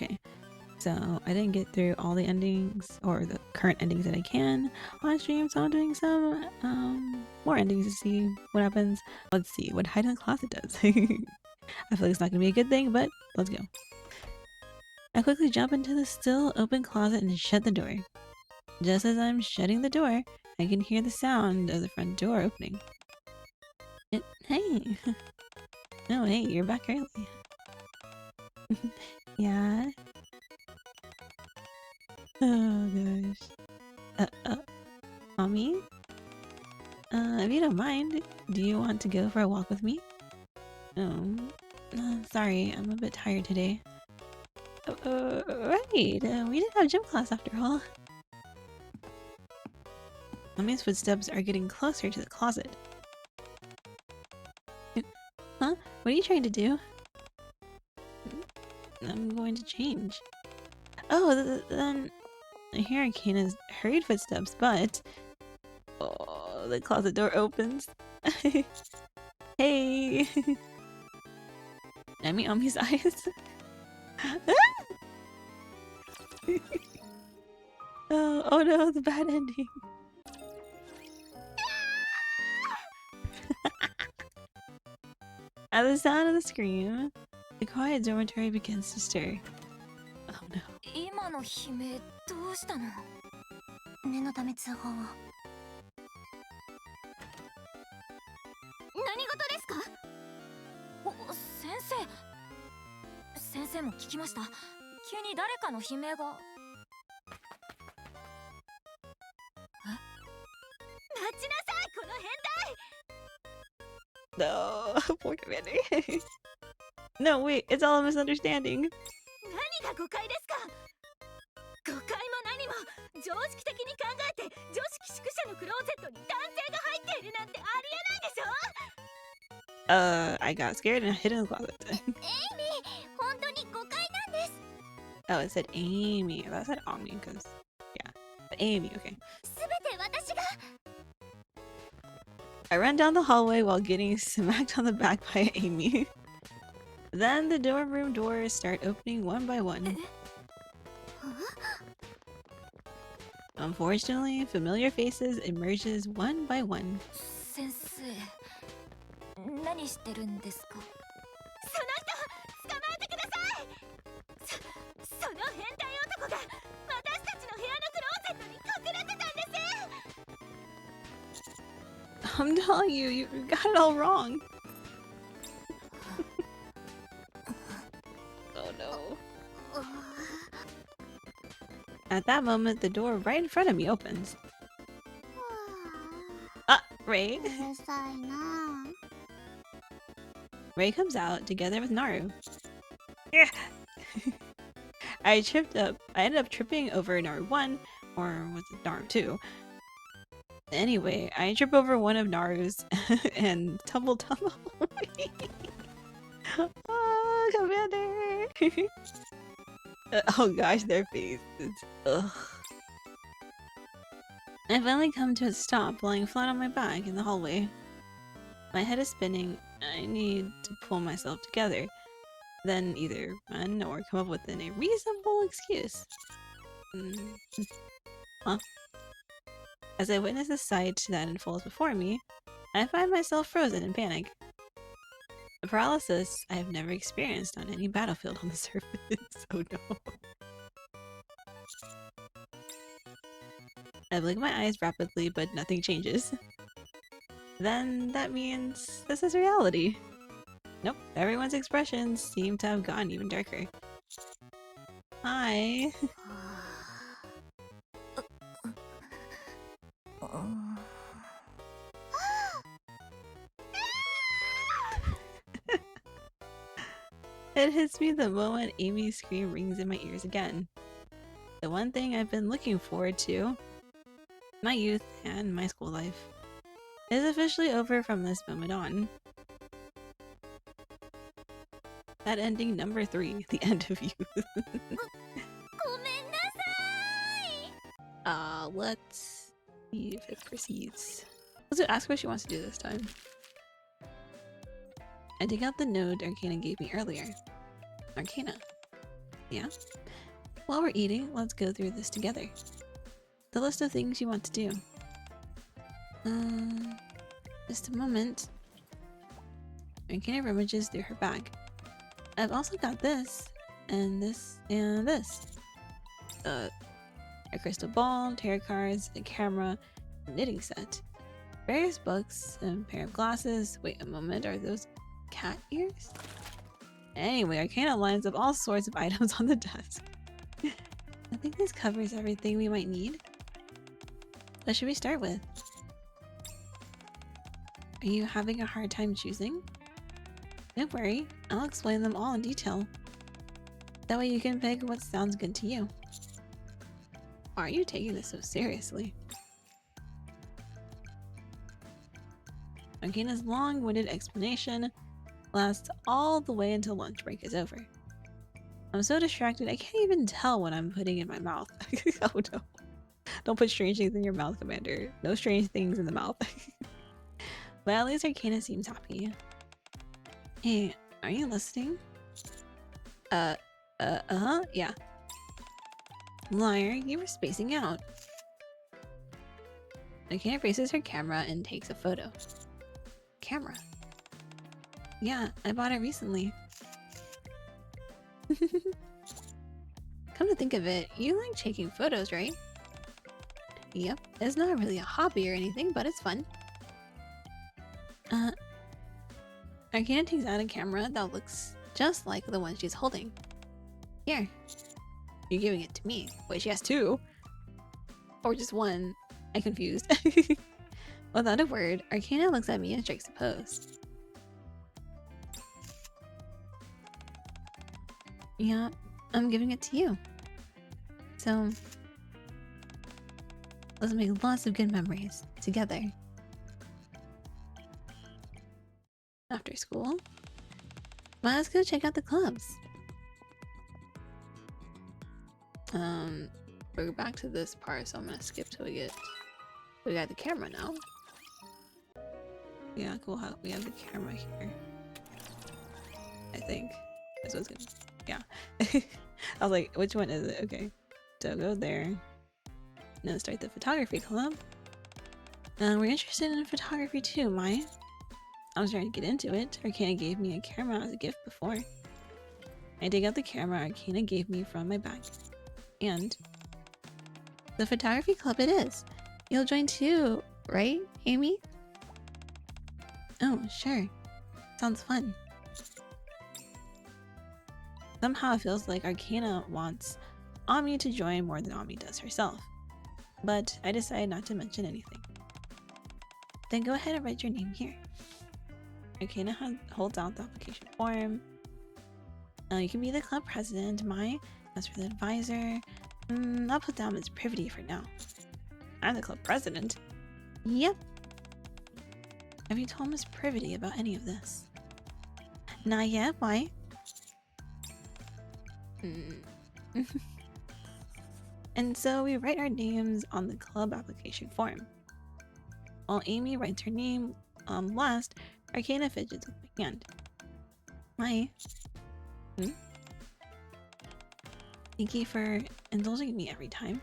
Okay. So I didn't get through all the endings or the current endings that I can on stream, so I'm doing some more endings to see what happens. Let's see what hide in the closet does. I feel like it's not gonna be a good thing, but let's go. I quickly jump into the still open closet and shut the door. Just as I'm shutting the door, I can hear the sound of the front door opening. Hey! No, hey, you're back early. Yeah? Oh gosh. Mommy? If you don't mind, do you want to go for a walk with me? Oh, sorry, I'm a bit tired today. Right, we didn't have gym class after all. Mommy's footsteps are getting closer to the closet. Huh? What are you trying to do? I'm going to change. Oh, then I hear Arcana's hurried footsteps, but... Oh, the closet door opens. Hey! I mean, Ami's eyes. Oh no, the bad ending. At the sound of the scream, the quiet dormitory begins to stir. Oh no. 今の悲鳴どうしたの？念のため通報を。何事ですか？先生。先生も聞きました。急に誰かの悲鳴が。え？待ちなさい、この変態。 No, poor Commander. No, wait, it's all a misunderstanding. 何が誤解ですか？誤解も何も常識的に考えて女子寄宿舎のクローゼットに男性が入っているなんてありえないでしょ。 I got scared and hid in the closet. エイミー、本当に誤解なんです。 Oh, it said Amy. That said Omni, because, yeah. But Amy, okay. すべて私が。 I run down the hallway while getting smacked on the back by Amy. Then the dorm room doors start opening one by one. Unfortunately, familiar faces emerges one by one. 先生、何してるんですか？その人、捕まえてください。その変態男が私たちの部屋のクローゼットに隠れてたんです。 I'm telling you, you got it all wrong. Oh no. At that moment, the door right in front of me opens. Ray. Ray comes out together with Naru. I ended up tripping over Naru 1, or was it Naru 2? Anyway, I trip over one of Naru's and tumble. Oh, Commander! Oh gosh, their faces. Ugh. I finally come to a stop, lying flat on my back in the hallway. My head is spinning. I need to pull myself together, then either run or come up with a reasonable excuse. Huh? As I witness the sight that unfolds before me, I find myself frozen in panic. A paralysis I have never experienced on any battlefield on the surface. Oh no. I blink my eyes rapidly, but nothing changes. Then that means this is reality. Nope, everyone's expressions seem to have gotten even darker. Hi. It hits me the moment Amy's scream rings in my ears again. The one thing I've been looking forward to, my youth and my school life, is officially over from this moment on. That ending number 3, the end of youth. Let's see if it proceeds. Let's ask what she wants to do this time. I dig out the note Arcana gave me earlier. Arcana. Yeah. While we're eating, let's go through this together. The list of things you want to do. Just a moment. Arcana rummages through her bag. I've also got this, and this, and this. A crystal ball, tarot cards, a camera, a knitting set, various books, a pair of glasses. Wait a moment, are those cat ears? Anyway, Arcana lines up all sorts of items on the desk. I think this covers everything we might need. What should we start with? Are you having a hard time choosing? Don't worry, I'll explain them all in detail. That way you can pick what sounds good to you. Why are you taking this so seriously? Arcana's long-winded explanation lasts all the way until lunch break is over. I'm so distracted I can't even tell what I'm putting in my mouth. Oh no. Don't put strange things in your mouth, Commander. No strange things in the mouth. But at least Arcana seems happy. Hey, are you listening? Yeah. Liar, you were spacing out. Arcana braces her camera and takes a photo. Camera? Yeah, I bought it recently. Come to think of it, you like taking photos, right? Yep, it's not really a hobby or anything, but it's fun. Arcana takes out a camera that looks just like the one she's holding. Here. You're giving it to me. Wait, she has two? Or just one? I'm confused. Without a word, Arcana looks at me and strikes a pose. Yeah, I'm giving it to you. So, let's make lots of good memories together. After school, well, let's go check out the clubs. We're back to this part, so I'm gonna skip till we got the camera now. Yeah, cool. We have the camera here. I think that's what's gonna. Yeah. I was like, which one is it? Okay, so go there. And then start the photography club. We're interested in photography too, Mai. I was trying to get into it. Arcana gave me a camera as a gift before. I dig out the camera Arcana gave me from my bag. And the photography club it is. You'll join too, right, Amy? Oh, sure. Sounds fun. Somehow it feels like Arcana wants Ami to join more than Ami does herself. But I decided not to mention anything. Then go ahead and write your name here. Arcana holds out the application form. You can be the club president, Mai. As for the advisor, I'll put down as Privaty for now. I'm the club president? Yep. Have you told Miss Privaty about any of this? Not yet, why? And so we write our names on the club application form. While Amy writes her name last, Arcana fidgets with my hand. Mai? Thank you for indulging me every time.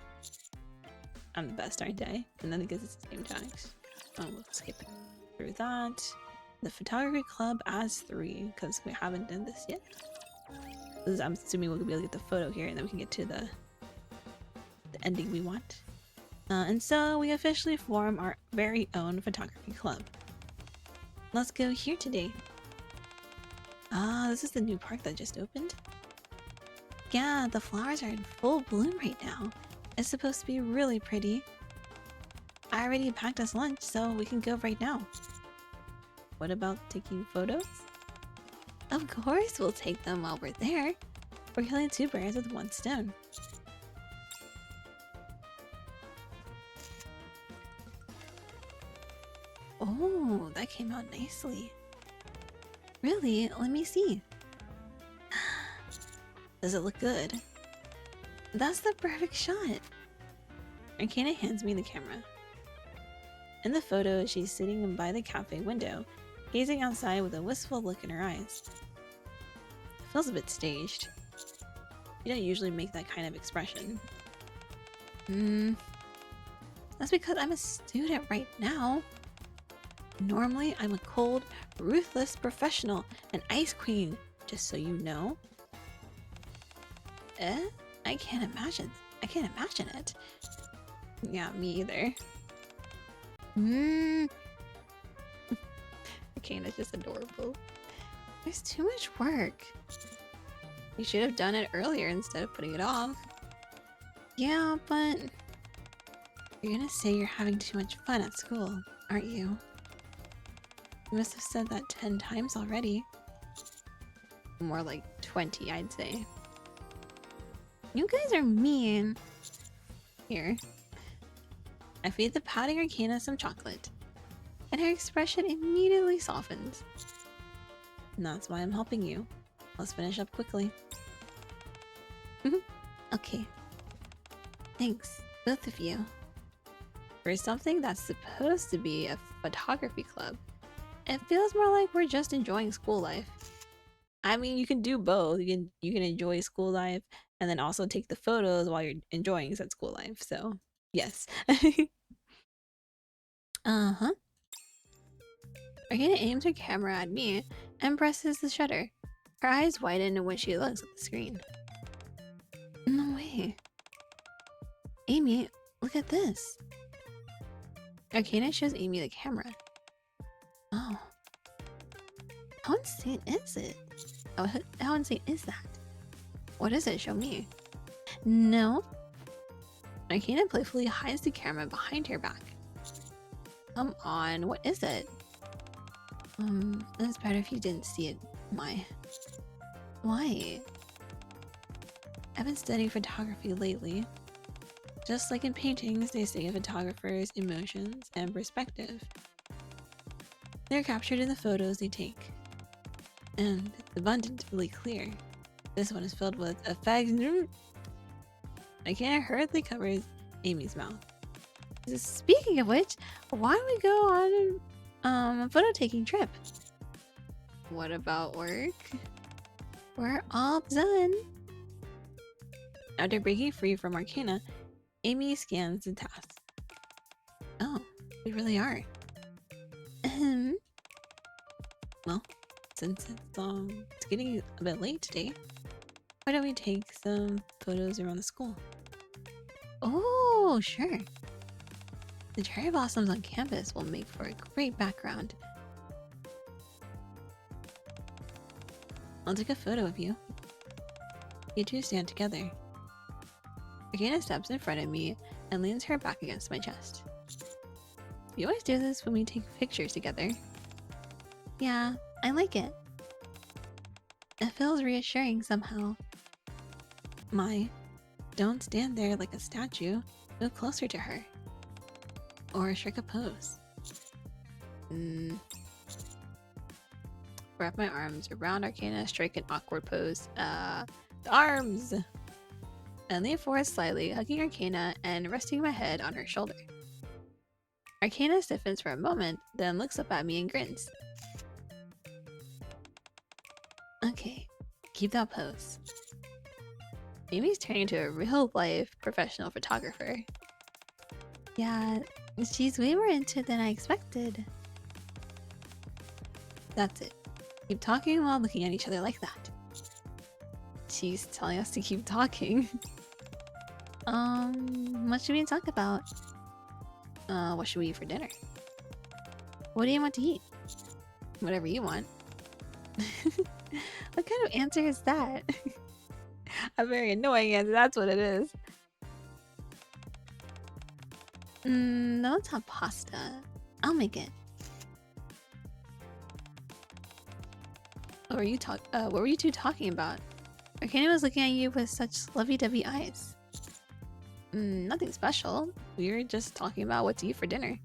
I'm the best, aren't I? And then it gives us the same tags. We'll skip through that. The photography club as 3, because we haven't done this yet. I'm assuming we'll be able to get the photo here, and then we can get to the ending we want. And so we officially form our very own photography club. Let's go here today. Ah, this is the new park that just opened. Yeah, the flowers are in full bloom right now. It's supposed to be really pretty. I already packed us lunch, so we can go right now. What about taking photos? Of course we'll take them while we're there. We're killing 2 birds with 1 stone. Oh, that came out nicely. Really? Let me see. Does it look good? That's the perfect shot. Arcana hands me the camera. In the photo, she's sitting by the cafe window, gazing outside with a wistful look in her eyes. It feels a bit staged. You don't usually make that kind of expression. That's because I'm a student right now. Normally, I'm a cold, ruthless professional, an ice queen, just so you know. I can't imagine it. Yeah, me either. Arcana's just adorable. There's too much work. You should have done it earlier instead of putting it off. Yeah, but you're gonna say you're having too much fun at school, aren't you? You must have said that 10 times already. More like 20, I'd say. You guys are mean. Here. I feed the pouting Arcana some chocolate, and her expression immediately softens. And that's why I'm helping you. Let's finish up quickly. Okay. Thanks, both of you. For something that's supposed to be a photography club, it feels more like we're just enjoying school life. I mean, you can do both. You can enjoy school life and then also take the photos while you're enjoying said school life. So, yes. Uh-huh. Arcana aims her camera at me and presses the shutter. Her eyes widen when she looks at the screen. No way. Amy, look at this. Arcana shows Amy the camera. Oh. How insane is it? How insane is that? What is it? Show me. No. Arcana playfully hides the camera behind her back. Come on, what is it? It's better if you didn't see it. Why? I've been studying photography lately. Just like in paintings, they say a photographer's emotions and perspective. They're captured in the photos they take. And it's abundantly clear. This one is filled with effects. Arcana hurriedly covers Amy's mouth. Speaking of which, why don't we go on a photo-taking trip? What about work? We're all done. After breaking free from Arcana, Amy scans the task. Oh, we really are. Well, since it's getting a bit late today, why don't we take some photos around the school? Oh, sure. The cherry blossoms on campus will make for a great background. I'll take a photo of you. You two stand together. Arcana steps in front of me and leans her back against my chest. We always do this when we take pictures together. Yeah, I like it. It feels reassuring somehow. Don't stand there like a statue. Move closer to her. Or strike a pose. Wrap my arms around Arcana, strike an awkward pose. The arms! And lean forward slightly, hugging Arcana and resting my head on her shoulder. Arcana stiffens for a moment, then looks up at me and grins. Okay, keep that pose. Amy's turning into a real-life professional photographer. Yeah, she's way more into it than I expected. That's it. Keep talking while looking at each other like that. She's telling us to keep talking. What should we talk about? What should we eat for dinner? What do you want to eat? Whatever you want. What kind of answer is that? A very annoying answer, that's what it is. No, let's have pasta. I'll make it. What were you two talking about? Arcana was looking at you with such lovey-dovey eyes. Nothing special. We were just talking about what to eat for dinner.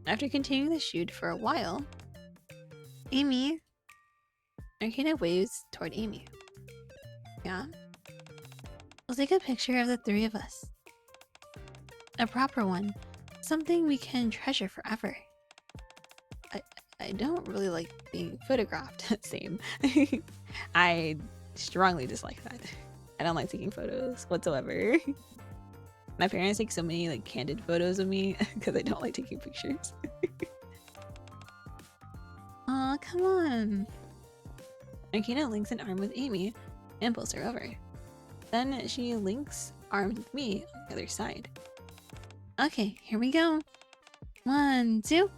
After continuing the shoot for a while, Amy... Arcana waves toward Amy. Yeah? We'll take a picture of the three of us. A proper one. Something we can treasure forever. I don't really like being photographed. Same. I strongly dislike that. I don't like taking photos whatsoever. My parents take so many like candid photos of me because I don't like taking pictures. Aw, come on. Arcana links an arm with Amy and pulls her over. Then she links arms with me on the other side. Okay, here we go. 1, 2.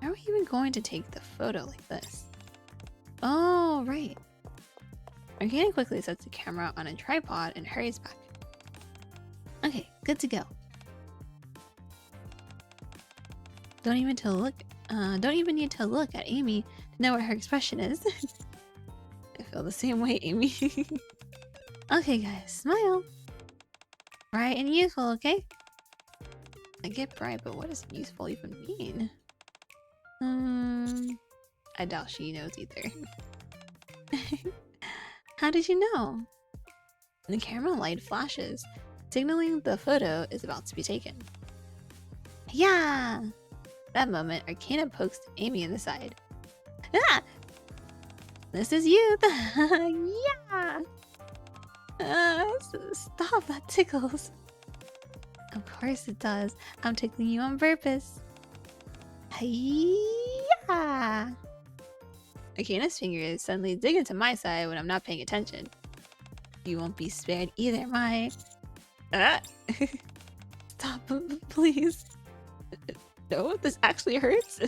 How are we even going to take the photo like this? Oh, right. Arcana quickly sets the camera on a tripod and hurries back. Okay, good to go. Don't even need to look at Amy to know what her expression is. I feel the same way, Amy. Okay, guys, smile. Bright and youthful, okay? I get bright, but what does useful even mean? I doubt she knows either. How did you know? The camera light flashes, signaling the photo is about to be taken. Yeah! That moment, Arcana pokes Amy in the side. Ah! This is you! Yeah! Stop, that tickles. Of course it does. I'm tickling you on purpose. Yeah! Arcana's fingers suddenly dig into my side when I'm not paying attention. You won't be spared either, my... Stop, please. No, this actually hurts.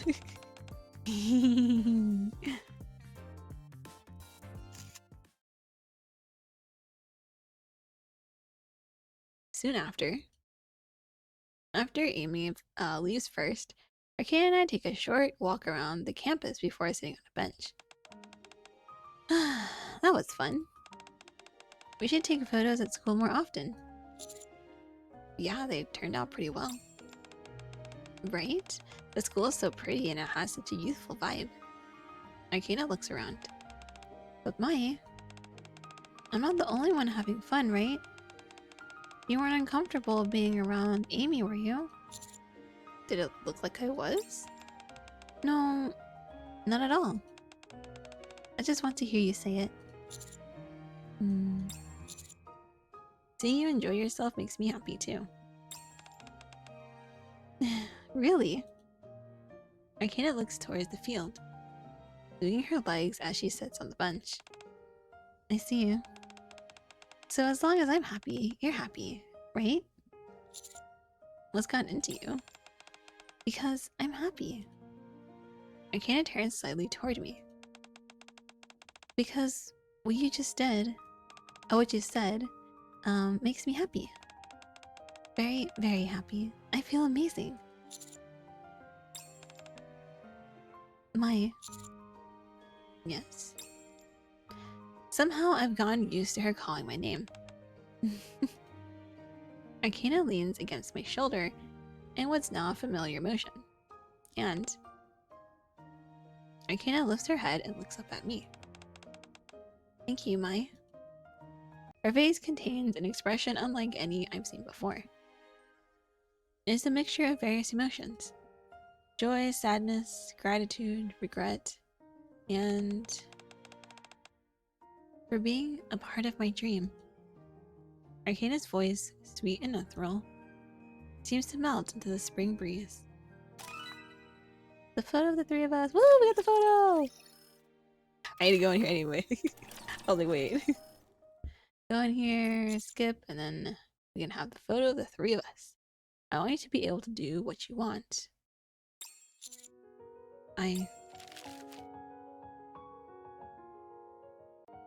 Soon after Amy leaves first, Arcana and I take a short walk around the campus before sitting on a bench. That was fun. We should take photos at school more often. Yeah, they turned out pretty well. Right? The school is so pretty and it has such a youthful vibe. Arcana looks around. But Mai, I'm not the only one having fun, right? You weren't uncomfortable being around Amy, were you? Did it look like I was? No, not at all. I just want to hear you say it. Seeing you enjoy yourself makes me happy too. Really? Arcana looks towards the field, moving her legs as she sits on the bench. I see you. So as long as I'm happy, you're happy, right? What's gotten into you? Because I'm happy. Arcana turns slightly toward me. Because what you just did, what you said, makes me happy. Very, very happy. I feel amazing. Mai. Yes. Somehow I've gotten used to her calling my name. Arcana leans against my shoulder in what's now a familiar motion. And Arcana lifts her head and looks up at me. Thank you, Mai. Her face contains an expression unlike any I've seen before. It's a mixture of various emotions. Joy, sadness, gratitude, regret, and for being a part of my dream. Arcana's voice, sweet and ethereal, seems to melt into the spring breeze. The photo of the three of us. Woo, we got the photo! I need to go in here anyway. I was like, wait. Go in here, skip, and then we can have the photo of the three of us. I want you to be able to do what you want. I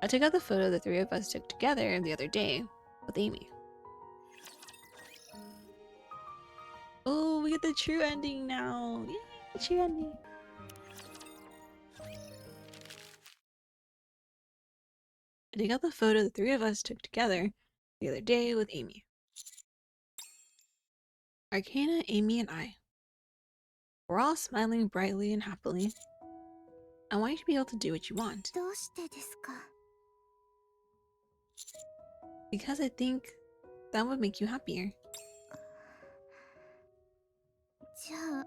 took out the photo the three of us took together the other day with Amy. Oh, we get the true ending now. Yay, true ending. I took out the photo the three of us took together the other day with Amy. Arcana, Amy, and I. We're all smiling brightly and happily. I want you to be able to do what you want. Because I think that would make you happier. じゃあ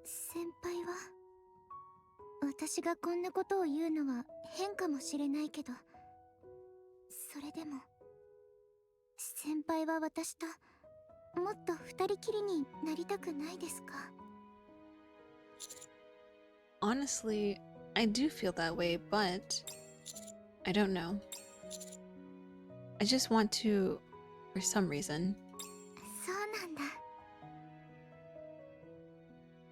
先輩は私がこんなことを言うのは変かもしれないけど、それでも先輩は私ともっと二人きりになりたくないですか？ Honestly, I do feel that way, but I don't know. I just want to, for some reason. そうなんだ。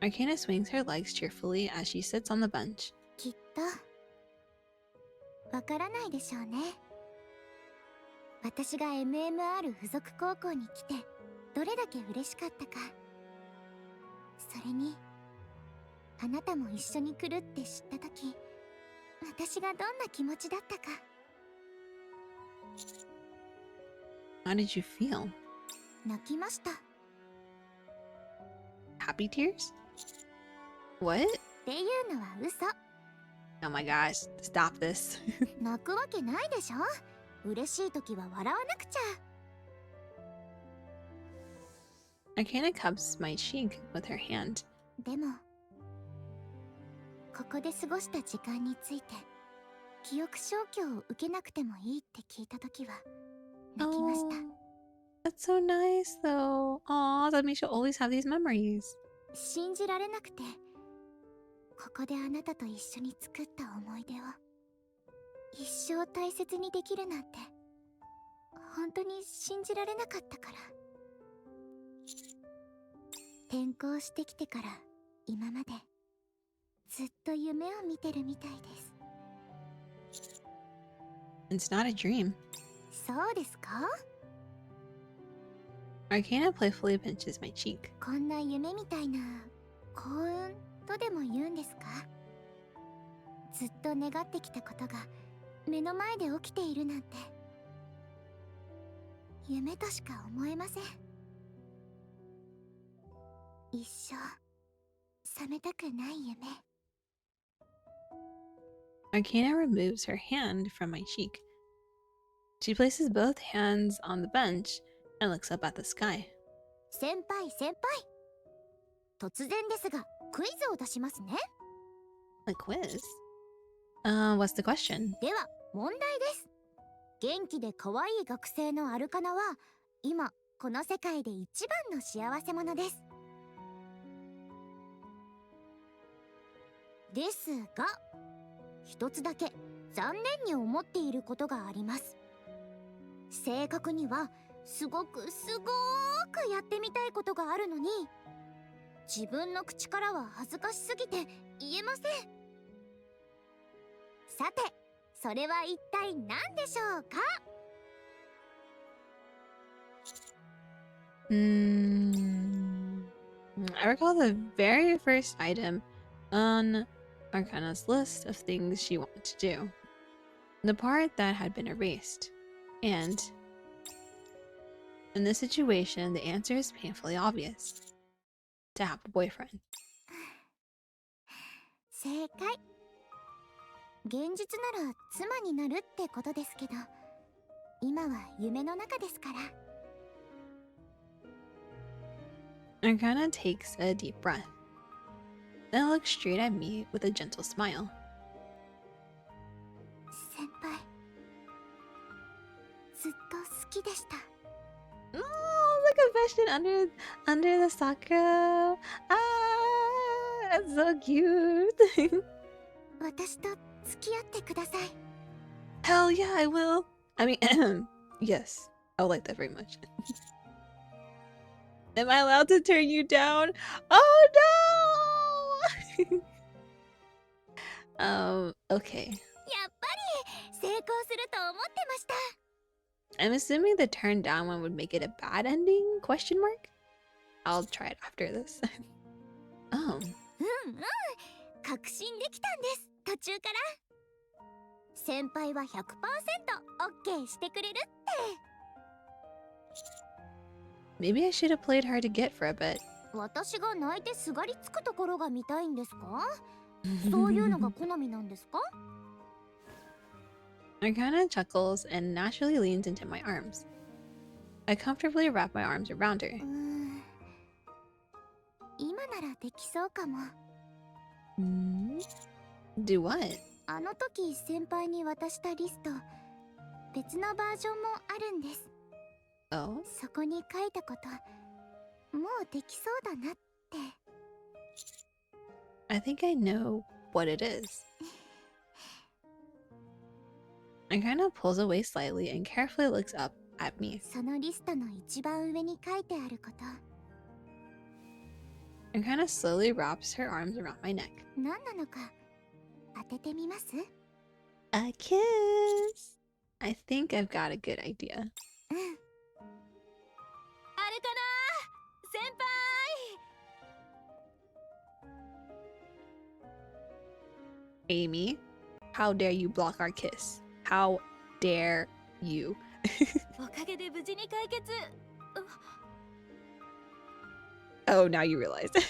Arcana swings her legs cheerfully as she sits on the bench. きっとわからないでしょうね。私が MMR 附属高校に来てどれだけ嬉しかったか。それにあなたも一緒に来るって知った時、私がどんな気持ちだったか。 How did you feel? 泣きました。 Happy tears? What? っていうのは嘘。 Oh my gosh, stop this. 泣くわけないでしょ。嬉しい時は笑わなくちゃ。 Arcana cups my cheek with her hand. でもここで過ごした時間について記憶消去を受けなくてもいいって聞いた時は泣きました。 That's so nice though. Aw, that means she'll always have these memories. 信じられなくて、ここであなたと一緒に作った思い出を一生大切にできるなんて本当に信じられなかったから。転校してきてから今までずっと夢を見てるみたいです。 It's not a dream. そうですか？ Arcana playfully pinches my cheek. こんな夢みたいな幸運とでも言うんですか？ずっと願ってきたことが目の前で起きているなんて夢としか思えません。一生覚めたくない夢。 Arcana removes her hand from my cheek. She places both hands on the bench and looks up at the sky. 先輩先輩、突然ですがクイズを出しますね。 A quiz? What's the question? では問題です。元気で可愛い学生のアルカナは今この世界で一番の幸せ者です。ですが一つだけ残念に思っていることがあります。正確にはすごくやってみたいことがあるのに自分の口からは恥ずかしすぎて言えません。さてそれは一体何でしょうか？ I recall the very first item on Arcana's list of things she wanted to do. The part that had been erased. And in this situation, the answer is painfully obvious. To have a boyfriend. 正解。現実なら妻になるってことですけど、今は夢の中ですから。 Arcana takes a deep breath. Then looks straight at me with a gentle smile. 先輩、ずっと好きでした。 Oh, the confession under the sakura. Ah, that's so cute. 私と付き合ってください。 Hell yeah, I will. I mean, yes, I would like that very much. Am I allowed to turn you down? Oh no! Okay. やっぱり成功すると思ってました。 I'm assuming the turn down one would make it a bad ending? Question mark? I'll try it after this. Oh. 確信できたんです、途中から。先輩は 100% OK してくれるって。 Maybe I should have played hard to get for a bit. 私が泣いてすがりつくところが見たいんですか？そういうのが好みなんですか？ Arcana chuckles and naturally leans into my arms. I comfortably wrap my arms around her. 今ならできそうかも。Do what? あの時先輩に渡したリスト、別のバージョンもあるんです。 Oh? そこに書いたこと、もうできそうだなって。 I think I know what it is. Arcana pulls away slightly and carefully looks up at me. そのリストの一番上に書いてあること、 Arcana slowly wraps her arms around my neck. 何なのか当ててみます？ A kiss! I think I've got a good idea. うん。あれかな、先輩。 Amy, how dare you block our kiss? How dare you? おかげで無事に解決。 Oh, now you realize. す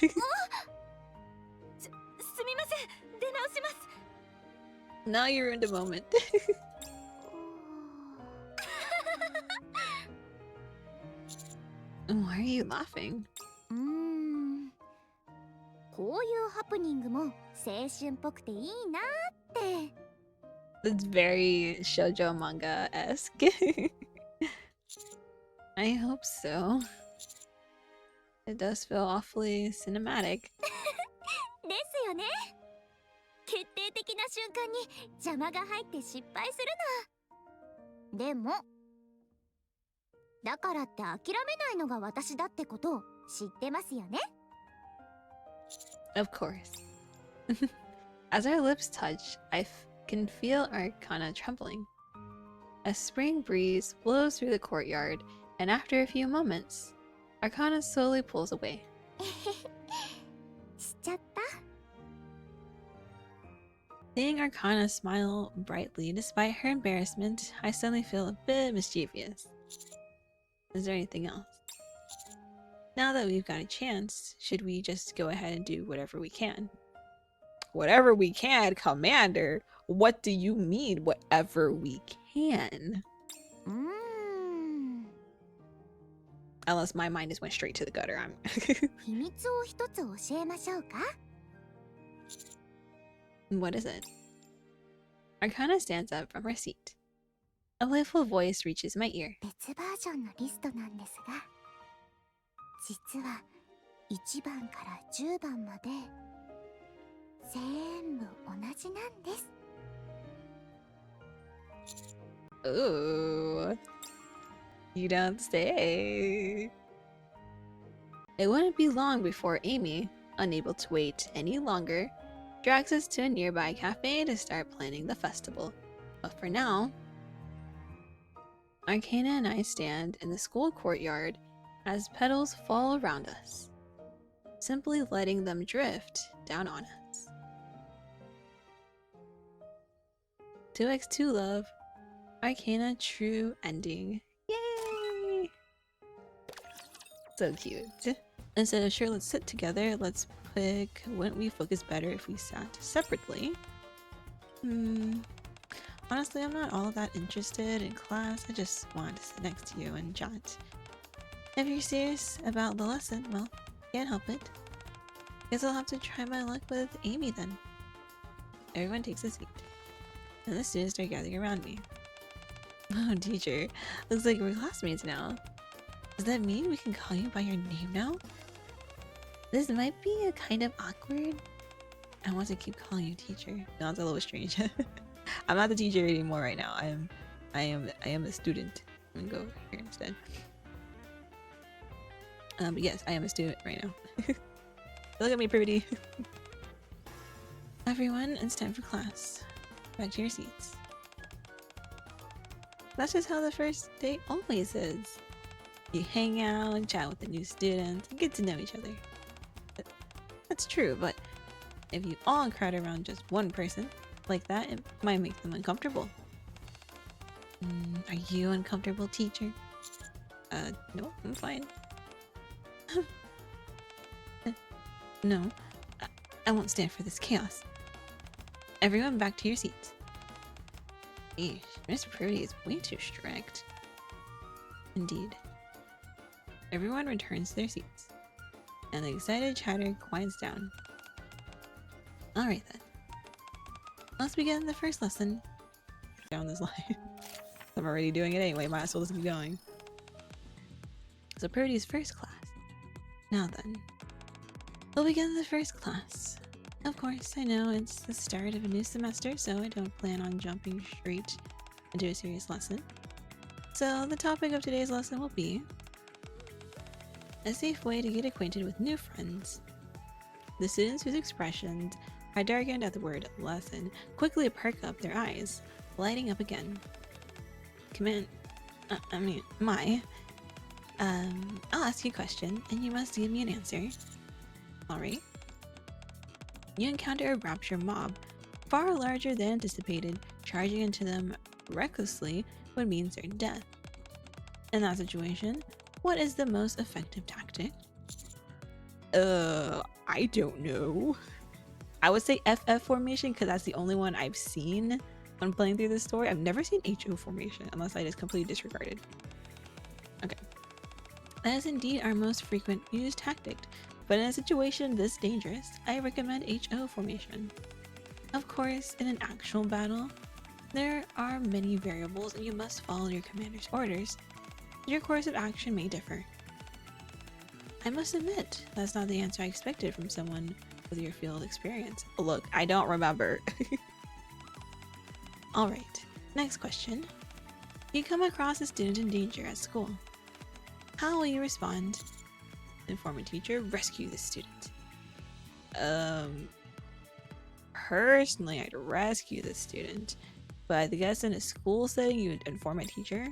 みません、出直します。 Now you ruined a moment. Why are you laughing? こういうハプニングも青春っぽくていいなって。 It's very shoujo manga-esque. I hope so. It does feel awfully cinematic. ですよね。決定的な瞬間に邪魔が入って失敗するの。でもだからって諦めないのが私だってことを知ってますよね。 Of course. As our lips touch, I can feel Arcana trembling. A spring breeze blows through the courtyard, and after a few moments, Arcana slowly pulls away. しちゃった。 Seeing Arcana smile brightly despite her embarrassment, I suddenly feel a bit mischievous. Is there anything else? Now that we've got a chance, should we just go ahead and do whatever we can? Whatever we can, Commander? What do you mean, whatever we can? Unless my mind just went straight to the gutter. 秘密を一つ教えましょうか。 What is it? Arcana stands up from her seat. A playful voice reaches my ear. 別バージョンのリストなんですが、実は1番から10番まで全部同じなんです。 Ooh. You don't say. It wouldn't be long before Amy, unable to wait any longer, drags us to a nearby cafe to start planning the festival. But for now, Arcana and I stand in the school courtyard as petals fall around us, simply letting them drift down on us. 2x2 love, Arcana true ending. Yay! So cute. Instead of sure, let's sit together, let's pick, wouldn't we focus better if we sat separately? Honestly, I'm not all that interested in class. I just want to sit next to you and chat. If you're serious about the lesson, well, can't help it. Guess I'll have to try my luck with Amy then. Everyone takes a seat, and the students start gathering around me. Oh, teacher, looks like we're classmates now. Does that mean we can call you by your name now? This might be a kind of awkward. I want to keep calling you teacher. No, it's a little strange. I'm not the teacher anymore right now. I am a student. I'm gonna go here instead. But yes, I am a student right now. Look at me, Privaty. Everyone, it's time for class. Back to your seats. That's just how the first day always is. You hang out, chat with the new students, and get to know each other. That's true, but if you all crowd around just one person like that, it might make them uncomfortable. Are you uncomfortable, teacher? No, I'm fine. No, I won't stand for this chaos. Everyone back to your seats. Eesh, Miss Privaty is way too strict. Indeed. Everyone returns to their seats, and the excited chatter quiets down. Alright then. Let's begin the first lesson. Down this line. I'm already doing it anyway, might as well just keep going. So Privaty's first class. Now then, we'll begin the first class. Of course, I know it's the start of a new semester, so I don't plan on jumping straight into a serious lesson. So the topic of today's lesson will be a safe way to get acquainted with new friends. The students whose expressions are darkened at the word lesson quickly perk up their eyes, lighting up again. I'll ask you a question, and you must give me an answer. Alright. You encounter a rapture mob, far larger than anticipated, charging into them recklessly would mean certain death. In that situation, what is the most effective tactic? I don't know. I would say FF formation because that's the only one I've seen when playing through this story. I've never seen HO formation unless I just completely disregarded. Okay. That is indeed our most frequent used tactic, but in a situation this dangerous, I recommend HO formation. Of course, in an actual battle, there are many variables and you must follow your commander's orders. Your course of action may differ. I must admit, that's not the answer I expected from someone with your field experience. Look, I don't remember. Alright, next question. You come across a student in danger at school. How will you respond? Inform a teacher, rescue the student. Personally, I'd rescue the student, but I guess in a school setting, you would inform a teacher.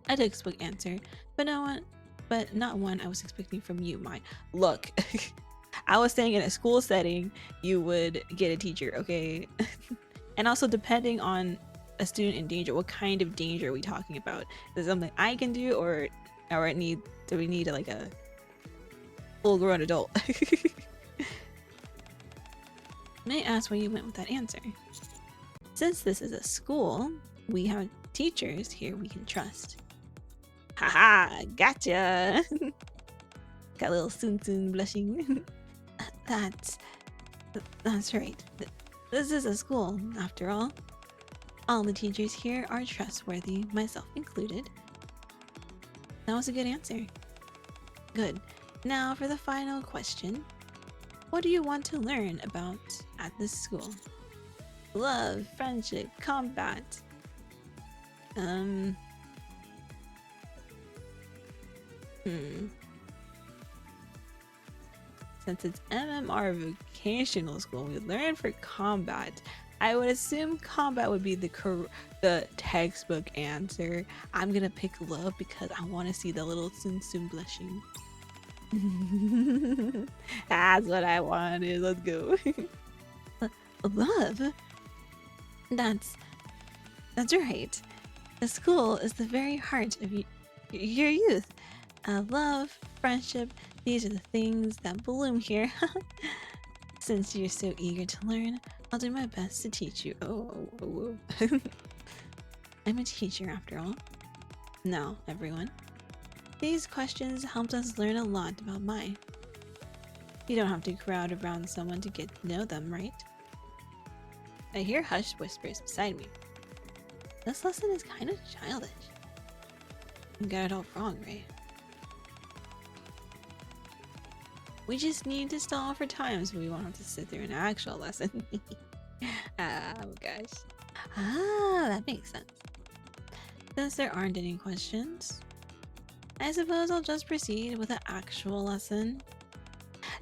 A textbook answer, but not one I was expecting from you, Look, I was saying in a school setting, you would get a teacher, okay? And also depending on a student in danger, what kind of danger are we talking about? Is it something I can do, or do we need like a full-grown adult? May I ask where you went with that answer? Since this is a school, we have teachers here we can trust. Haha, gotcha! Got a little soon blushing. That's right. This is a school, after all. All the teachers here are trustworthy, myself included. That was a good answer. Good. Now for the final question. What do you want to learn about at this school? Love, friendship, combat. Since it's MMR vocational school, we learn for combat. I would assume combat would be the textbook answer. I'm gonna pick love because I want to see the little soon blushing. That's what I wanted. Let's go. Love? That's right. The school is the very heart of your youth. Love, friendship, these are the things that bloom here. Since you're so eager to learn, I'll do my best to teach you. Oh. I'm a teacher after all. Now, everyone. These questions helped us learn a lot about Mai. You don't have to crowd around someone to get to know them, right? I hear hushed whispers beside me. This lesson is kind of childish. You got it all wrong, right? We just need to stall for time so we won't have to sit through an actual lesson. Oh gosh. That makes sense. Since there aren't any questions, I suppose I'll just proceed with an actual lesson.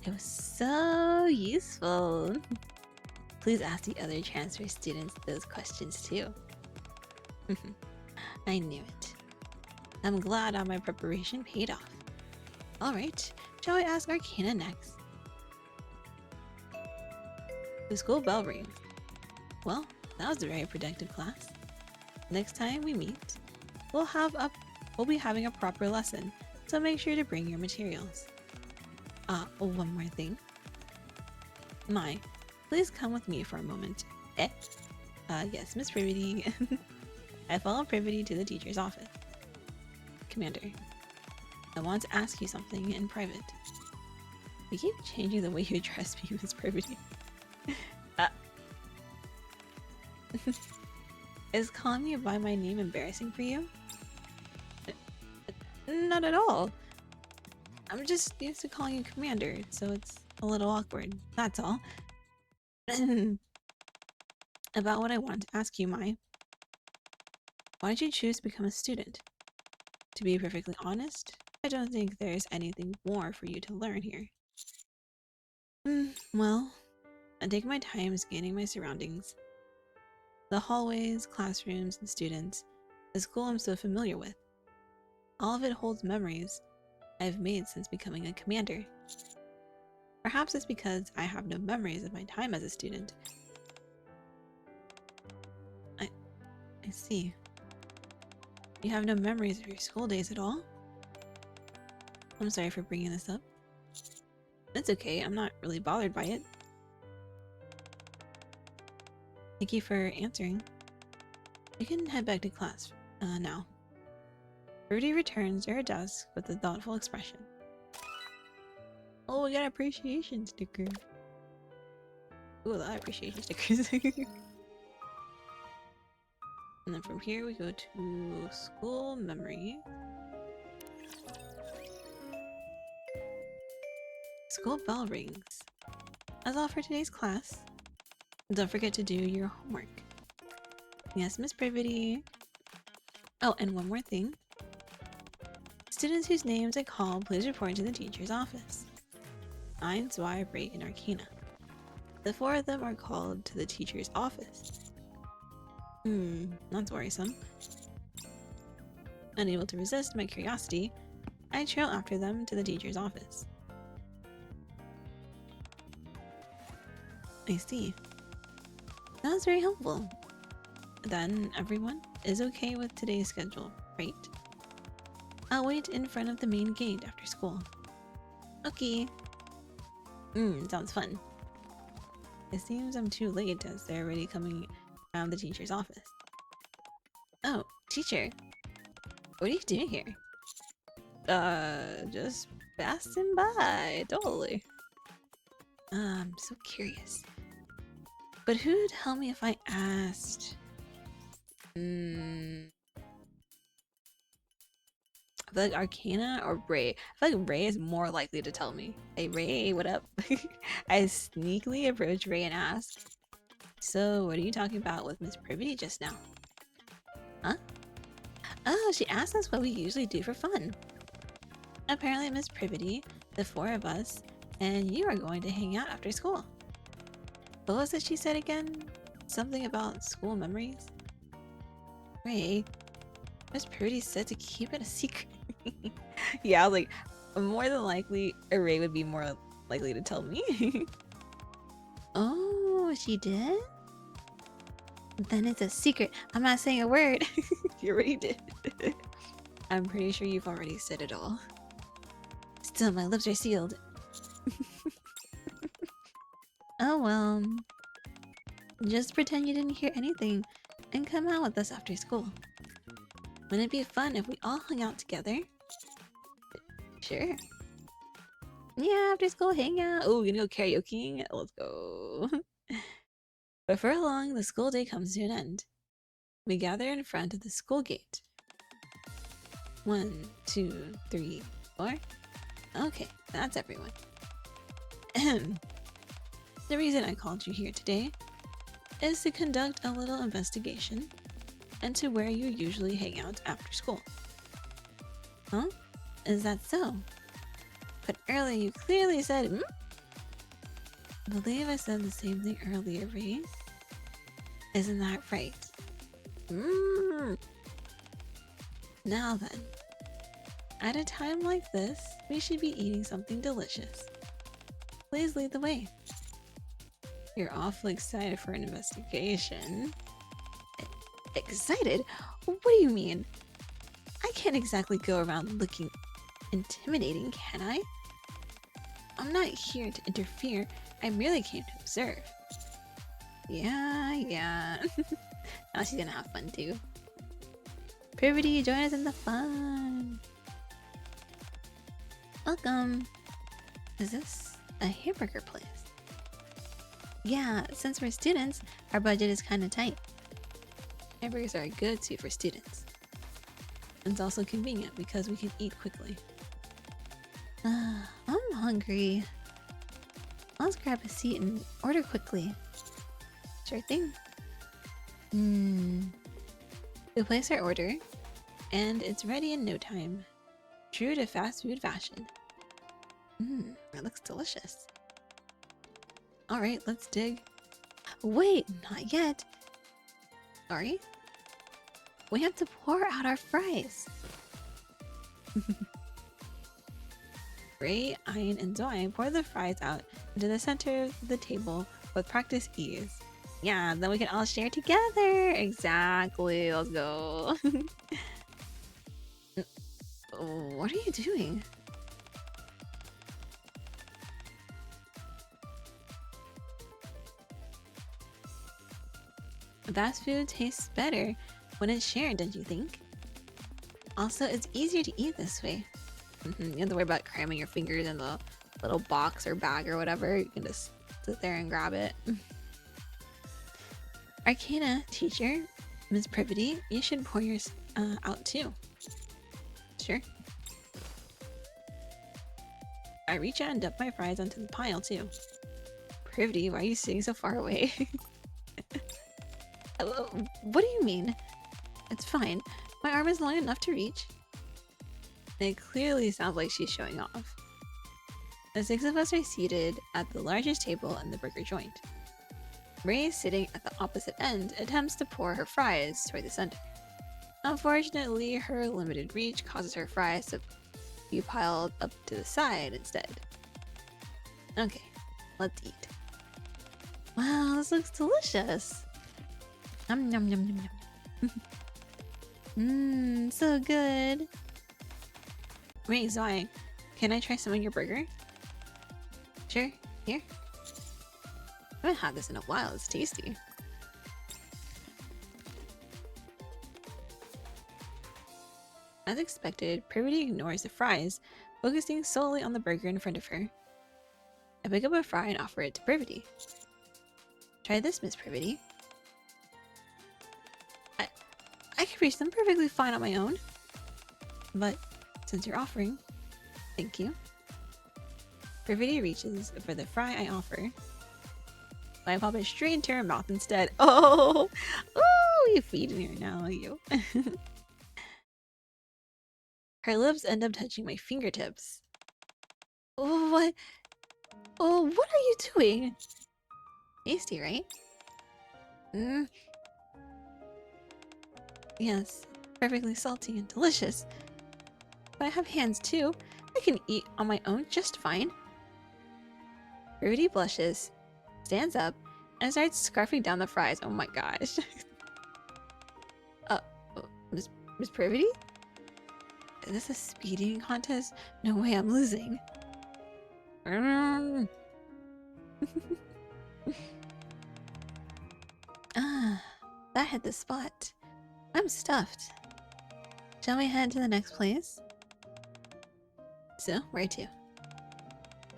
It was so useful. Please ask the other transfer students those questions too. I knew it. I'm glad all my preparation paid off. Alright, shall I ask Arcana next? The school bell rings. Well, that was a very productive class. Next time we meet, we'll be having a proper lesson, so make sure to bring your materials. One more thing. Mai, please come with me for a moment. Yes, Miss Privaty. I follow Privaty to the teacher's office. Commander, I want to ask you something in private. You keep changing the way you address me, Miss Privaty. Is calling me by my name embarrassing for you? Not at all. I'm just used to calling you Commander, so it's a little awkward. That's all. About what I wanted to ask you, Mai. Why did you choose to become a student? To be perfectly honest, I don't think there's anything more for you to learn here. Well, I take my time scanning my surroundings. The hallways, classrooms, and students. The school I'm so familiar with. All of it holds memories I've made since becoming a commander. Perhaps it's because I have no memories of my time as a student. I see. You have no memories of your school days at all? I'm sorry for bringing this up. It's okay, I'm not really bothered by it. Thank you for answering. You can head back to class now. Rudy returns to her desk with a thoughtful expression. Oh, we got appreciation sticker. Ooh, a lot of appreciation stickers. And then from here we go to school memory. School bell rings. That's all for today's class. Don't forget to do your homework. Yes, Miss Privaty. Oh, and one more thing. Students whose names I call, please report to the teacher's office. Ein, Zwei, Ray, and Arcana. The 4 of them are called to the teacher's office. That's worrisome. Unable to resist my curiosity, I trail after them to the teacher's office. I see. That was very helpful. Then everyone is okay with today's schedule, right? I'll wait in front of the main gate after school. Okay. Sounds fun. It seems I'm too late as they're already coming around the teacher's office. Oh, teacher. What are you doing here? Just passing by, totally. I'm so curious. But who'd help me if I asked? I feel like Arcana or Ray. I feel like Ray is more likely to tell me. Hey Ray, what up? I sneakily approach Ray and ask, so what are you talking about with Miss Privaty just now? Huh? Oh, she asked us what we usually do for fun. Apparently Miss Privaty, the 4 of us, and you are going to hang out after school. What was it she said again? Something about school memories? Ray, Miss Privaty said to keep it a secret. Yeah, I was like, more than likely, Ray would be more likely to tell me. Oh, she did? Then it's a secret. I'm not saying a word. You already did. I'm pretty sure you've already said it all. Still, my lips are sealed. Oh well. Just pretend you didn't hear anything and come out with us after school. Wouldn't it be fun if we all hung out together? Sure. Yeah, after school hangout. Oh, we're gonna go karaokeing? Let's go. Before long, the school day comes to an end. We gather in front of the school gate. 1, 2, 3, 4. Okay, that's everyone. The reason I called you here today is to conduct a little investigation into where you usually hang out after school. Huh? Is that so? But earlier you clearly said, I believe I said the same thing earlier, Ray. Isn't that right? Now then, at a time like this, we should be eating something delicious. Please lead the way. You're awfully excited for an investigation. Excited? What do you mean? I can't exactly go around looking intimidating, can I? I'm not here to interfere. I merely came to observe. Yeah. Now she's gonna have fun too. Privaty, join us in the fun. Welcome. Is this a hamburger place? Yeah, since we're students, our budget is kind of tight. Hamburgers are a go-to for students. It's also convenient because we can eat quickly. I'm hungry. Let's grab a seat and order quickly. Sure thing. We place our order, and it's ready in no time. True to fast food fashion. That looks delicious. Alright, let's dig. Wait, not yet. Sorry? We have to pour out our fries. Ray, Ian, and Zoe pour the fries out into the center of the table with practice ease. Yeah, then we can all share together. Exactly. Let's go. What are you doing? Fast food tastes better when it's shared, don't you think? Also, it's easier to eat this way. You don't have to worry about cramming your fingers in the little box or bag or whatever. You can just sit there and grab it. Arcana, teacher, Miss Privaty, you should pour yours out too. Sure. I reach out and dump my fries onto the pile too. Privaty, why are you sitting so far away? What do you mean? It's fine. My arm is long enough to reach. It clearly sounds like she's showing off. The 6 of us are seated at the largest table in the burger joint. Ray, sitting at the opposite end, attempts to pour her fries toward the center. Unfortunately, her limited reach causes her fries to be piled up to the side instead. Okay, let's eat. Wow, this looks delicious! Yum yum yum yum yum. So good. Wait, Zoe, can I try some of your burger? Sure, here. I haven't had this in a while, it's tasty. As expected, Privaty ignores the fries, focusing solely on the burger in front of her. I pick up a fry and offer it to Privaty. Try this, Miss Privaty. I can reach them perfectly fine on my own. But since you're offering, thank you. Privaty reaches for the fry I offer. But I pop it straight into her mouth instead. Oh, you feeding her now, you. Her lips end up touching my fingertips. Oh, what? Oh, what are you doing? Tasty, right? Yes, perfectly salty and delicious. But I have hands too. I can eat on my own just fine. Rudy blushes, stands up, and starts scarfing down the fries. Oh my gosh. Miss Privaty? Is this a speeding contest? No way, I'm losing. That hit the spot. I'm stuffed. Shall we head to the next place? So, where to?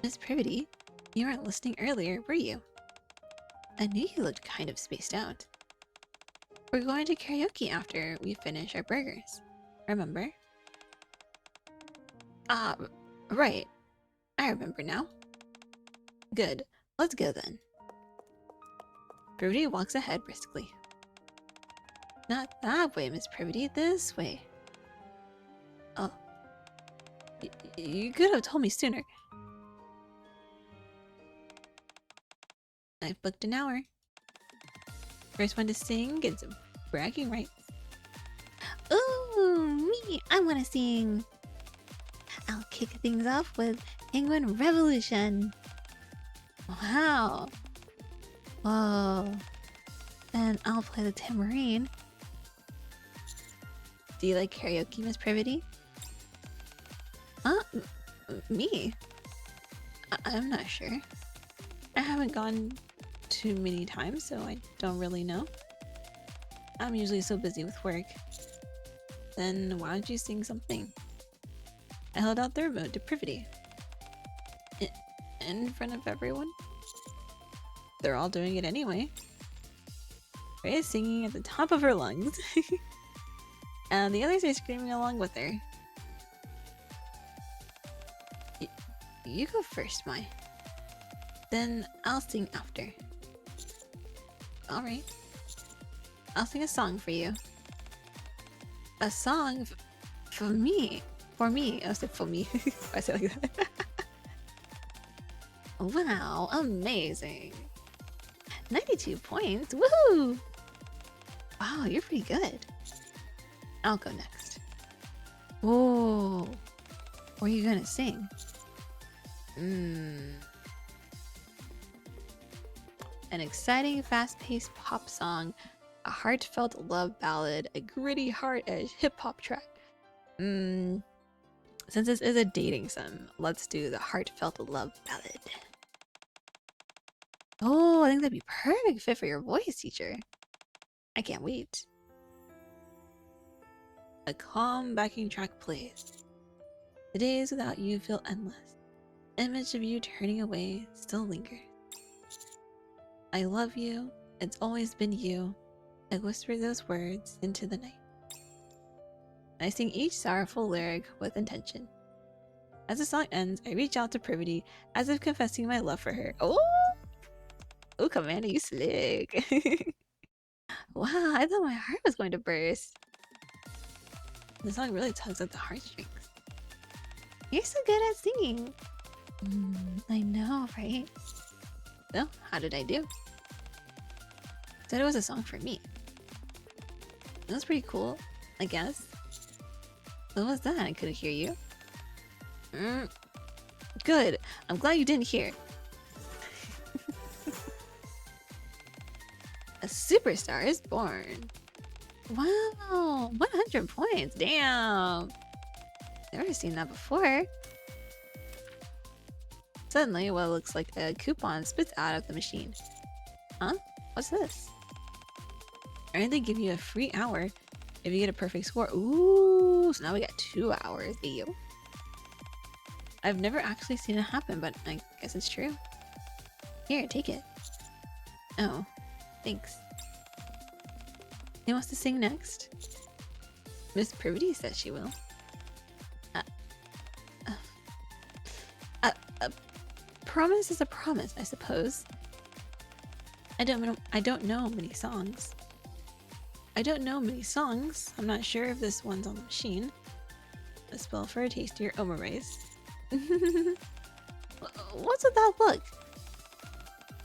Miss Privaty, you weren't listening earlier, were you? I knew you looked kind of spaced out. We're going to karaoke after we finish our burgers. Remember? Right. I remember now. Good. Let's go then. Privaty walks ahead briskly. Not that way, Miss Privaty. This way. Oh. You could have told me sooner. I've booked an hour. First one to sing gets bragging rights. Ooh, me! I want to sing. I'll kick things off with Penguin Revolution. Wow. Whoa. Then I'll play the tambourine. Do you like karaoke, Miss Privaty? Me? I'm not sure. I haven't gone too many times, so I don't really know. I'm usually so busy with work. Then why don't you sing something? I held out the remote to Privaty. In front of everyone? They're all doing it anyway. Ray is singing at the top of her lungs. And the others are screaming along with her. You go first, Mai. Then I'll sing after. Alright. I'll sing a song for you. A song for me. For me. I said for me. I said like that. Wow, amazing. 92 points. Woohoo! Wow, you're pretty good. I'll go next. Whoa. What are you gonna sing? An exciting, fast-paced pop song, a heartfelt love ballad, a gritty heart-edge hip-hop track. Since this is a dating sim, let's do the heartfelt love ballad. Oh, I think that'd be perfect fit for your voice teacher. I can't wait. A calm backing track plays. The days without you feel endless. Image of you turning away still lingers. I love you, it's always been you. I whisper those words into the night. I sing each sorrowful lyric with intention. As the song ends, I reach out to Privaty as if confessing my love for her. Oh! Oh, Commander, you slick. Wow, I thought my heart was going to burst. The song really tugs at the heartstrings. You're so good at singing. I know, right? So, how did I do? Said it was a song for me. That was pretty cool, I guess. What was that? I couldn't hear you. Good. I'm glad you didn't hear. A superstar is born. Wow, 100 points. Damn. Never seen that before. Suddenly, what looks like a coupon spits out of the machine. Huh? What's this? They give you a free hour if you get a perfect score. Ooh, so now we got 2 hours. Ew. I've never actually seen it happen, but I guess it's true. Here, take it. Oh, thanks. Who wants to sing next? Miss Privaty says she will. Promise is a promise, I suppose. I don't know many songs. I'm not sure if this one's on the machine. A spell for a tastier omerace. What's with that look?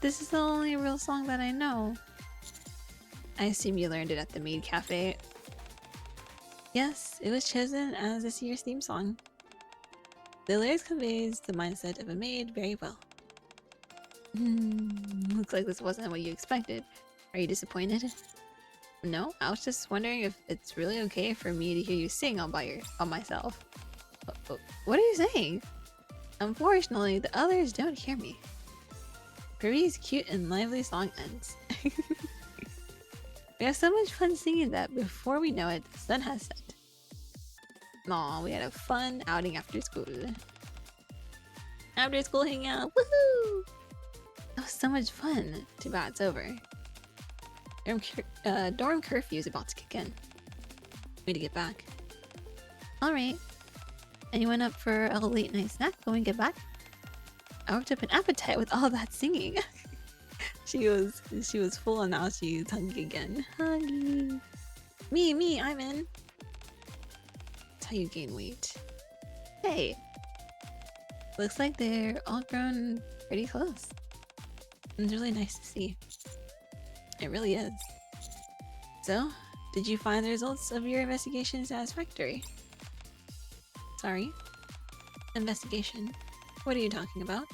This is the only real song that I know. I assume you learned it at the Maid Cafe. Yes, it was chosen as this year's theme song. The lyrics conveys the mindset of a maid very well. Looks like this wasn't what you expected. Are you disappointed? No, I was just wondering if it's really okay for me to hear you sing all myself. What are you saying? Unfortunately, the others don't hear me. Privaty's cute and lively song ends. We have so much fun singing that before we know it, the sun has set. Aw, we had a fun outing after school. After school hangout, woohoo! That was so much fun. Too bad it's over. Dorm curfew is about to kick in. Way to get back. Alright. Anyone up for a late night snack when we get back? I worked up an appetite with all that singing. She was full and now she's hungry again. Hungry. Me, I'm in. That's how you gain weight. Hey. Looks like they're all grown pretty close. It's really nice to see. It really is. So, did you find the results of your investigation satisfactory? Sorry? Investigation? What are you talking about?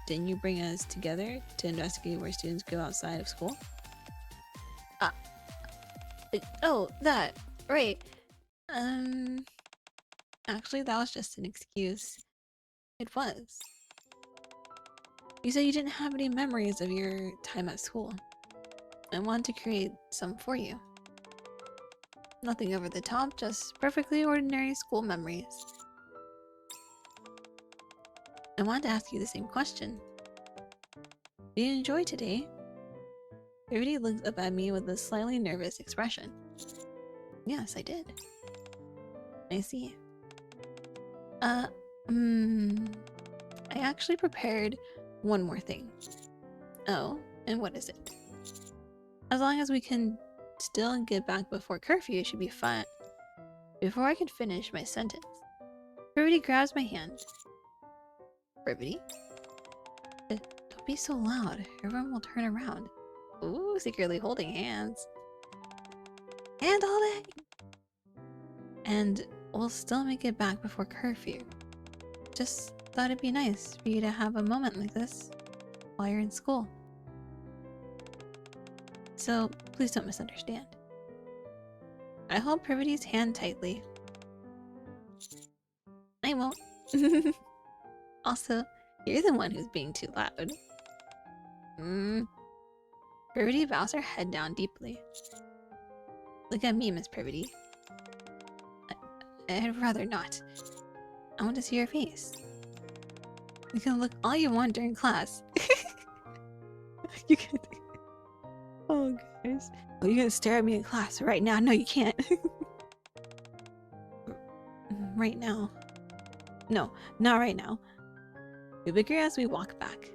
Didn't you bring us together to investigate where students go outside of school? Oh, that. Right. Actually, that was just an excuse. It was. You said you didn't have any memories of your time at school. I wanted to create some for you. Nothing over the top, just perfectly ordinary school memories. I wanted to ask you the same question. Did you enjoy today? Privaty looked up at me with a slightly nervous expression. Yes, I did. I see. I actually prepared one more thing. Oh, and what is it? As long as we can still get back before curfew, it should be fine. Before I could finish my sentence, Privaty grabs my hand. Privaty? Don't be so loud. Everyone will turn around. Ooh, secretly holding hands. Hand holding! And we'll still make it back before curfew. Just thought it'd be nice for you to have a moment like this while you're in school. So please don't misunderstand. I hold Privaty's hand tightly. I won't. Also, you're the one who's being too loud. Privity bows her head down deeply. Look at me, Miss Privity. I'd rather not. I want to see your face. You can look all you want during class. You can. Oh, guys. Oh, you're gonna stare at me in class right now? No, you can't. Right now. No, not right now. We bicker as we walk back.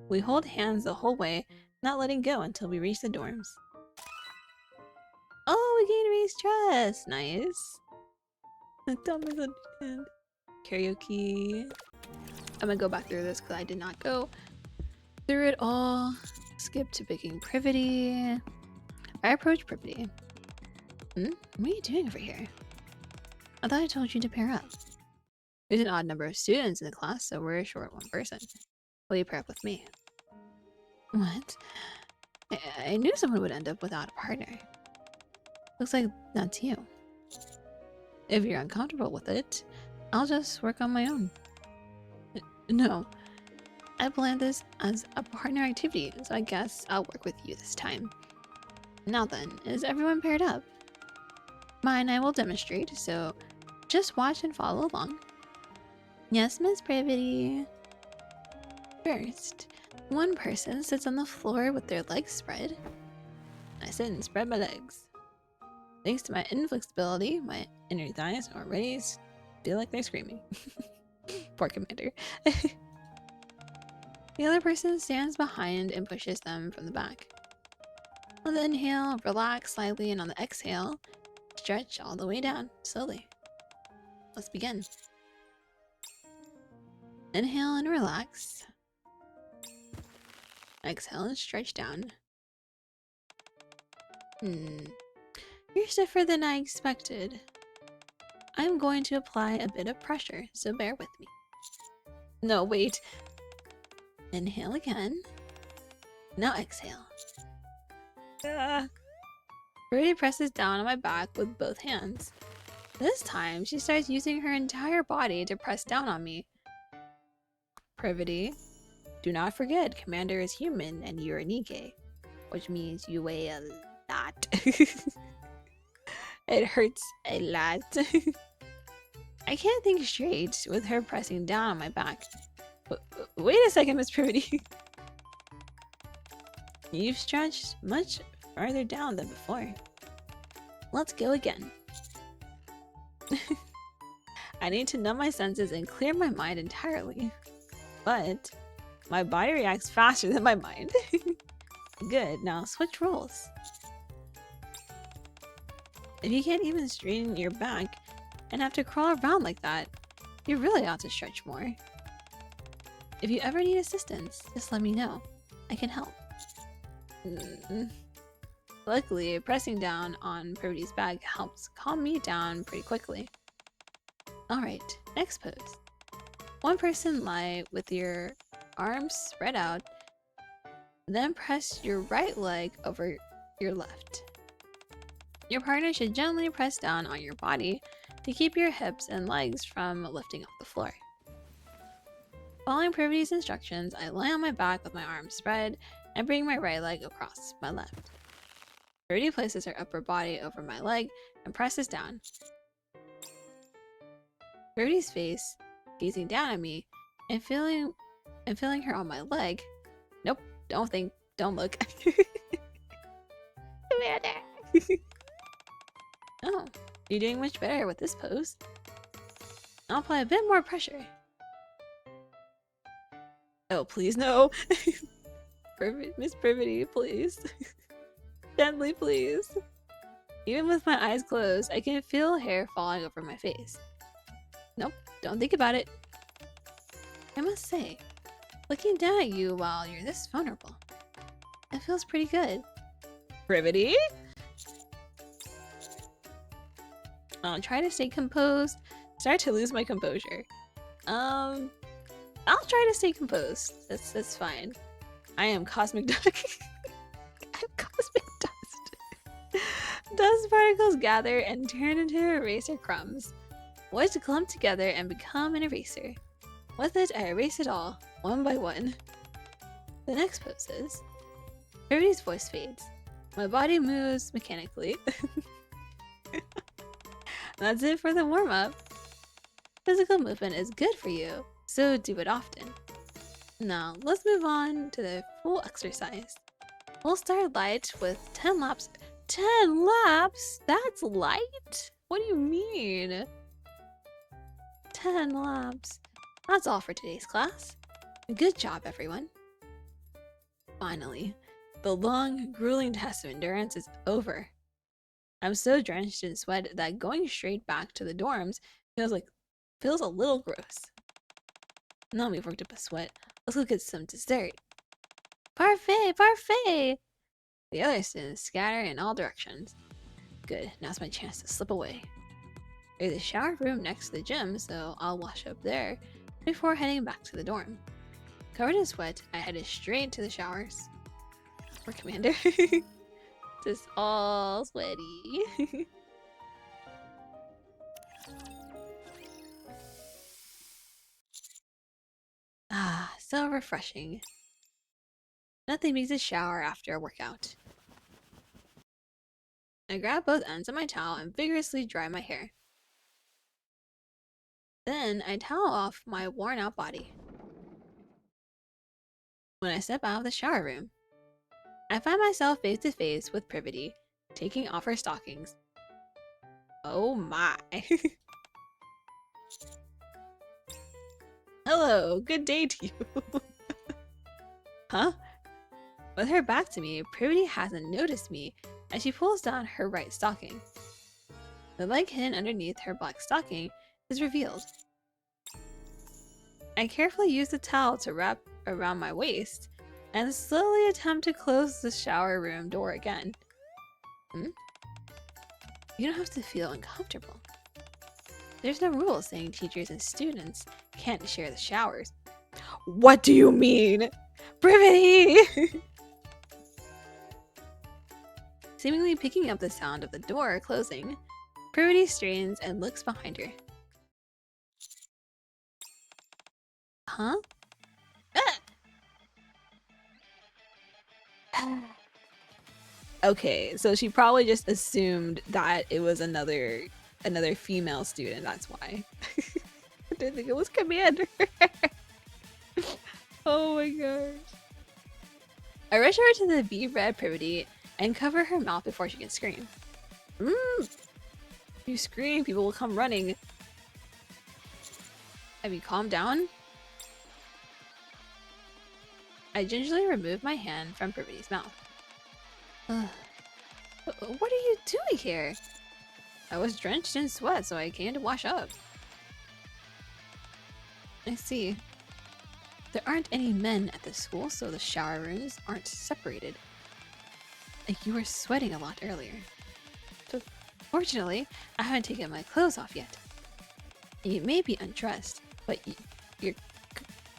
We hold hands the whole way, not letting go until we reach the dorms. Oh, we gained raise trust. Nice. Don't misunderstand. Karaoke. I'm gonna go back through this because I did not go through it all. Skip to picking Privaty. I approach Privaty. What are you doing over here? I thought I told you to pair up. There's an odd number of students in the class, so we're short one person. Will you pair up with me? What? I knew someone would end up without a partner. Looks like that's you. If you're uncomfortable with it, I'll just work on my own. No. I planned this as a partner activity, so I guess I'll work with you this time. Now then, is everyone paired up? Mine I will demonstrate, so just watch and follow along. Yes, Miss Privaty. First, one person sits on the floor with their legs spread. I sit and spread my legs. Thanks to my inflexibility, my inner thighs are raised, feel like they're screaming. Poor Commander. The other person stands behind and pushes them from the back. On the inhale, relax slightly, and on the exhale, stretch all the way down, slowly. Let's begin. Inhale and relax. Exhale and stretch down. You're stiffer than I expected. I'm going to apply a bit of pressure, so bear with me. No, wait. Inhale again. Now exhale. Brady presses down on my back with both hands. This time, she starts using her entire body to press down on me. Privaty, do not forget, Commander is human and you're a Nikke, which means you weigh a lot. It hurts a lot. I can't think straight with her pressing down on my back. Wait a second, Miss Privaty. You've stretched much farther down than before. Let's go again. I need to numb my senses and clear my mind entirely. But my body reacts faster than my mind. Good, now switch roles. If you can't even straighten your back and have to crawl around like that, you really ought to stretch more. If you ever need assistance, just let me know. I can help. Luckily, pressing down on Privaty's back helps calm me down pretty quickly. Alright, next pose. One person lie with your arms spread out, then press your right leg over your left. Your partner should gently press down on your body to keep your hips and legs from lifting off the floor. Following Privaty's instructions, I lie on my back with my arms spread and bring my right leg across my left. Privity places her upper body over my leg and presses down. Privaty's face, gazing down at me, and feeling her on my leg. Nope, don't look. Commander! Oh, you're doing much better with this pose. I'll apply a bit more pressure. Oh, please, no. Miss Privaty, please. Gently, please. Even with my eyes closed, I can feel hair falling over my face. Nope, don't think about it. I must say, looking down at you while you're this vulnerable, it feels pretty good. Privaty? I'll try to stay composed. Start to lose my composure. I'll try to stay composed. That's fine. I am Cosmic Duck. I'm Cosmic Dust. Dust particles gather and turn into eraser crumbs. What to clump together and become an eraser. With it, I erase it all, one by one. The next pose is... Privaty's voice fades. My body moves mechanically. That's it for the warm-up. Physical movement is good for you, so do it often. Now, let's move on to the full exercise. We'll start light with 10 laps. 10 laps? That's light? What do you mean? 10 laps. That's all for today's class. Good job, everyone. Finally, the long, grueling test of endurance is over. I'm so drenched in sweat that going straight back to the dorms feels a little gross. Now we've worked up a sweat, let's go get some dessert. Parfait! Parfait! The other students scatter in all directions. Good, now's my chance to slip away. There's a shower room next to the gym, so I'll wash up there before heading back to the dorm. Covered in sweat, I headed straight to the showers. Poor Commander. Just all sweaty. Ah, so refreshing. Nothing beats a shower after a workout. I grab both ends of my towel and vigorously dry my hair. Then I towel off my worn out body. When I step out of the shower room, I find myself face to face with Privaty, taking off her stockings. Oh my. Hello, good day to you. Huh? With her back to me, Privaty hasn't noticed me as she pulls down her right stocking. The leg hidden underneath her black stocking is revealed. I carefully use the towel to wrap around my waist and slowly attempt to close the shower room door again. You don't have to feel uncomfortable. There's no rule saying teachers and students can't share the showers. What do you mean? Privaty! Seemingly picking up the sound of the door closing, Privaty straightens and looks behind her. Huh? Okay, so she probably just assumed that it was another female student, that's why. I didn't think it was Commander. Oh my gosh. I rush over to the bee-red Privaty and cover her mouth before she can scream. If you scream, people will come running. Have you calmed down? I gingerly remove my hand from Privaty's mouth. What are you doing here? I was drenched in sweat, so I came to wash up. I see. There aren't any men at the school, so the shower rooms aren't separated. Like you were sweating a lot earlier. But fortunately, I haven't taken my clothes off yet. You may be undressed, but you're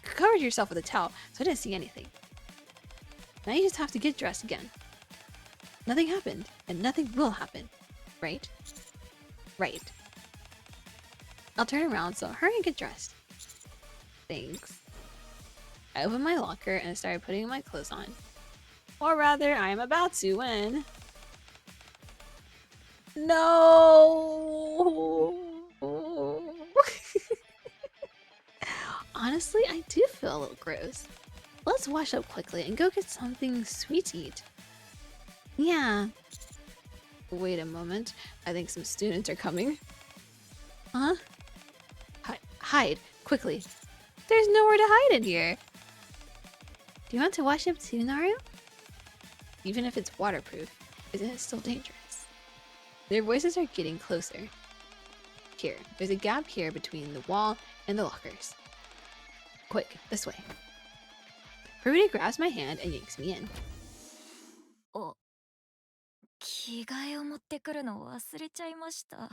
covered yourself with a towel, so I didn't see anything. Now you just have to get dressed again. Nothing happened, and nothing will happen, right? Right. I'll turn around, so hurry and get dressed. Thanks. I opened my locker and started putting my clothes on. Or rather, I am about to when... No! Honestly, I do feel a little gross. Let's wash up quickly and go get something sweet to eat. Yeah, Wait a moment. I think some students are coming. Huh? Hide, quickly. There's nowhere to hide in here. Do you want to wash up too, Naru? Even if it's waterproof, isn't it still dangerous? Their voices are getting closer. Here, there's a gap here between the wall and the lockers. Quick, this way. Privaty grabs my hand and yanks me in. 着替えを持ってくるのを忘れちゃいました。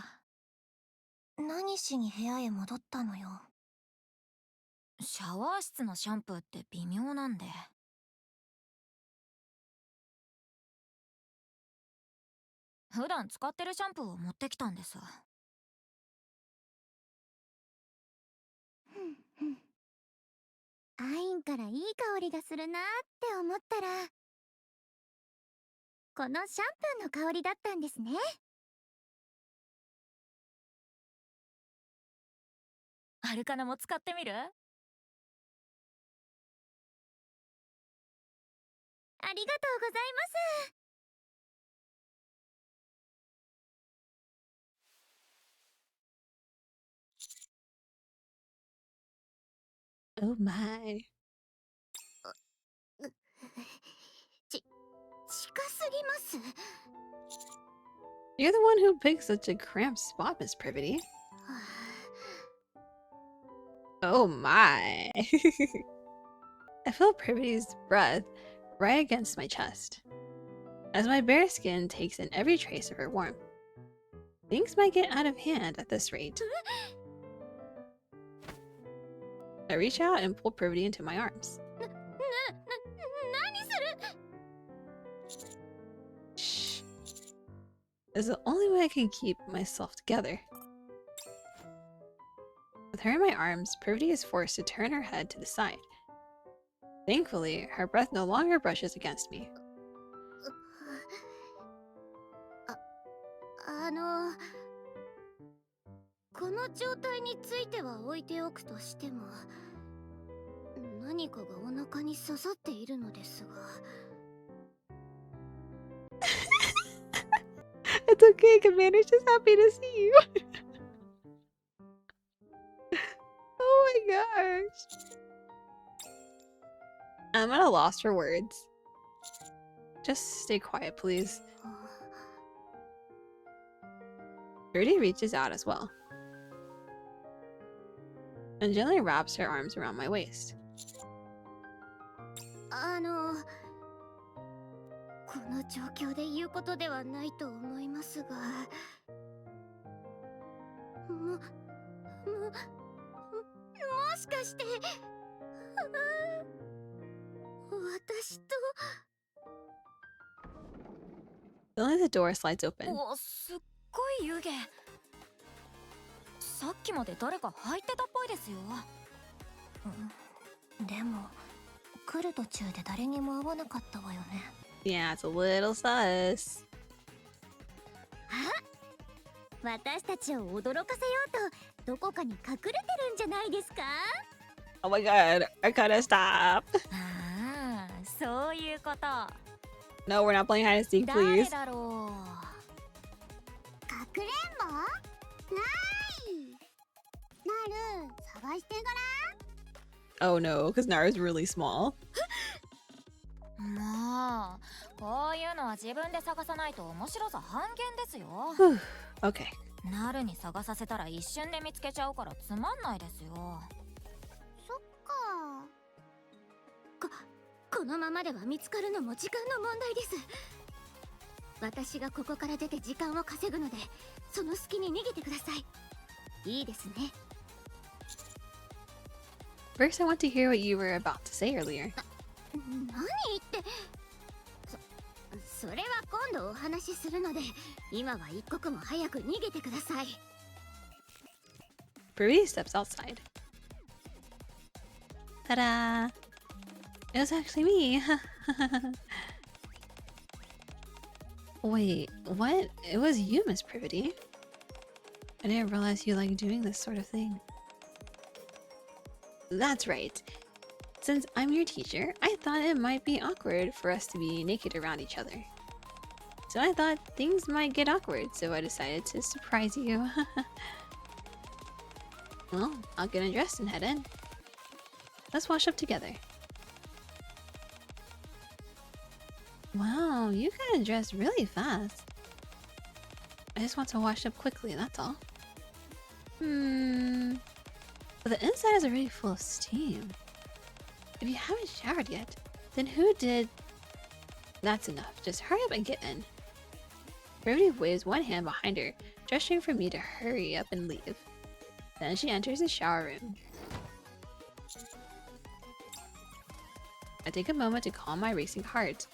何しに部屋へ戻ったのよ。シャワー室のシャンプーって微妙なんで。普段使ってるシャンプーを持ってきたんです。アインからいい香りがするなって思ったら、このシャンプーの香りだったんですね。アルカナも使ってみる？ありがとうございます。Oh my. 近すぎます。 You're the one who picked such a cramped spot, Miss Privaty. Oh my. I feel Privaty's breath right against my chest, as my bare skin takes in every trace of her warmth. Things might get out of hand at this rate. I reach out and pull Privaty into my arms. Shh. It's the only way I can keep myself together. With her in my arms, Privaty is forced to turn her head to the side. Thankfully, her breath no longer brushes against me. この状態については置いておくとしても、何かがお腹に刺さっているのですが。It's okay, Commander's just happy to see you. Oh my gosh. I'm at a loss for words. Just stay quiet, please. Birdie reaches out as well and gently wraps her arms around my waist. この状況で言うことではないと思いますが、もしかして、私と。 Suddenly the door slides open. すっごい湯気。さっきまで誰か入ってたっぽいですよ。でも来る途中で誰にも会わなかったわよね。Yeah, it's a little sus. 私たちを驚かせようとどこかに隠れてるんじゃないですか？ Oh my god, Arcana, stop! ああ、そういうこと。 No, we're not playing hide and seek, please. 誰だろう。かくれんぼ？ない。なる、探してごらん。 Oh no, because Nara's really small. もう、こういうのは自分で探さないと面白さ半減ですよ。Okay. なるに探させたら一瞬で見つけちゃうからつまんないですよ。そっか。このままでは見つかるのも時間の問題です。私がここから出て時間を稼ぐので、その隙に逃げてください。いいですね。First, I want to hear what you were about to say earlier. 何言って。それは今度お話しするので、今は一刻も早く逃げてください。Privaty steps outside. Ta-da! It was actually me. Wait, what? It was you, Miss Privaty. I didn't realize you like doing this sort of thing. That's right. Since I'm your teacher, I thought it might be awkward for us to be naked around each other. So I thought things might get awkward, so I decided to surprise you. Well, I'll get undressed and head in. Let's wash up together. Wow, you got dressed really fast. I just want to wash up quickly, that's all. But the inside is already full of steam. If you haven't showered yet, then who did? That's enough. Just hurry up and get in. Privaty waves one hand behind her, gesturing for me to hurry up and leave. Then she enters the shower room. I take a moment to calm my racing heart,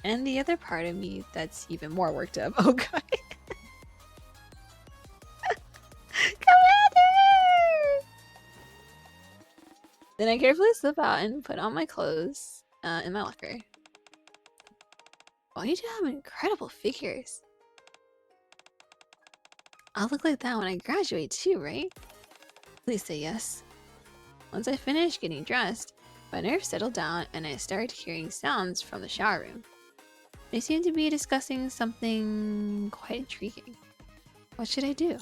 and the other part of me that's even more worked up. Oh god. Commander! Then I carefully slip out and put on my clothes in my locker. Well, you two have incredible figures. I'll look like that when I graduate too, right? Please say yes. Once I finish getting dressed, my nerves settle down and I start hearing sounds from the shower room. They seem to be discussing something quite intriguing. What should I do?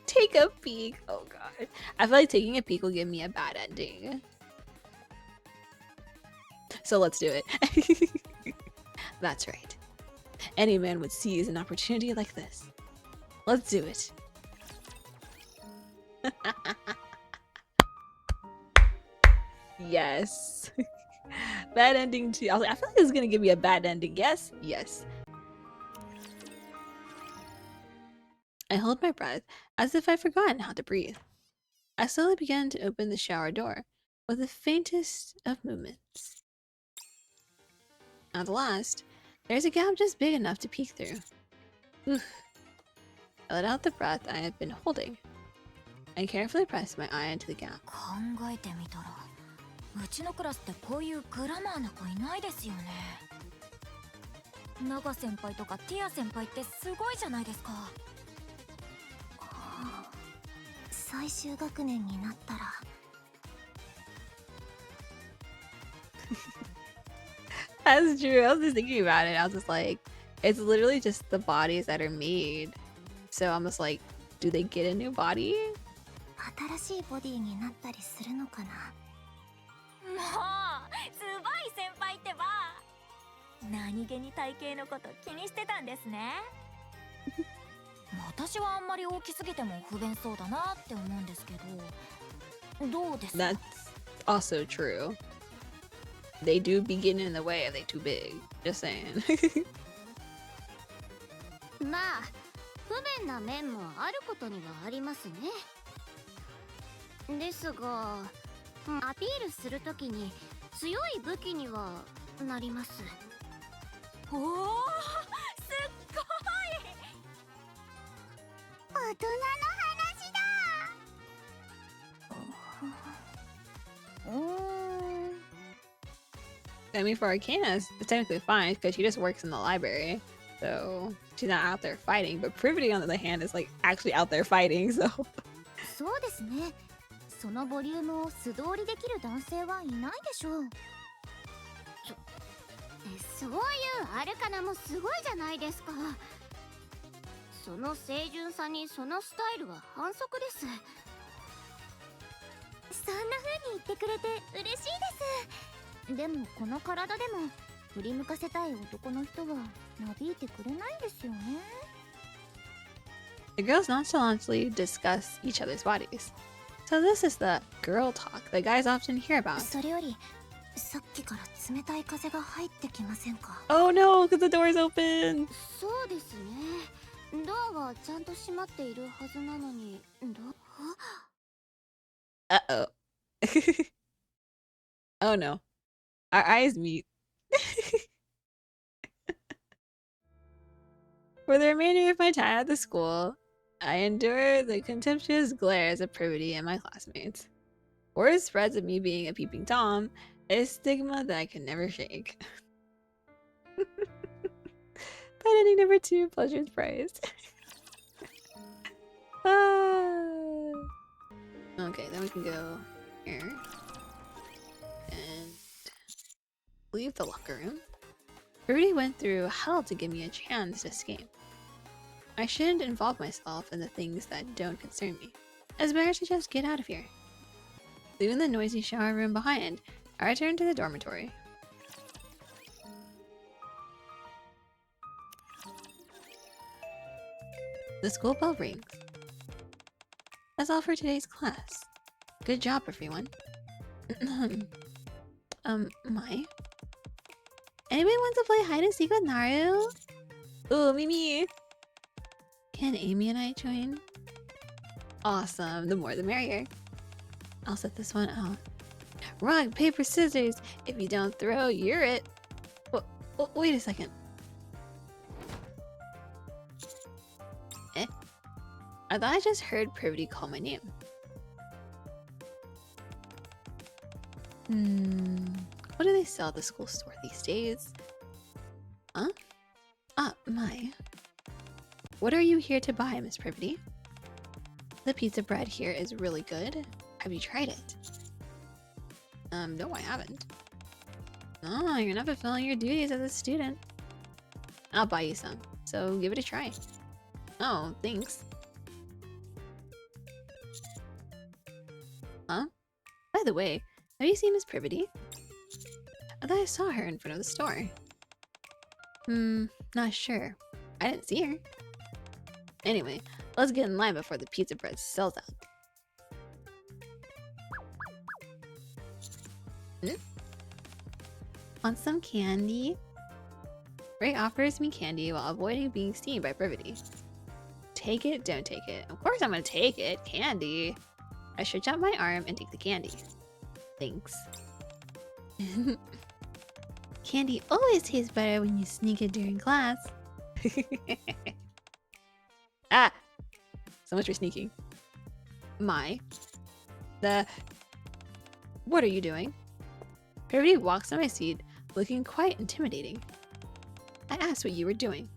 Take a peek. Oh god. I feel like taking a peek will give me a bad ending. So let's do it. That's right. Any man would seize an opportunity like this. Let's do it. Yes. Bad ending too. I was like, I feel like this is gonna give me a bad ending. Yes? Yes. I hold my breath as if I'd forgotten how to breathe. I slowly began to open the shower door with the faintest of movements. At last, there's a gap just big enough to peek through. Oof. I let out the breath I had been holding. I carefully pressed my eye into the gap. 考えてみたら、うちのクラスってこういうグラマーな子いないですよね。ナガ先輩とかティア先輩ってすごいじゃないですか。最終学年になったら。That's true. I was just thinking about it. I was just like, it's literally just the bodies that are made. So I'm just like, do they get a new body? 新しいボディになったりするのかな。もう、すごい先輩ってば。何気に体型のこと気にしてたんですね。私はあんまり大きすぎても不便そうだなって思うんですけど、どうですか？ That's also true. They do be getting in the way if they're too big. Just saying. まあ、不便な面もあることにはありますね。ですが、アピールするときに強い武器にはなります。おお、すっごい！大人の話だ。I mean, for Arcana, it's technically fine because she just works in the library. So she's not out there fighting. But Privaty, on the other hand, is like actually out there fighting. So そうですね。そのボリュームを素通りできる男性はいないでしょう。そういうアルカナもすごいじゃないですか。その清純さにそのスタイルは反則です。そんな風に言ってくれて嬉しいです。でもこの体でも振り向かせたい男の人はなびいてくれないんですよね。the girls nonchalantly discuss each other's bodies. So this is the girl talk that guys often hear about. それよりさっきから冷たい風が入ってきませんか？ Oh no, because the door's open. そうですね。ドアはちゃんと閉まっているはずなのに、Uh-oh. Oh no. Our eyes meet. For the remainder of my time at the school, I endure the contemptuous glares of Privaty and my classmates. Word spreads of me being a peeping Tom, a stigma that I can never shake. But ending number 2, pleasure's prized. Okay, then we can go here and leave the locker room. Privaty went through hell to give me a chance to escape. I shouldn't involve myself in the things that don't concern me. It's better to just get out of here. Leaving the noisy shower room behind, I returned to the dormitory. The school bell rings. That's all for today's class. Good job, everyone. Mai? Anybody want to play hide and seek with Naru? Ooh, Mimi! Can Amy and I join? Awesome, the more the merrier. I'll set this one out. Rock, paper, scissors. If you don't throw, you're it. Wait a second. I thought I just heard Privaty call my name. What do they sell at the school store these days? Huh? Mai. What are you here to buy, Miss Privaty? The pizza bread here is really good. Have you tried it? No, I haven't. Oh, you're not fulfilling your duties as a student. I'll buy you some, so give it a try. Oh, thanks. Huh? By the way, have you seen Miss Privaty? I thought I saw her in front of the store. Not sure. I didn't see her. Anyway, let's get in line before the pizza bread sells out. Want some candy? Ray offers me candy while avoiding being seen by Privaty. Take it, don't take it. Of course I'm gonna take it. Candy. I stretch out my arm and take the candy. Thanks. Candy always tastes better when you sneak it during class. Ah! So much for sneaking. Mai. What are you doing? Privaty walks on my seat, looking quite intimidating. I asked what you were doing.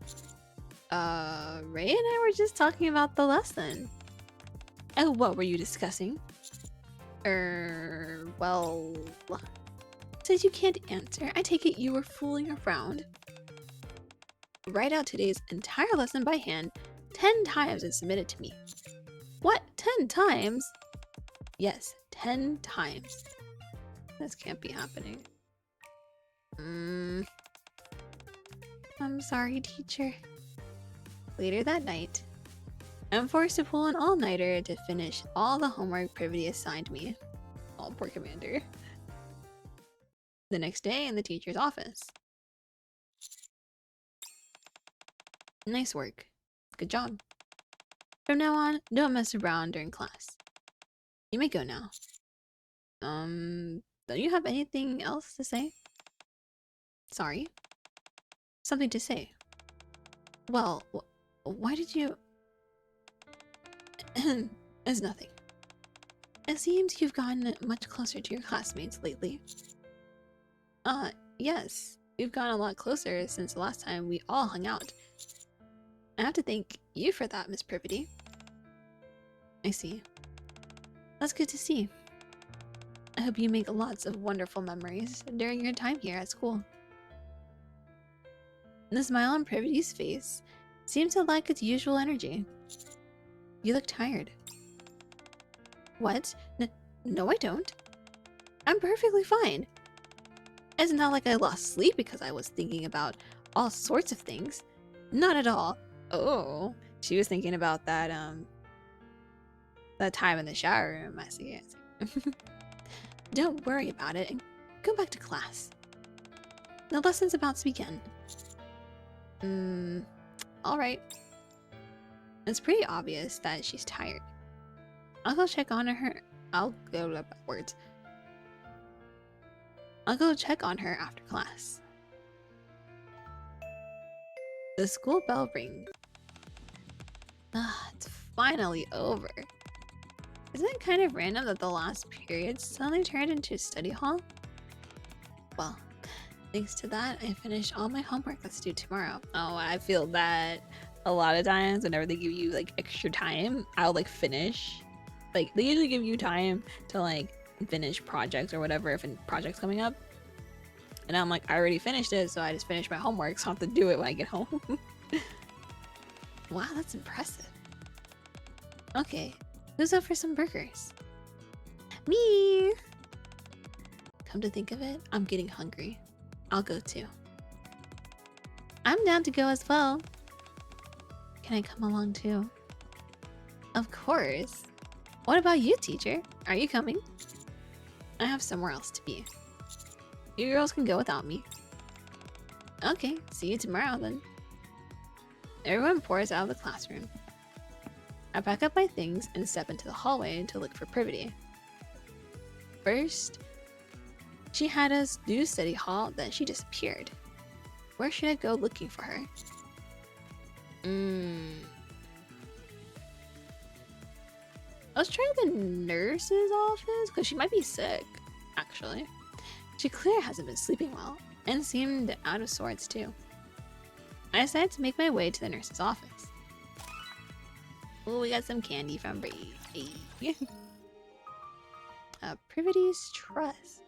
Ray and I were just talking about the lesson. And what were you discussing? Well... Since you can't answer, I take it you were fooling around. Write out today's entire lesson by hand 10 times and submit it to me. What? 10 times? Yes, 10 times. This can't be happening. I'm sorry, teacher. Later that night, I'm forced to pull an all-nighter to finish all the homework Privaty assigned me. Oh, poor Commander. The next day in the teacher's office. Nice work. Good job. From now on, don't mess around during class. You may go now. Don't you have anything else to say? Sorry? Something to say. Well, why did you... It's nothing. It seems you've gotten much closer to your classmates lately. Yes. We've gotten a lot closer since the last time we all hung out. I have to thank you for that, Miss Privaty. I see. That's good to see. I hope you make lots of wonderful memories during your time here at school. The smile on Privaty's face seemed to lack its usual energy. You look tired. What? No, I don't. I'm perfectly fine. It's not like I lost sleep because I was thinking about all sorts of things. Not at all. Oh, she was thinking about that time in the shower room. I see it. Don't worry about it and go back to class. The lesson's about to begin. Alright. It's pretty obvious that she's tired. I'll go check on her. I'll go check on her after class. The school bell rings. It's finally over. Isn't it kind of random that the last period suddenly turned into a study hall? Well, thanks to that, I finished all my homework that's due tomorrow. Oh, I feel that a lot of times whenever they give you like extra time, I'll like finish. Like they usually give you time to like finish projects or whatever if a project's coming up. And I'm like, I already finished it, so I just finished my homework, so I have to do it when I get home. Wow, that's impressive. Okay, who's up for some burgers? Me! Come to think of it, I'm getting hungry. I'll go too. I'm down to go as well. Can I come along too? Of course. What about you, teacher? Are you coming? I have somewhere else to be. You girls can go without me. Okay, see you tomorrow then. Everyone pours out of the classroom. I pack up my things and step into the hallway to look for Privaty. First, she had us do study hall, then she disappeared. Where should I go looking for her? Let's try the nurse's office, because she might be sick, actually. She clearly hasn't been sleeping well, and seemed out of sorts too. I decided to make my way to the nurse's office. Oh, we got some candy from Brady. Privaty's Trust.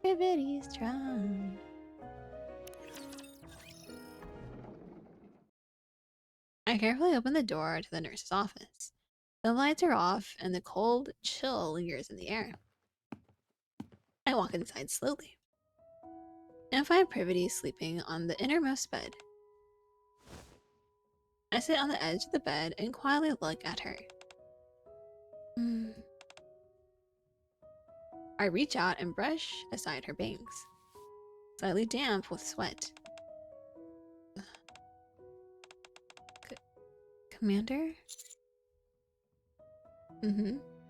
Privaty's Trust. I carefully open the door to the nurse's office. The lights are off, and the cold chill lingers in the air. I walk inside slowly and find Privaty sleeping on the innermost bed. I sit on the edge of the bed and quietly look at her. I reach out and brush aside her bangs, slightly damp with sweat. Commander?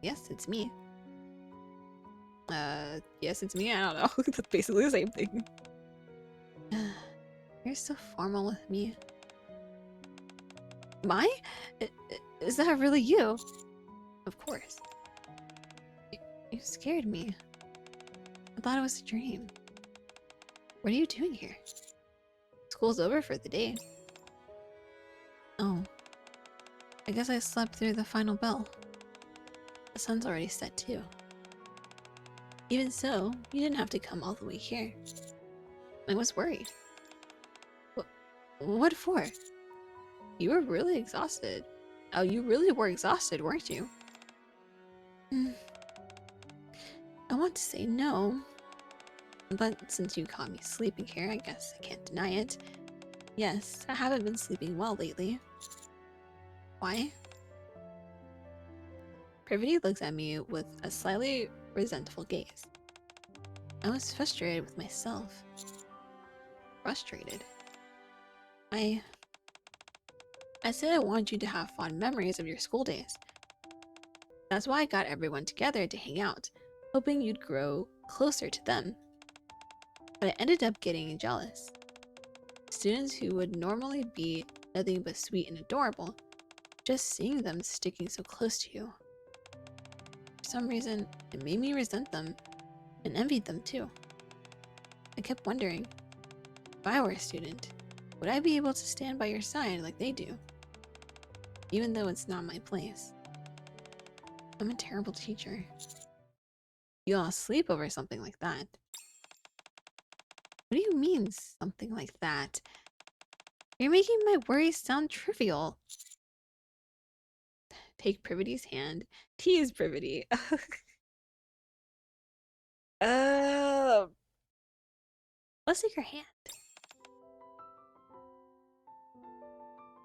Yes, it's me. Yes, it's me. I don't know. That's basically the same thing. You're so formal with me. My? Is that really you? Of course. You scared me. I thought it was a dream. What are you doing here? School's over for the day. Oh. I guess I slept through the final bell. The sun's already set too. Even so, you didn't have to come all the way here. I was worried. What for? You were really exhausted. Oh, you really were exhausted, weren't you? I want to say no. But since you caught me sleeping here, I guess I can't deny it. Yes, I haven't been sleeping well lately. Why? Privaty looks at me with a slightly resentful gaze. I was frustrated with myself. Frustrated. I said I wanted you to have fond memories of your school days. That's why I got everyone together to hang out, hoping you'd grow closer to them. But I ended up getting jealous. Students who would normally be nothing but sweet and adorable, just seeing them sticking so close to you. For some reason, it made me resent them and envied them too. I kept wondering, if I were a student, would I be able to stand by your side like they do? Even though it's not my place. I'm a terrible teacher. You all sleep over something like that. What do you mean, something like that? You're making my worries sound trivial. Take Privaty's hand. Tease Privaty. Let's take her hand.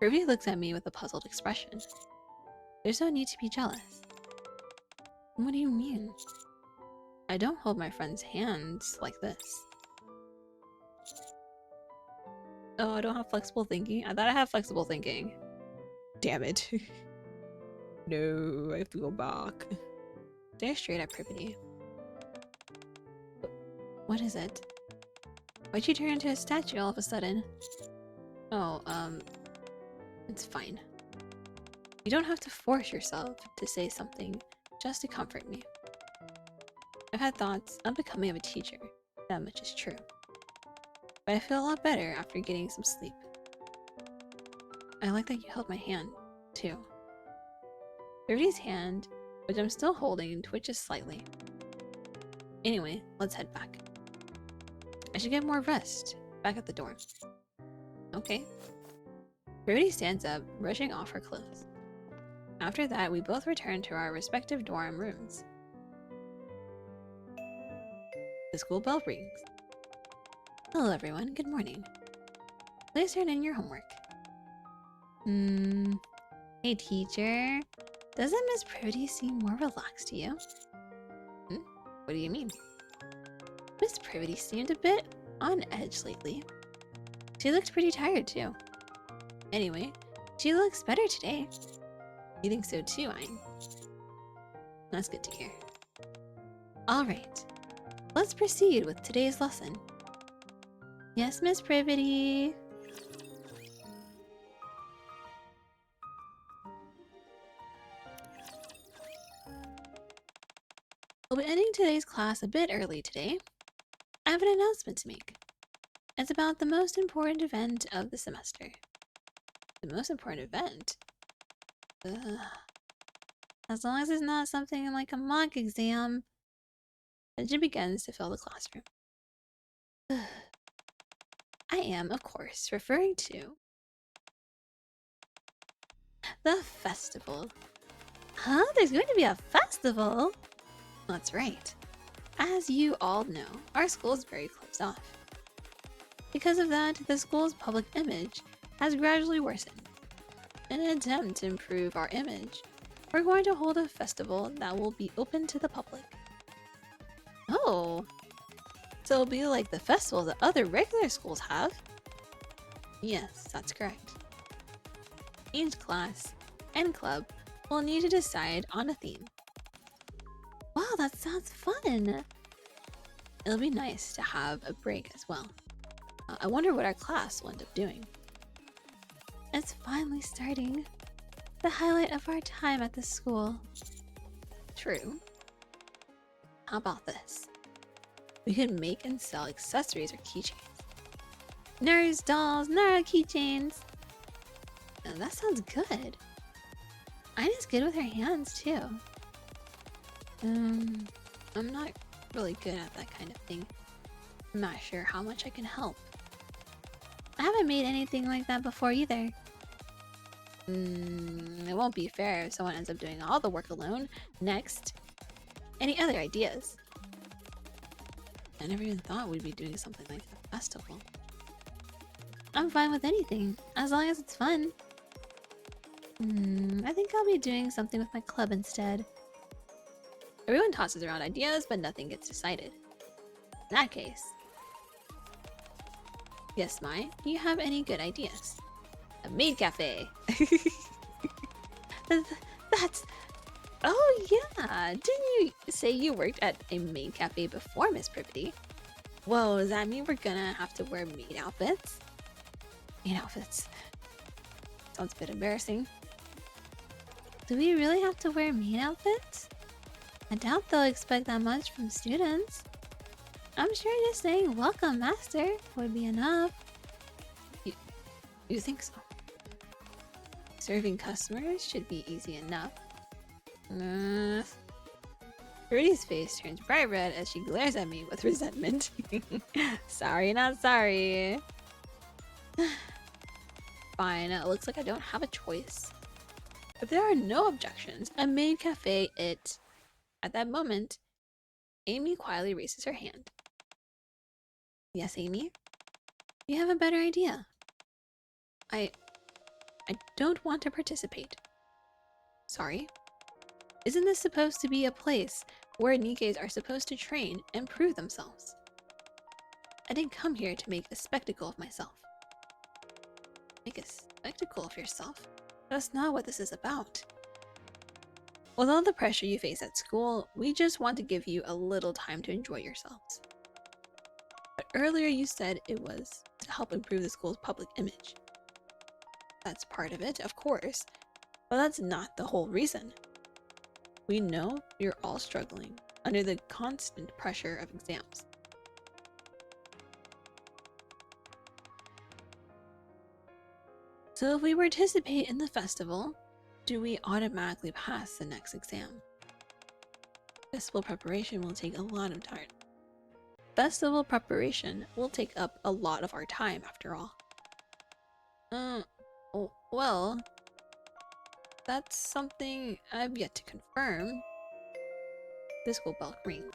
Privaty looks at me with a puzzled expression. There's no need to be jealous. What do you mean? I don't hold my friend's hands like this. Oh, I don't have flexible thinking? I thought I had flexible thinking. Damn it. No, I have to go back. Stare straight at Privaty. What is it? Why'd you turn into a statue all of a sudden? Oh, it's fine. You don't have to force yourself to say something just to comfort me. I've had thoughts of becoming a teacher, that much is true. But I feel a lot better after getting some sleep. I like that you held my hand, too. Privaty's hand, which I'm still holding, twitches slightly. Anyway, let's head back. I should get more rest. Back at the dorm. Okay. Privaty stands up, brushing off her clothes. After that, we both return to our respective dorm rooms. The school bell rings. Hello everyone, good morning. Please turn in your homework. Hey teacher, doesn't Miss Privaty seem more relaxed to you? What do you mean? Miss Privaty seemed a bit on edge lately. She looked pretty tired too. Anyway, she looks better today. You think so too, Ein? That's good to hear. Alright, let's proceed with today's lesson. Yes, Miss Privaty. We'll be ending today's class a bit early today. I have an announcement to make. It's about the most important event of the semester. The most important event? As long as it's not something like a mock exam. Tension begins to fill the classroom. I am, of course, referring to the festival. Huh? There's going to be a festival? That's right. As you all know, our school is very closed off. Because of that, the school's public image has gradually worsened. In an attempt to improve our image, we're going to hold a festival that will be open to the public. Oh, so it'll be like the festival that other regular schools have? Yes, that's correct. Each class and club will need to decide on a theme. Wow, that sounds fun! It'll be nice to have a break as well. I wonder what our class will end up doing. It's finally starting. The highlight of our time at the school. True. How about this? We could make and sell accessories or keychains. Nurse dolls, Nara keychains! That sounds good. Ina's good with her hands too. I'm not really good at that kind of thing. I'm not sure how much I can help. I haven't made anything like that before either. It won't be fair if someone ends up doing all the work alone. Next. Any other ideas? I never even thought we'd be doing something like the festival. I'm fine with anything, as long as it's fun. I think I'll be doing something with my club instead. Everyone tosses around ideas, but nothing gets decided. In that case. Yes, Mai, do you have any good ideas? A maid cafe! That's... Oh yeah! Didn't you say you worked at a maid cafe before, Miss Privaty? Whoa, does that mean we're gonna have to wear maid outfits? Maid outfits. Sounds a bit embarrassing. Do we really have to wear maid outfits? I doubt they'll expect that much from students. I'm sure just saying welcome master would be enough. You think so? Serving customers should be easy enough. Rudy's face turns bright red as she glares at me with resentment. Sorry, not sorry. Fine, it looks like I don't have a choice. If there are no objections, a maid cafe it. At that moment, Amy quietly raises her hand. Yes, Amy? You have a better idea. I don't want to participate. Sorry? Isn't this supposed to be a place where Nikkes are supposed to train and prove themselves? I didn't come here to make a spectacle of myself. Make a spectacle of yourself? That's not what this is about. With all the pressure you face at school, we just want to give you a little time to enjoy yourselves. But earlier you said it was to help improve the school's public image. That's part of it, of course, but that's not the whole reason. We know you're all struggling under the constant pressure of exams. So if we participate in the festival, do we automatically pass the next exam? Festival preparation will take a lot of time. Festival preparation will take up a lot of our time after all. Well, that's something I've yet to confirm. The school bell rings.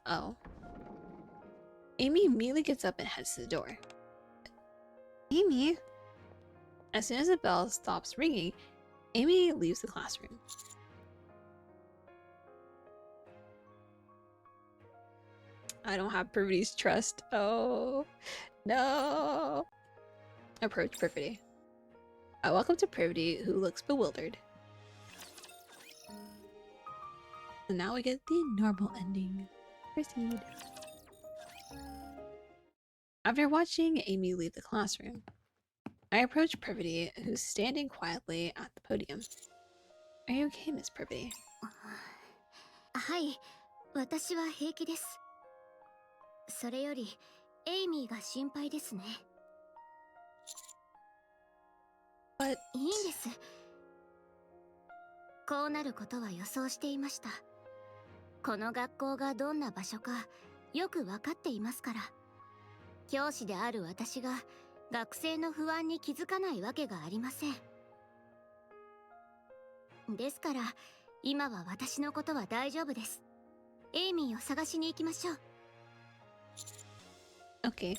Oh. Amy immediately gets up and heads to the door. Amy? As soon as the bell stops ringing, Amy leaves the classroom. I don't have Privaty's trust. Oh, no. Approach Privaty. Welcome to Privaty, who looks bewildered. And now we get the normal ending. Proceed. After watching Amy leave the classroom, I approach Privaty, who's standing quietly at the podium. Are you okay, Miss Privaty? はい、私は平気です。それより、エイミーが心配ですね。But... いいんです。こうなることは予想していました。この学校がどんな場所かよくわかっていますから。教師である私が学生の不安に気づかないわけがありません。ですから、今は私のことは大丈夫です。エイミーを探しに行きましょう。Okay.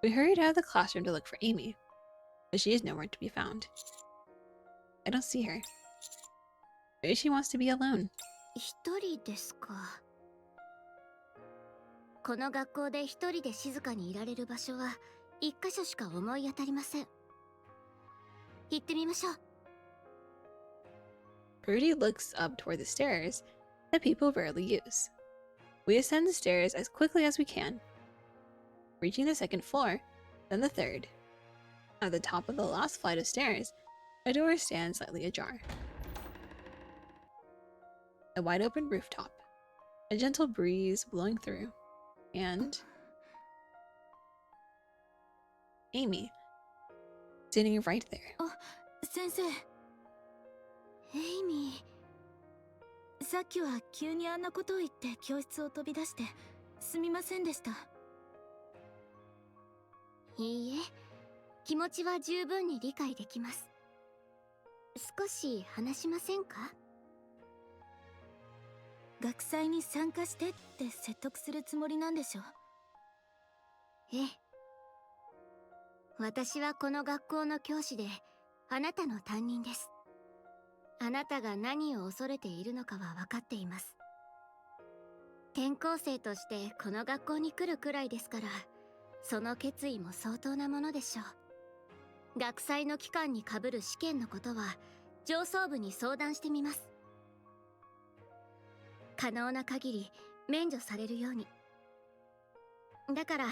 We hurried out of the classroom to look for Amy, but she is nowhere to be found. I don't see her. Maybe she wants to be alone. 一人ですか。この学校で一人で静かにいられる場所は一箇所しか思い当たりません。行ってみましょう。Privaty looks up toward the stairs that people rarely use. We ascend the stairs as quickly as we can, reaching the second floor, then the third. At the top of the last flight of stairs, a door stands slightly ajar. A wide open rooftop, a gentle breeze blowing through, and Amy, standing right there. 先生。エイミー。さっきは急にあんなことを言って教室を飛び出してすみませんでした。いいえ、気持ちは十分に理解できます。少し話しませんか？学祭に参加してって説得するつもりなんでしょ？ええ。私はこの学校の教師で、あなたの担任です。あなたが何を恐れているのかは分かっています。転校生としてこの学校に来るくらいですから、その決意も相当なものでしょう。学祭の期間にかぶる試験のことは上層部に相談してみます。可能な限り免除されるように。だから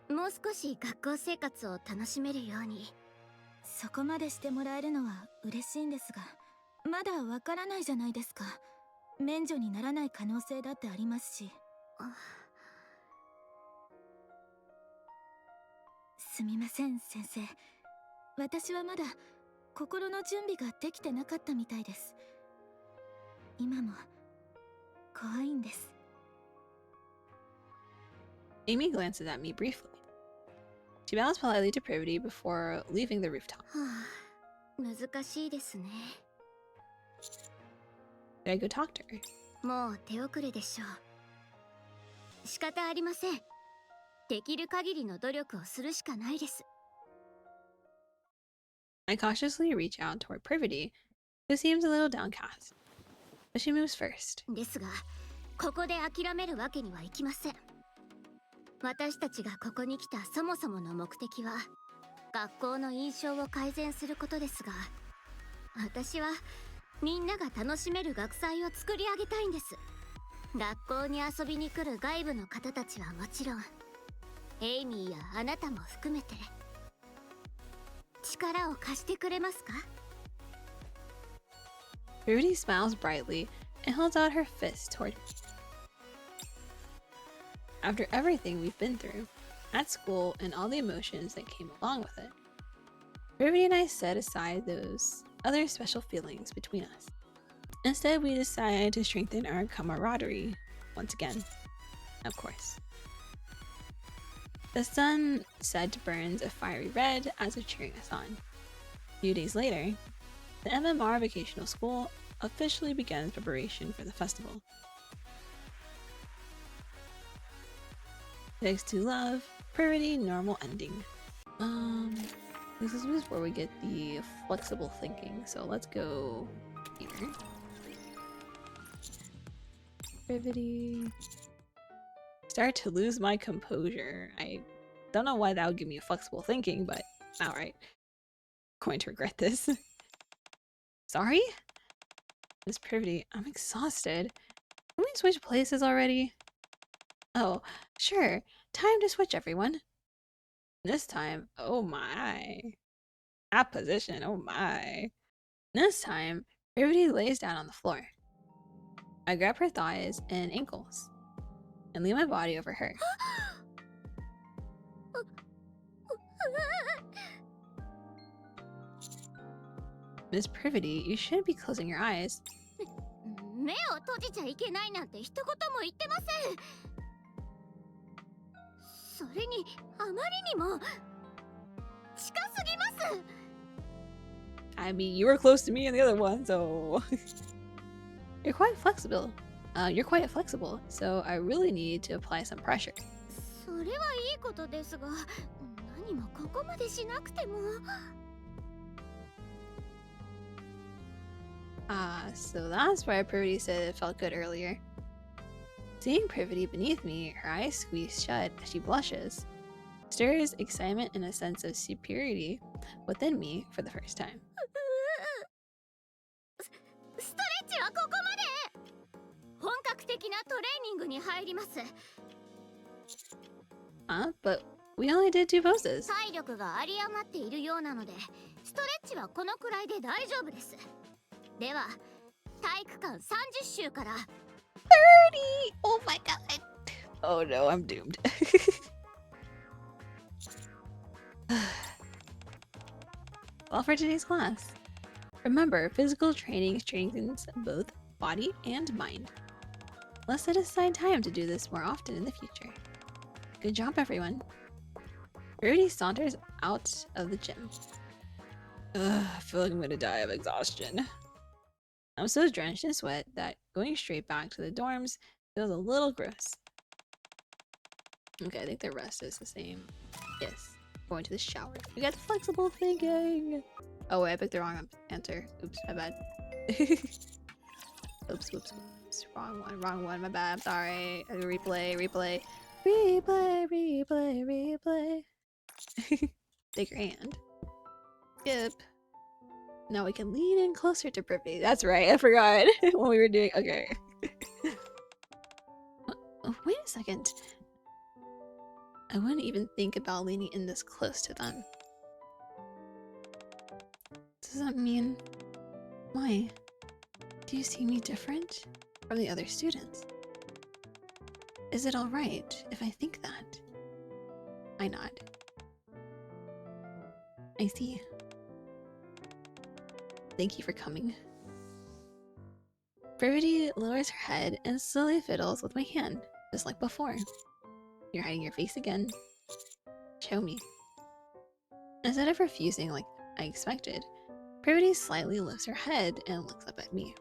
もう少し学校生活を楽しめるように。そこまでしてもらえるのは嬉しいんですが、まだわからないじゃないですか。免除にならない可能性だってありますし。すみません、先生。私はまだ心の準備ができてなかったみたいです。今も怖いんです。Amy glances at me briefly. She bows politely to Privaty before leaving the rooftop. はあ、難しいですね。Should I go talk to her? もう手遅れでしょう。仕方ありません。できる限りの努力をするしかないです。I cautiously reach out toward Privaty, who seems a little downcast. But she moves first. ですが、ここで諦めるわけにはいきません。私たちがここに来たそもそもの目的は、学校の印象を改善することですが、私はみんなが楽しめる学祭を作り上げたいんです。学校に遊びに来る外部の方たちはもちろん、エイミーやあなたも含めて力を貸してくれますか？ Privaty smiles brightly and holds out her fist toward me. After everything we've been through, at school and all the emotions that came along with it, Privaty and I set aside those other special feelings between us. Instead, we decide to strengthen our camaraderie once again, of course. The sun set burns a fiery red as if cheering us on. A few days later, the MMR Vocational School officially begins preparation for the festival. Next to love, Privaty, normal ending. This is where we get the flexible thinking, so let's go here. Privaty. Start to lose my composure. I don't know why that would give me a flexible thinking, but alright. Going to regret this. Sorry? Miss Privaty, I'm exhausted. Can we switch places already? Oh, sure. Time to switch, everyone. This time, oh my. That position, oh my. This time, Privaty lays down on the floor. I grab her thighs and ankles and lay my body over her. Miss Privaty, you shouldn't be closing your eyes. 目を閉じちゃいけないなんて一言も言ってません。それにあまりにも近すぎます。I mean, you were close to me and the other one, so you're quite flexible. So I really need to apply some pressure. それはいいことですが、何もここまでしなくても。So that's why Privaty said it felt good earlier. Seeing Privaty beneath me, her eyes squeeze shut as she blushes, stirs excitement and a sense of superiority within me for the first time. ストレッチはここまで。本格的なトレーニングに入ります。But we only did 2 poses. 体力が有り余っているようなので、ストレッチはこのくらいで大丈夫です。では、体育館30周から。30! Oh my god! Oh no, I'm doomed. Well, for today's class, remember, physical training strengthens both body and mind. Let's set aside time to do this more often in the future. Good job, everyone. Privaty saunters out of the gym. I feel like I'm gonna die of exhaustion. I'm so drenched in sweat that going straight back to the dorms feels a little gross. Okay, I think the rest is the same. Yes, going to the shower. We got the flexible thinking. Oh wait, I picked the wrong answer. Oops, my bad. Oops. Wrong one, my bad. I'm sorry. Replay. Take your hand. Yep. Now we can lean in closer to Privaty. That's right, I forgot when we were doing. Okay. Wait a second. I wouldn't even think about leaning in this close to them. Does that mean... Why? Do you see me different from the other students? Is it alright if I think that? I nod. I see. Thank you for coming. Privaty lowers her head and slowly fiddles with my hand, just like before. You're hiding your face again. Show me. Instead of refusing like I expected, Privaty slightly lifts her head and looks up at me.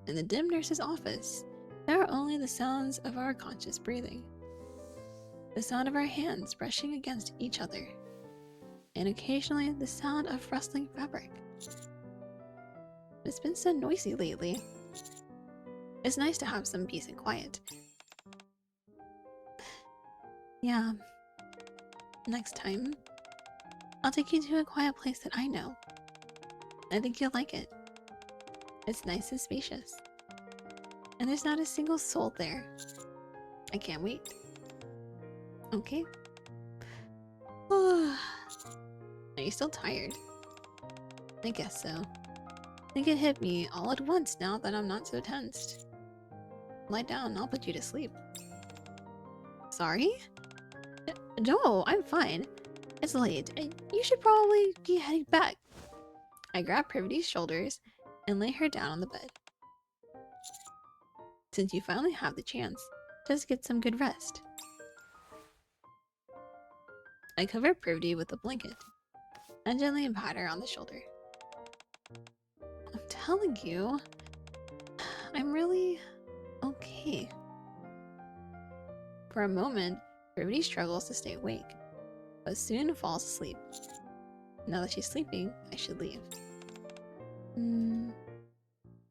In the dim nurse's office, there are only the sounds of our conscious breathing, the sound of our hands brushing against each other, and occasionally the sound of rustling fabric. It's been so noisy lately. It's nice to have some peace and quiet. Yeah. Next time, I'll take you to a quiet place that I know. I think you'll like it. It's nice and spacious. And there's not a single soul there. I can't wait. Okay. Are you still tired? I guess so. I think it hit me all at once now that I'm not so tensed. Lie down, I'll put you to sleep. Sorry? No, I'm fine. It's late. You should probably be heading back. I grab Privaty's shoulders and lay her down on the bed. Since you finally have the chance, just get some good rest. I cover Privity with a blanket and gently pat her on the shoulder. I'm telling you, I'm really okay. For a moment, Privity struggles to stay awake, but soon falls asleep. Now that she's sleeping, I should leave.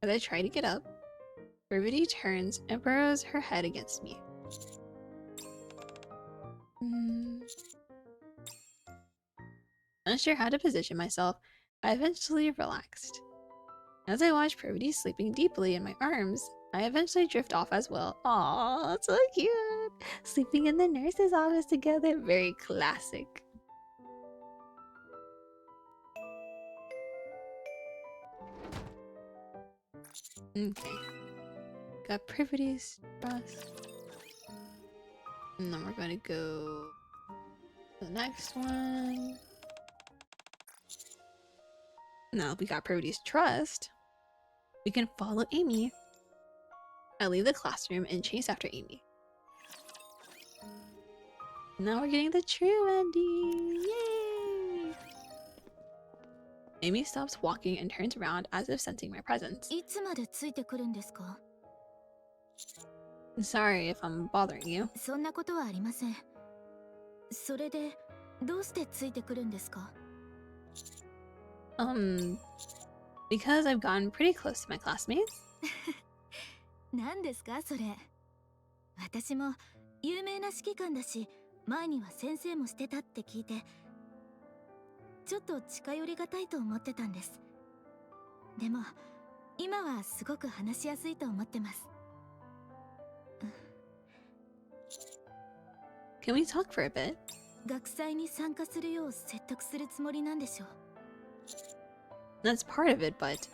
As I try to get up, Privity turns and burrows her head against me. Unsure how to position myself, I eventually relaxed. As I watch Privity sleeping deeply in my arms, I eventually drift off as well. Aww, that's so cute! Sleeping in the nurse's office together, very classic. Okay. Got Privity's trust. And then we're gonna go to the next one. Now we got Privity's trust. We can follow Amy. I leave the classroom and chase after Amy. Now we're getting the true ending! Yay! Amy stops walking and turns around as if sensing my presence. いつまでついてくるんですか? Sorry if I'm bothering you. そんなことはありません。それで、どうしてついてくるんですか? Because I've gotten pretty close to my classmates. 何ですかそれ? 私も有名な指揮官だし、前には先生もしてたって聞いて、ちょっと近寄りがたいと思ってたんです。でも、今はすごく話しやすいと思ってます。Can we talk for a bit? 学祭に参加するよう説得するつもりなんでしょう。That's part of it, but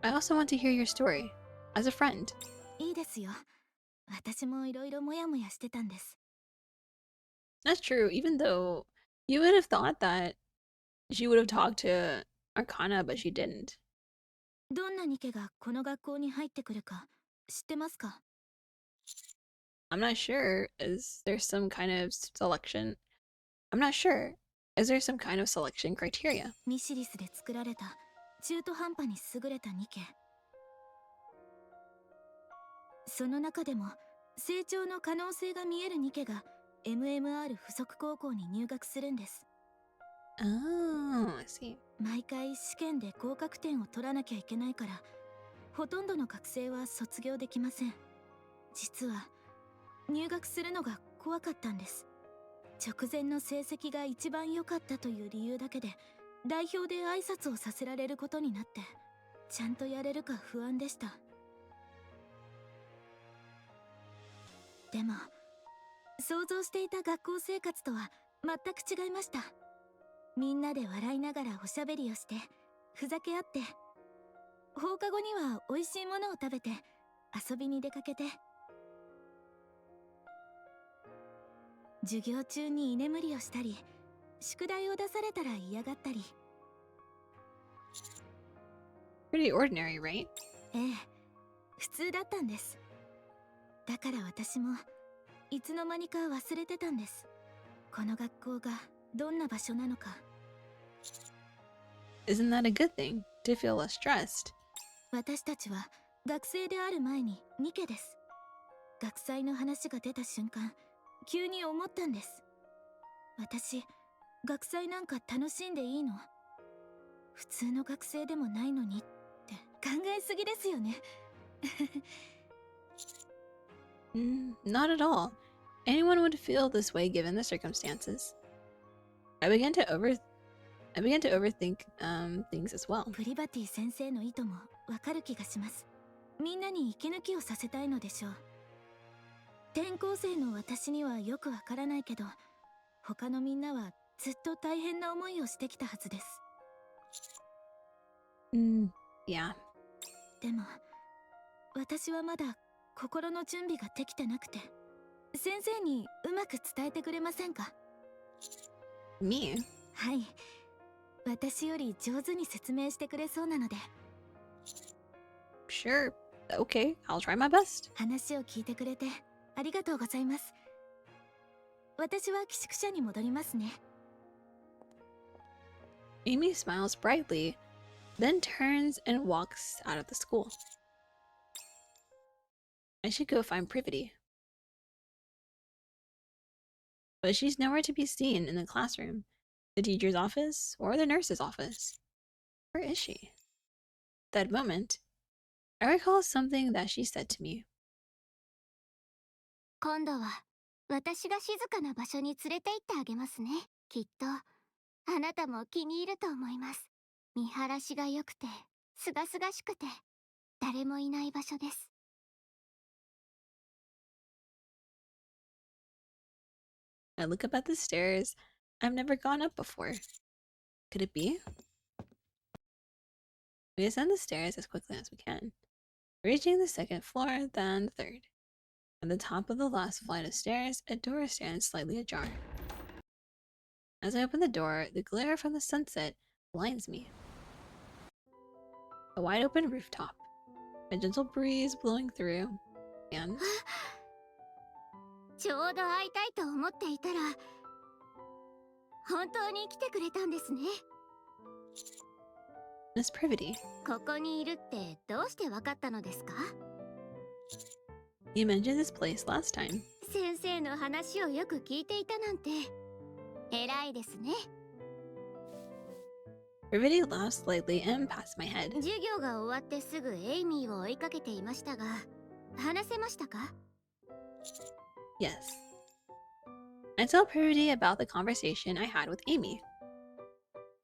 I also want to hear your story as a friend. いいですよ。私もいろいろモヤモヤしてたんです。That's true, even though you would have thought that she would have talked to Arcana, but she didn't. どんなニケがこの学校に入ってくるか知ってますか? I'm not sure. Is there some kind of selection? I'm not sure. Is there some kind of selection criteria? ミシリスで作られた中途半端に優れたニケ。その中でも成長の可能性が見えるニケが MMR 附属高校に入学するんです。Oh, I see. 毎回試験で合格点を取らなきゃいけないから、ほとんどの学生は卒業できません。実は入学するのが怖かったんです。直前の成績が一番良かったという理由だけで代表で挨拶をさせられることになって、ちゃんとやれるか不安でした。でも想像していた学校生活とは全く違いました。みんなで笑いながらおしゃべりをしてふざけ合って、放課後には美味しいものを食べて遊びに出かけて、授業中に居眠りをしたり、宿題を出されたら嫌がったり。Pretty ordinary, right? ええ、普通だったんです。だから私もいつの間にか忘れてたんです。この学校がどんな場所なのか。Isn't that a good thing? To feel less stressed. 私たちは学生である前にニケです。学祭の話が出た瞬間、急に思ったんです。私、学祭なんか楽しんでいいの？普通の学生でもないのにって考えすぎですよね。Not at all. Anyone would feel this way given the circumstances. I began to overthink things as well. プリバティ先生の意図もわかる気がします。みんなに息抜きをさせたいのでしょう。転校生の私にはよくわからないけど、他のみんなはずっと大変な思いをしてきたはずです。Yeah. でも、私はまだ心の準備ができてなくて、先生にうまく伝えてくれませんか? Me? はい。私より上手に説明してくれそうなので。 Sure. Okay, I'll try my best. 話を聞いてくれてありがとうございます。私は寄宿舎に戻りますね。 Amy smiles brightly, then turns and walks out of the school. I should go find Privaty. But she's nowhere to be seen in the classroom, the teacher's office, or the nurse's office. Where is she? At that moment, I recall something that she said to me. 今度は私が静かな場所に連れて行ってあげますね。きっとあなたも気に入ると思います。見晴らしが良くてすがすがしくて誰もいない場所です。 I look up at the stairs. I've never gone up before. Could it be? We ascend the stairs as quickly as we can, reaching the second floor, then the third. At the top of the last flight of stairs, a door stands slightly ajar. As I open the door, the glare from the sunset blinds me. A wide open rooftop, a gentle breeze blowing through, and ちょうど会いたいと思っていたら本当に来てくれたんですね。 Miss Privaty. ここにいるってどうしてわかったのですか？ You mentioned this place last time. 先生の話をよく聞いていたなんて偉いですね。 Privaty laughs slightly and pats my head. 授業が終わってすぐエイミーを追いかけていましたが、話せましたか？ Yes. I tell Privaty about the conversation I had with Amy,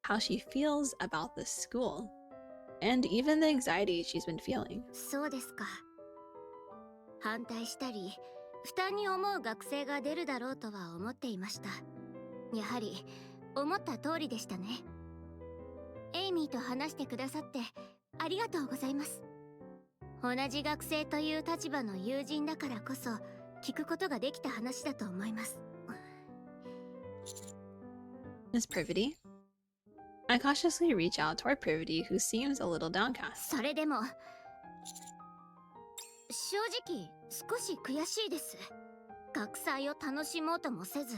how she feels about the school, and even the anxiety she's been feeling. そうですか。反対したり負担に思う学生が出るだろうとは思っていました。やはり思った通りでしたね。エイミーと話してくださってありがとうございます。同じ学生という立場の友人だからこそ聞くことができた話だと思います。 Miss Privaty? I cautiously reach out toward Privaty, who seems a little downcast. それでも正直少し悔しいです。学祭を楽しもうともせず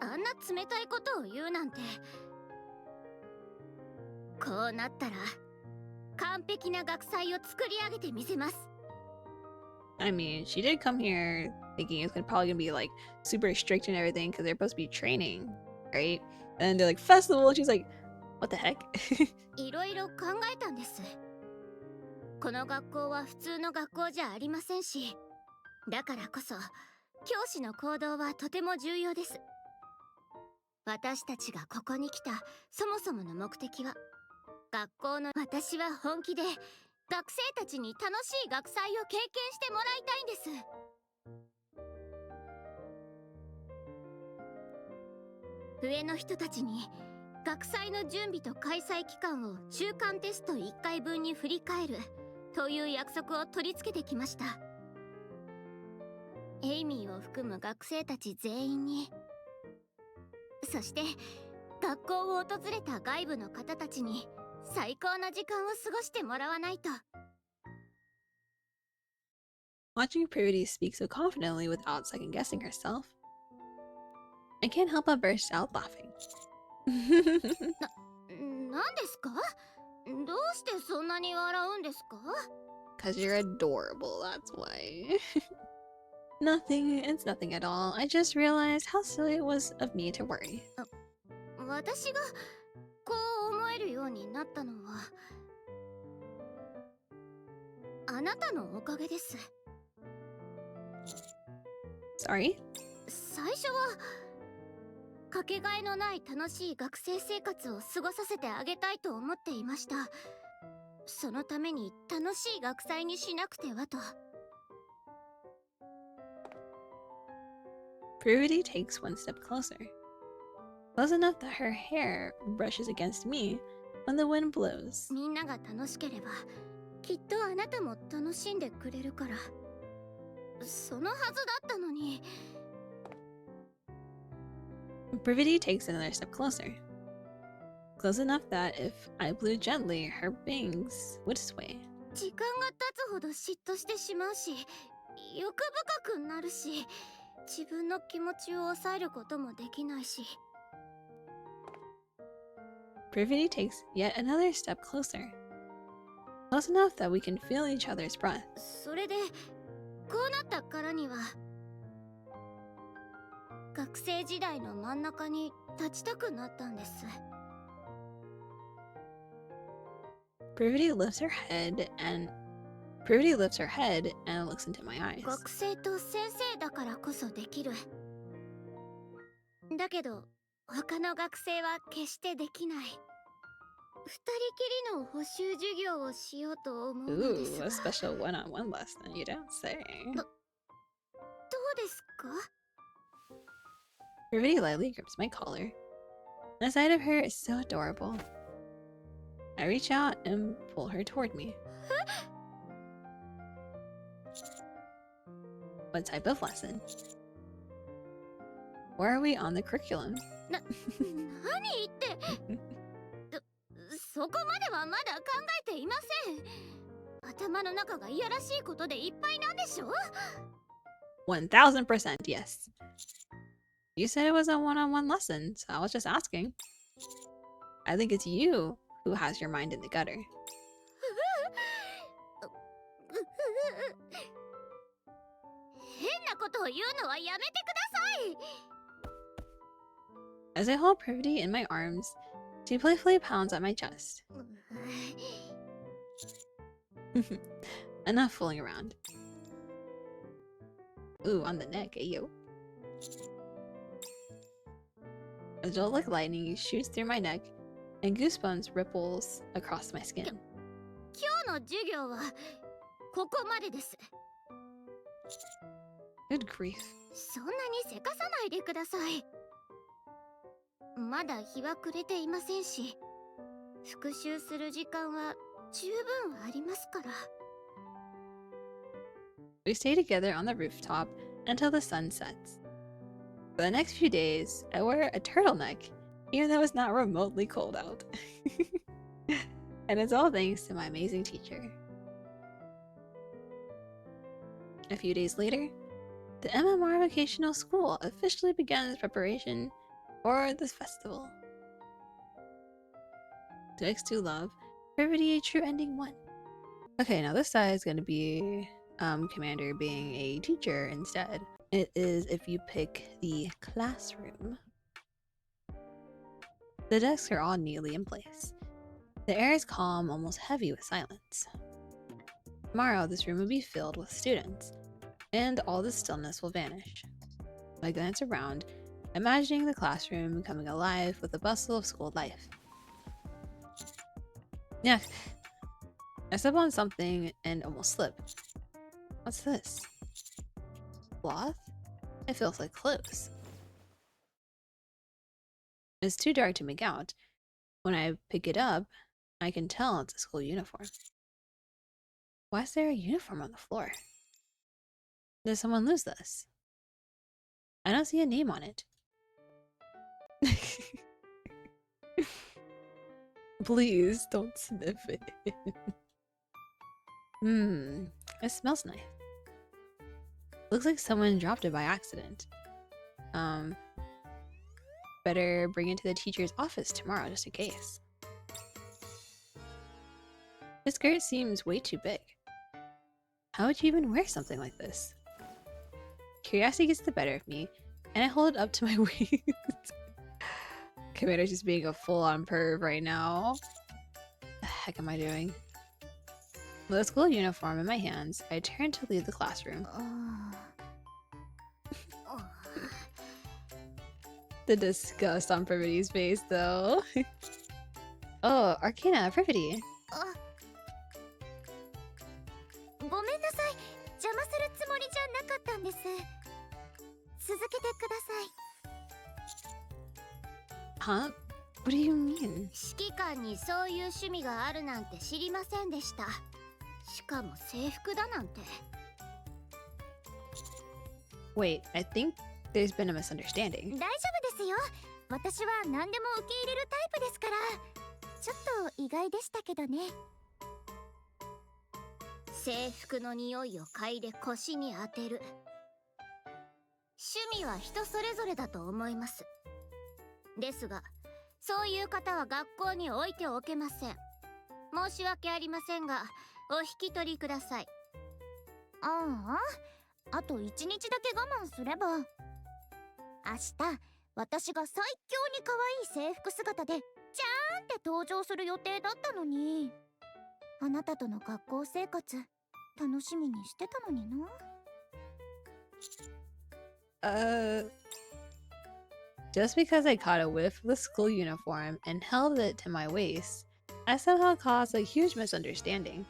あんな冷たいことを言うなんて。こうなったら完璧な学祭を作り上げてみせます。 I mean, she did come here thinking it's probably gonna be like super strict and everything because they're supposed to be training, right? And they're like festival, and she's like, what the heck? いろいろ考えたんです。この学校は普通の学校じゃありませんし、だからこそ教師の行動はとても重要です。私たちがここに来たそもそもの目的は、学校の私は本気で学生たちに楽しい学祭を経験してもらいたいんです。上の人たちに学祭の準備と開催期間を中間テスト1回分に振り返るという約束を取り付けてきました。エイミーを含む学生たち全員に、そして学校を訪れた外部の方たちに最高な時間を過ごしてもらわないと。 Watching Privaty speak so confidently without second guessing herself, I can't help but burst out laughing. なんですか？どうしてそんなに笑うんですか？ Cause you're adorable, that's why. Nothing, it's nothing at all. I just realized how silly it was of me to worry. 私がこう思えるようになったのはあなたのおかげです。 Sorry? 最初はかけがえのない楽しい学生生活を過ごさせてあげたいと思っていました。そのために楽しい学祭にしなくてはと。 Privaty takes one step closer, close enough that her hair brushes against me when the wind blows. みんなが楽しければきっとあなたも楽しんでくれるから。そのはずだったのに。 Privaty takes another step closer, Close enough that if I blew gently, her wings would sway. 時間が経つほど嫉妬してしまうし、欲深くなるし、自分の気持ちを抑えることもできないし。Privaty takes yet another step closer. Close enough that we can feel each other's breath. それで、こうなったからには、学生時代の真ん中に立ちたくなったんです。Privaty lifts her head and looks into my eyes. 学生と先生だからこそできる。だけど、他の学生は決してできない。二人きりの補習授業をしようと思うのですが。 Ooh, a special one-on-one lesson, you don't say. どうですか? Privaty lightly grips my collar. The sight of her is so adorable. I reach out and pull her toward me. What type of lesson? Where are we on the curriculum? 何言ってそこまではまだ考えていません。頭の中がいやらしいことでいっぱいなんでしょ? 1000% yes. You said it was a one-on-one lesson, so I was just asking. I think it's you who has your mind in the gutter. 変なことを言うのはやめてください。 As I hold Privaty in my arms, she playfully pounds at my chest. Enough fooling around. Ooh, on the neck, ayo. A jolt like lightning shoots through my neck, and goosebumps ripples across my skin. 今日の授業はここまでです。 Good grief. そんなにせかさないでください。まだ日は暮れていませんし、復習する時間は十分ありますから。 We stay together on the rooftop until the sun sets. For the next few days, I wear a turtleneck, even though it's not remotely cold out. And it's all thanks to my amazing teacher. A few days later, the MMR Vocational School officially begins preparation for this festival. To X2 Love, Privaty, a true ending 1. Okay, now this side is going to be Commander being a teacher instead. It is if you pick the classroom. The desks are all neatly in place. The air is calm, almost heavy with silence. Tomorrow, this room will be filled with students, and all the stillness will vanish. I glance around, imagining the classroom coming alive with the bustle of school life. Yeah, I step on something and almost slip. What's this? Cloth? It feels like clothes. It's too dark to make out. When I pick it up, I can tell it's a school uniform. Why is there a uniform on the floor? Did someone lose this? I don't see a name on it. Please don't sniff it. It smells nice. Looks like someone dropped it by accident. Better bring it to the teacher's office tomorrow just in case. This skirt seems way too big. How would you even wear something like this? Curiosity gets the better of me, and I hold it up to my waist. Commander's just being a full-on perv right now. The heck am I doing? With a school uniform in my hands, I turn to leave the classroom. The disgust on Privaty's face, though. Oh, Arcana, Privaty. ごめんなさい。邪魔するつもりじゃなかったんです。続けてください。 Huh? What do you mean? 指揮官にそういう趣味があるなんて知りませんでした。しかも制服だなんて。 Wait, I think there's been a misunderstanding. 大丈夫ですよ。私は何でも受け入れるタイプですから、ちょっと意外でしたけどね。制服の匂いを嗅いで腰に当てる。趣味は人それぞれだと思います。ですが、そういう方は学校に置いておけません。申し訳ありませんが、お引き取りください。ああ、あと1日だけ我慢すれば。明日、私が最強に可愛い制服姿で、じゃーんって登場する予定だったのに。あなたとの学校生活、楽しみにしてたのにな。Just because I caught a whiff of the school uniform and held it to my waist, I somehow caused a huge misunderstanding.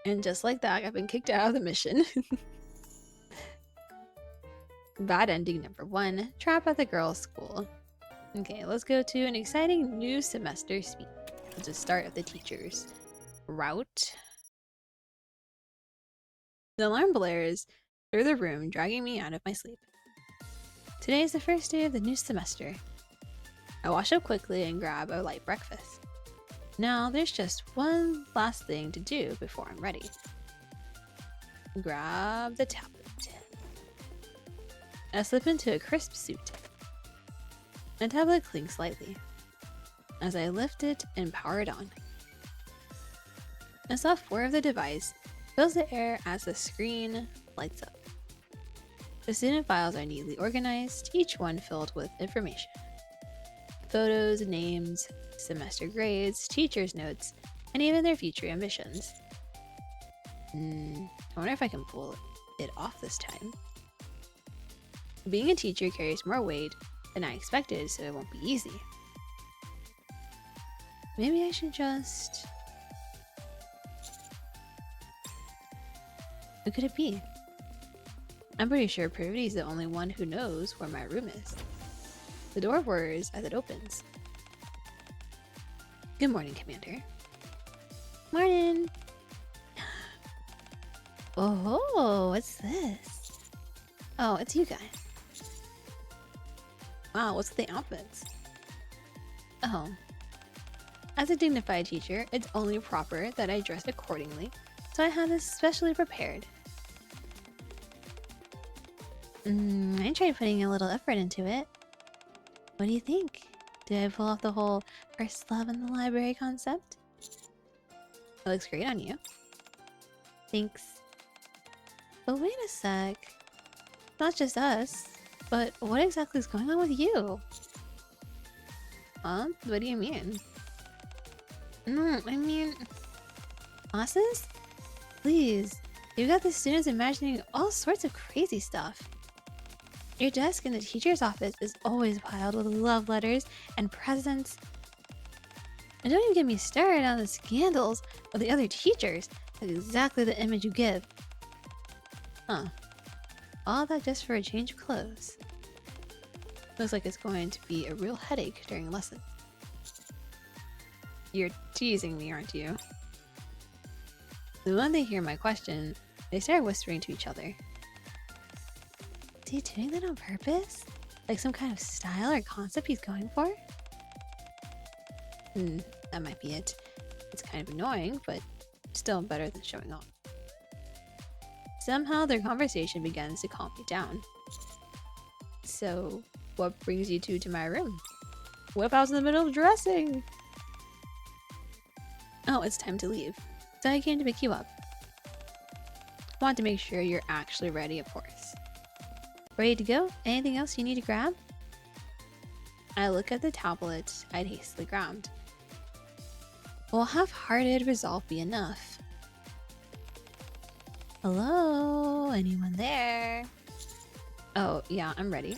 And just like that, I've been kicked out of the mission. Bad ending number 1, trap at the girls' school. Okay, let's go to an exciting new semester speech. It's the start of the teachers. Route. The alarm blares through the room, dragging me out of my sleep. Today is the first day of the new semester. I wash up quickly and grab a light breakfast. Now there's just one last thing to do before I'm ready. Grab the tablet. I slip into a crisp suit. My tablet clinks slightly as I lift it and power it on. The software of the device fills the air as the screen lights up. The student files are neatly organized, each one filled with information. Photos, names, semester grades, teachers' notes, and even their future ambitions. I wonder if I can pull it off this time. Being a teacher carries more weight than I expected, so it won't be easy. Maybe I should just... Who could it be? I'm pretty sure Privaty is the only one who knows where my room is. The door whirs as it opens. Good morning, Commander. Morning! Oh, what's this? Oh, it's you guys. Wow, what's the outfits? Oh. As a dignified teacher, it's only proper that I dress accordingly, so I had this specially prepared. I tried putting a little effort into it. What do you think? Did I pull off the whole first love in the library concept? It looks great on you. Thanks. But wait a sec. Not just us, but what exactly is going on with you? Huh? What do you mean? No, I mean... Classes? Please. You got the students imagining all sorts of crazy stuff. Your desk in the teacher's office is always piled with love letters and presents. And don't even get me started on the scandals of the other teachers. That's exactly the image you give. Huh. All that just for a change of clothes. Looks like it's going to be a real headache during lessons. You're teasing me, aren't you? The moment they hear my question, they start whispering to each other. Is he doing that on purpose? Like some kind of style or concept he's going for? That might be it. It's kind of annoying, but still better than showing off. Somehow their conversation begins to calm me down. So, what brings you two to my room? What if I was in the middle of dressing? Oh, it's time to leave. So I came to pick you up. Want to make sure you're actually ready, of course. Ready to go? Anything else you need to grab? I look at the tablet I'd hastily grabbed. Will half-hearted resolve be enough? Hello? Anyone there? Oh, yeah, I'm ready.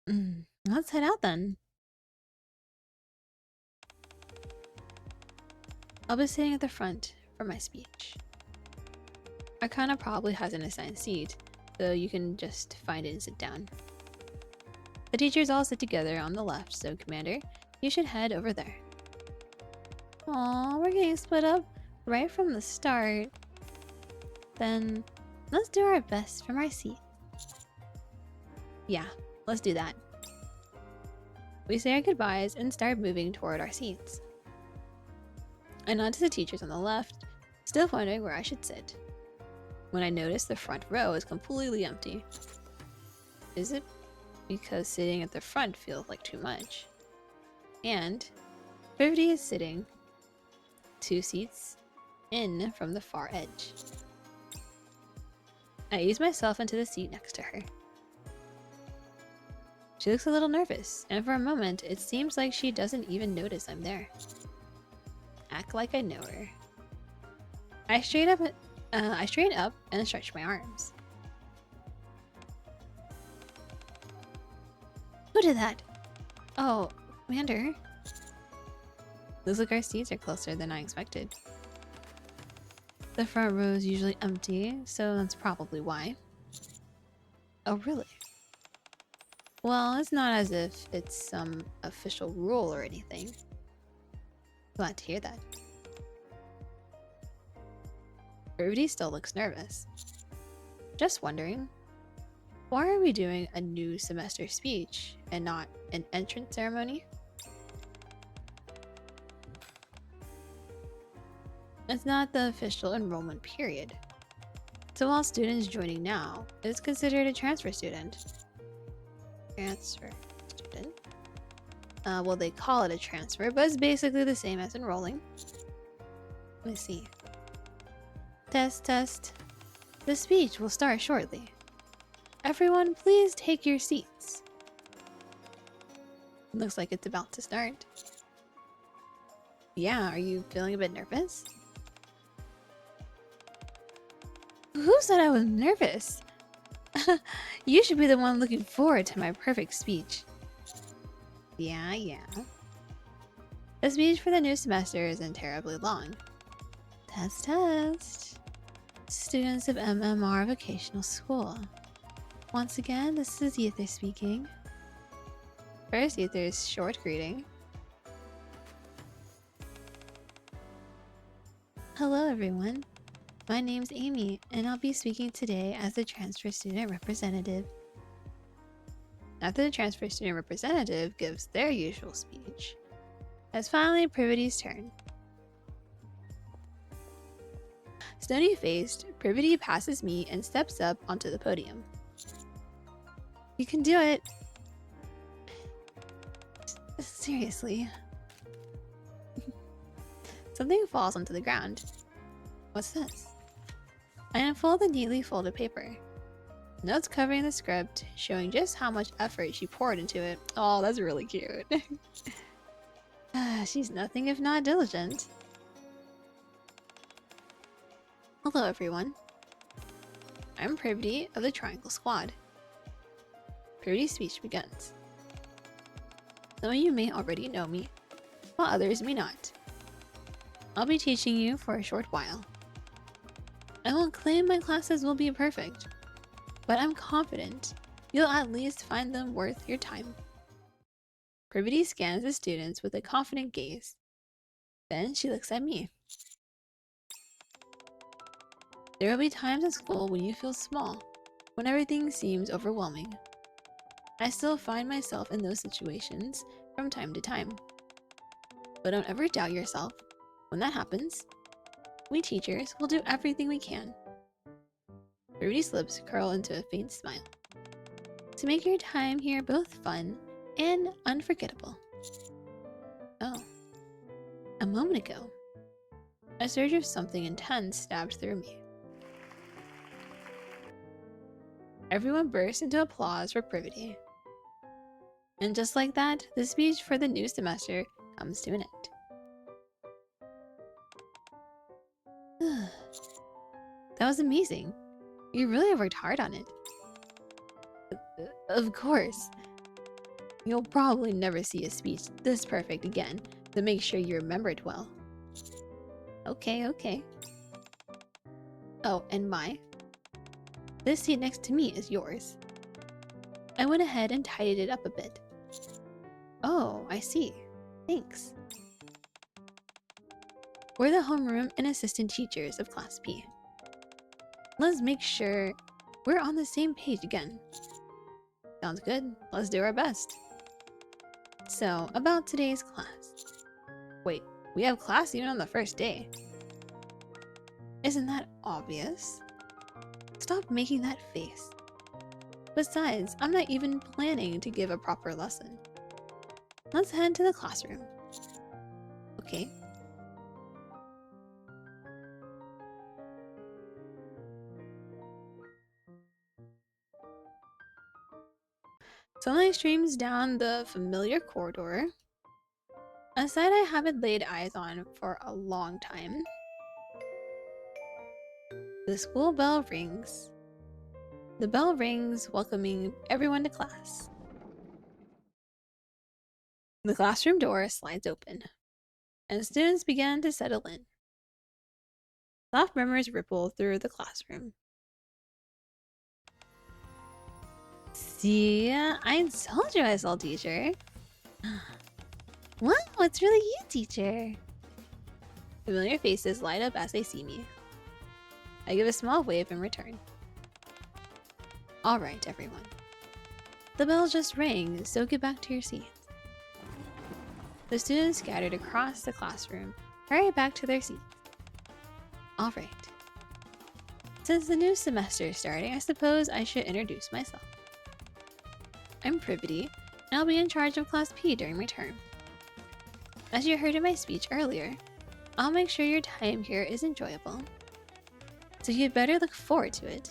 Let's head out then. I'll be sitting at the front for my speech. Arcana probably has an assigned seat, so you can just find it and sit down. The teachers all sit together on the left, so Commander, you should head over there. Aw, we're getting split up right from the start. Then, let's do our best from our seat. Yeah, let's do that. We say our goodbyes and start moving toward our seats. I nod to the teachers on the left, still wondering where I should sit, when I notice the front row is completely empty. Is it because sitting at the front feels like too much? And Privaty is sitting 2 seats in from the far edge. I ease myself into the seat next to her. She looks a little nervous, and for a moment it seems like she doesn't even notice I'm there. Act like I know her. I straighten up and stretch my arms. Who did that? Oh, Commander. Looks like our seats are closer than I expected. The front row is usually empty, so that's probably why. Oh, really? Well, it's not as if it's some official rule or anything. Glad to hear that. Privaty still looks nervous. Just wondering, why are we doing a new semester speech and not an entrance ceremony? It's not the official enrollment period. So all students joining now is considered a transfer student. Transfer student? Well, they call it a transfer, but it's basically the same as enrolling. Let me see. Test. The speech will start shortly. Everyone, please take your seats. Looks like it's about to start. Yeah, are you feeling a bit nervous? Who said I was nervous? You should be the one looking forward to my perfect speech. Yeah. The speech for the new semester isn't terribly long. Test. Students of MMR Vocational School. Once again, this is Ether speaking. First, Ether's short greeting. Hello everyone. My name's Amy, and I'll be speaking today as the transfer student representative. After the transfer student representative gives their usual speech, it's finally Privaty's turn. Stony-faced, Privaty passes me and steps up onto the podium. You can do it. Seriously. Something falls onto the ground. What's this? I unfold the neatly folded paper. Notes covering the script, showing just how much effort she poured into it. Oh, that's really cute. She's nothing if not diligent. Hello everyone. I'm Privaty of the Triangle Squad. Privaty's speech begins. Some of you may already know me, while others may not. I'll be teaching you for a short while. I won't claim my classes will be perfect, but I'm confident you'll at least find them worth your time. Privaty scans the students with a confident gaze. Then she looks at me. There will be times at school when you feel small, when everything seems overwhelming. I still find myself in those situations from time to time. But don't ever doubt yourself. When that happens, we teachers will do everything we can. Privaty's lips curl into a faint smile. To make your time here both fun and unforgettable. Oh. A moment ago, a surge of something intense stabbed through me. Everyone burst into applause for Privaty. And just like that, the speech for the new semester comes to an end. That was amazing. You really worked hard on it. Of course. You'll probably never see a speech this perfect again, to make sure you remember it well. Okay. Oh, and this seat next to me is yours. I went ahead and tidied it up a bit. Oh, I see. Thanks. We're the homeroom and assistant teachers of Class P. Let's make sure we're on the same page again. Sounds good. Let's do our best. So, about today's class. Wait, we have class even on the first day. Isn't that obvious? Stop making that face. Besides, I'm not even planning to give a proper lesson. Let's head to the classroom. Okay. Sunlight streams down the familiar corridor, a sight I haven't laid eyes on for a long time. The school bell rings. The bell rings, welcoming everyone to class. The classroom door slides open, and students begin to settle in. Soft murmurs ripple through the classroom. See, I told you I saw teacher. Wow, it's really you, teacher. Familiar faces light up as they see me. I give a small wave in return. Alright, everyone. The bell just rang, so get back to your seats. The students scattered across the classroom hurry back to their seats. Alright. Since the new semester is starting, I suppose I should introduce myself. I'm Privaty, and I'll be in charge of Class P during my term. As you heard in my speech earlier, I'll make sure your time here is enjoyable. So you'd better look forward to it.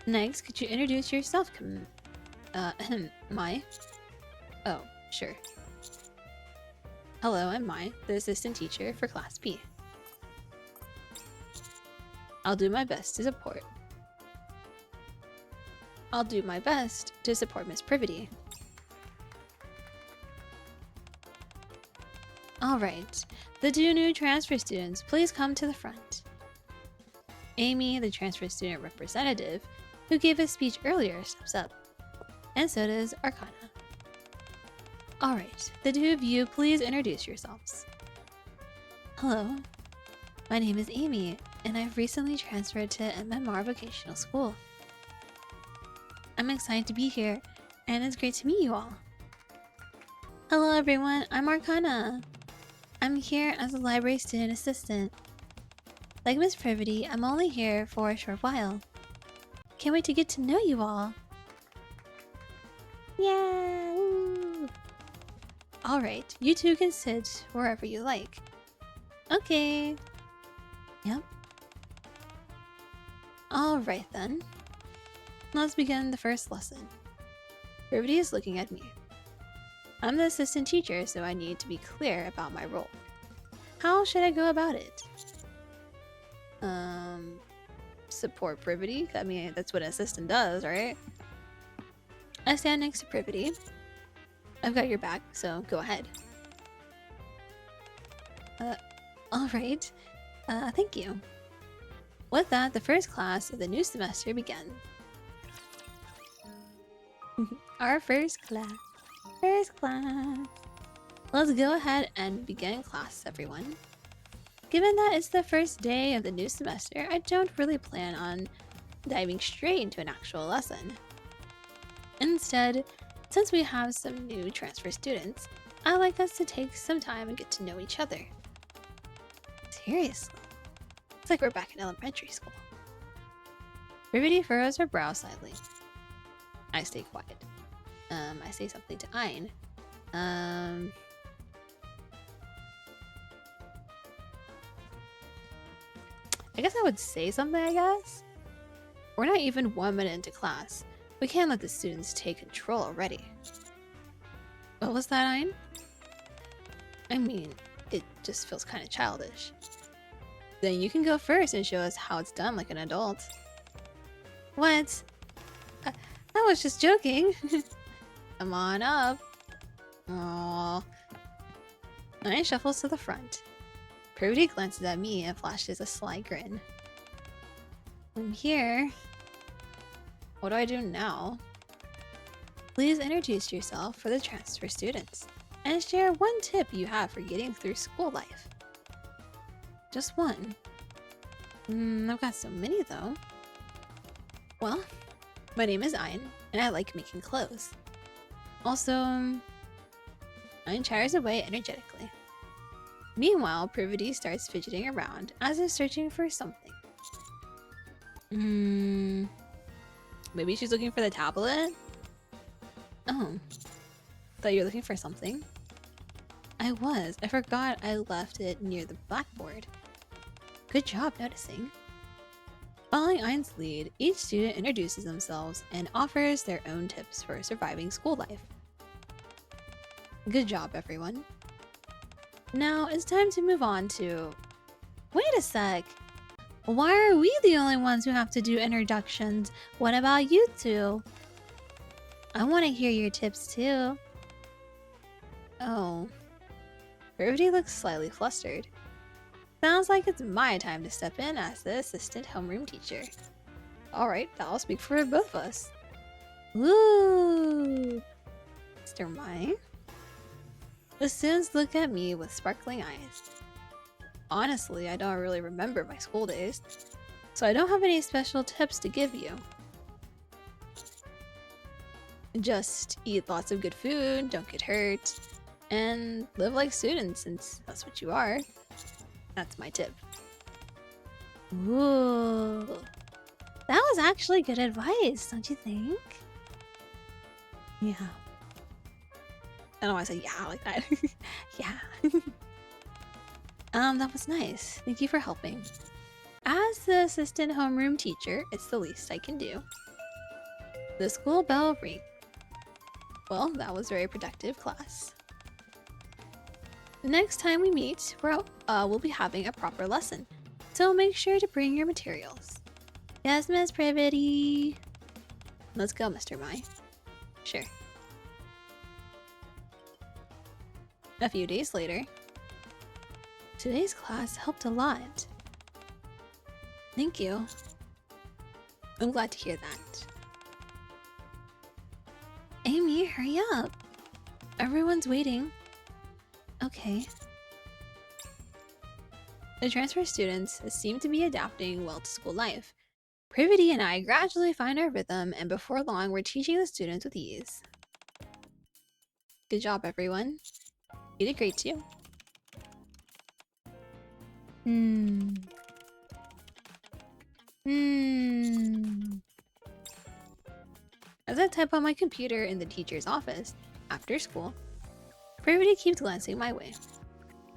Next, could you introduce yourself, Mai? Oh, sure. Hello, I'm Mai, the assistant teacher for Class P. I'll do my best to support Miss Privaty. Alright, the two new transfer students, please come to the front. Amy, the transfer student representative, who gave a speech earlier, steps up. And so does Arcana. Alright, the two of you, please introduce yourselves. Hello, my name is Amy, and I've recently transferred to MMR Vocational School. I'm excited to be here, and it's great to meet you all. Hello everyone, I'm Arcana. I'm here as a library student assistant. Like Miss Privaty, I'm only here for a short while. Can't wait to get to know you all. Yeah! Woo. Alright, you two can sit wherever you like. Okay. Yep. Alright then. Let's begin the first lesson. Privaty is looking at me. I'm the assistant teacher, so I need to be clear about my role. How should I go about it? Support Privaty? I mean, that's what an assistant does, right? I stand next to Privaty. I've got your back, so go ahead. Alright. Thank you. With that, the first class of the new semester began. Our first class. First class. Let's go ahead and begin class, everyone. Given that it's the first day of the new semester, I don't really plan on diving straight into an actual lesson. Instead, since we have some new transfer students, I'd like us to take some time and get to know each other. Seriously, it's like we're back in elementary school. Privaty furrows her brow slightly. I stay quiet. I say something to Ein. I guess I would say something, I guess? We're not even 1 minute into class. We can't let the students take control already. What was that, Ein? I mean, it just feels kind of childish. Then you can go first and show us how it's done like an adult. What? I was just joking. Come on up. Aww. Ein shuffles to the front. Privaty glances at me and flashes a sly grin. I'm here. What do I do now? Please introduce yourself for the transfer students and share one tip you have for getting through school life. Just one. I've got so many though. Well, My name is Ein, and I like making clothes. Also, Ein chatters away energetically. Meanwhile, Privaty starts fidgeting around as if searching for something. Maybe she's looking for the tablet? Oh, thought you were looking for something. I forgot I left it near the blackboard. Good job noticing. Following Ein's lead, each student introduces themselves and offers their own tips for surviving school life. Good job, everyone. Now it's time to move on to... Wait a sec! Why are we the only ones who have to do introductions? What about you two? I want to hear your tips too. Oh. Privaty looks slightly flustered. Sounds like it's my time to step in as the assistant homeroom teacher. Alright, that'll speak for both of us. Ooh! Mr. Mai? The students look at me with sparkling eyes. Honestly, I don't really remember my school days, so I don't have any special tips to give you. Just eat lots of good food, don't get hurt, and live like students since that's what you are. That's my tip. Ooh. That was actually good advice, don't you think? Yeah. I don't know why I said yeah like that. Yeah. That was nice. Thank you for helping. As the assistant homeroom teacher, it's the least I can do. The school bell rings. Well, that was very productive class. Next time we meet, we'll be having a proper lesson, so make sure to bring your materials. Yes, Miss Privaty. Let's go, Mr. Mai. Sure. A few days later. Today's class helped a lot. Thank you. I'm glad to hear that. Amy, hurry up. Everyone's waiting. Okay. The transfer students seem to be adapting well to school life. Privaty and I gradually find our rhythm, and before long, we're teaching the students with ease. Good job, everyone. You did great too. As I type on my computer in the teacher's office, after school, Privaty keeps glancing my way.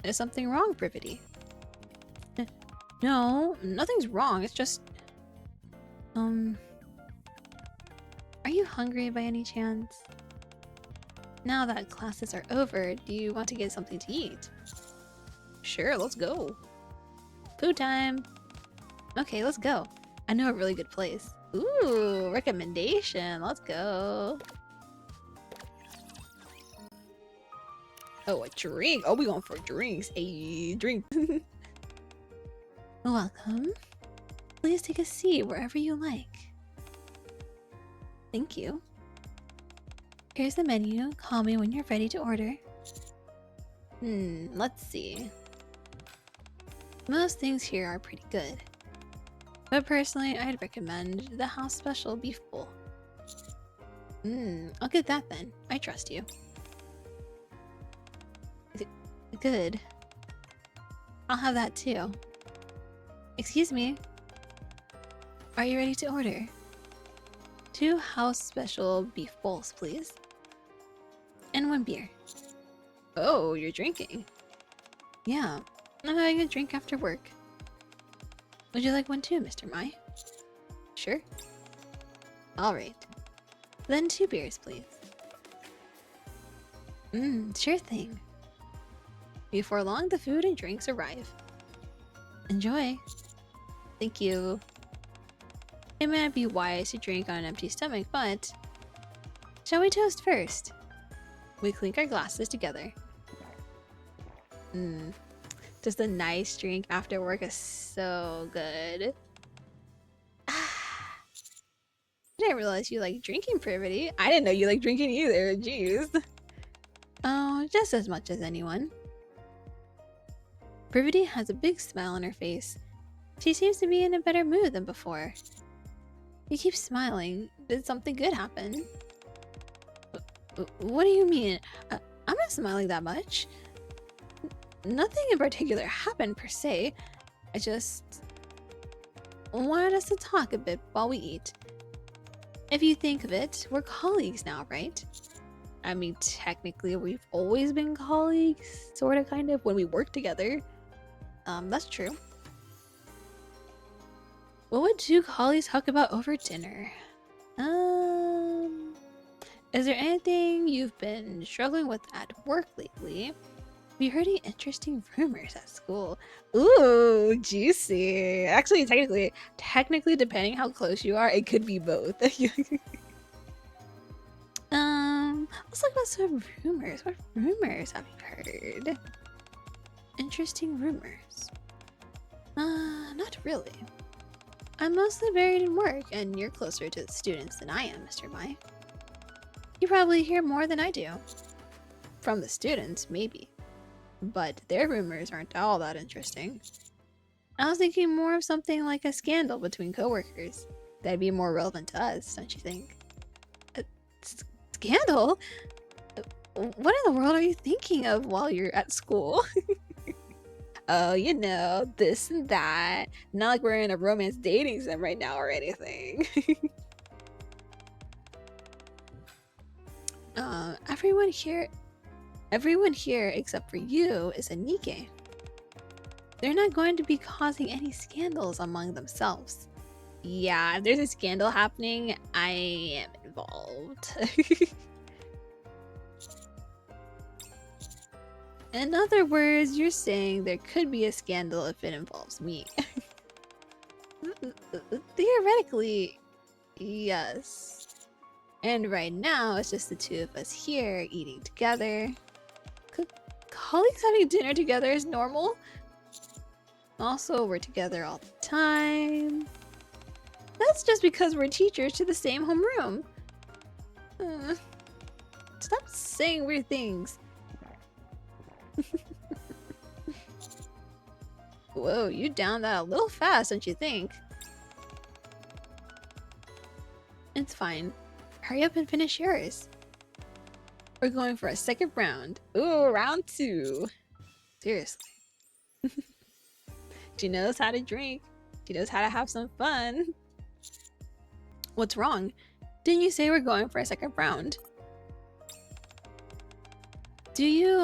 Is something wrong, Privaty? No, nothing's wrong, it's just... Are you hungry by any chance? Now that classes are over, do you want to get something to eat? Sure, let's go. Food time! Okay, let's go. I know a really good place. Ooh, recommendation. Let's go. Oh, a drink. Oh, we going for drinks. A drink. Welcome. Please take a seat wherever you like. Thank you. Here's the menu. Call me when you're ready to order. Let's see. Most things here are pretty good. But personally, I'd recommend the house special beef bowl. I'll get that then. I trust you. Good. I'll have that too. Excuse me. Are you ready to order? 2 house special beef bowls, please. And 1 beer. Oh, you're drinking. Yeah, I'm having a drink after work. Would you like one too, Mr. Mai? Sure. Alright. Then 2 beers, please. Sure thing. Before long, the food and drinks arrive. Enjoy. Thank you. It may not be wise to drink on an empty stomach, but... Shall we toast first? We clink our glasses together. Just a nice drink after work is so good. I didn't realize you like drinking, Privaty. I didn't know you like drinking either. Jeez. Oh, just as much as anyone. Privaty has a big smile on her face. She seems to be in a better mood than before. You keep smiling. Did something good happen? What do you mean? I'm not smiling that much. Nothing in particular happened per se. I just wanted us to talk a bit while we eat. If you think of it, we're colleagues now, right? I mean, technically, we've always been colleagues, sort of, kind of, when we work together. That's true. What would two colleagues talk about over dinner? Is there anything you've been struggling with at work lately? We heard any interesting rumors at school. Ooh, juicy. Actually, technically, depending how close you are, it could be both. Let's talk about some rumors. What rumors have you heard? Interesting rumors. Not really. I'm mostly buried in work, and you're closer to the students than I am, Mr. Mai. You probably hear more than I do. From the students, maybe. But their rumors aren't all that interesting. I was thinking more of something like a scandal between coworkers. That'd be more relevant to us, don't you think? A scandal? What in the world are you thinking of while you're at school? Oh, you know, this and that. Not like we're in a romance dating sim right now or anything. Everyone here except for you is a Nikke. They're not going to be causing any scandals among themselves. Yeah, if there's a scandal happening, I am involved. In other words, you're saying there could be a scandal if it involves me. Theoretically, yes. And right now, it's just the two of us here eating together. Colleagues having dinner together is normal. Also, we're together all the time. That's just because we're teachers to the same homeroom. Stop saying weird things. Whoa, you downed that a little fast, don't you think? It's fine. Hurry up and finish yours. We're going for a second round. Ooh, round 2. Seriously. She knows how to drink. She knows how to have some fun. What's wrong? Didn't you say we're going for a second round? Do you,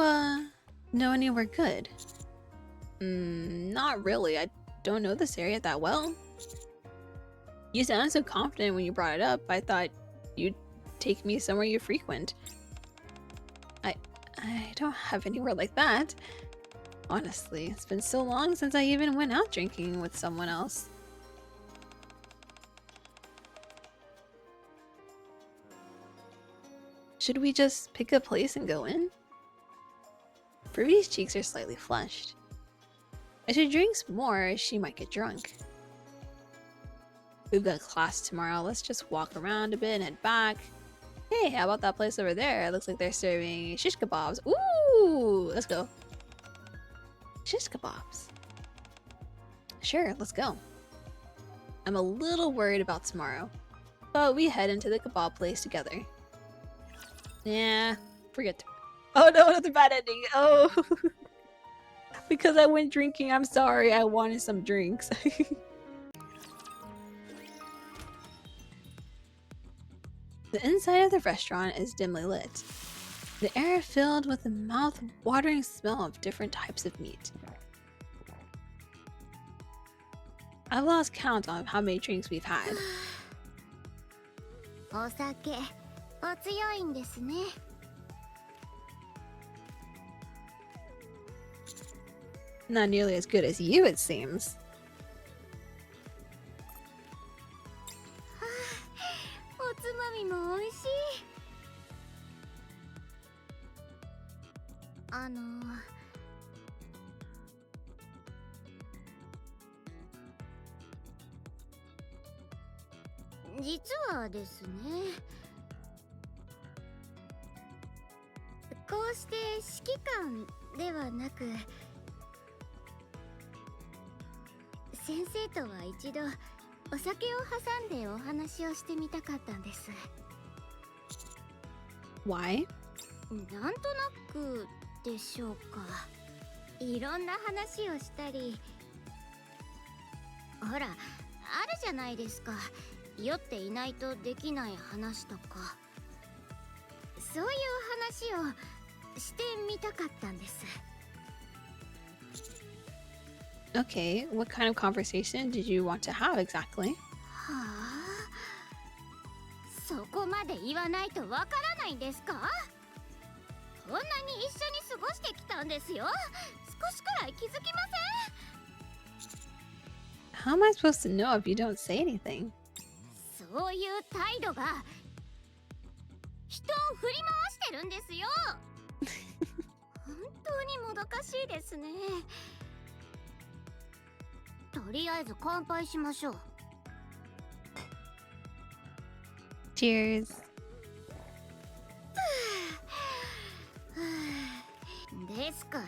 know anywhere good? Not really. I don't know this area that well. You sounded so confident when you brought it up. I thought you'd take me somewhere you frequent. I don't have anywhere like that. Honestly, it's been so long since I even went out drinking with someone else. Should we just pick a place and go in? Privaty's cheeks are slightly flushed. As she drinks more, she might get drunk. We've got class tomorrow. Let's just walk around a bit and head back. Hey, how about that place over there? It looks like they're serving shish kebabs. Ooh, let's go. Shish kebabs. Sure, let's go. I'm a little worried about tomorrow, but we head into the kebab place together. Yeah, forget to. Oh no, another bad ending. Oh. Because I went drinking, I'm sorry. I wanted some drinks. The inside of the restaurant is dimly lit. The air filled with the mouth-watering smell of different types of meat. I've lost count on how many drinks we've had. お酒、お強いんですね。Not nearly as good as you, it seems. おつまみも美味しい。実はですね、こうして指揮官ではなく、先生とは一度お酒を挟んでお話をしてみたかったんです。 Why? なんとなくでしょうか。いろんな話をしたり、ほらあるじゃないですか、酔っていないとできない話とか、そういう話をしてみたかったんです。 Okay, what kind of conversation did you want to have exactly? はあ、そこまで言わないとわからないんですか？こんなに一緒に過ごしてきたんですよ。少しくらい気づきません？ How am I supposed to know if you don't say anything? そういう態度が人を振り回してるんですよ。本当にもどかしいですね。とりあえず乾杯しましょう。 Cheers. ですから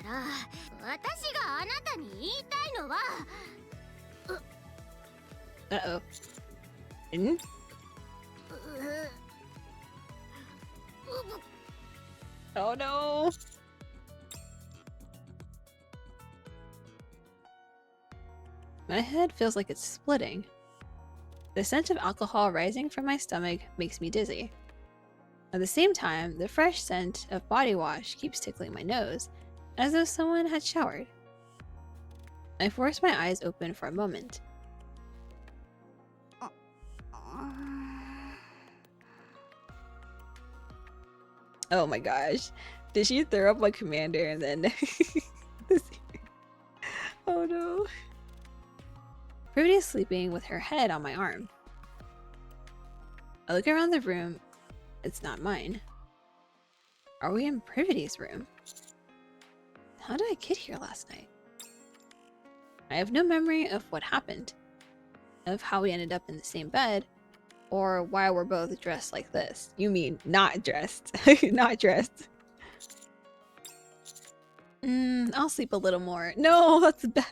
私があなたに言いたいのは、 Uh-oh. Hmm? Oh no! My head feels like it's splitting. The scent of alcohol rising from my stomach makes me dizzy. At the same time, the fresh scent of body wash keeps tickling my nose, as though someone had showered. I force my eyes open for a moment. Oh my gosh. Did she throw up like Commander and then... Oh no. Privaty is sleeping with her head on my arm. I look around the room. It's not mine. Are we in Privaty's room? How did I get here last night? I have no memory of what happened, of how we ended up in the same bed, or why we're both dressed like this. You mean not dressed. Not dressed. I'll sleep a little more. No, that's bad.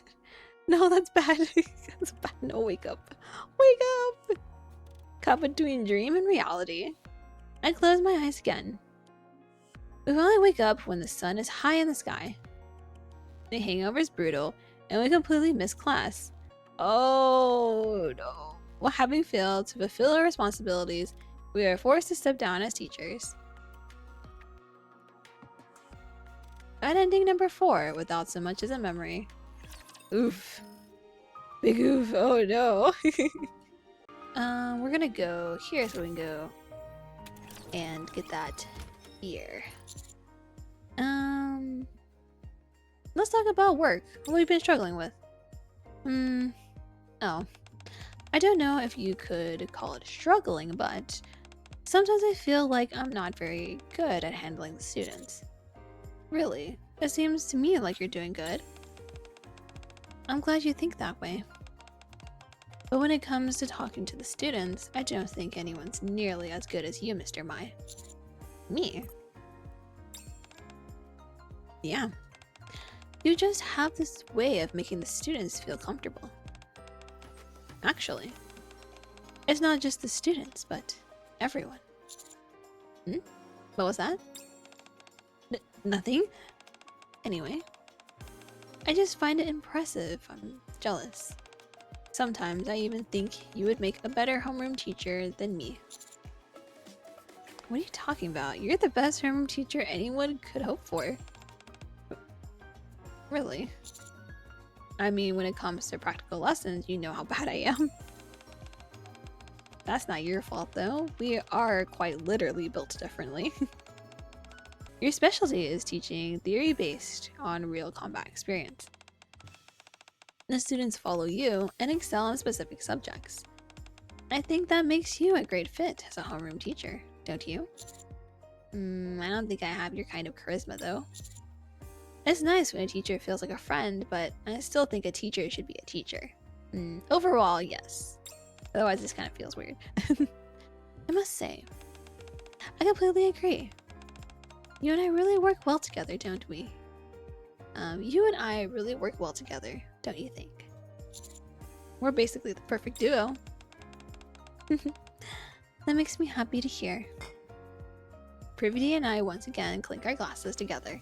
No, that's bad. That's bad. No, wake up. Wake up! Caught between dream and reality. I close my eyes again. We finally wake up when the sun is high in the sky. The hangover is brutal, and we completely miss class. Oh no. While having failed to fulfill our responsibilities, we are forced to step down as teachers. Bad ending number 4 without so much as a memory. Oof. Big oof. Oh no. We're gonna go here so we can go and get that here. Let's talk about work. What we've been struggling with. Oh. I don't know if you could call it struggling, but sometimes I feel like I'm not very good at handling the students. Really, it seems to me like you're doing good. I'm glad you think that way. But when it comes to talking to the students, I don't think anyone's nearly as good as you, Mr. Mai. Me? Yeah. You just have this way of making the students feel comfortable. Actually, it's not just the students, but everyone. What was that? Nothing? Anyway, I just find it impressive. I'm jealous. Sometimes I even think you would make a better homeroom teacher than me. What are you talking about? You're the best homeroom teacher anyone could hope for. Really? I mean, when it comes to practical lessons, you know how bad I am. That's not your fault though. We are quite literally built differently. Your specialty is teaching theory based on real combat experience. The students follow you and excel in specific subjects. I think that makes you a great fit as a homeroom teacher, don't you? I don't think I have your kind of charisma though. It's nice when a teacher feels like a friend, but I still think a teacher should be a teacher. Overall, yes. Otherwise, this kind of feels weird. I must say, I completely agree. You and I really work well together, don't we? You and I really work well together, don't you think? We're basically the perfect duo. That makes me happy to hear. Privaty and I once again clink our glasses together.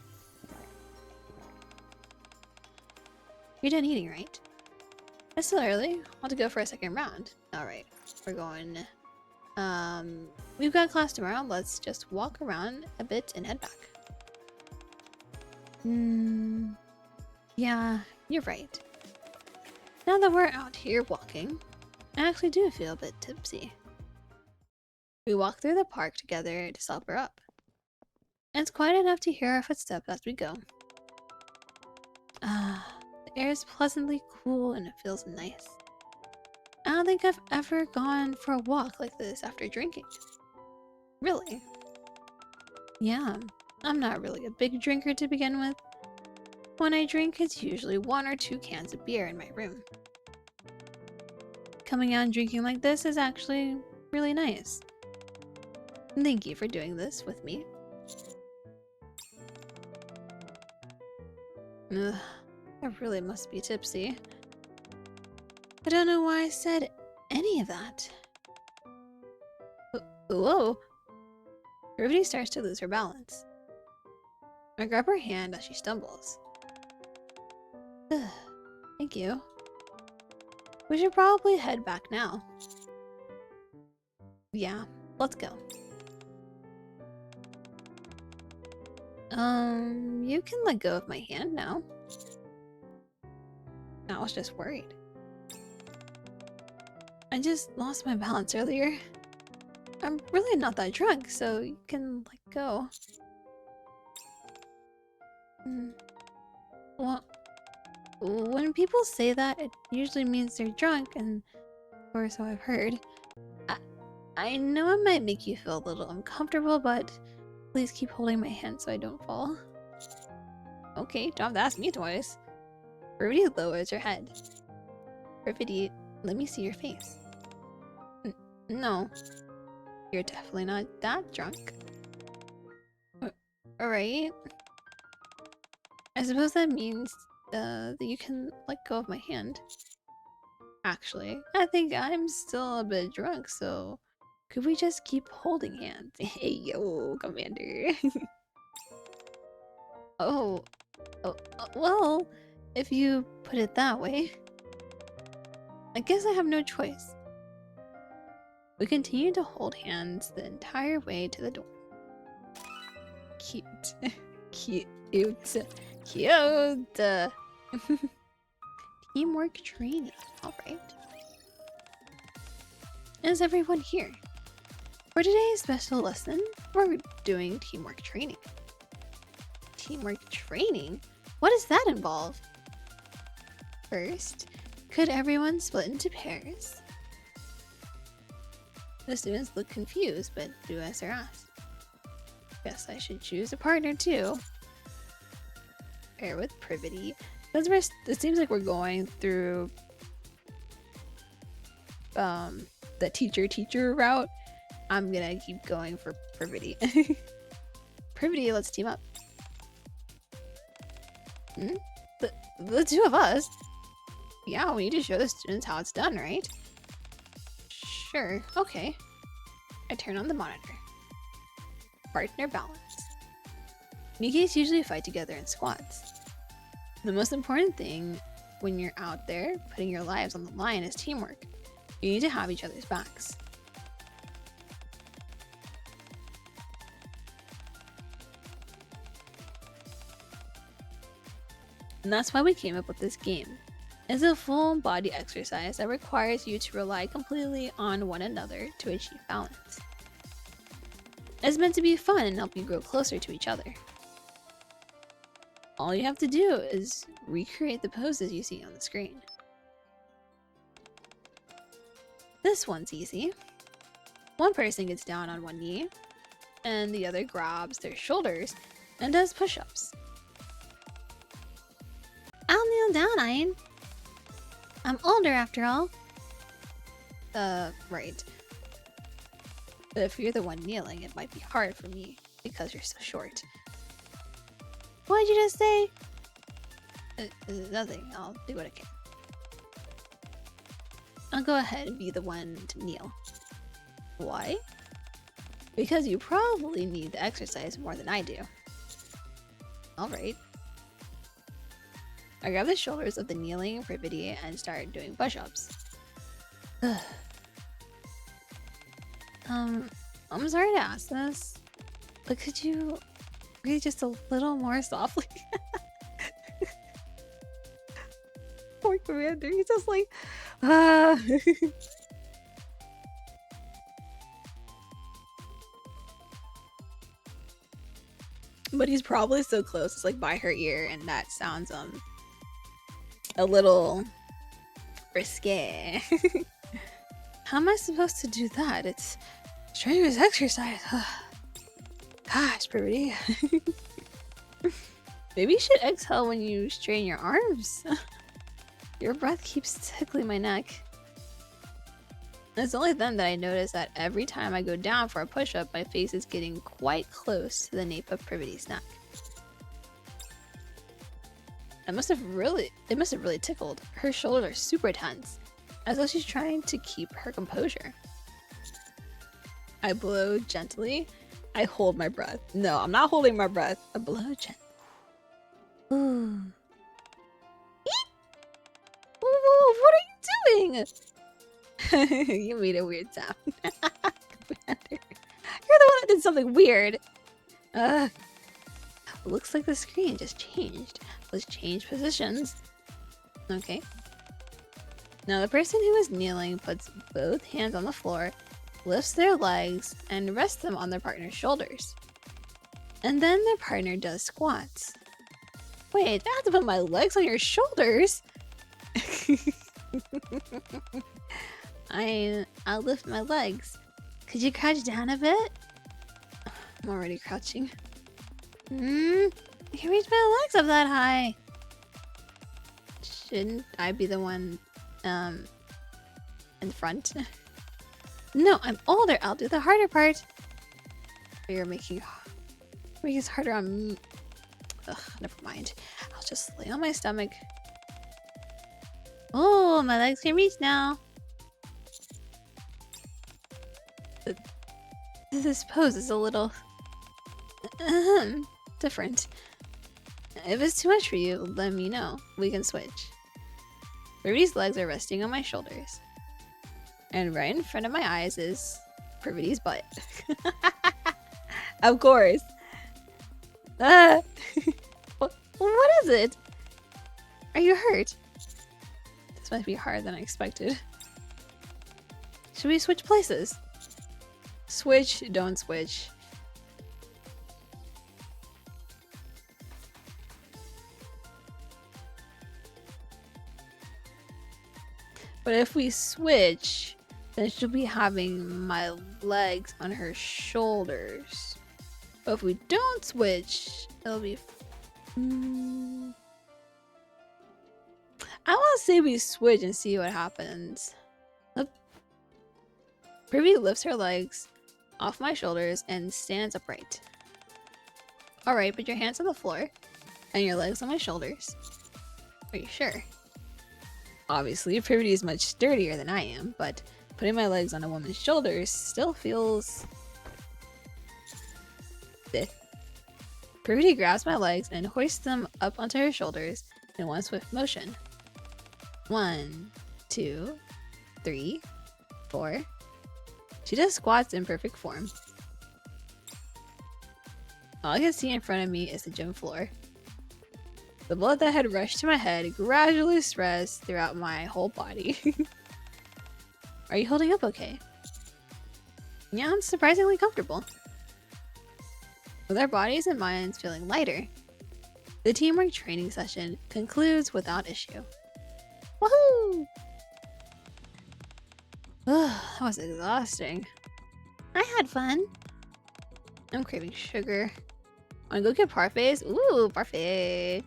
You're done eating, right? It's still early. Want to go for a second round? Alright, we're going. We've got class tomorrow. Let's just walk around a bit and head back. Yeah, you're right. Now that we're out here walking, I actually do feel a bit tipsy. We walk through the park together to sober up. And it's quiet enough to hear our footsteps as we go. The air is pleasantly cool and it feels nice. I don't think I've ever gone for a walk like this after drinking. Really? Yeah, I'm not really a big drinker to begin with. When I drink, it's usually 1 or 2 cans of beer in my room. Coming out and drinking like this is actually really nice. Thank you for doing this with me. Ugh, I really must be tipsy. I don't know why I said any of that. Whoa! Privaty starts to lose her balance. I grab her hand as she stumbles. Thank you. We should probably head back now. Yeah, let's go. You can let go of my hand now. I was just worried. I just lost my balance earlier. I'm really not that drunk, so you can let go. Well, when people say that, it usually means they're drunk, and or so I've heard. I know it might make you feel a little uncomfortable, but please keep holding my hand so I don't fall. Okay, don't have to ask me twice. Privaty lowers her head. Privaty, let me see your face. No. You're definitely not that drunk. Alright. I suppose that means that you can let go of my hand. Actually, I think I'm still a bit drunk, so could we just keep holding hands? Hey yo, Commander. Oh, well, if you put it that way. I guess I have no choice. We continue to hold hands the entire way to the door. Cute. Cute. Cute. Teamwork training. Alright. Is everyone here? For today's special lesson, we're doing teamwork training. Teamwork training? What does that involve? First, could everyone split into pairs? The students look confused, but do as they're asked. Guess I should choose a partner too. Pair with Privaty. It seems like we're going through the teacher route. I'm gonna keep going for Privaty. Privaty, let's team up. The two of us? Yeah, we need to show the students how it's done, right? Sure, okay. I turn on the monitor. Partner balance. Nikkes usually fight together in squads. The most important thing when you're out there putting your lives on the line is teamwork. You need to have each other's backs. And that's why we came up with this game. It's a full body exercise that requires you to rely completely on one another to achieve balance. It's meant to be fun and help you grow closer to each other. All you have to do is recreate the poses you see on the screen. This one's easy. One person gets down on one knee, and the other grabs their shoulders and does push-ups. I'll kneel down, Ayn. I'm older after all. Right. But if you're the one kneeling, it might be hard for me because you're so short. What'd you just say? Nothing. I'll do what I can. I'll go ahead and be the one to kneel. Why? Because you probably need the exercise more than I do. Alright. I grab the shoulders of the kneeling Privaty and start doing push-ups. I'm sorry to ask this, but could you breathe just a little more softly? Poor Commander, he's just like, But he's probably so close, it's like by her ear, and that sounds a little risque. How am I supposed to do that? It's strenuous exercise. Gosh, Privaty. Maybe you should exhale when you strain your arms. Your breath keeps tickling my neck. It's only then that I notice that every time I go down for a push-up, my face is getting quite close to the nape of Privaty's neck. It must have really tickled. Her shoulders are super tense, as though she's trying to keep her composure. I blow gently. I hold my breath. No, I'm not holding my breath. I blow gently. Ooh. What are you doing? You made a weird sound. You're the one that did something weird. Looks like the screen just changed. Let's change positions. Okay. Now the person who is kneeling puts both hands on the floor, lifts their legs, and rests them on their partner's shoulders. And then their partner does squats. Wait, I have to put my legs on your shoulders? I'll lift my legs. Could you crouch down a bit? I'm already crouching. I can reach my legs up that high. Shouldn't I be the one in front? No, I'm older. I'll do the harder part. You're making it harder on me. Ugh, never mind. I'll just lay on my stomach. Oh, my legs can reach now. This pose is a little different. If it's too much for you, let me know. We can switch. Privaty's legs are resting on my shoulders. And right in front of my eyes is Privaty's butt. Of course. What is it? Are you hurt? This might be harder than I expected. Should we switch places? Switch, don't switch. But if we switch, then she'll be having my legs on her shoulders. But if we don't switch, it'll be... I want to say we switch and see what happens. Privy lifts her legs off my shoulders and stands upright. Alright, put your hands on the floor and your legs on my shoulders. Are you sure? Obviously, Privaty is much sturdier than I am, but putting my legs on a woman's shoulders still feels... Privaty grabs my legs and hoists them up onto her shoulders in one swift motion. 1, 2, 3, 4. She does squats in perfect form. All I can see in front of me is the gym floor. The blood that had rushed to my head gradually spreads throughout my whole body. Are you holding up okay? Yeah, I'm surprisingly comfortable. With our bodies and minds feeling lighter, the teamwork training session concludes without issue. Woohoo! That was exhausting. I had fun. I'm craving sugar. Wanna go get parfaits? Ooh, parfait.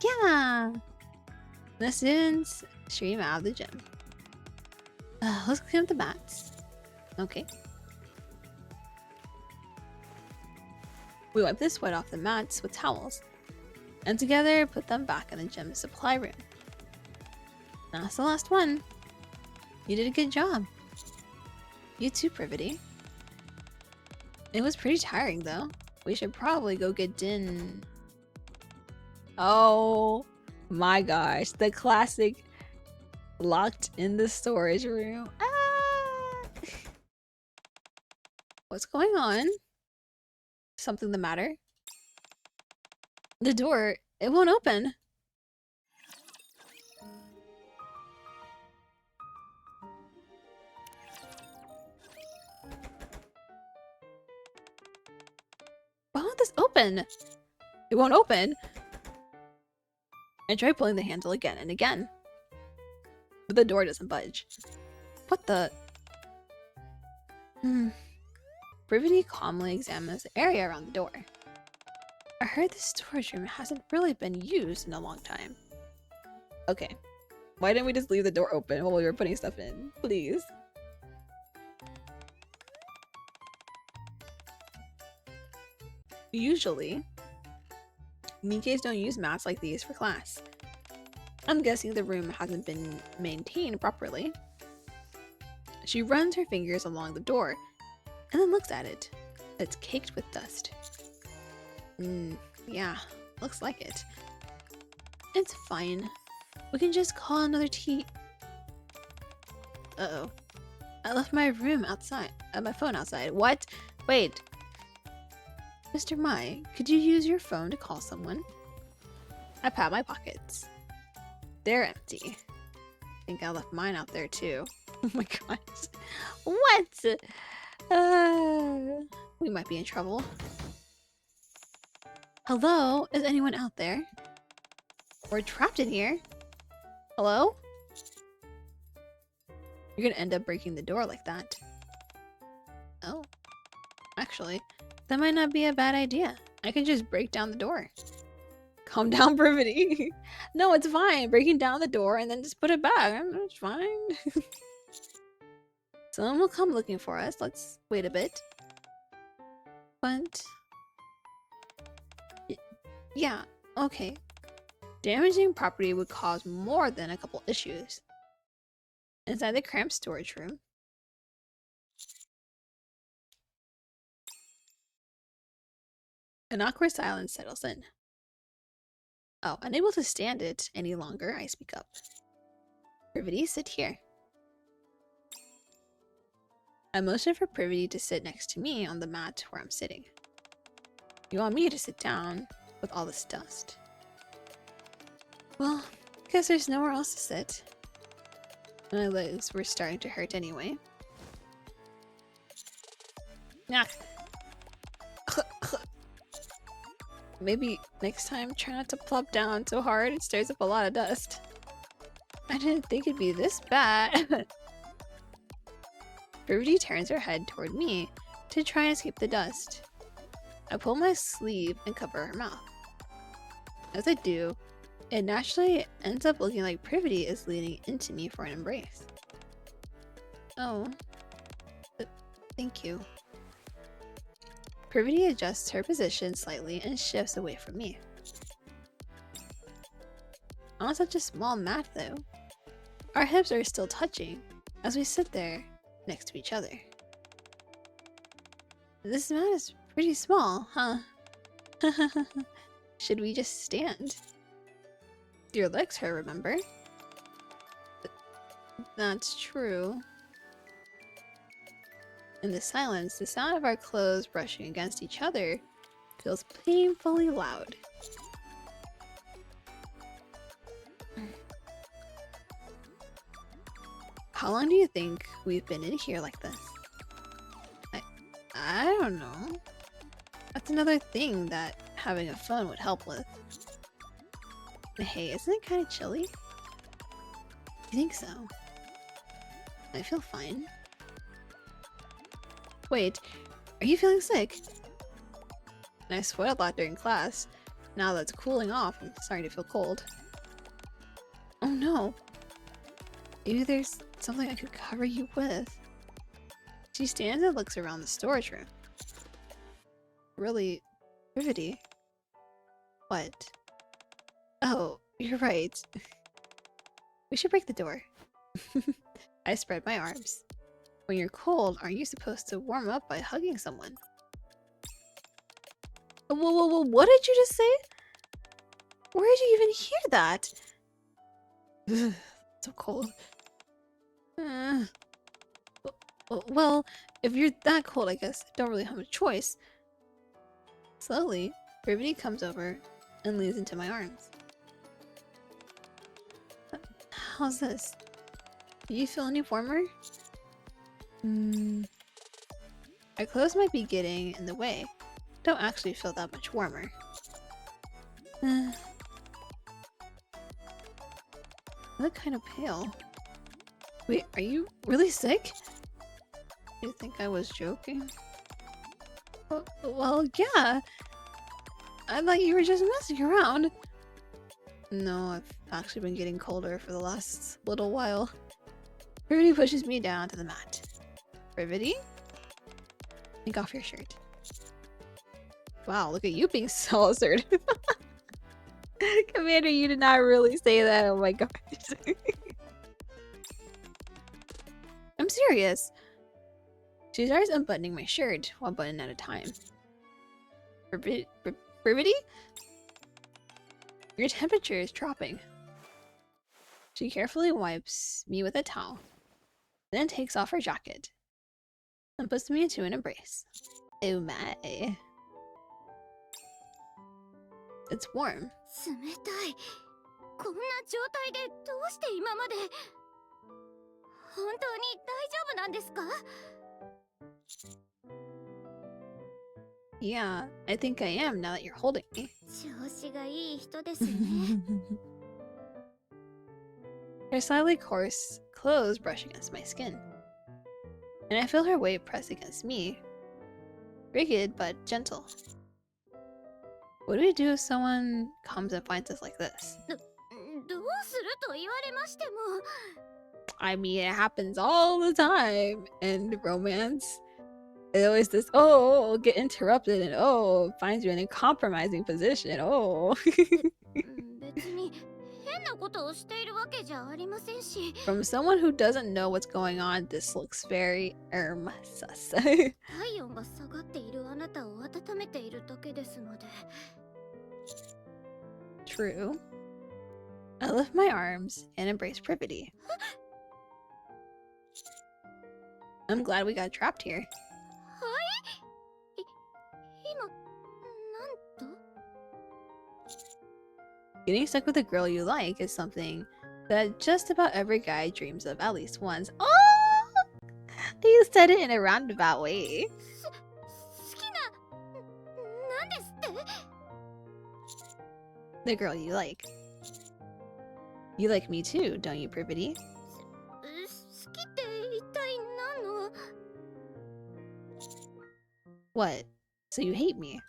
Yeah. The students stream out of the gym. Let's clean up the mats. Okay. We wipe the sweat off the mats with towels, and together put them back in the gym supply room. That's the last one. You did a good job. You too, Privaty. It was pretty tiring, though. We should probably go get din. Oh my gosh, the classic locked in the storage room. Ah! What's going on? Something the matter? The door, it won't open. Why won't this open? It won't open. I try pulling the handle again and again, but the door doesn't budge. What the? Privaty calmly examines the area around the door. I heard this storage room hasn't really been used in a long time. Okay, why didn't we just leave the door open while we were putting stuff in? Please. Usually, Nikkes don't use mats like these for class. I'm guessing the room hasn't been maintained properly. She runs her fingers along the door and then looks at it. It's caked with dust. Yeah, looks like it. It's fine. We can just call another tea. Uh-oh. I left my room outside. My phone outside. What? Wait. Mr. Mai, could you use your phone to call someone? I pat my pockets. They're empty. I think I left mine out there too. Oh my gosh. What? We might be in trouble. Hello? Is anyone out there? We're trapped in here. Hello? You're gonna end up breaking the door like that. Oh. Actually, that might not be a bad idea. I can just break down the door. Calm down, Privaty. No, it's fine. Breaking down the door and then just put it back. It's fine. Someone will come looking for us. Let's wait a bit. But... yeah, okay. Damaging property would cause more than a couple issues. Inside the cramped storage room, an awkward silence settles in. Oh, unable to stand it any longer, I speak up. Privaty, sit here. I motion for Privaty to sit next to me on the mat where I'm sitting. You want me to sit down with all this dust? Well, guess there's nowhere else to sit. My legs were starting to hurt anyway. Nah. Maybe next time try not to plop down so hard it stirs up a lot of dust. I didn't think it'd be this bad. Privaty turns her head toward me to try and escape the dust. I pull my sleeve and cover her mouth. As I do, it naturally ends up looking like Privaty is leaning into me for an embrace. Oh. Thank you. Privaty adjusts her position slightly and shifts away from me. On such a small mat though. Our hips are still touching as we sit there next to each other. This mat is pretty small, huh? Should we just stand? Your legs hurt, remember? That's true. In the silence, the sound of our clothes brushing against each other feels painfully loud. How long do you think we've been in here like this? I don't know. That's another thing that having a phone would help with. Hey, isn't it kind of chilly? I think so. I feel fine. Wait, are you feeling sick? I sweat a lot during class. Now that it's cooling off, I'm starting to feel cold. Oh no. Maybe there's something I could cover you with. She stands and looks around the storage room. Really, Privaty. What? Oh, you're right. We should break the door. I spread my arms. When you're cold, aren't you supposed to warm up by hugging someone? Whoa, what did you just say? Where did you even hear that? Ugh, so cold. Well, if you're that cold, I guess I don't really have a choice. Slowly, Privaty comes over and leans into my arms. How's this? Do you feel any warmer? Our clothes might be getting in the way. Don't actually feel that much warmer. I look kind of pale. Wait, are you really sick? You think I was joking? Well, yeah. I thought you were just messing around. No, I've actually been getting colder for the last little while. Privaty pushes me down to the mat. Privaty? Take off your shirt. Wow, look at you being so assertive. Commander, you did not really say that. Oh my god. I'm serious. She starts unbuttoning my shirt, one button at a time. Privaty? Your temperature is dropping. She carefully wipes me with a towel, then takes off her jacket and puts me into an embrace. Oh my. It's warm. 冷たい。こんな状態でどうして今まで。本当に大丈夫なんですか？ Yeah, I think I am now that you're holding me. 調子がいい人ですね。Her slightly coarse clothes brush against my skin, and I feel her weight press against me. Rigid but gentle. What do we do if someone comes and finds us like this? どうすると言われましても。 I mean, it happens all the time in romance. It's always this, oh, get interrupted, and oh, finds you in a compromising position. Oh. 別に変なことをしているわけじゃありませんし。 From someone who doesn't know what's going on, this looks very sus. 体温が下がっているあなたを温めているだけですので。 True. I lift my arms and embrace Privaty. I'm glad we got trapped here. 今なんと？ Getting stuck with a girl you like is something that just about every guy dreams of at least once. Oh! You said it in a roundabout way. 好きななんですって？ The girl you like. You like me too, don't you, Privaty? 好きって一体何の？ What? So you hate me?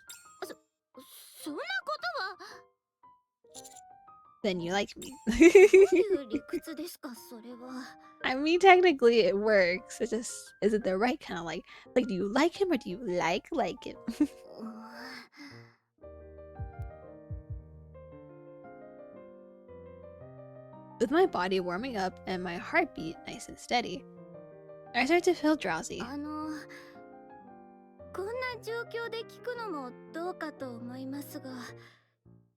そんなことは。 Then you like me. どういう理屈ですかそれは。 I mean, technically it works. It's just, is it the right kind of like, do you like him or do you like him? With my body warming up and my heartbeat nice and steady, I start to feel drowsy. こんな状況で聞くのもどうかと思いますが、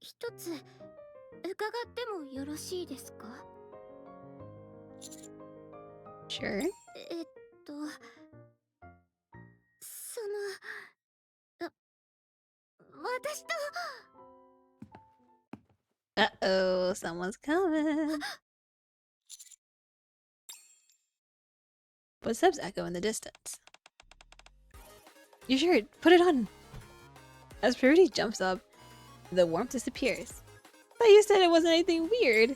一つ伺ってもよろしいですか？ Sure. その、私と。 Uh-oh, someone's coming. Footsteps echo in the distance. Your shirt, put it on. As Privaty jumps up, the warmth disappears. But you said it wasn't anything weird.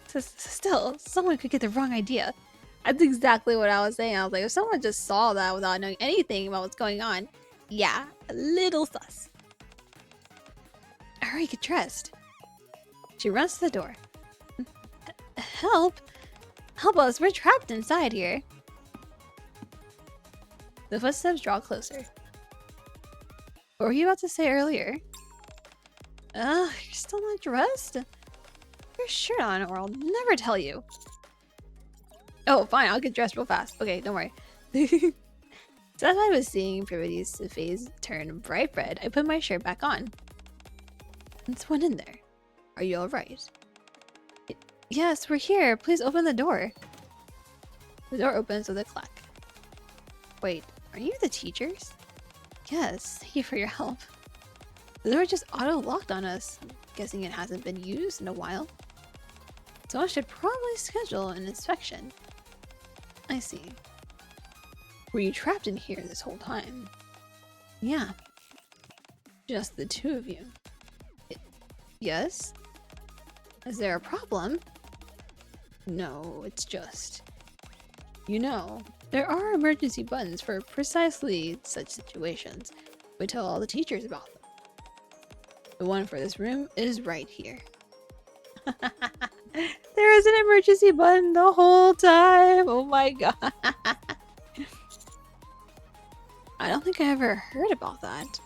Still, someone could get the wrong idea. That's exactly what I was saying. I was like, if someone just saw that without knowing anything about what's going on, yeah, a little sus. Hurry, get dressed. She runs to the door. Help! Help us, we're trapped inside here. The footsteps draw closer. What were you about to say earlier? You're still not dressed? Put your shirt on or I'll never tell you. Oh, fine, I'll get dressed real fast. Okay, don't worry. So as I was seeing Privaty's face turn bright red, I put my shirt back on. There's one in there. Are you alright? Yes, we're here. Please open the door. The door opens with a clack. Wait, are you the teachers? Yes, thank you for your help. The door just auto-locked on us. I'm guessing it hasn't been used in a while. So I should probably schedule an inspection. I see. Were you trapped in here this whole time? Yeah. Just the two of you. Yes? Is there a problem? No, it's just... You know, there are emergency buttons for precisely such situations. We tell all the teachers about them. The one for this room is right here. There is an emergency button the whole time! Oh my god. I don't think I ever heard about that.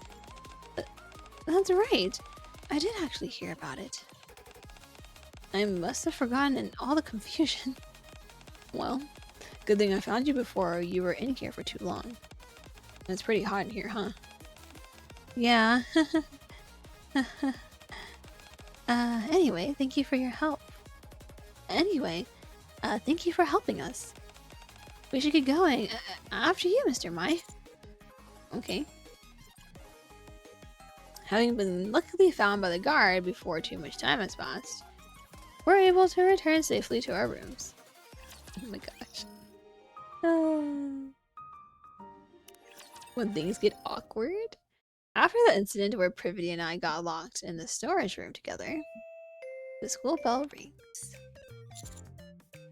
That's right. I did actually hear about it. I must have forgotten in all the confusion. Well, good thing I found you before you were in here for too long. It's pretty hot in here, huh? Yeah. Anyway, thank you for your help. Thank you for helping us. We should get going. After you, Mr. Mai. Okay. Having been luckily found by the guard before too much time has passed, we're able to return safely to our rooms. Oh my gosh. When things get awkward? After the incident where Privaty and I got locked in the storage room together, the school bell rings.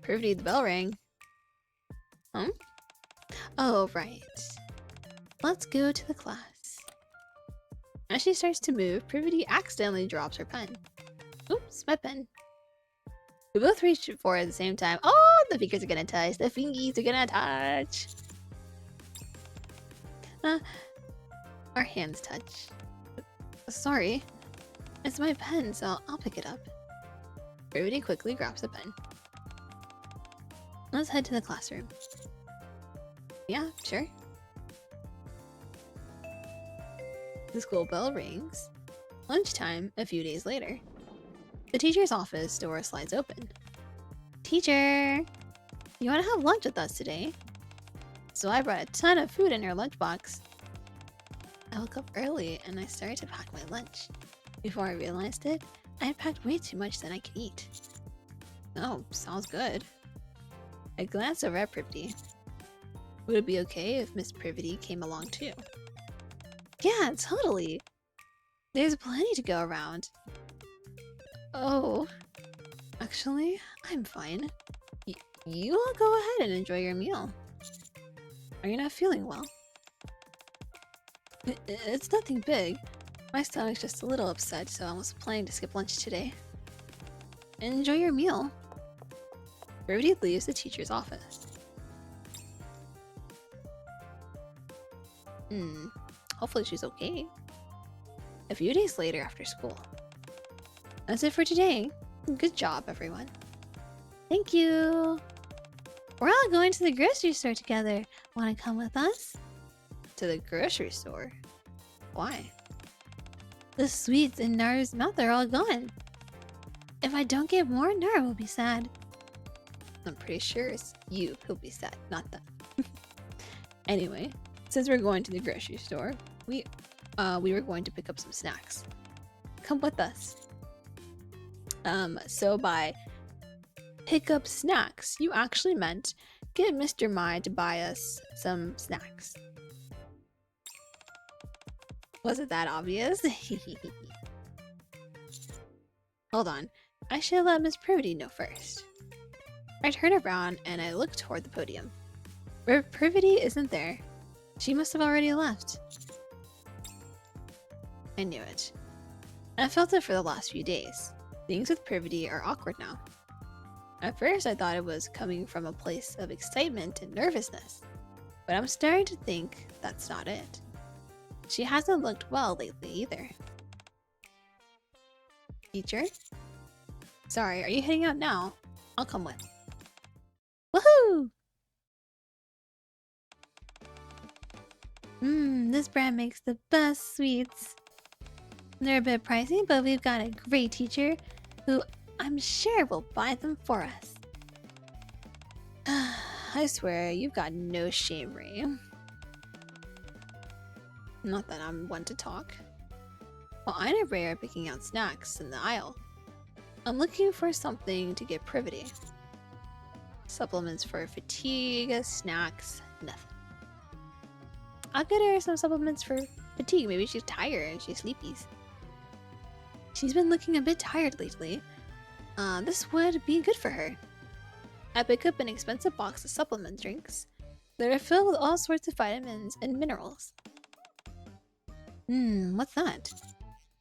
Privaty, the bell rang. Huh? Oh, right. Let's go to the class. As she starts to move, Privaty accidentally drops her pen. Oops, my pen. We both reach for it at the same time. Oh, the fingers are gonna touch. The fingies are gonna touch. Our hands touch. Sorry. It's my pen, so I'll pick it up. Privaty quickly grabs the pen. Let's head to the classroom. Yeah, sure. The school bell rings. Lunchtime, a few days later. The teacher's office door slides open. Teacher! You want to have lunch with us today? So I brought a ton of food in her lunchbox. I woke up early and I started to pack my lunch. Before I realized it, I had packed way too much than I could eat. Oh, sounds good. I glanced over at Privaty. Would it be okay if Miss Privaty came along too? Yeah, totally. There's plenty to go around. Oh, actually, I'm fine. You all go ahead and enjoy your meal. Are you not feeling well? It's nothing big. My stomach's just a little upset, so I was planning to skip lunch today. Enjoy your meal. Privaty leaves the teacher's office. Hopefully she's okay. A few days later after school. That's it for today. Good job, everyone. Thank you. We're all going to the grocery store together. Want to come with us? To the grocery store? Why? The sweets in Nara's mouth are all gone. If I don't get more, Nara will be sad. I'm pretty sure it's you who'll be sad, not them. Anyway, since we're going to the grocery store, we were going to pick up some snacks. Come with us. So by pick up snacks, you actually meant get Mr. Mai to buy us some snacks. Was it that obvious? Hold on, I should let Miss Privaty know first. I turn around and I look toward the podium. Where Privaty isn't there. She must have already left. I knew it. I felt it for the last few days. Things with Privaty are awkward now. At first I thought it was coming from a place of excitement and nervousness, but I'm starting to think that's not it. She hasn't looked well lately either. Teacher? Sorry, are you heading out now? I'll come with. Woohoo! This brand makes the best sweets. They're a bit pricey, but we've got a great teacher who I'm sure will buy them for us. I swear, you've got no shame, Ray. Not that I'm one to talk. While I and Ray are picking out snacks in the aisle, I'm looking for something to get Privaty. Supplements for fatigue, snacks, nothing. I'll get her some supplements for fatigue. Maybe she's tired and she's sleepy. She's been looking a bit tired lately. This would be good for her. I pick up an expensive box of supplement drinks that are filled with all sorts of vitamins and minerals. What's that?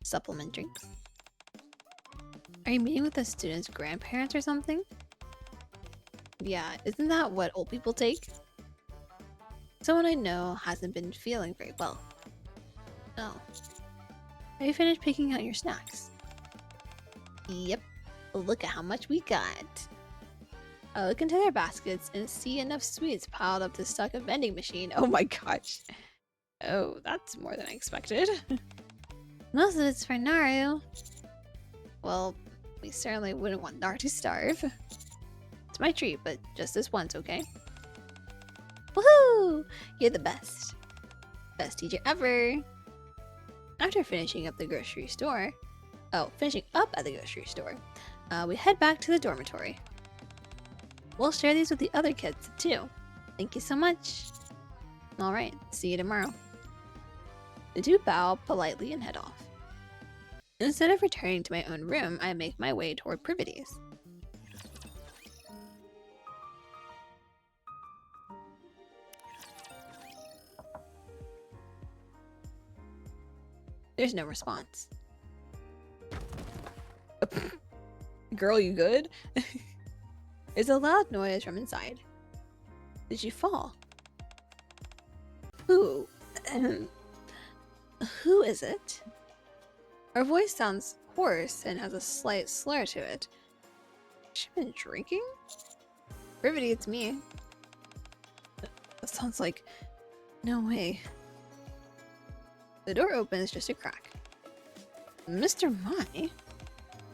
Supplement drinks. Are you meeting with the student's grandparents or something? Yeah, isn't that what old people take? Someone I know hasn't been feeling very well. Oh. Have you finished picking out your snacks? Yep. Look at how much we got. I look into their baskets and see enough sweets piled up to stock a vending machine. Oh my gosh. Oh, that's more than I expected. Most of it's for Naru. Well, we certainly wouldn't want Naru to starve. It's my treat, but just this once, okay? Woohoo! You're the best. Best teacher ever. After finishing up at the grocery store, we head back to the dormitory. We'll share these with the other kids too. Thank you so much. Alright, see you tomorrow. The two bow politely and head off. Instead of returning to my own room, I make my way toward Privaty's. There's no response. Girl, you good? It's a loud noise from inside. Did you fall? Who? Who is it? Her voice sounds hoarse and has a slight slur to it. Has she been drinking? Privaty, it's me. That sounds like... No way. The door opens just a crack. Mr. Mai?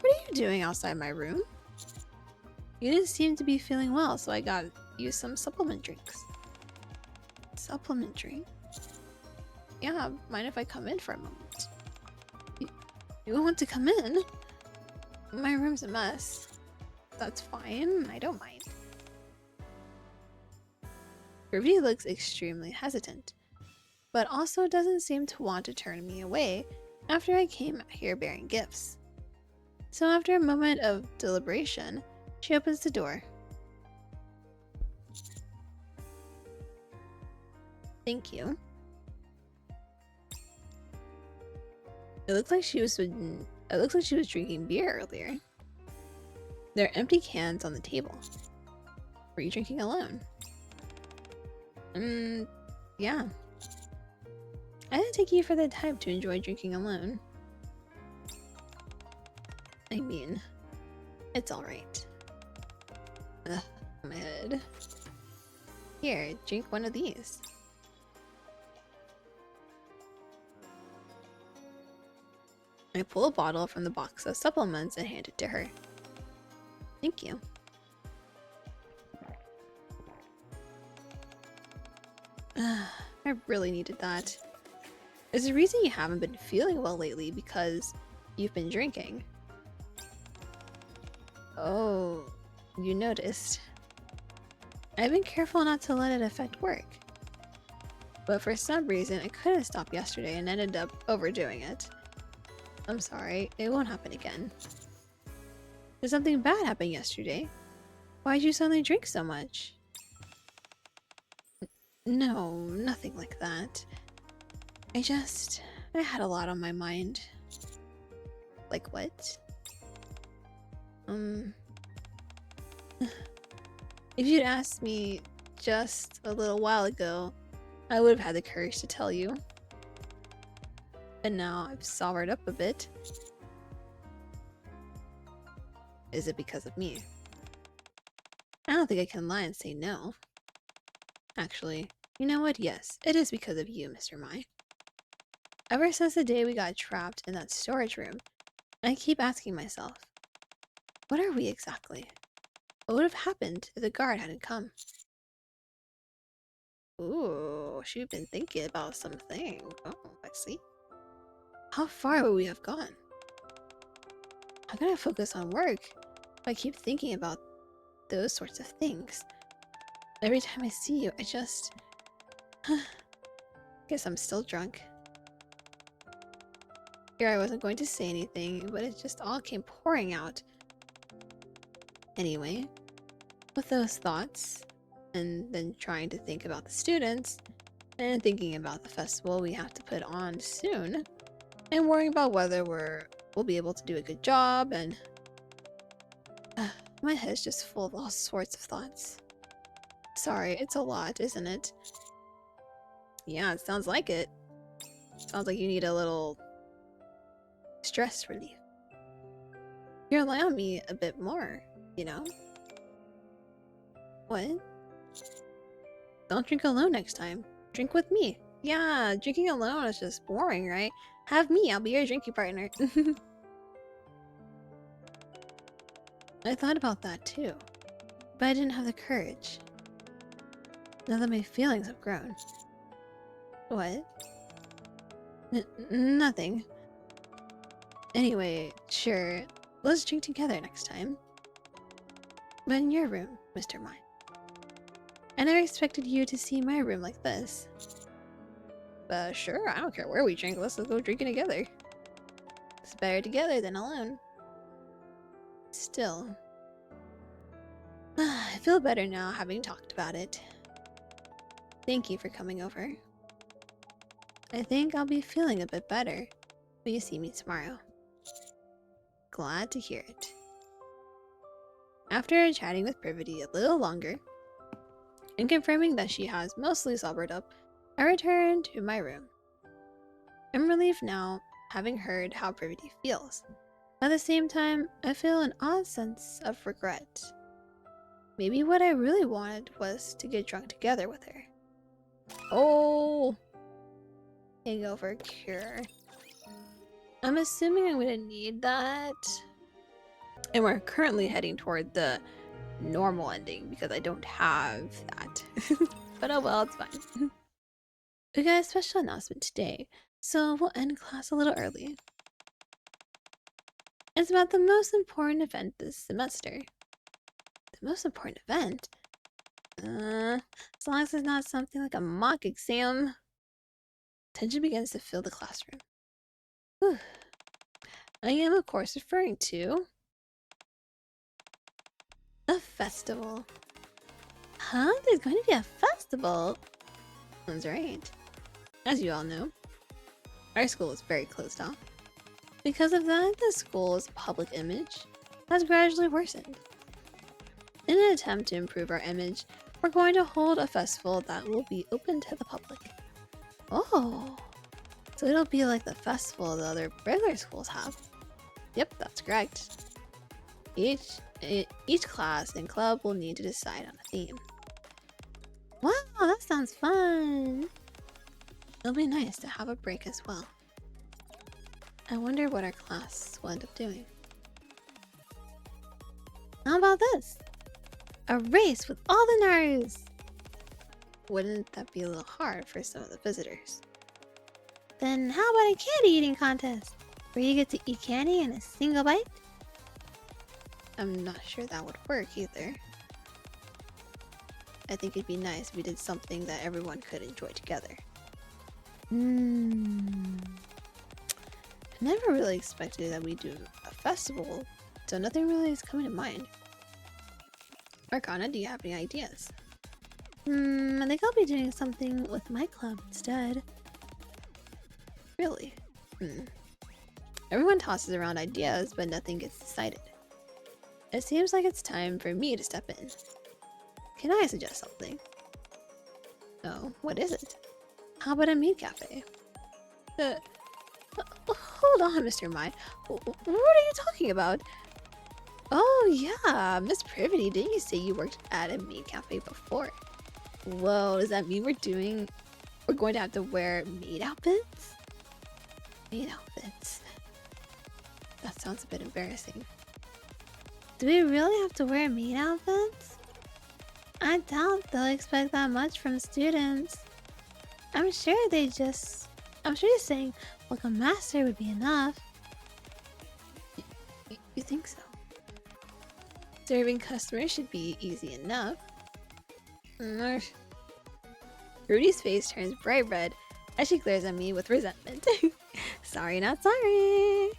What are you doing outside my room? You didn't seem to be feeling well, so I got you some supplement drinks. Supplement drink? Yeah, mind if I come in for a moment? You want to come in? My room's a mess. That's fine, I don't mind. Privaty looks extremely hesitant, but also doesn't seem to want to turn me away after I came here bearing gifts. So after a moment of deliberation, she opens the door. Thank you. It looks like she was drinking beer earlier. There are empty cans on the table. Were you drinking alone? Yeah. I didn't take you for the type to enjoy drinking alone. I mean, it's alright. Ugh, my head. Here, drink one of these. I pull a bottle from the box of supplements and hand it to her. Thank you. I really needed that. There's a reason you haven't been feeling well lately because you've been drinking. Oh, you noticed. I've been careful not to let it affect work. But for some reason, I couldn't stop yesterday and ended up overdoing it. I'm sorry, it won't happen again. Did something bad happen yesterday? Why'd you suddenly drink so much? No, nothing like that. I had a lot on my mind. Like what? If you'd asked me just a little while ago, I would have had the courage to tell you. And now I've soured up a bit. Is it because of me? I don't think I can lie and say no. Actually, You know what? Yes, it is because of you, Mr. Mai. Ever since the day we got trapped in that storage room, I keep asking myself, what are we exactly? What would have happened if the guard hadn't come? Ooh, she's been thinking about something. Oh, I see. How far would we have gone? How can I focus on work if I keep thinking about those sorts of things? Every time I see you, I just... Guess I'm still drunk. Here I wasn't going to say anything, but it just all came pouring out. Anyway, with those thoughts, and then trying to think about the students, and thinking about the festival we have to put on soon, and worrying about whether we'll be able to do a good job, and my head's just full of all sorts of thoughts. Sorry, it's a lot, isn't it? Yeah, it sounds like it. Sounds like you need a little stress relief. You rely on me a bit more, you know? What? Don't drink alone next time. Drink with me. Yeah, drinking alone is just boring, right? Have me, I'll be your drinking partner. I thought about that too, but I didn't have the courage. Now that my feelings have grown. What? Nothing. Anyway, sure, let's drink together next time. But in your room, Mr. Mine. I never expected you to see my room like this. Sure, I don't care where we drink, let's go drinking together. It's better together than alone. Still. I feel better now having talked about it. Thank you for coming over. I think I'll be feeling a bit better when you see me tomorrow. Glad to hear it. After chatting with Privaty a little longer, and confirming that she has mostly sobered up, I returned to my room. I'm relieved now, having heard how Privaty feels. At the same time, I feel an odd sense of regret. Maybe what I really wanted was to get drunk together with her. Oh! Hangover cure. I'm assuming I'm gonna need that. And we're currently heading toward the normal ending because I don't have that. But oh well, it's fine. We got a special announcement today, so we'll end class a little early. It's about the most important event this semester. The most important event? As long as it's not something like a mock exam. Tension begins to fill the classroom. Whew. I am, of course, referring to a festival. Huh? There's going to be a festival? That's right. As you all know, our school is very closed off. Because of that, the school's public image has gradually worsened. In an attempt to improve our image, we're going to hold a festival that will be open to the public. Oh, so it'll be like the festival the other regular schools have. Yep, that's correct. Each class and club will need to decide on a theme. Wow, that sounds fun! It'll be nice to have a break as well. I wonder what our class will end up doing. How about this? A race with all the Narus! Wouldn't that be a little hard for some of the visitors? Then how about a candy eating contest? Where you get to eat candy in a single bite? I'm not sure that would work either. I think it'd be nice if we did something that everyone could enjoy together. I never really expected that we'd do a festival, so nothing really is coming to mind. Arcana, do you have any ideas? I think I'll be doing something with my club instead. Really? Everyone tosses around ideas, but nothing gets decided. It seems like it's time for me to step in. Can I suggest something? Oh, what is it? How about a meat cafe? Hold on, Mr. Mai. What are you talking about? Oh yeah, Miss Privaty, didn't you say you worked at a meat cafe before? Whoa, does that mean we're going to have to wear maid outfits? Maid outfits. That sounds a bit embarrassing. Do we really have to wear maid outfits? I doubt they'll expect that much from students. I'm sure you're saying, like, a master would be enough. You think so? Serving customers should be easy enough. Rudy's face turns bright red as she glares at me with resentment. Sorry, not sorry.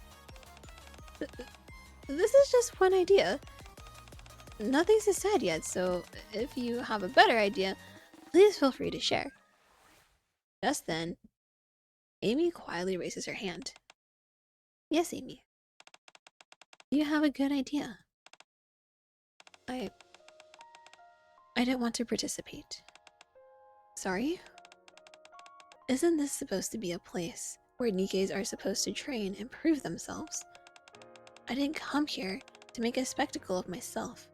This is just one idea. Nothing's decided yet, so if you have a better idea, please feel free to share. Just then, Amy quietly raises her hand. Yes, Amy. You have a good idea. I don't want to participate. Sorry? Isn't this supposed to be a place where Nikkes are supposed to train and prove themselves? I didn't come here to make a spectacle of myself.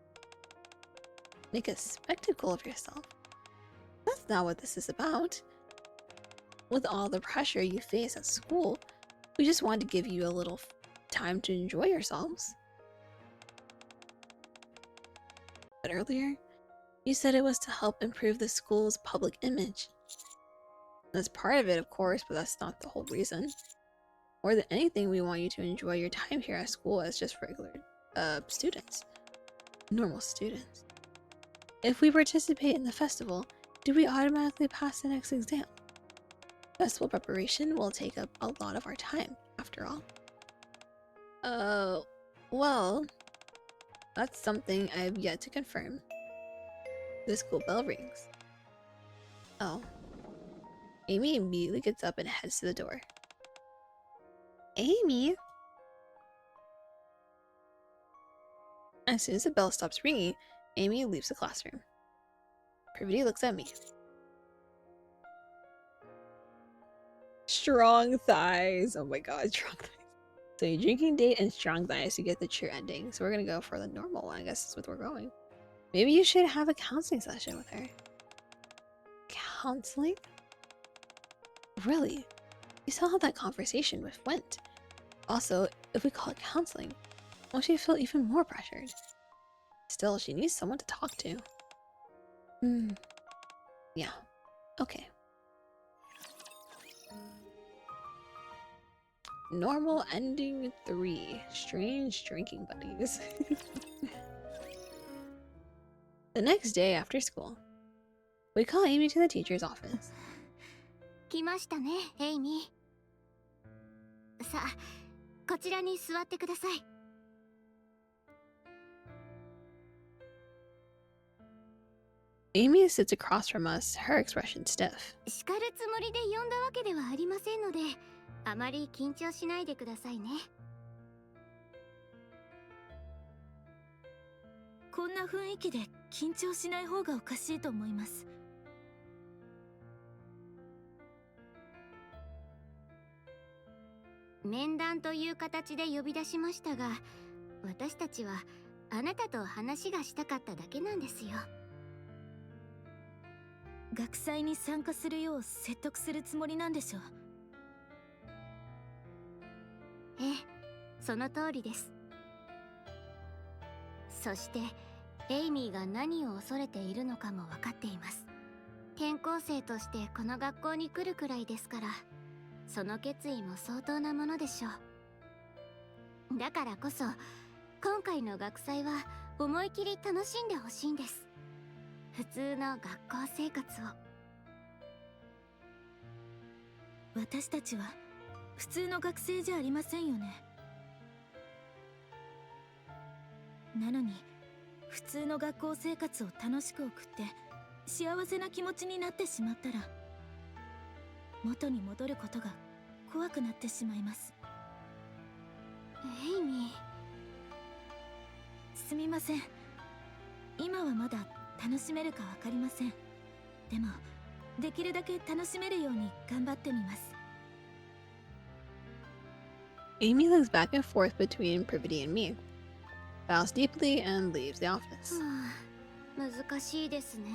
Make a spectacle of yourself? That's not what this is about. With all the pressure you face at school, we just want to give you a little time to enjoy yourselves. But earlier, you said it was to help improve the school's public image. That's part of it, of course, but that's not the whole reason. More than anything, we want you to enjoy your time here at school as just regular students. Normal students. If we participate in the festival, do we automatically pass the next exam? Festival preparation will take up a lot of our time, after all. Well, that's something I have yet to confirm. The school bell rings. Oh. Amy immediately gets up and heads to the door. Amy? As soon as the bell stops ringing, Amy leaves the classroom. Privaty looks at me. Strong thighs. Oh my god, strong thighs. So your drinking date and strong thighs to get the true ending. So we're gonna go for the normal one. I guess that's what we're going. Maybe you should have a counseling session with her. Counseling? Really? You saw how that conversation went. Also, if we call it counseling, won't she feel even more pressured? Still, she needs someone to talk to. Yeah. Okay. Normal ending 3. Strange drinking buddies. The next day after school, we call Amy to the teacher's office. 来ましたね、エイミー。さあ、こちらに座ってください。Amy sits across from us, her expression stiff. 叱るつもりで呼んだわけではありませんので、あまり緊張しないでくださいね。こんな雰囲気で緊張しない方がおかしいと思います。面談という形で呼び出しましたが、私たちはあなたと話がしたかっただけなんですよ。学祭に参加するよう説得するつもりなんでしょう。ええ、その通りです。そしてエイミーが何を恐れているのかも分かっています。転校生としてこの学校に来るくらいですから、その決意も相当なものでしょう。だからこそ今回の学祭は思い切り楽しんでほしいんです。普通の学校生活を。私たちは普通の学生じゃありませんよね。なのに普通の学校生活を楽しく送って幸せな気持ちになってしまったら、元に戻ることが怖くなってしまいます。エイミー、すみません。今はまだ楽しめるかわかりません。でもできるだけ楽しめるように頑張ってみます。Amy looks back and forth between Privaty and me, bows deeply and leaves the office. 難しいですね。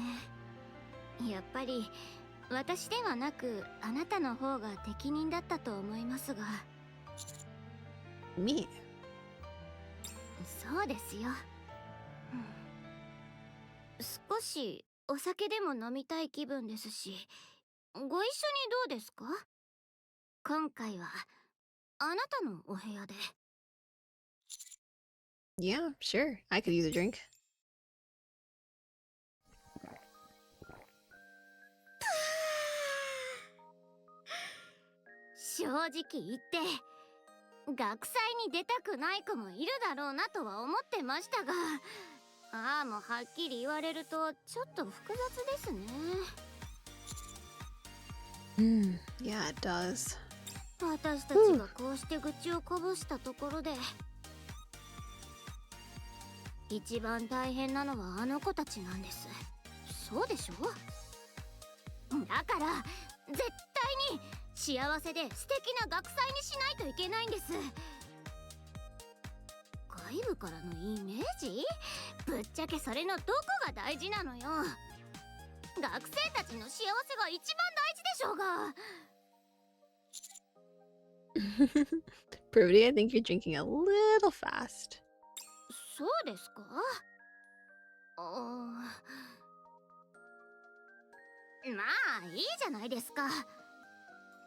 やっぱり私ではなくあなたの方が適任だったと思いますが。Me? そうですよ。少しお酒でも飲みたい気分ですし、ご一緒にどうですか？今回はあなたのお部屋で。Yeah, sure. I could use a drink. 正直言って学祭に出たくない子もいるだろうなとは思ってましたが、ああもうはっきり言われるとちょっと複雑ですね。Yeah, it does. 私たちがこうして愚痴をこぼしたところで、一番大変なのはあの子たちなんです。そうでしょ？だから絶対に幸せで素敵な学祭にしないといけないんです。外部からのイメージ？ぶっちゃけそれのどこが大事なのよ。学生たちの幸せが一番大事でしょうが。Privaty, I think you're drinking a little fast. そうですか？まあいいじゃないですか。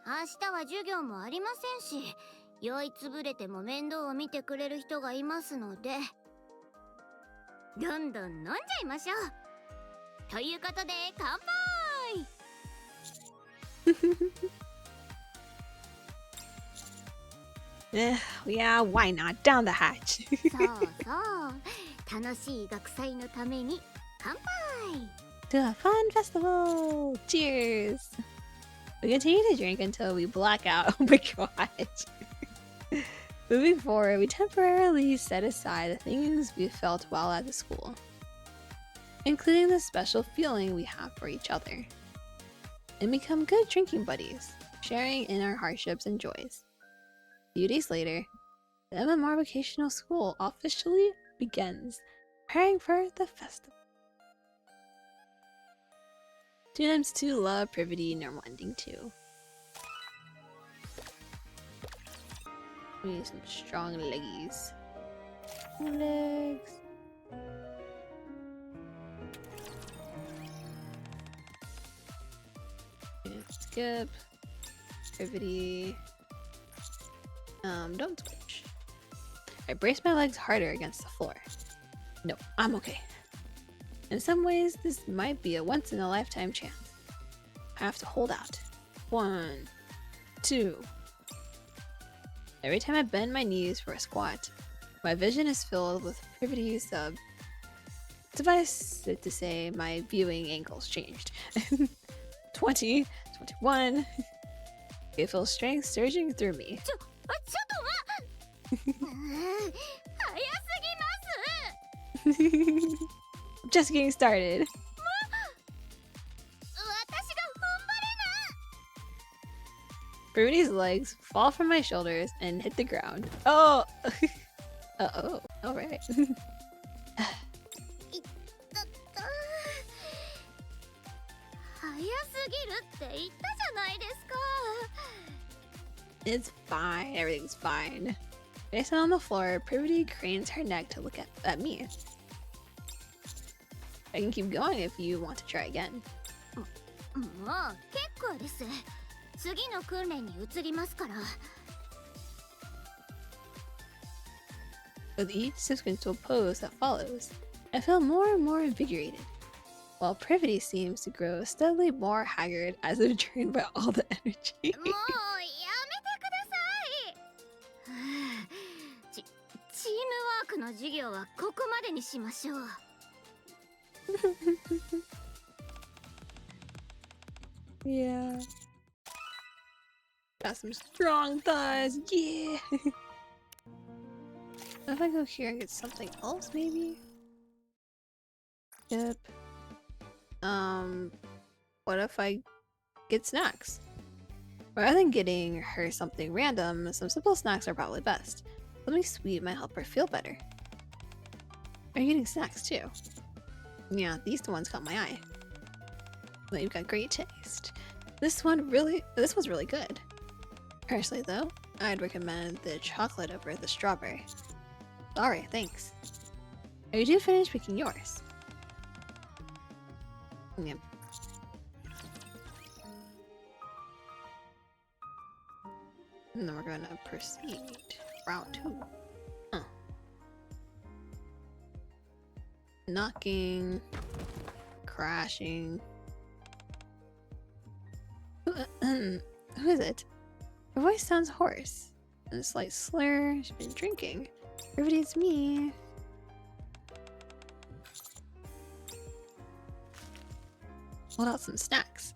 明日は授業もありませんし、酔いつぶれても面倒を見てくれる人がいますので、どんどん飲んじゃいましょう。ということで乾杯。Yeah, why not? Down the hatch. そうそう、楽しい学祭のために乾杯。 To a fun festival! Cheers! We continue to drink until we black out. Oh my god. Moving forward, we temporarily set aside the things we felt while at the school, including the special feeling we have for each other, and become good drinking buddies, sharing in our hardships and joys. A few days later, the MMR vocational school officially begins, preparing for the festival. 2x2 love, Privaty, normal ending 2. We need some strong leggies. Legs. Okay, skip. Privaty. Don't switch. I brace my legs harder against the floor. No, I'm okay. In some ways, this might be a once-in-a-lifetime chance. I have to hold out. 1, 2. Every time I bend my knees for a squat, my vision is filled with Privaty's suffice it to say, my viewing angles changed. 20, 21. I feel strength surging through me. ちょっと早すぎます。 Just getting started. 私が踏ん張れな。 Privaty's legs fall from my shoulders and hit the ground. Oh! Uh-oh. Alright. いったった。早すぎるって言ったじゃないですか。 It's fine. Everything's fine. Face on the floor, Privaty cranes her neck to look at me. I can keep going if you want to try again. もう結構です。次の訓練に移りますから。 With each sequential pose that follows, I feel more and more invigorated, while Privaty seems to grow steadily more haggard as if drained by all the energy. もうやめてください。はあチームワークの授業はここまでにしましょう。 Yeah. Got some strong thighs, yeah! If I go here and get something else, maybe? Yep. What if I get snacks? Rather than getting her something random, some simple snacks are probably best. Something sweet might help her feel better. Are you getting snacks too? Yeah, these ones caught my eye. Well, you've got great taste. This one's really good. Personally though, I'd recommend the chocolate over the strawberry. Alright, thanks. Are you finished picking yours? Yep. And then we're gonna proceed. Round 2. Huh. Knocking. Crashing. Who is it? Her voice sounds hoarse. And a slight slur. She's been drinking. Privaty, it's me. Hold out some snacks.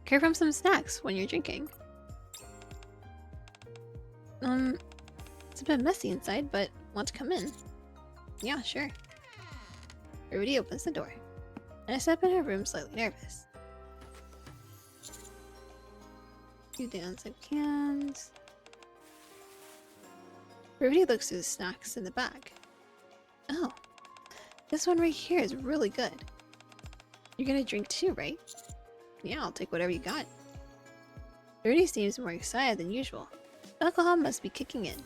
Care from some snacks when you're drinking. It's a bit messy inside, but want to come in? Yeah, sure. Privaty opens the door, and I step in her room slightly nervous. Few dance and cans. Privaty looks through the snacks in the bag. Oh, this one right here is really good. You're gonna drink too, right? Yeah, I'll take whatever you got. Privaty seems more excited than usual. Alcohol must be kicking in.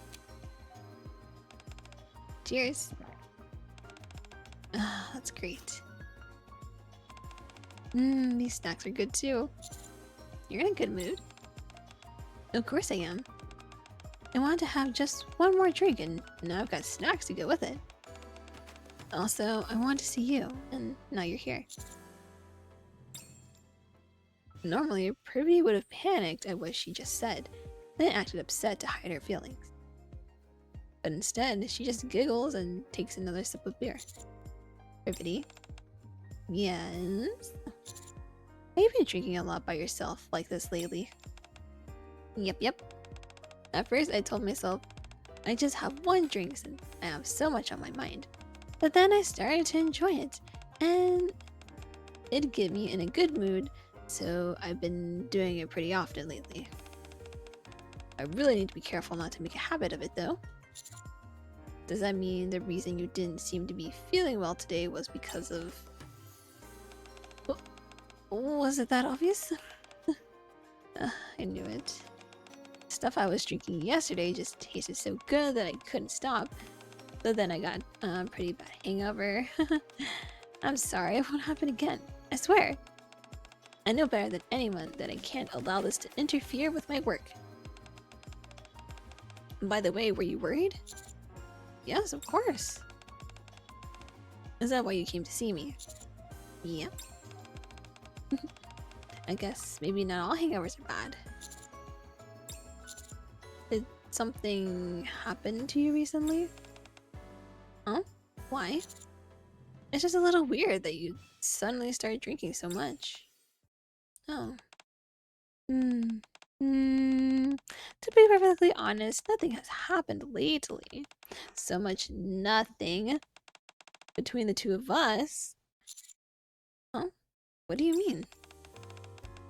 Cheers. Ah, that's great. These snacks are good too. You're in a good mood. Of course I am. I wanted to have just one more drink and now I've got snacks to go with it. Also, I wanted to see you, and now you're here. Normally, Privaty would have panicked at what she just said, then acted upset to hide her feelings. But instead, she just giggles and takes another sip of beer. Privaty? Yes? Have you been drinking a lot by yourself like this lately? Yep. At first, I told myself, I just have one drink since I have so much on my mind. But then I started to enjoy it, and it'd get me in a good mood, so I've been doing it pretty often lately. I really need to be careful not to make a habit of it, though. Does that mean the reason you didn't seem to be feeling well today was because of... Was it that obvious? I knew it. Stuff I was drinking yesterday just tasted so good that I couldn't stop. But then I got a pretty bad hangover. I'm sorry, it won't happen again. I swear. I know better than anyone that I can't allow this to interfere with my work. By the way, were you worried? Yes, of course. Is that why you came to see me? Yep. I guess maybe not all hangovers are bad. Did something happen to you recently? Huh? Why? It's just a little weird that you suddenly started drinking so much. Oh. To be perfectly honest, nothing has happened lately. So much nothing between the two of us. Huh? What do you mean?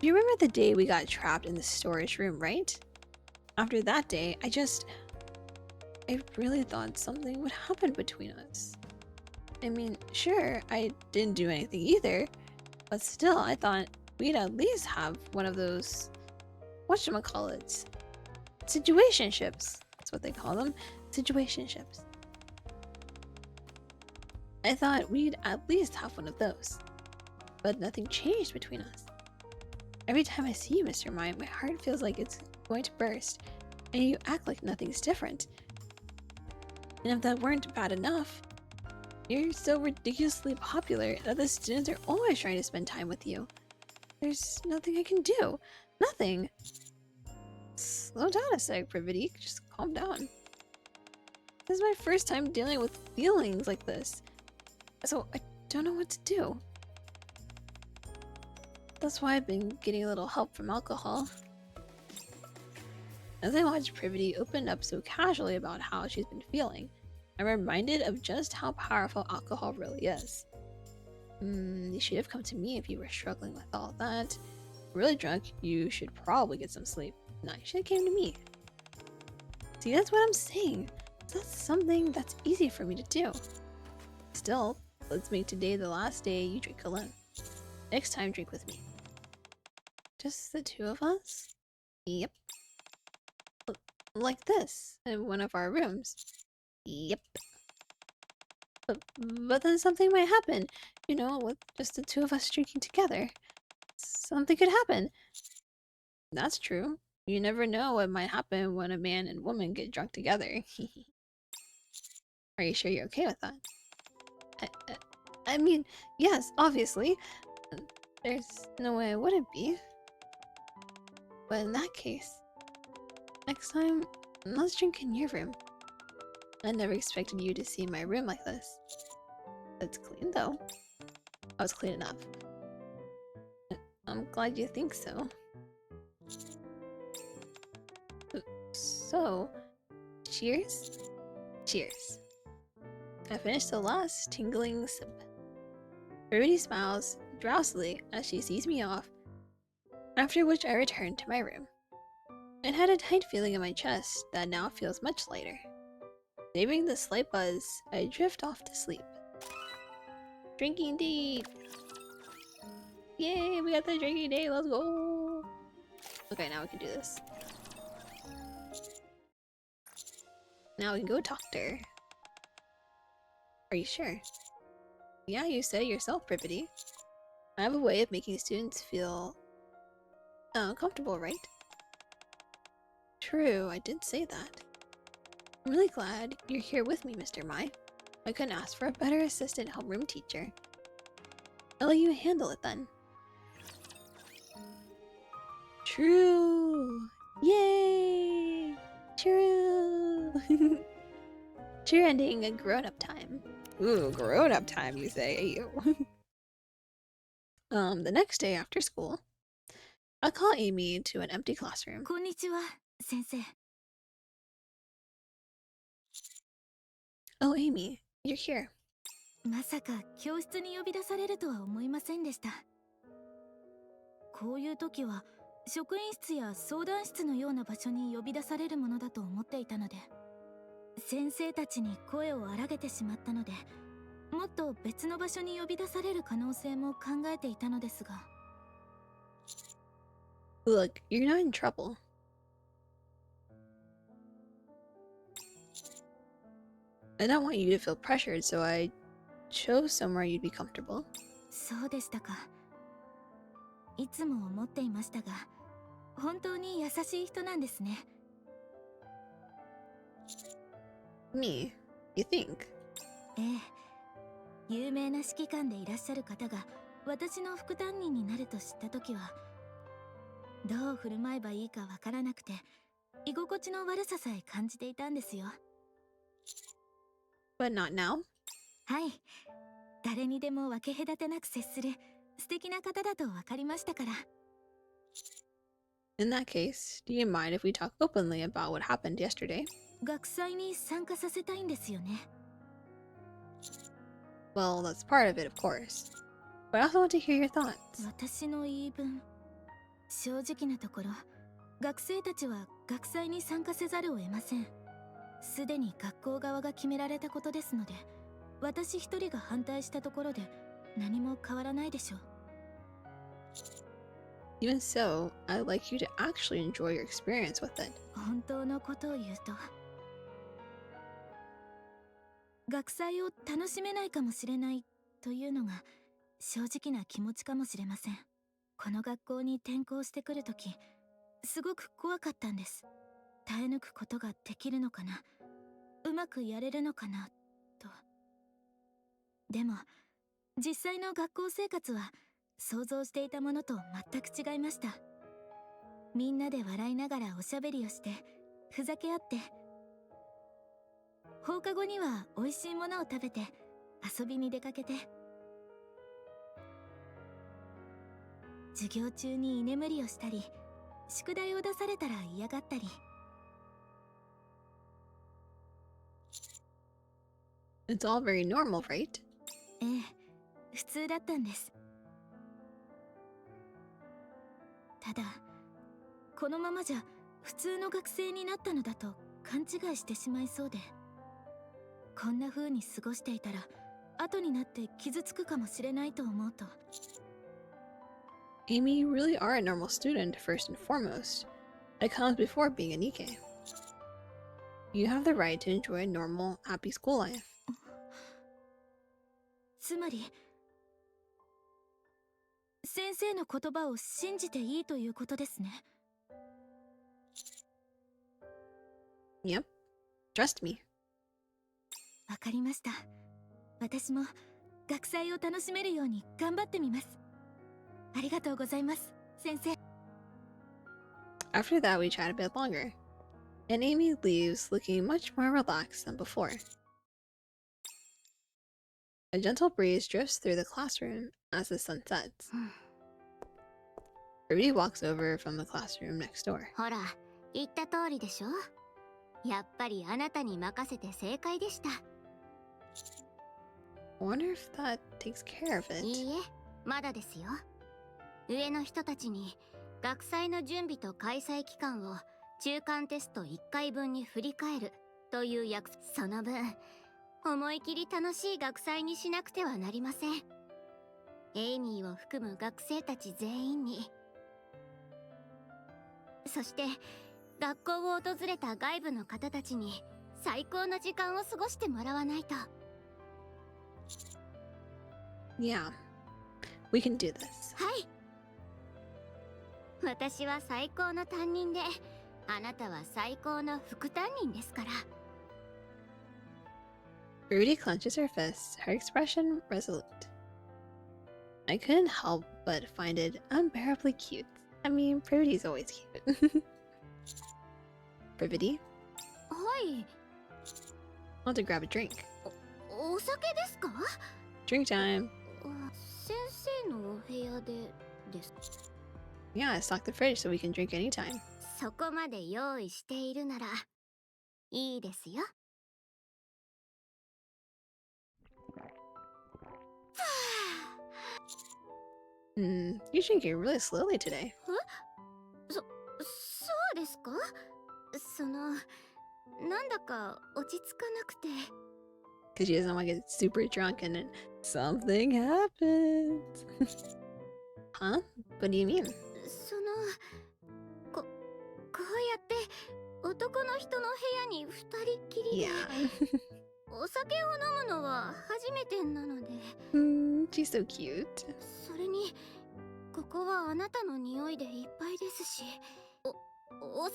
You remember the day we got trapped in the storage room, right? After that day, I really thought something would happen between us. I mean, sure, I didn't do anything either, but still, I thought we'd at least have one of those, whatchamacallits, situationships. That's what they call them, situationships. I thought we'd at least have one of those, but nothing changed between us. Every time I see you, Mr. Mind, my heart feels like it's going to burst, and you act like nothing's different. And if that weren't bad enough, you're so ridiculously popular that the students are always trying to spend time with you. There's nothing I can do. Nothing. Slow down a sec, Privaty. Just calm down. This is my first time dealing with feelings like this, so I don't know what to do. That's why I've been getting a little help from alcohol. As I watched Privaty open up so casually about how she's been feeling, I'm reminded of just how powerful alcohol really is. You should have come to me if you were struggling with all that. Really drunk, you should probably get some sleep. No, you should have came to me. See, that's what I'm saying. That's something that's easy for me to do. Still, let's make today the last day you drink alone. Next time, drink with me. Just the two of us? Yep. Like this, in one of our rooms. Yep. But then something might happen, you know, with just the two of us drinking together. Something could happen. That's true. You never know what might happen when a man and woman get drunk together. Are you sure you're okay with that? I mean, yes, obviously. There's no way I wouldn't be. But in that case, next time, let's drink in your room. I never expected you to see my room like this. It's clean though. I was clean enough. I'm glad you think so. So, cheers? Cheers. I finished the last tingling sip. Privaty smiles drowsily as she sees me off, after which I return to my room. It had a tight feeling in my chest that now feels much lighter. Saving the slight buzz, I drift off to sleep. Drinking deep! Yay, we got the drinking day, let's go! Okay, now we can do this. Now we can go talk to her. Are you sure? Yeah, you said it yourself, Privaty. I have a way of making students feel comfortable, right? True, I did say that. I'm really glad you're here with me, Mr. Mai. I couldn't ask for a better assistant homeroom teacher. I'll let you handle it then. True! Yay! True! True ending and grown-up time. Ooh, grown-up time, you say. The next day after school, I call Amy to an empty classroom. こんにちは、先生。 Oh, Amy, you're here. まさか教室に呼び出されるとは思いませんでした。こういう時は職員室や相談室のような場所に呼び出されるものだと思っていたので、先生たちに声を荒げてしまったので、もっと別の場所に呼び出される可能性も考えていたのですが。 Look, you're not in trouble. I don't want you to feel pressured, so I chose somewhere you'd be comfortable. そうでしたか。いつも思っていましたが、本当に優しい人なんですね。 Me? You think? ええ、有名な指揮官でいらっしゃる方が私の副担任になると知った時は、どう振る舞えばいいかわからなくて、居心地の悪ささえ感じていたんですよ。 But not now? はい、誰にでも分け隔てなく接する素敵な方だと分かりましたから。 In that case, do you mind if we talk openly about what happened yesterday? 学祭に参加させたいんですよね。 Well, that's part of it, of course. But I also want to hear your thoughts. 私の言い分、正直なところ、学生たちは学祭に参加せざるを得ません。すでに学校側が決められたことですので、私一人が反対したところで何も変わらないでしょう。 Even so, I'd like you to actually enjoy your experience with it. 本当のことを言うと、学祭を楽しめないかもしれないというのが正直な気持ちかもしれません。この学校に転校してくるとき、すごく怖かったんです。耐え抜くことができるのかな、うまくやれるのかなと。でも実際の学校生活は想像していたものと全く違いました。みんなで笑いながらおしゃべりをしてふざけ合って、放課後には美味しいものを食べて遊びに出かけて、授業中に居眠りをしたり、宿題を出されたら嫌がったり。 It's all very normal, right? ええ、普通だったんです。ただこのままじゃ普通の学生になったのだと勘違いしてしまいそうで、こんな風に過ごしていたら後になって傷つくかもしれないと思うと。Amy, you really are a normal student first and foremost. It comes before being a Nikke. You have the right to enjoy a normal, happy school life. つまり先生の言葉を信じていいということですね。 Yep. Trust me. わかりました。私も学祭を楽しめるように頑張ってみます。ありがとうございます、先生。 After that, we chat a bit longer, and Amy leaves looking much more relaxed than before. A gentle breeze drifts through the classroom as the sun sets. Privaty walks over from the classroom next door. ほら、言った通りでしょ。やっぱりあなたに任せて正解でした。I wonder if that takes care of it. いいえ、まだですよ。上の人たちに学祭の準備と開催期間を中間テスト1回分に振り返るという約束。その分、思い切り楽しい学祭にしなくてはなりません。エイミーを含む学生たち全員に。そして学校を訪れた外部の方たちに最高の時間を過ごしてもらわないと。 Yeah, we can do this. はい。私は最高の担任で、あなたは最高の副担任ですから。 Privaty clenches her fists, her expression resolute. I couldn't help but find it unbearably cute. I mean, Privaty's always cute. Privaty, はい。 want to grab a drink. お酒ですか？ Drink time. 先生のお部屋でです。 Yeah, stock the fridge so we can drink anytime. そこまで用意しているならいいですよ。You're drinking really slowly today. そうですか？なんだか落ち着かなくて。 Because she doesn't want to get super drunk and then something happens. Huh? What do you mean? こうやって男の人の部屋に二人っきりで Yeah. お酒を飲むのは初めてなので。 She's so cute. それにここはあなたの匂いでいっぱいですし、お酒に酔っ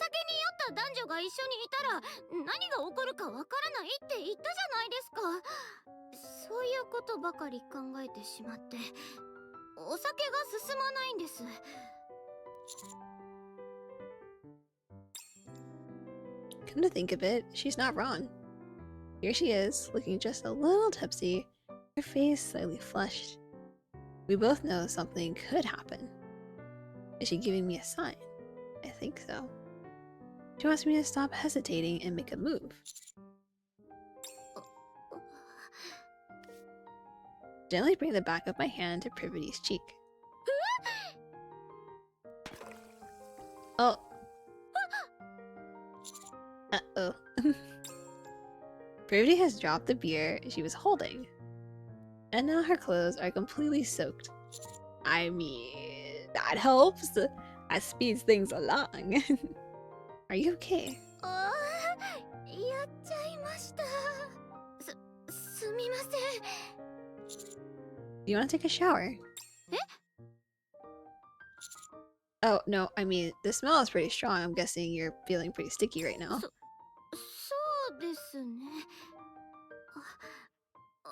た男女が一緒にいたら何が起こるかわからないって言ったじゃないですか。そういうことばかり考えてしまってお酒が進まないんです。 Come to think of it, she's not wrong. Here she is, looking just a little tipsy, her face slightly flushed. We both know something could happen. Is she giving me a sign? I think so. She wants me to stop hesitating and make a move. Gently bring the back of my hand to Privaty's cheek. Oh. Uh-oh. Privaty has dropped the beer she was holding. And now her clothes are completely soaked. I mean, that helps. That speeds things along. Are you okay? やっちゃいました。すみません。 Do you want to take a shower? Oh, no, I mean, the smell is pretty strong. I'm guessing you're feeling pretty sticky right now. そうですね。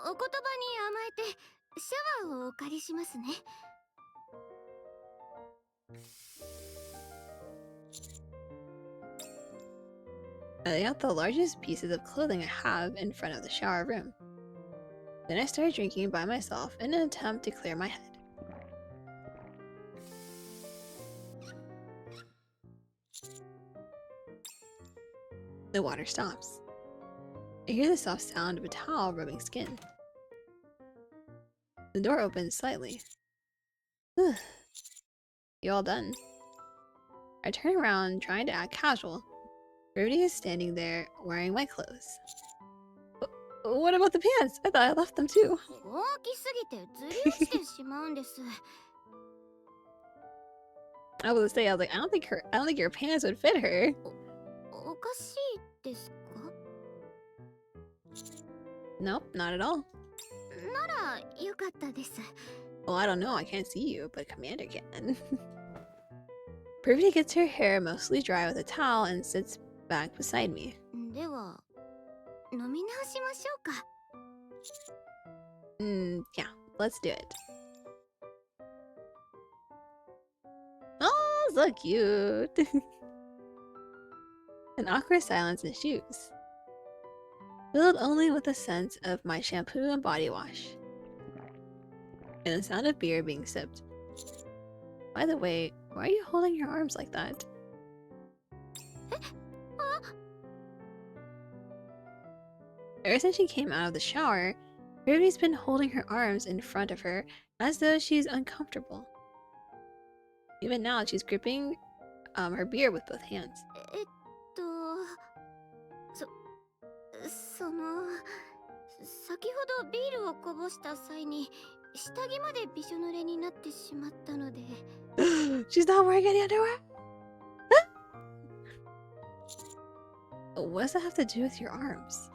お言葉に甘えてシャワーをお借りしますね。 I lay out the largest pieces of clothing I have in front of the shower room. Then I started drinking by myself in an attempt to clear my head. The water stops. I hear the soft sound of a towel rubbing skin. The door opens slightly. You all done? I turn around, trying to act casual. Privaty is standing there, wearing my clothes. What about the pants? I thought I left them too. 大きすぎてずり落ちてしまうんです。I was gonna say, I was like, I don't think your pants would fit her. おかしいですか？ Nope, not at all. ならよかったです。 Well, I don't know, I can't see you, but Commander can. Privaty gets her hair mostly dry with a towel and sits back beside me. では飲み直しましょうか。 Yeah, let's do it. Oh, so cute. An awkward silence ensues, filled only with the sense of my shampoo and body wash, and the sound of beer being sipped. By the way, why are you holding your arms like that? Ever since she came out of the shower, Privaty's been holding her arms in front of her as though she's uncomfortable. Even now, she's gripping her beer with both hands. その先ほどビールをこぼした際に下着までびしょ濡れになってしまったので She's not wearing any underwear? What does that have to do with your arms?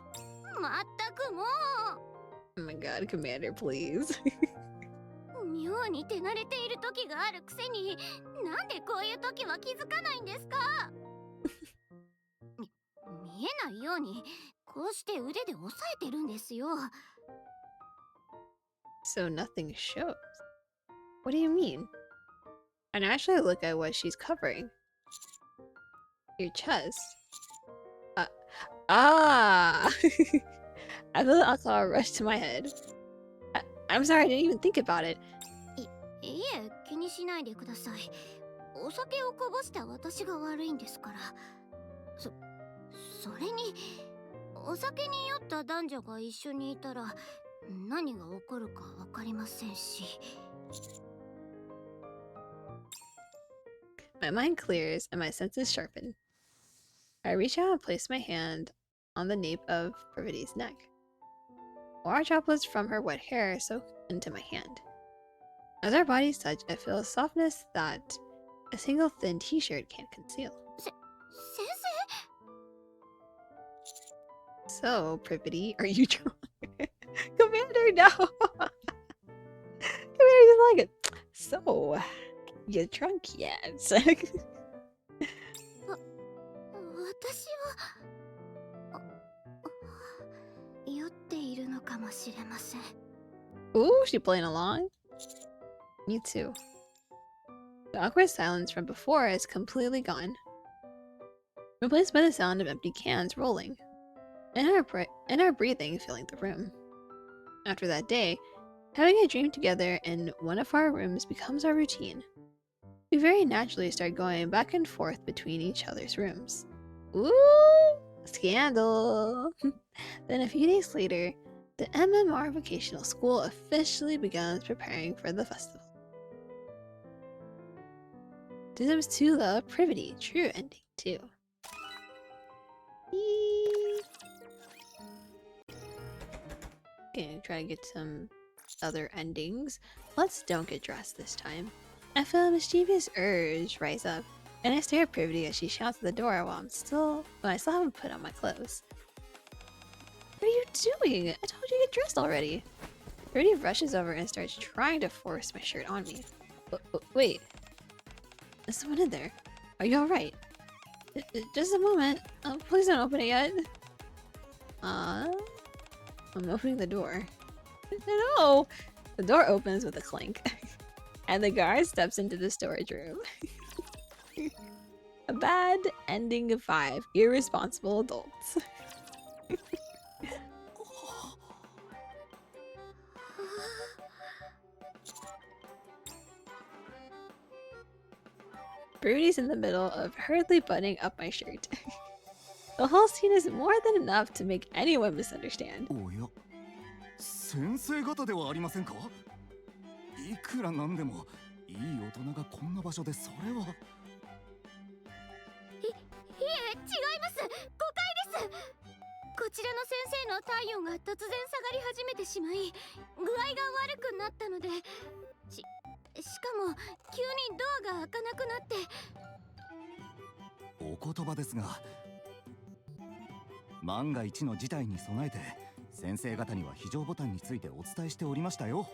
まったくも Oh my god, Commander, please. う妙に手慣れている時があるくせになんでこういう時は気づかないんですか？見えないようにこうして腕で押さえてるんですよ。 So nothing shows. What do you mean? I naturally look at what she's covering. Your chest. I feel the alcohol rush to my head. I'm sorry, I didn't even think about it. いえ、気にしないでください。お酒をこぼした私が悪いんですから。それにお酒に酔った男女が一緒にいたら何が起こるかわかりませんし。 My mind clears and my senses sharpen. I reach out and place my hand on the nape of Privaty's neck. Water droplets from her wet hair soak into my hand. As our bodies touch, I feel a softness that a single thin t-shirt can't conceal. 先生 So, Privaty, are you drunk? Commander, no! Commander just like it. So, you drunk yet? 私は酔っているのかもしれません。 Ooh, she playing along? Me too. The awkward silence from before is completely gone, replaced by the sound of empty cans rolling, and our breathing filling the room. After that day, having a dream together in one of our rooms becomes our routine. We very naturally start going back and forth between each other's rooms. Ooh, scandal! Then a few days later, the MMR Vocational School officially begins preparing for the festival. Sims 2 Love Privaty, true ending too. Okay, try to get some other endings. Let's don't get dressed this time. I feel a mischievous urge rise up, and I stare at Privaty as she shouts at the door while I still haven't put on my clothes. What are you doing? I told you to get dressed already. Privaty rushes over and starts trying to force my shirt on me. Wait. There's someone in there. Are you alright? Just a moment. Please don't open it yet. I'm opening the door. No! The door opens with a clink, and the guard steps into the storage room. A bad ending of 5 irresponsible adults. Brody's in the middle of hurriedly buttoning up my shirt. The whole scene is more than enough to make anyone misunderstand. おや、先生方ではありませんか？いくらなんでもいい大人がこんな場所でそれは。いえ、違います。誤解です。こちらの先生の体温が突然下がり始めてしまい、具合が悪くなったので、しかも急にドアが開かなくなって。お言葉ですが、万が一の事態に備えて先生方には非常ボタンについてお伝えしておりましたよ。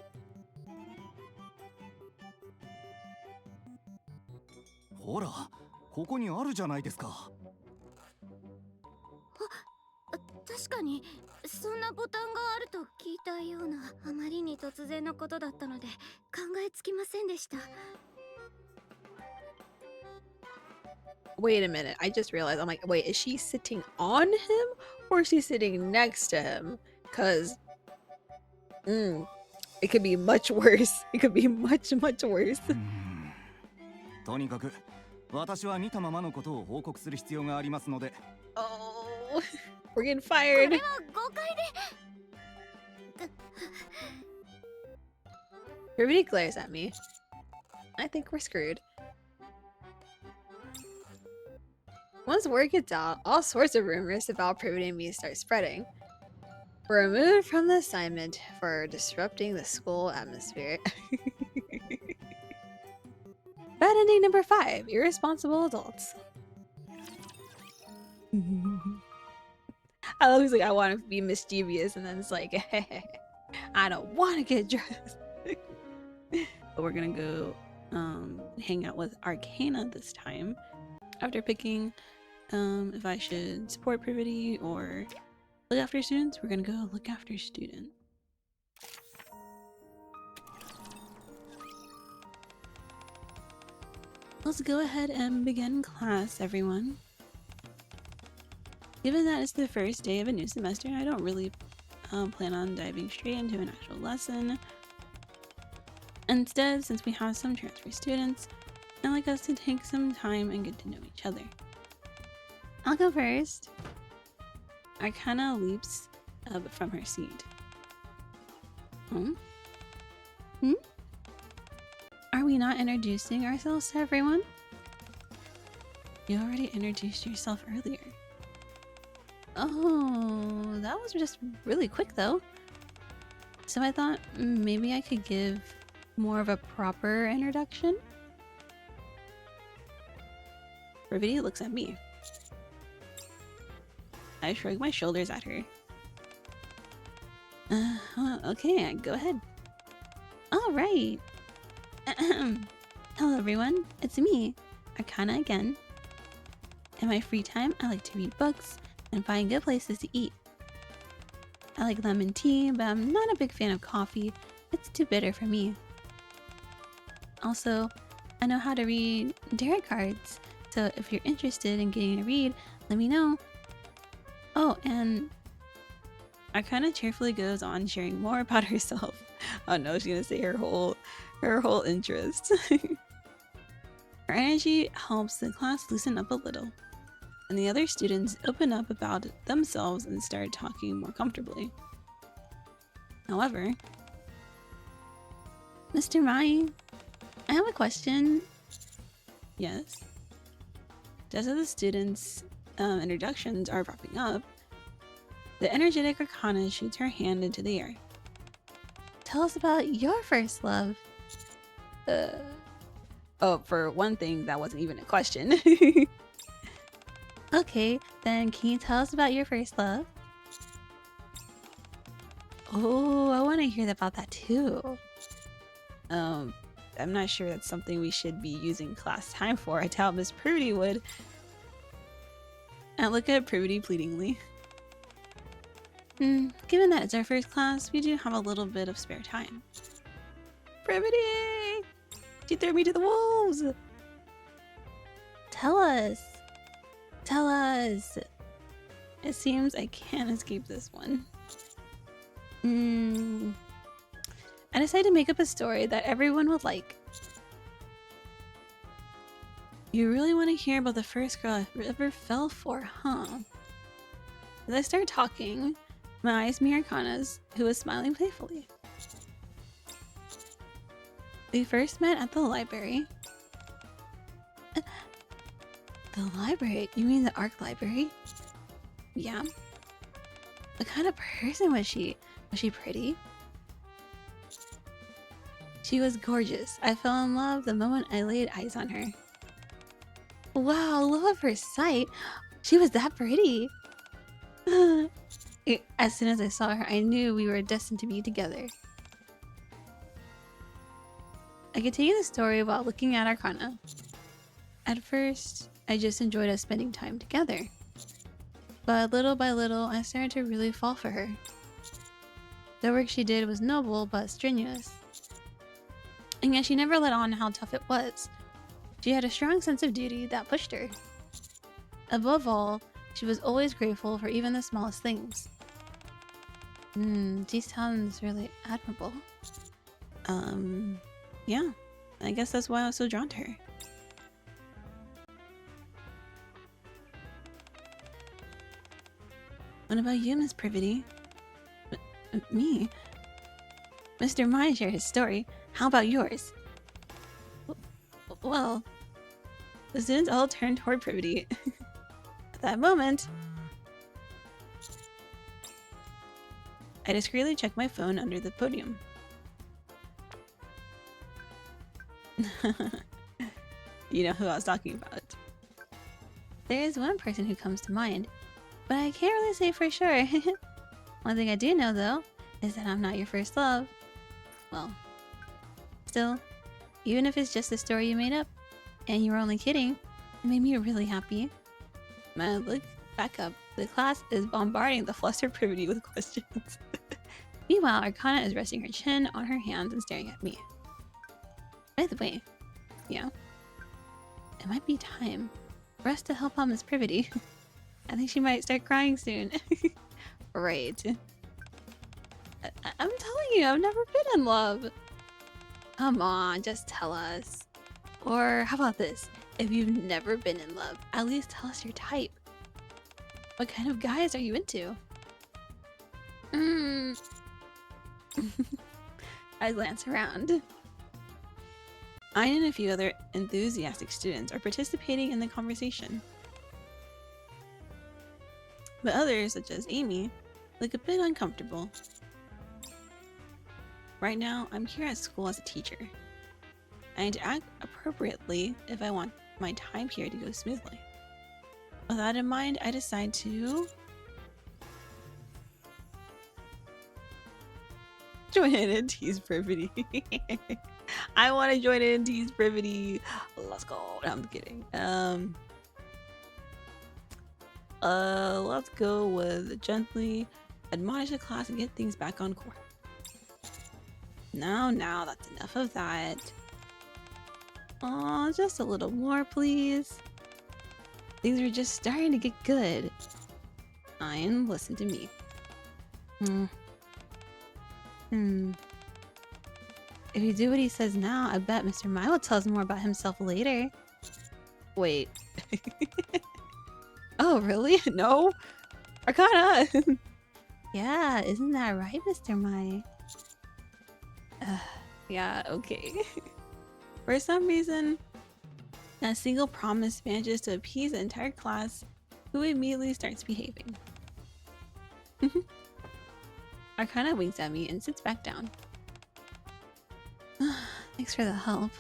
ほら、ここにあるじゃないですか。確かにそんなボタンがあると聞いたような。あまりに突然のことだったので考えつきませんでした。 Wait a minute, I just realized, I'm like, wait, is she sitting on him or is she sitting next to him? Because it could be much worse. It could be much worse. とにかく私は見たままのことを報告する必要がありますので。Oh, we're getting fired. これは誤解で。 Everybody glares at me. I think we're screwed. Once word gets out, all sorts of rumors about Privaty and me start spreading. We're removed from the assignment for disrupting the school atmosphere. Bad ending number 5, Irresponsible Adults. I always like, I want to be mischievous, and then it's like, I don't want to get dressed. But we're gonna go hang out with Arcana this time. After picking if I should support Privaty or look after students, we're gonna go look after student. Let's go ahead and begin class, everyone. Given that it's the first day of a new semester, I don't really plan on diving straight into an actual lesson. Instead, since we have some transfer students, I'd like us to take some time and get to know each other. I'll go first. Arcana leaps up from her seat. Are we not introducing ourselves to everyone? You already introduced yourself earlier. Oh, that was just really quick though. So I thought maybe I could give more of a proper introduction. Privaty looks at me. I shrug my shoulders at her. Okay, go ahead. All right. Hello everyone, it's me, Arcana again. In my free time, I like to read books and find good places to eat. I like lemon tea, but I'm not a big fan of coffee. It's too bitter for me. Also, I know how to read tarot cards, so if you're interested in getting a read, let me know. Oh, and Arcana cheerfully goes on sharing more about herself. Oh no, she's gonna say her whole interest. Her energy helps the class loosen up a little, and the other students open up about themselves and start talking more comfortably. However, Mr. Mai, I have a question. Yes? Just as the students' introductions are wrapping up, the energetic Arcana shoots her hand into the air. Tell us about your first love. Oh, for one thing, that wasn't even a question. Okay, then can you tell us about your first love? Oh, I want to hear about that too. I'm not sure that's something we should be using class time for. I doubt Miss Privaty would. I look at Privaty pleadingly. Given that it's our first class, we do have a little bit of spare time. Privaty! She threw me to the wolves! Tell us! Tell us! It seems I can't escape this one. I decided to make up a story that everyone would like. You really want to hear about the first girl I ever fell for, huh? As I start talking, my eyes meet Arcana's, who was smiling playfully. We first met at the library. The library? You mean the Arc Library? Yeah. What kind of person was she? Was she pretty? She was gorgeous. I fell in love the moment I laid eyes on her. Wow, love at first sight. She was that pretty. As soon as I saw her, I knew we were destined to be together. I continue the story while looking at Arcana. At first, I just enjoyed us spending time together. But little by little, I started to really fall for her. The work she did was noble but strenuous. And yet she never let on how tough it was. She had a strong sense of duty that pushed her. Above all, she was always grateful for even the smallest things. She sounds really admirable. Yeah. I guess that's why I was so drawn to her. What about you, Miss Privaty? Me? Mr. Mai shared his story. How about yours? Well, the students all turned toward Privaty. At that moment, I discreetly checked my phone under the podium. You know who I was talking about. There is one person who comes to mind, but I can't really say for sure. One thing I do know, though, is that I'm not your first love. Well, still, even if it's just a story you made up, and you were only kidding, it made me really happy. When I look back up, the class is bombarding the flustered Privaty with questions. Meanwhile, Arcana is resting her chin on her hands and staring at me. By the way, yeah, it might be time for us to help out Miss Privaty. I think she might start crying soon. Right. I'm telling you, I've never been in love. Come on, just tell us. Or how about this? If you've never been in love, at least tell us your type. What kind of guys are you into? I glance around. I and a few other enthusiastic students are participating in the conversation. But others, such as Amy, look a bit uncomfortable. Right now, I'm here at school as a teacher. I need to act appropriately if I want my time here to go smoothly. With that in mind, I decide to join in and tease Privaty. I want to join in and tease Privaty. Let's go. No, I'm kidding. Let's go with gently admonish the class and get things back on course. Now, that's enough of that. Aw, just a little more, please. Things are just starting to get good. Ian, listen to me. If you do what he says now, I bet Mr. Mai will tell us more about himself later. Wait. Oh, really? No? Arcana! Yeah, isn't that right, Mr. Mai? Yeah, okay. For some reason, that single promise manages to appease the entire class, who immediately starts behaving. Arcana winks at me and sits back down. Thanks for the help.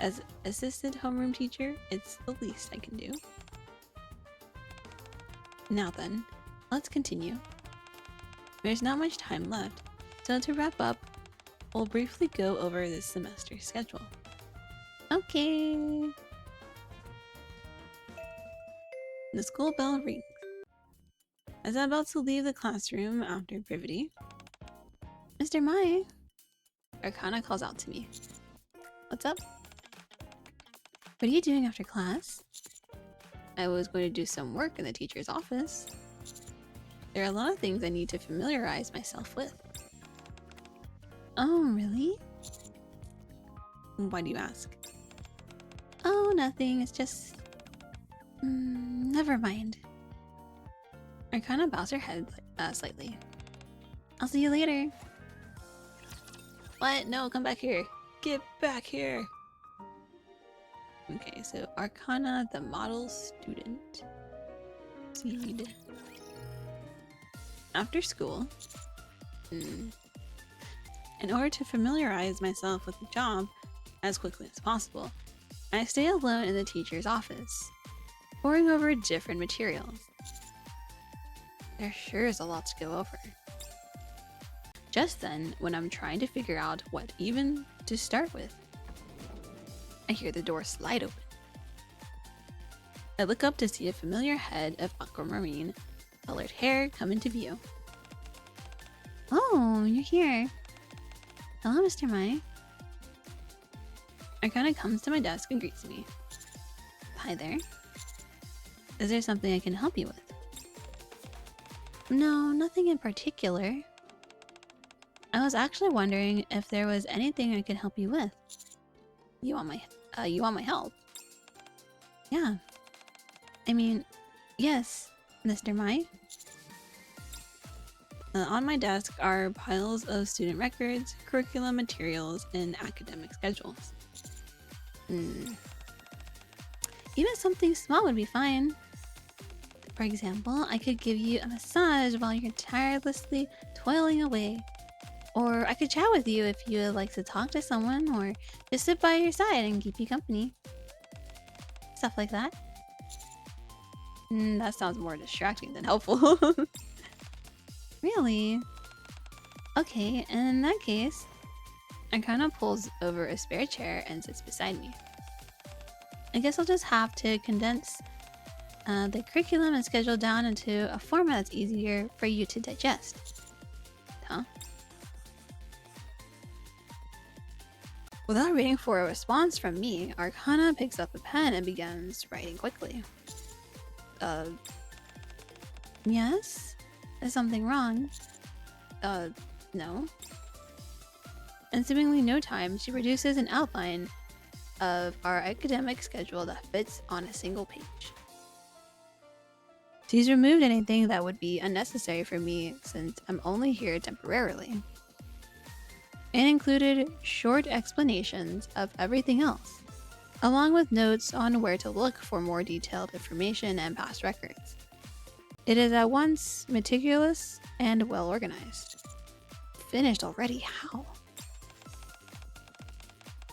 As assistant homeroom teacher, it's the least I can do. Now then, let's continue. There's not much time left, so to wrap up, we'll briefly go over this semester's schedule. Okay. The school bell rings. As I'm about to leave the classroom after Privaty, Mr. Mai, Arcana calls out to me. What's up? What are you doing after class? I was going to do some work in the teacher's office. There are a lot of things I need to familiarize myself with. Oh, really? Why do you ask? Oh, nothing. It's just... never mind. Arcana bows her head slightly. I'll see you later. What? No, come back here. Get back here. Okay, so Arcana, the model student. Seed. After school. In order to familiarize myself with the job as quickly as possible, I stay alone in the teacher's office, poring over different materials. There sure is a lot to go over. Just then, when I'm trying to figure out what even to start with, I hear the door slide open. I look up to see a familiar head of aquamarine colored hair come into view. Oh, you're here. Hello, Mr. Mai. Arcana comes to my desk and greets me. Hi there. Is there something I can help you with? No, nothing in particular. I was actually wondering if there was anything I could help you with. You want my help? Yeah. I mean, yes, Mr. Mai. On my desk are piles of student records, curriculum materials, and academic schedules. Even something small would be fine. For example, I could give you a massage while you're tirelessly toiling away. Or I could chat with you if you would like to talk to someone, or just sit by your side and keep you company. Stuff like that. That sounds more distracting than helpful. Really? Okay, in that case, Arcana pulls over a spare chair and sits beside me. I guess I'll just have to condense the curriculum and schedule down into a format that's easier for you to digest. Huh? Without waiting for a response from me, Arcana picks up a pen and begins writing quickly. Yes? Is something wrong? No. In seemingly no time, she produces an outline of our academic schedule that fits on a single page. She's removed anything that would be unnecessary for me since I'm only here temporarily, and included short explanations of everything else, along with notes on where to look for more detailed information and past records. It is at once meticulous and well organized. Finished already? How?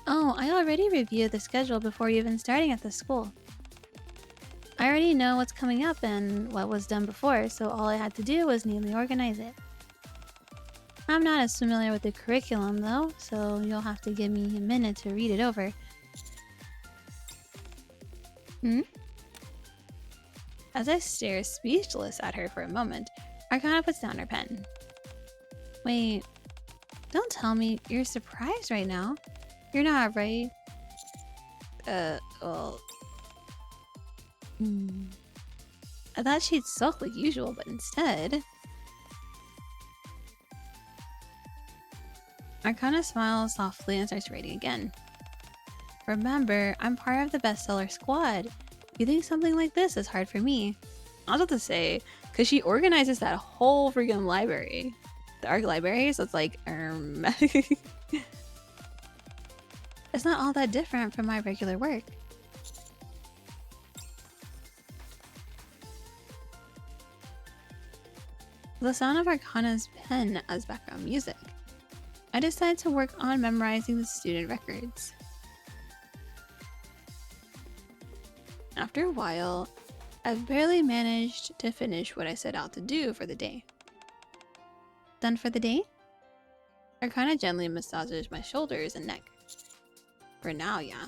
Oh, I already reviewed the schedule before even starting at the school. I already know what's coming up and what was done before, so all I had to do was neatly organize it. I'm not as familiar with the curriculum though, so you'll have to give me a minute to read it over. As I stare speechless at her for a moment, Arcana puts down her pen. Wait, don't tell me you're surprised right now. You're not, right? Well... I thought she'd sulk like usual, but instead... Arcana smiles softly and starts writing again. Remember, I'm part of the bestseller squad. You think something like this is hard for me? I was about to say, because she organizes that whole freaking library. The ARC library, so it's like, It's not all that different from my regular work. With the sound of Arcana's pen as background music, I decide to work on memorizing the student records. After a while, I've barely managed to finish what I set out to do for the day. Done for the day? Arcana gently massages my shoulders and neck. For now, yeah.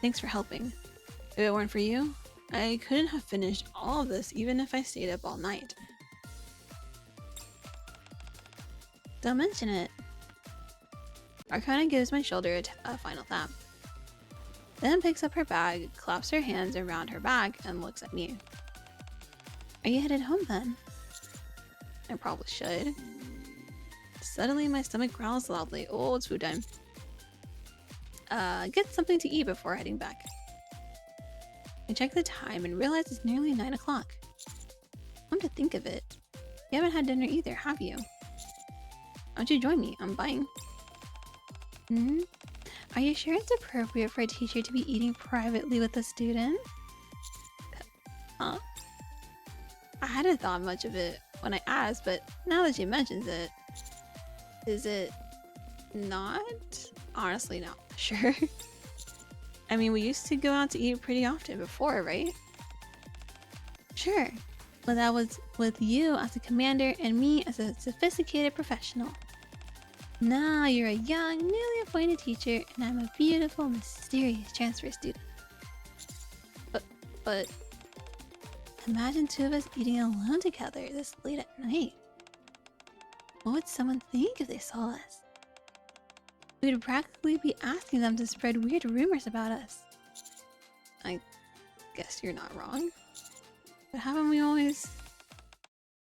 Thanks for helping. If it weren't for you, I couldn't have finished all of this even if I stayed up all night. Don't mention it. Arcana gives my shoulder a final tap. Then picks up her bag, claps her hands around her back, and looks at me. Are you headed home then? I probably should. Suddenly my stomach growls loudly. Oh, it's food time. Get something to eat before heading back. I check the time and realize it's nearly 9 o'clock. Come to think of it, you haven't had dinner either, have you? Why don't you join me? I'm buying. Are you sure it's appropriate for a teacher to be eating privately with a student? Huh? I hadn't thought much of it when I asked, but now that she mentions it... Is it not? Honestly, not sure. I mean, we used to go out to eat pretty often. Before, right? Sure, but that was with you as a commander and me as a sophisticated professional. Now you're a young, newly appointed teacher, and I'm a beautiful, mysterious transfer student. But Imagine two of us eating alone together this late at night. What would someone think if they saw us? We'd practically be asking them to spread weird rumors about us. I guess you're not wrong. But haven't we always...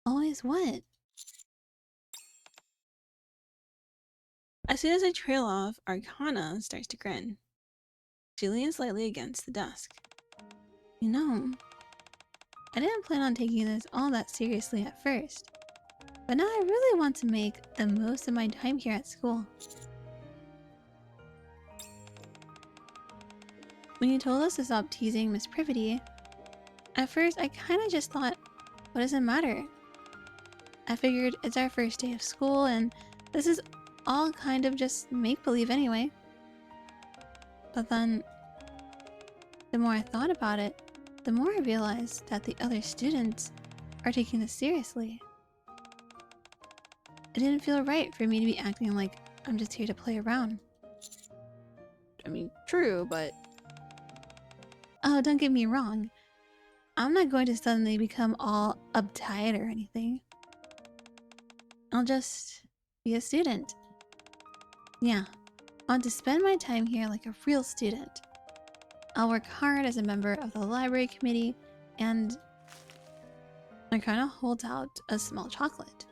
Always what? As soon as I trail off, Arcana starts to grin. She leans slightly against the desk. You know, I didn't plan on taking this all that seriously at first, but now I really want to make the most of my time here at school. When you told us to stop teasing Miss Privaty, at first I kinda just thought, what does it matter? I figured it's our first day of school and this is all kind of just make-believe anyway. But then, the more I thought about it, the more I realized that the other students are taking this seriously. It didn't feel right for me to be acting like I'm just here to play around. I mean, true, but Oh, don't get me wrong. I'm not going to suddenly become all uptight or anything. I'll just be a student. Yeah, I want to spend my time here like a real student. I'll work hard as a member of the library committee and I kind of hold out a small chocolate.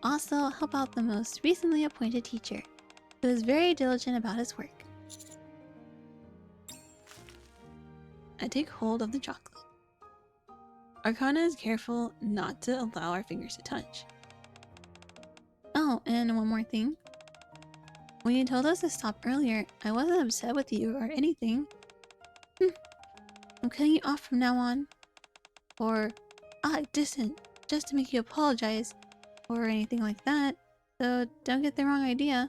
Also, help out the most recently appointed teacher, who is very diligent about his work. I take hold of the chocolate. Arcana is careful not to allow our fingers to touch. Oh, and one more thing. When you told us to stop earlier, I wasn't upset with you or anything. I'm cutting you off from now on. Or act distant, just to make you apologize, or anything like that. So don't get the wrong idea.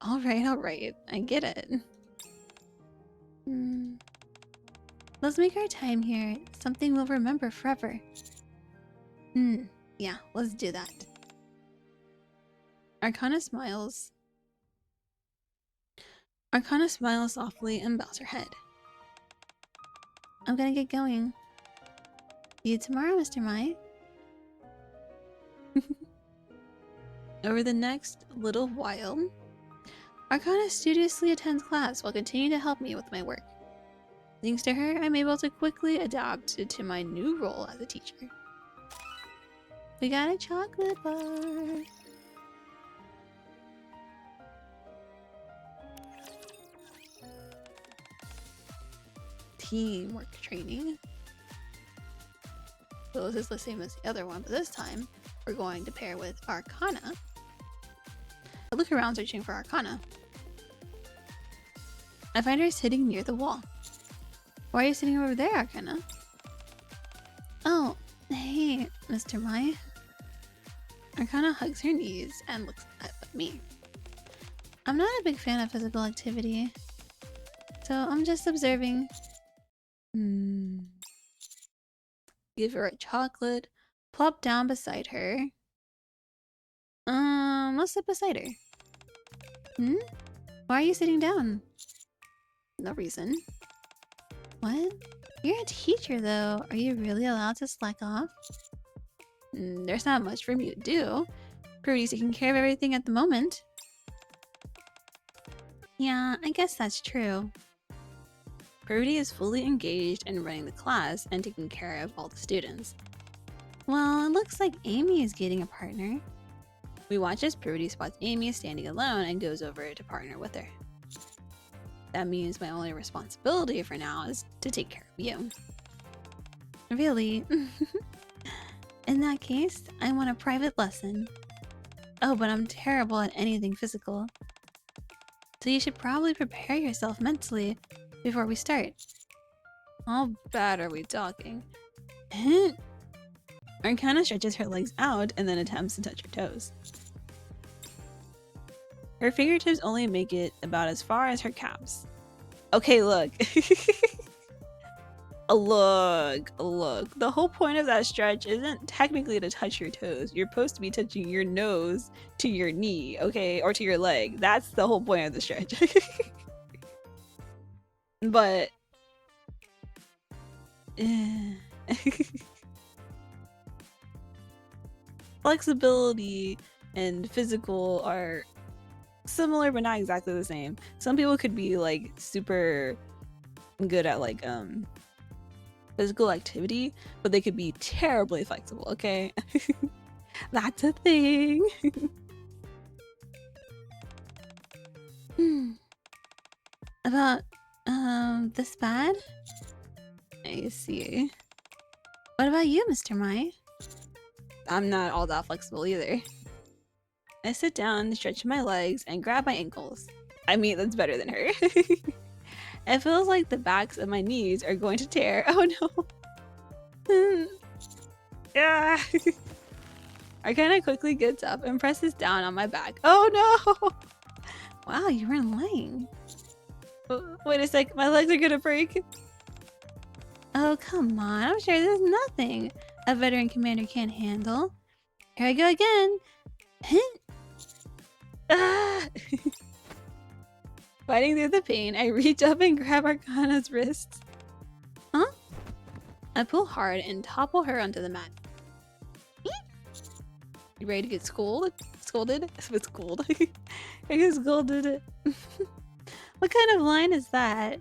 Alright, I get it. Let's make our time here something we'll remember forever. Yeah, let's do that. Arcana smiles. Arcana smiles softly and bows her head. I'm gonna get going. See you tomorrow, Mr. Mai. Over the next little while, Arcana studiously attends class while continuing to help me with my work. Thanks to her, I'm able to quickly adapt to my new role as a teacher. We got a chocolate bar. Teamwork training. So this is the same as the other one, but this time we're going to pair with Arcana. I look around searching for Arcana. I find her sitting near the wall. Why are you sitting over there, Arcana? Oh, hey, Mr. Mai. Arcana hugs her knees and looks at me. I'm not a big fan of physical activity, so I'm just observing. Give her a chocolate, plop down beside her. Let's sit beside her. Why are you sitting down? No reason. What? You're a teacher though. Are you really allowed to slack off? There's not much for me to do. Privaty's taking care of everything at the moment. Yeah, I guess that's true. Privaty is fully engaged in running the class and taking care of all the students. Well, it looks like Amy is getting a partner. We watch as Privaty spots Amy standing alone and goes over to partner with her. That means my only responsibility for now is to take care of you. Really? In that case, I want a private lesson. Oh, but I'm terrible at anything physical. So you should probably prepare yourself mentally before we start. How bad are we talking? Arcana stretches her legs out and then attempts to touch her toes. Her fingertips only make it about as far as her calves. Okay, look. Look. The whole point of that stretch isn't technically to touch your toes. You're supposed to be touching your nose to your knee, okay? Or to your leg. That's the whole point of the stretch. But... flexibility and physical are similar but not exactly the same. Some people could be like super good at like physical activity, but they could be terribly flexible, okay? That's a thing. About this bad? I see. What about you, Mr. Mai? I'm not all that flexible either. I sit down, stretch my legs, and grab my ankles. I mean, that's better than her. It feels like the backs of my knees are going to tear. Oh no. Yeah. Arcana quickly gets up and presses down on my back. Oh no! Wow, you weren't lying. Wait a sec, my legs are gonna break. Oh, come on. I'm sure there's nothing a veteran commander can't handle. Here I go again. Ah! Fighting through the pain, I reach up and grab Arcana's wrists. Huh? I pull hard and topple her onto the mat. You ready to get scolded? Scolded? With scold. I get scolded. What kind of line is that?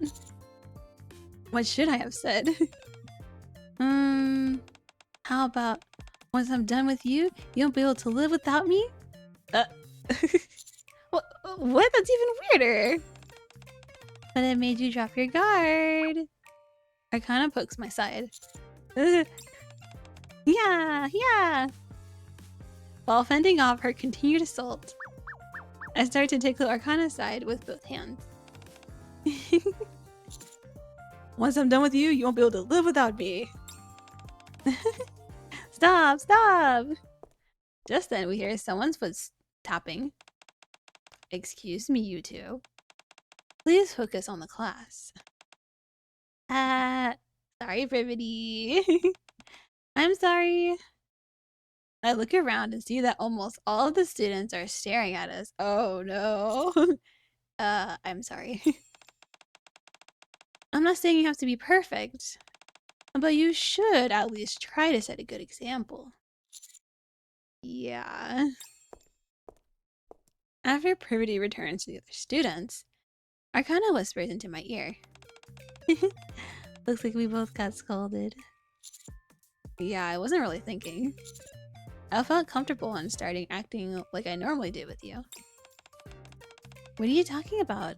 What should I have said? How about once I'm done with you, you won't be able to live without me? What? That's even weirder. But it made you drop your guard. Arcana pokes my side. Yeah. While fending off her continued assault, I start to tickle Arcana's side with both hands. Once I'm done with you, you won't be able to live without me. Stop! Just then we hear someone's foot tapping. Excuse me, you two. Please focus on the class. Sorry, Privaty. I'm sorry. I look around and see that almost all of the students are staring at us. Oh no. I'm sorry. I'm not saying you have to be perfect, but you should at least try to set a good example. Yeah. After Privaty returns to the other students, Arcana whispers into my ear. Looks like we both got scolded. Yeah, I wasn't really thinking. I felt comfortable in starting acting like I normally do with you. What are you talking about?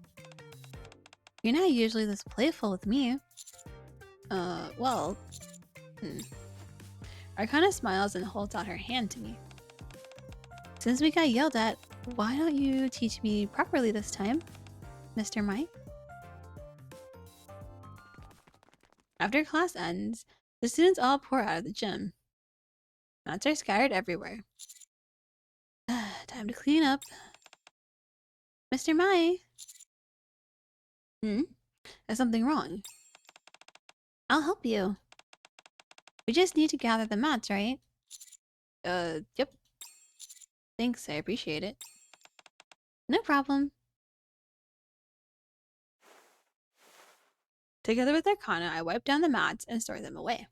You're not usually this playful with me. Well... Arcana smiles and holds out her hand to me. Since we got yelled at, why don't you teach me properly this time, Mr. Mai? After class ends, the students all pour out of the gym. Mats are scattered everywhere. Time to clean up. Mr. Mai? Is something wrong? I'll help you. We just need to gather the mats, right? Yep. Thanks, I appreciate it. No problem. Together with Arcana, I wipe down the mats and store them away.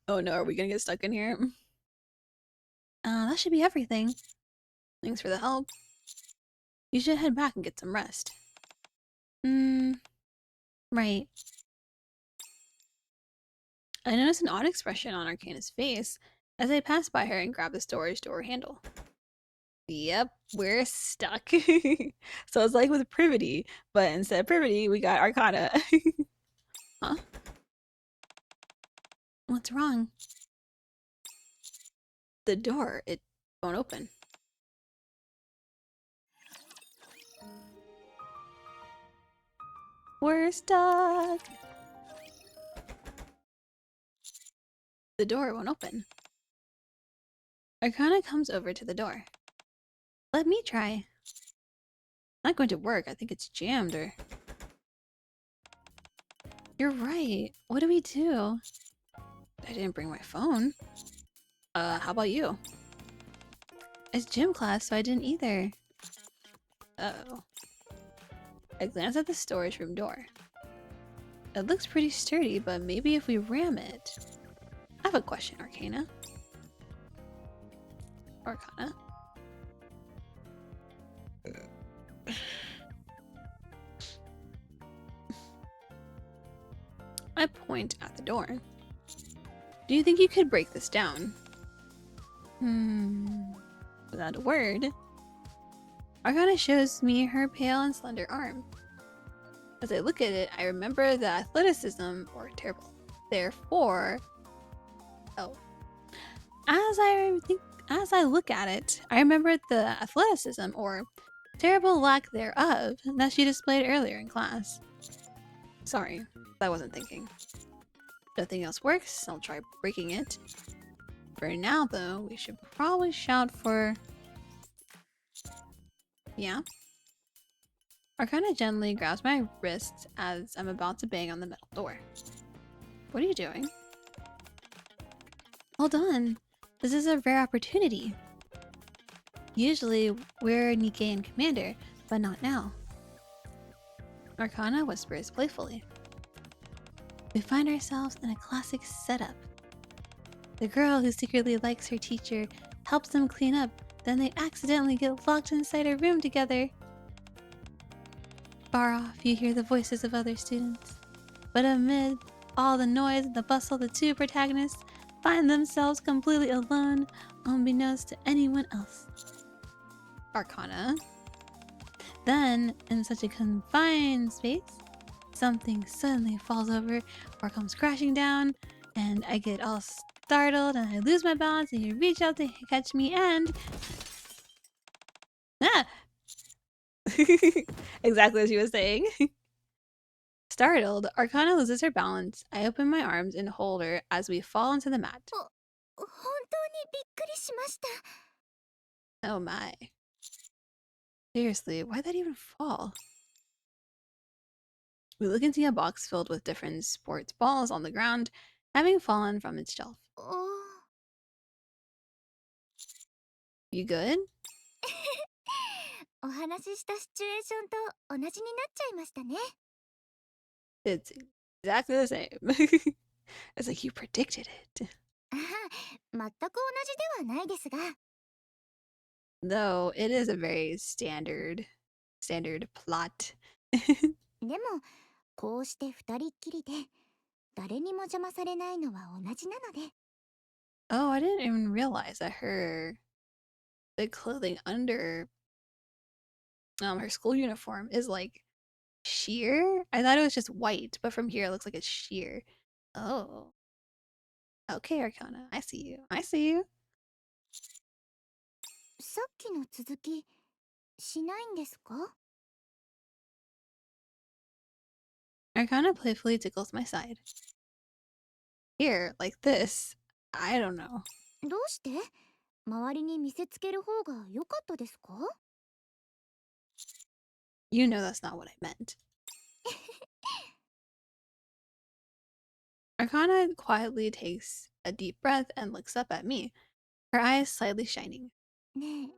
Oh no, are we gonna get stuck in here? That should be everything. Thanks for the help. You should head back and get some rest. Right. I noticed an odd expression on Arcana's face as I passed by her and grabbed the storage door handle. Yep, we're stuck. So it's like with Privaty, but instead of Privaty, we got Arcana. Huh? What's wrong? The door, it won't open. We're stuck. The door won't open. Arcana comes over to the door. Let me try. Not going to work. I think it's jammed or... You're right. What do we do? I didn't bring my phone. How about you? It's gym class, so I didn't either. Uh-oh. I glance at the storage room door. It looks pretty sturdy, but maybe if we ram it... I have a question, Arcana. Arcana? I point at the door. Do you think you could break this down? Without a word. Arcana shows me her pale and slender arm. As I look at it, I remember the athleticism, or terrible. Therefore... Oh. As I look at it, I remember the athleticism, or terrible lack thereof, that she displayed earlier in class. Sorry, I wasn't thinking. Nothing else works, I'll try breaking it. For now, though, we should probably shout for... Yeah? Arcana gently grabs my wrist as I'm about to bang on the metal door. What are you doing? Hold on. This is a rare opportunity. Usually, we're Nikke and Commander, but not now. Arcana whispers playfully. We find ourselves in a classic setup. The girl who secretly likes her teacher helps them clean up, then they accidentally get locked inside a room together. Far off, you hear the voices of other students. But amid all the noise and the bustle, the two protagonists find themselves completely alone, unbeknownst to anyone else. Arcana. Then, in such a confined space, something suddenly falls over or comes crashing down, and I get all startled and I lose my balance, and you reach out to catch me and... Ah! Exactly as she was saying. Startled, Arcana loses her balance. I open my arms and hold her as we fall into the mat. 本当にびっくりしました。 Oh my. Seriously, why'd that even fall? We look into a box filled with different sports balls on the ground, having fallen from its shelf. You good? お話ししたシチュエーションと同じになっちゃいましたね。 It's exactly the same. It's like you predicted it. あは、全く同じではないですが。 Though it is a very standard plot. でも、こうして二人っきりで、誰にも邪魔されないのは同じなので。 Oh, I didn't even realize that the clothing under her school uniform is like sheer. I thought it was just white, but from here it looks like it's sheer. Oh. Okay, Arcana. I see you. I see you. さっきの続き、しないんですか？ Arcana playfully tickles my side. Here, like this. I don't know. どうして？周りに見せつける方が良かったですか？ You know that's not what I meant. Arcana quietly takes a deep breath and looks up at me, her eyes slightly shining. ねえ、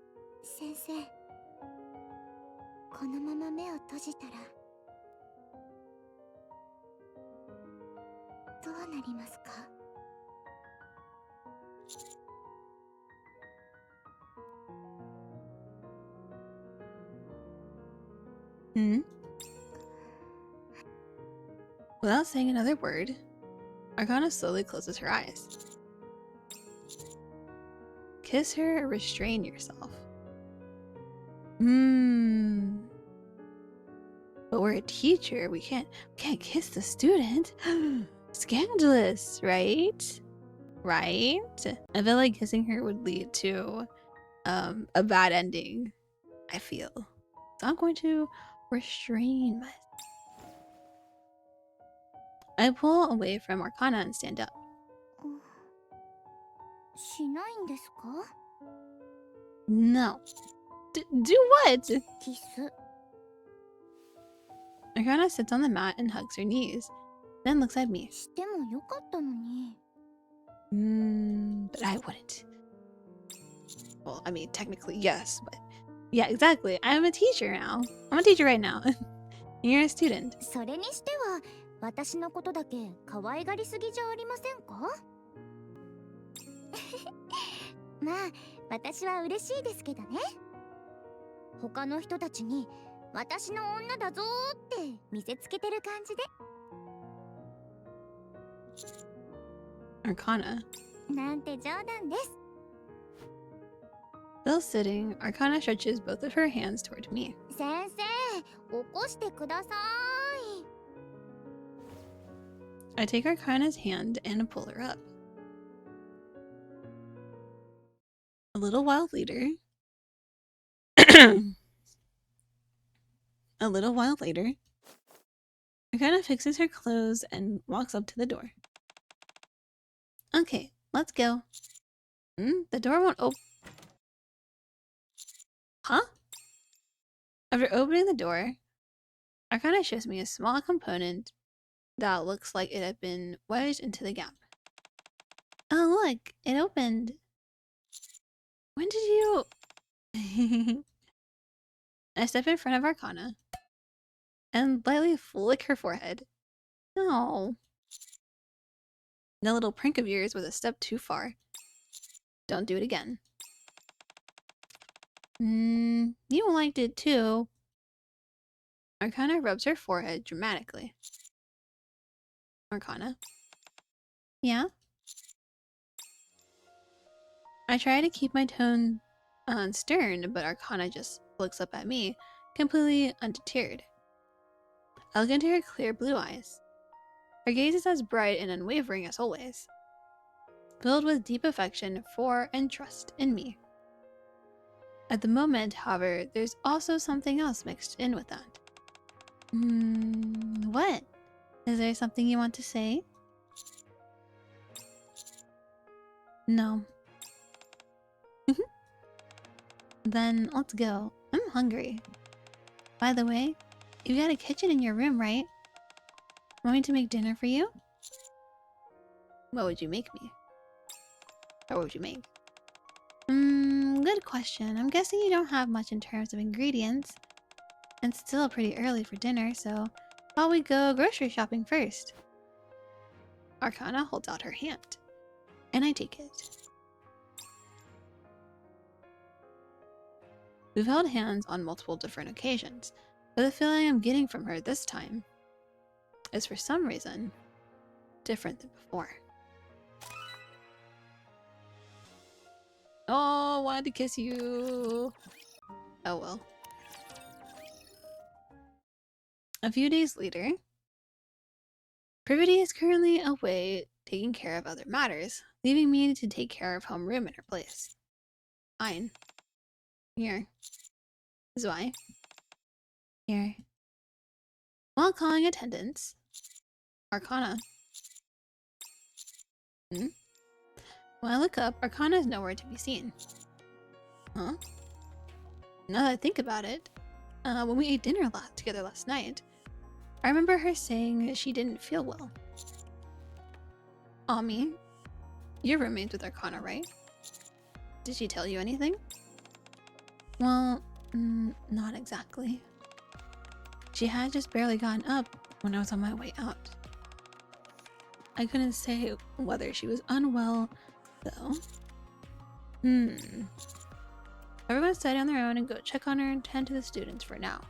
先生。このまま目を閉じたらどうなりますか？ Without saying another word, Arcana slowly closes her eyes. Kiss her or restrain yourself. But we're a teacher. We can't kiss the student. Scandalous, right? Right? I feel like kissing her would lead to a bad ending. I feel. So I'm going to restrain myself. I pull away from Arcana and stand up. しないんですか? No. Do what? キス。 Arcana sits on the mat and hugs her knees, then looks at me. してもよかったのに。 But I wouldn't. Well, I mean, technically, yes, but... Yeah, exactly. I'm a teacher now. I'm a teacher right now. You're a student. それにしては私のことだけ可愛がりすぎじゃありませんか？まあ私は嬉しいですけどね。他の人たちに私の女だぞーって見せつけてる感じで。 Arcana. なんて冗談です。 Still sitting, Arcana stretches both of her hands toward me. 先生、起こしてください。 I take Arcana's hand and pull her up. A little while later... A little while later, Arcana fixes her clothes and walks up to the door. Okay, let's go. The door won't open. Huh? After opening the door, Arcana shows me a small component that looks like it had been wedged into the gap. Oh look, it opened. When did you... I step in front of Arcana and lightly flick her forehead. No. That little prank of yours was a step too far. Don't do it again. You liked it too. Arcana rubs her forehead dramatically. Arcana? Yeah? I try to keep my tone stern, but Arcana just looks up at me, completely undeterred. I look into her clear blue eyes. Her gaze is as bright and unwavering as always, filled with deep affection for and trust in me. At the moment, however, there's also something else mixed in with that. What? Is there something you want to say? No. Then let's go. I'm hungry. By the way, you've got a kitchen in your room, right? Want me to make dinner for you? What would you make me? Or what would you make? Good question. I'm guessing you don't have much in terms of ingredients. And it's still pretty early for dinner, so thought we'd go grocery shopping first. Arcana holds out her hand, and I take it. We've held hands on multiple different occasions, but the feeling I'm getting from her this time is for some reason different than before. Oh, I wanted to kiss you. Oh well. A few days later, Privaty is currently away taking care of other matters, leaving me to take care of homeroom in her place. Fine. Here. Zwei. Here. While calling attendance, Arcana. When I look up, Arcana is nowhere to be seen. Huh? Now that I think about it, when we ate dinner together last night, I remember her saying that she didn't feel well. Ami, you're roommates with Arcana, right? Did she tell you anything? Well, not exactly. She had just barely gotten up when I was on my way out. I couldn't say whether she was unwell, though. Everyone study on their own and go check on her and tend to the students for now.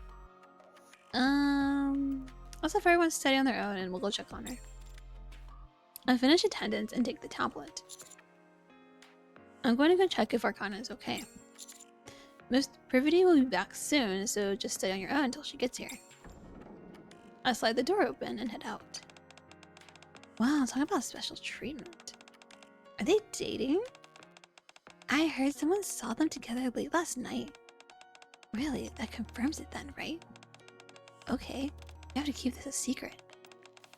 Let's have everyone study on their own and we'll go check on her. I finish attendance and take the tablet. I'm going to go check if Arcana is okay. Miss Privaty will be back soon, so just stay on your own until she gets here. I slide the door open and head out. Wow, talk about special treatment. Are they dating? I heard someone saw them together late last night. Really, that confirms it then, right? Okay, you have to keep this a secret.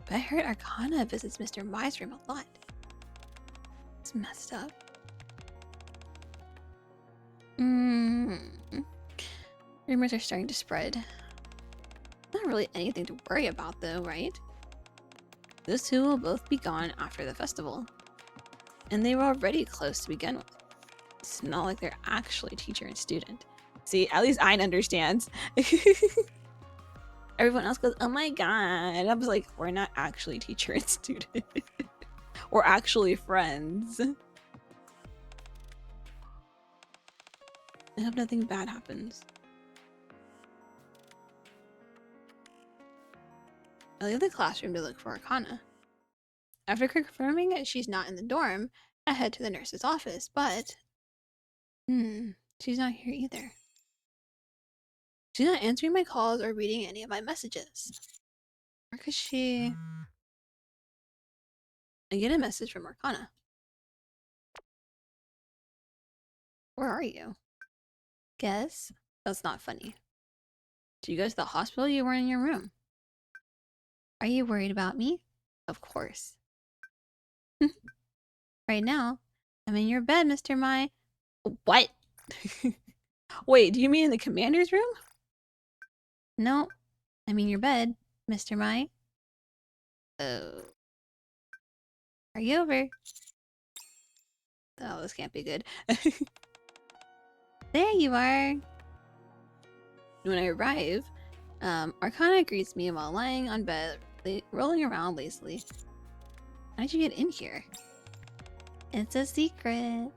But I heard Arcana visits Mr. Mai's room a lot. It's messed up. Rumors are starting to spread. Not really anything to worry about though, right? Those two will both be gone after the festival. And they were already close to begin with. It's not like they're actually teacher and student. See, at least Ayn understands. Everyone else goes, oh my god. And I was like, we're not actually teacher and student. We're actually friends. I hope nothing bad happens. I leave the classroom to look for Arcana. After confirming she's not in the dorm, I head to the nurse's office, but... she's not here either. She's not answering my calls or reading any of my messages. Or could she... I get a message from Arcana. Where are you? Guess? That's not funny. Did you go to the hospital? You weren't in your room. Are you worried about me? Of course. Right now, I'm in your bed, Mr. Mai. What? Wait, do you mean in the commander's room? No, I'm in your bed, Mr. Mai. Oh. Are you over? Oh, this can't be good. There you are. When I arrive, Arcana greets me while lying on bed, rolling around lazily. How did you get in here? It's a secret.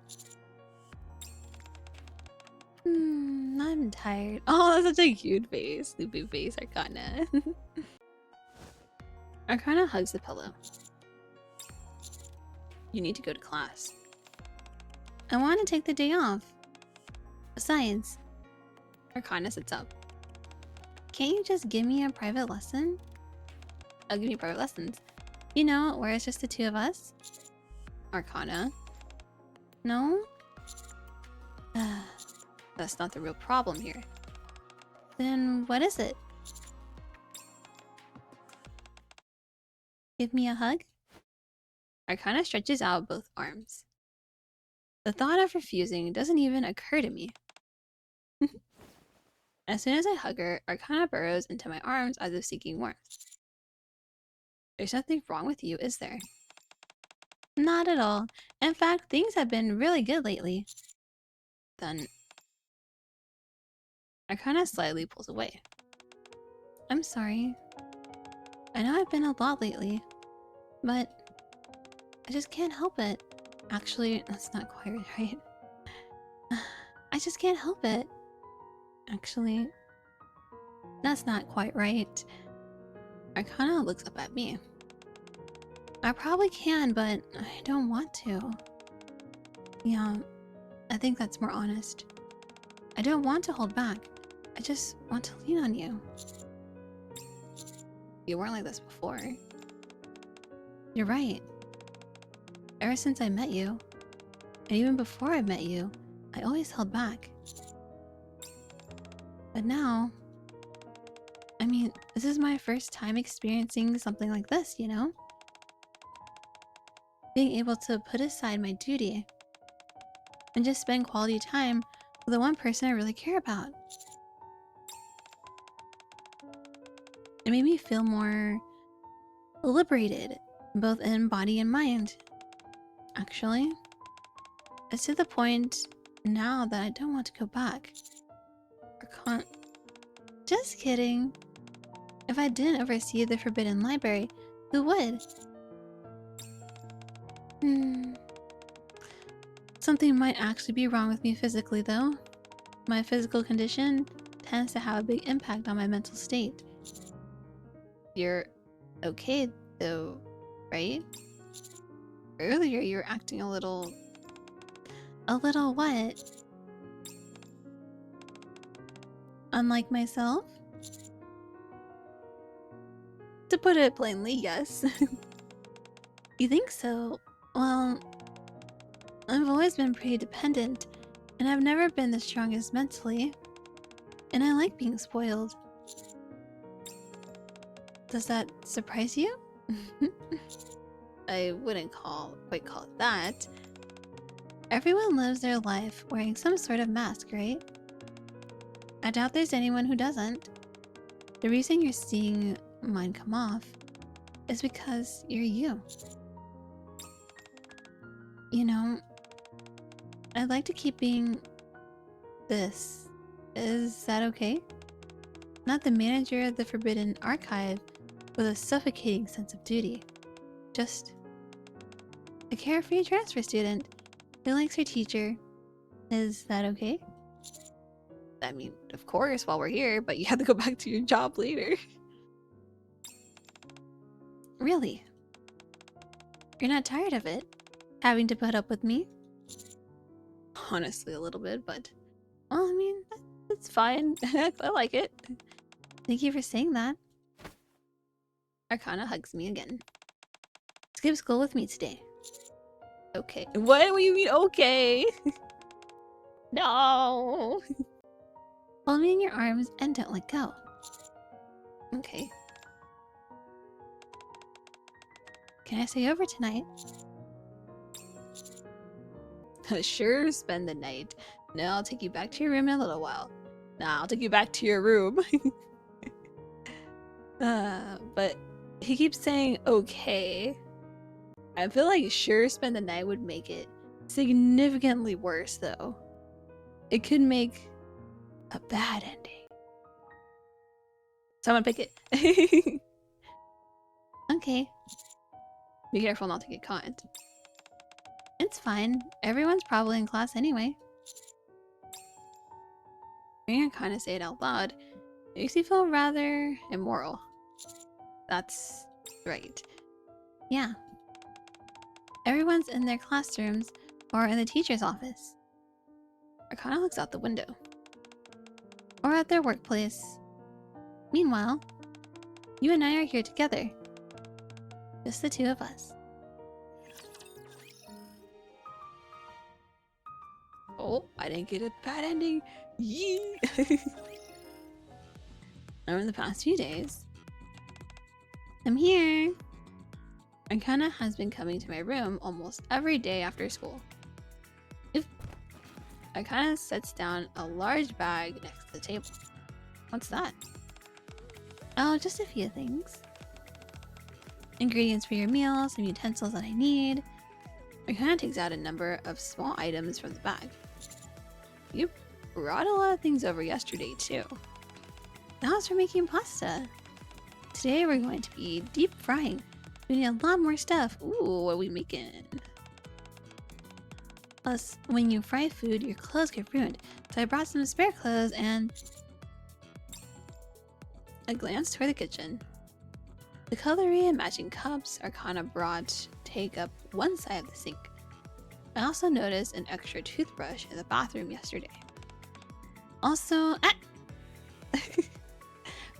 I'm tired. Oh, that's such a cute face. Sleepy face, Arcana. Arcana hugs the pillow. You need to go to class. I want to take the day off. Besides, Arcana sits up. Can't you just give me a private lesson? I'll give you private lessons. You know, where it's just the two of us? Arcana. No? That's not the real problem here. Then what is it? Give me a hug? Arcana stretches out both arms. The thought of refusing doesn't even occur to me. As soon as I hug her, Arcana burrows into my arms as if seeking warmth. There's nothing wrong with you, is there? Not at all. In fact, things have been really good lately. Then Arcana slightly pulls away. I'm sorry. I know I've been a lot lately, but I just can't help it. Actually, that's not quite right. I just can't help it. Actually, that's not quite right. Arcana looks up at me. I probably can, but I don't want to. Yeah, I think that's more honest. I don't want to hold back. I just want to lean on you. You weren't like this before. You're right. Ever since I met you, and even before I met you, I always held back. But now, I mean, this is my first time experiencing something like this, you know? Being able to put aside my duty and just spend quality time with the one person I really care about. It made me feel more liberated, both in body and mind. Actually, it's to the point now that I don't want to go back. Or can't. Just kidding. If I didn't oversee the Forbidden Library, who would? Something might actually be wrong with me physically, though. My physical condition tends to have a big impact on my mental state. You're okay, though, right? Earlier, you were acting a little... A little what? Unlike myself? To put it plainly, yes. You think so? Well, I've always been pretty dependent, and I've never been the strongest mentally. And I like being spoiled. Does that surprise you? I wouldn't quite call it that. Everyone lives their life wearing some sort of mask, right? I doubt there's anyone who doesn't. The reason you're seeing mine come off is because you're you. You know, I'd like to keep being this. Is that okay? Not the manager of the Forbidden Archive with a suffocating sense of duty. Just a carefree transfer student who likes her teacher. Is that okay? I mean, of course, while we're here, but you have to go back to your job later. Really? You're not tired of it? Having to put up with me? Honestly, a little bit, but... Well, I mean, it's fine. I like it. Thank you for saying that. Arcana hugs me again. Skip school with me today. Okay. What do you mean, okay? No! Hold me in your arms and don't let go. Okay. Can I stay over tonight? Sure, spend the night. No, I'll take you back to your room in a little while. Nah, I'll take you back to your room. But he keeps saying okay. I feel like sure, spend the night would make it significantly worse, though. It could make a bad ending. So I'm gonna pick it. Okay. Be careful not to get caught. It's fine. Everyone's probably in class anyway. Hearing her kind of say it out loud makes me feel rather immoral. That's right. Yeah. Everyone's in their classrooms or in the teacher's office. Arcana looks out the window. Or at their workplace. Meanwhile, you and I are here together. Just the two of us. Oh, I didn't get a bad ending. Yee! Over the past few days, I'm here. Arcana has been coming to my room almost every day after school. Arcana sets down a large bag next to the table. What's that? Oh, just a few things. Ingredients for your meal, some utensils that I need. Arcana takes out a number of small items from the bag. You brought a lot of things over yesterday, too. That was for making pasta. Today we're going to be deep frying. We need a lot more stuff. Ooh, what are we making? Plus, when you fry food, your clothes get ruined. So I brought some spare clothes and... I glanced toward the kitchen. The cutlery and matching cups Arcana brought take up one side of the sink. I also noticed an extra toothbrush in the bathroom yesterday. Also,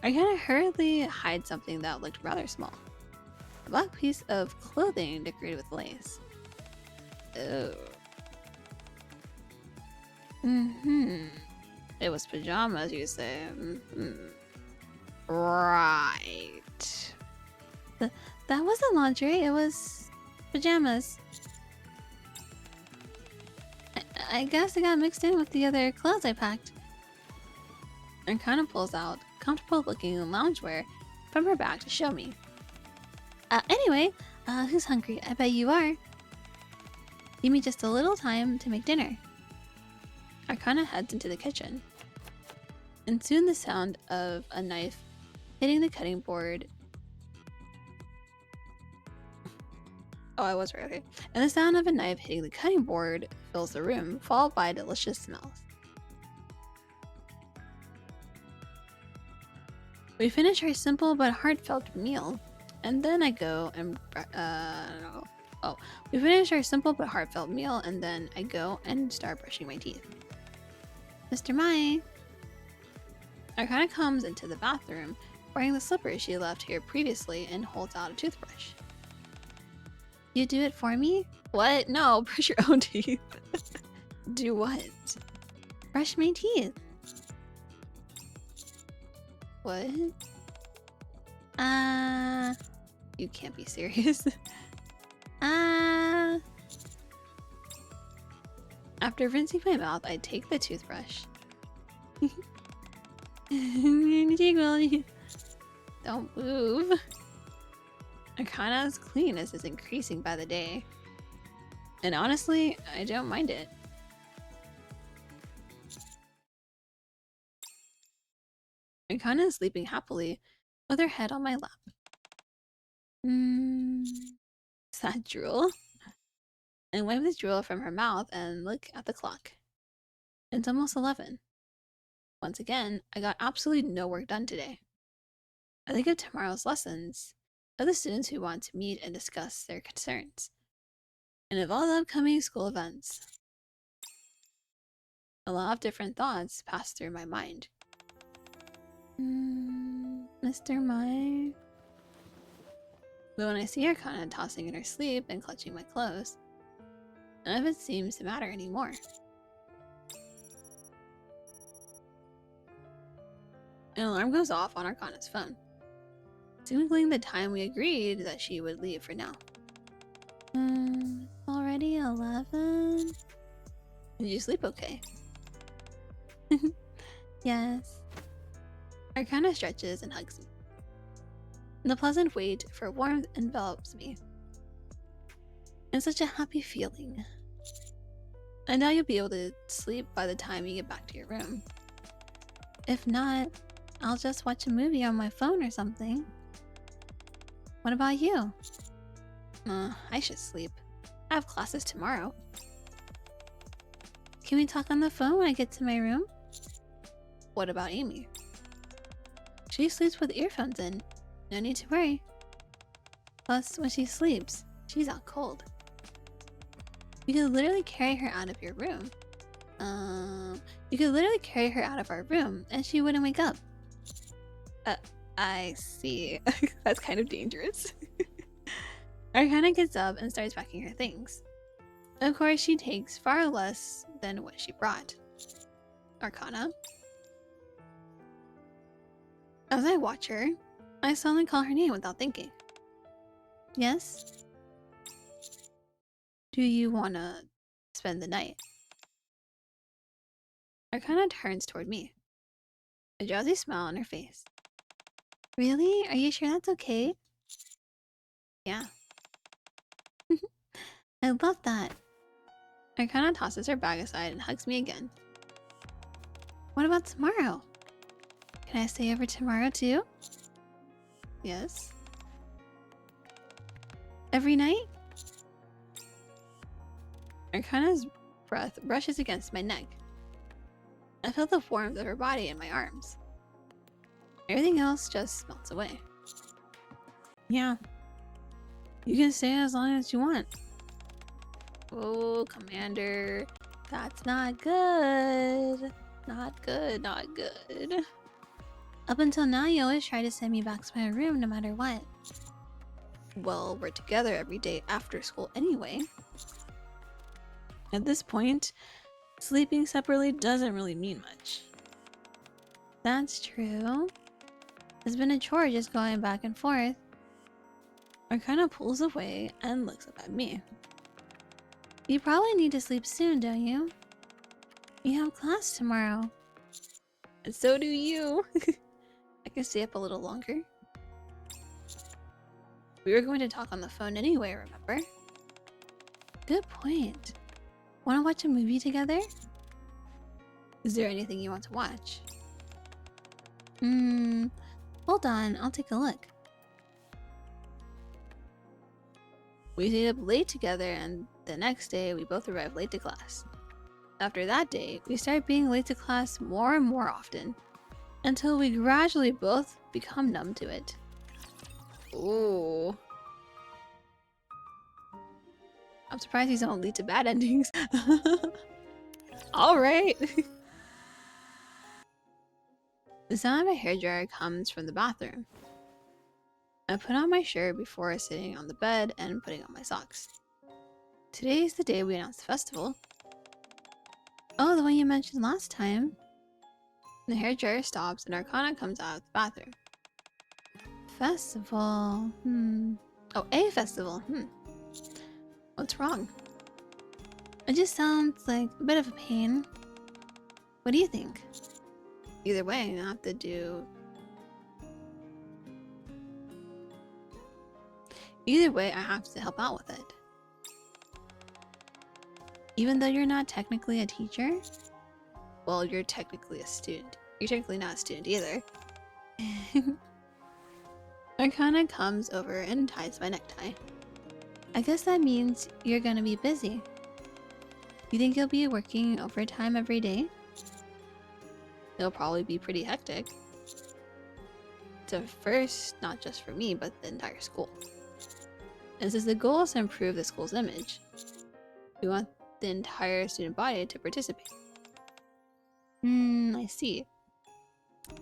Arcana hurriedly hides something that looked rather small. A black piece of clothing decorated with lace. Oh. It was pajamas, you say? Right. That wasn't lingerie, it was pajamas. I guess it got mixed in with the other clothes I packed. And kind of pulls out comfortable looking loungewear from her bag to show me. Anyway, who's hungry? I bet you are. Give me just a little time to make dinner. Arcana heads into the kitchen. And soon the sound of a knife hitting the cutting board. Oh, I was right, okay. And the sound of a knife hitting the cutting board fills the room, followed by delicious smells. We finish our simple but heartfelt meal, and then I go and we finish our simple but heartfelt meal, and then I go and start brushing my teeth. Mr. Mai. Arcana comes into the bathroom wearing the slippers she left here previously and holds out a toothbrush. You do it for me? What? No, brush your own teeth. Do what? Brush my teeth. What? You can't be serious. After rinsing my mouth, I take the toothbrush. Don't move. Arcana's cleanness is increasing by the day. And honestly, I don't mind it. Arcana is sleeping happily with her head on my lap. Is that drool? I wipe the drool from her mouth and look at the clock. It's almost 11. Once again, I got absolutely no work done today. I think of tomorrow's lessons, of the students who want to meet and discuss their concerns, and of all the upcoming school events. A lot of different thoughts pass through my mind. Mr. Mai. But when I see Arcana tossing in her sleep and clutching my clothes, none of it seems to matter anymore. An alarm goes off on Arcana's phone, signaling the time we agreed that she would leave for now. Already 11? Did you sleep okay? Yes. Arcana stretches and hugs me. The pleasant weight for warmth envelops me. It's such a happy feeling. I know you'll be able to sleep by the time you get back to your room. If not, I'll just watch a movie on my phone or something. What about you? I should sleep. I have classes tomorrow. Can we talk on the phone when I get to my room? What about Amy? She sleeps with earphones in. No need to worry. Plus, when she sleeps, she's out cold. You could literally carry her out of your room. You could literally carry her out of our room and she wouldn't wake up. I see. That's kind of dangerous. Arcana gets up and starts packing her things. Of course, she takes far less than what she brought. Arcana? As I watch her, I suddenly call her name without thinking. Yes? Do you wanna spend the night? Arcana turns toward me, a drowsy smile on her face. Really? Are you sure that's okay? Yeah. I love that. Arcana tosses her bag aside and hugs me again. What about tomorrow? Can I stay over tomorrow too? Yes. Every night? Arcana's breath brushes against my neck. I feel the warmth of her body in my arms. Everything else just melts away. Yeah. You can stay as long as you want. Oh, Commander. That's not good. Not good, not good. Up until now, you always try to send me back to my room no matter what. Well, we're together every day after school anyway. At this point, sleeping separately doesn't really mean much. That's true. It's been a chore just going back and forth. Arcana pulls away and looks up at me. You probably need to sleep soon, don't you? You have class tomorrow. And so do you. I can stay up a little longer. We were going to talk on the phone anyway, remember? Good point. Want to watch a movie together? Is there anything you want to watch? Hold on, I'll take a look. We stayed up late together and the next day we both arrived late to class. After that day, we started being late to class more and more often, until we gradually both become numb to it. Ooh. I'm surprised these don't lead to bad endings. Alright. The sound of a hairdryer comes from the bathroom. I put on my shirt before sitting on the bed and putting on my socks. Today is the day we announced the festival. Oh, the one you mentioned last time. The hairdryer stops and Arcana comes out of the bathroom. Festival. Oh, a festival. What's wrong? It just sounds like a bit of a pain. What do you think? Either way, I have to do... Either way, I have to help out with it. Even though you're not technically a teacher? Well, you're technically a student. You're technically not a student either. Arcana comes over and ties my necktie. I guess that means you're gonna be busy. You think you'll be working overtime every day? It'll probably be pretty hectic. So first, not just for me, but the entire school. And since the goal is to improve the school's image, we want the entire student body to participate. I see.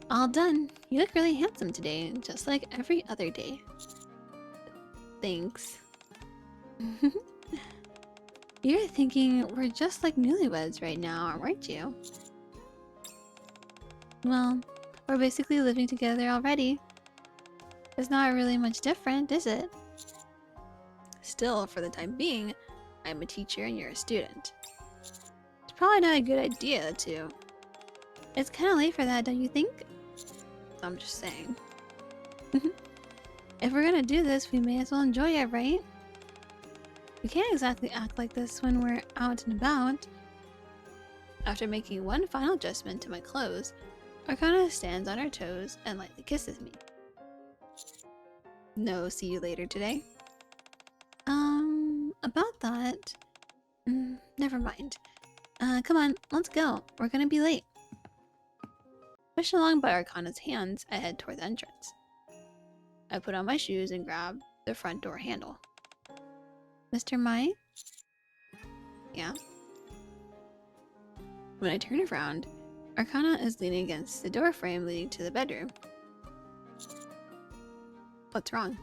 All done. You look really handsome today, just like every other day. Thanks. You're thinking we're just like newlyweds right now, aren't you? Well, we're basically living together already. It's not really much different, is it? Still, for the time being, I'm a teacher and you're a student. It's probably not a good idea to... It's kind of late for that, don't you think? I'm just saying. If we're gonna do this, we may as well enjoy it, right? We can't exactly act like this when we're out and about. After making one final adjustment to my clothes, Arcana stands on her toes and lightly kisses me. No, see you later today. About that... never mind. Come on, let's go. We're gonna be late. Pushed along by Arcana's hands, I head toward the entrance. I put on my shoes and grab the front door handle. Mr. Mai? Yeah? When I turn around, Arcana is leaning against the door frame leading to the bedroom. What's wrong?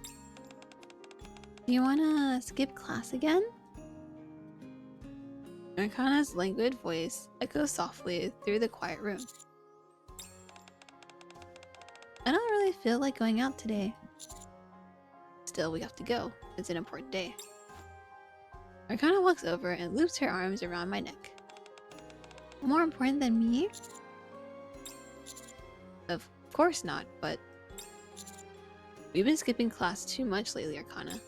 Do you wanna skip class again? Arcana's languid voice echoes softly through the quiet room. I don't really feel like going out today. Still, we have to go. It's an important day. Arcana walks over and loops her arms around my neck. More important than me? Of course not, but... We've been skipping class too much lately, Arcana.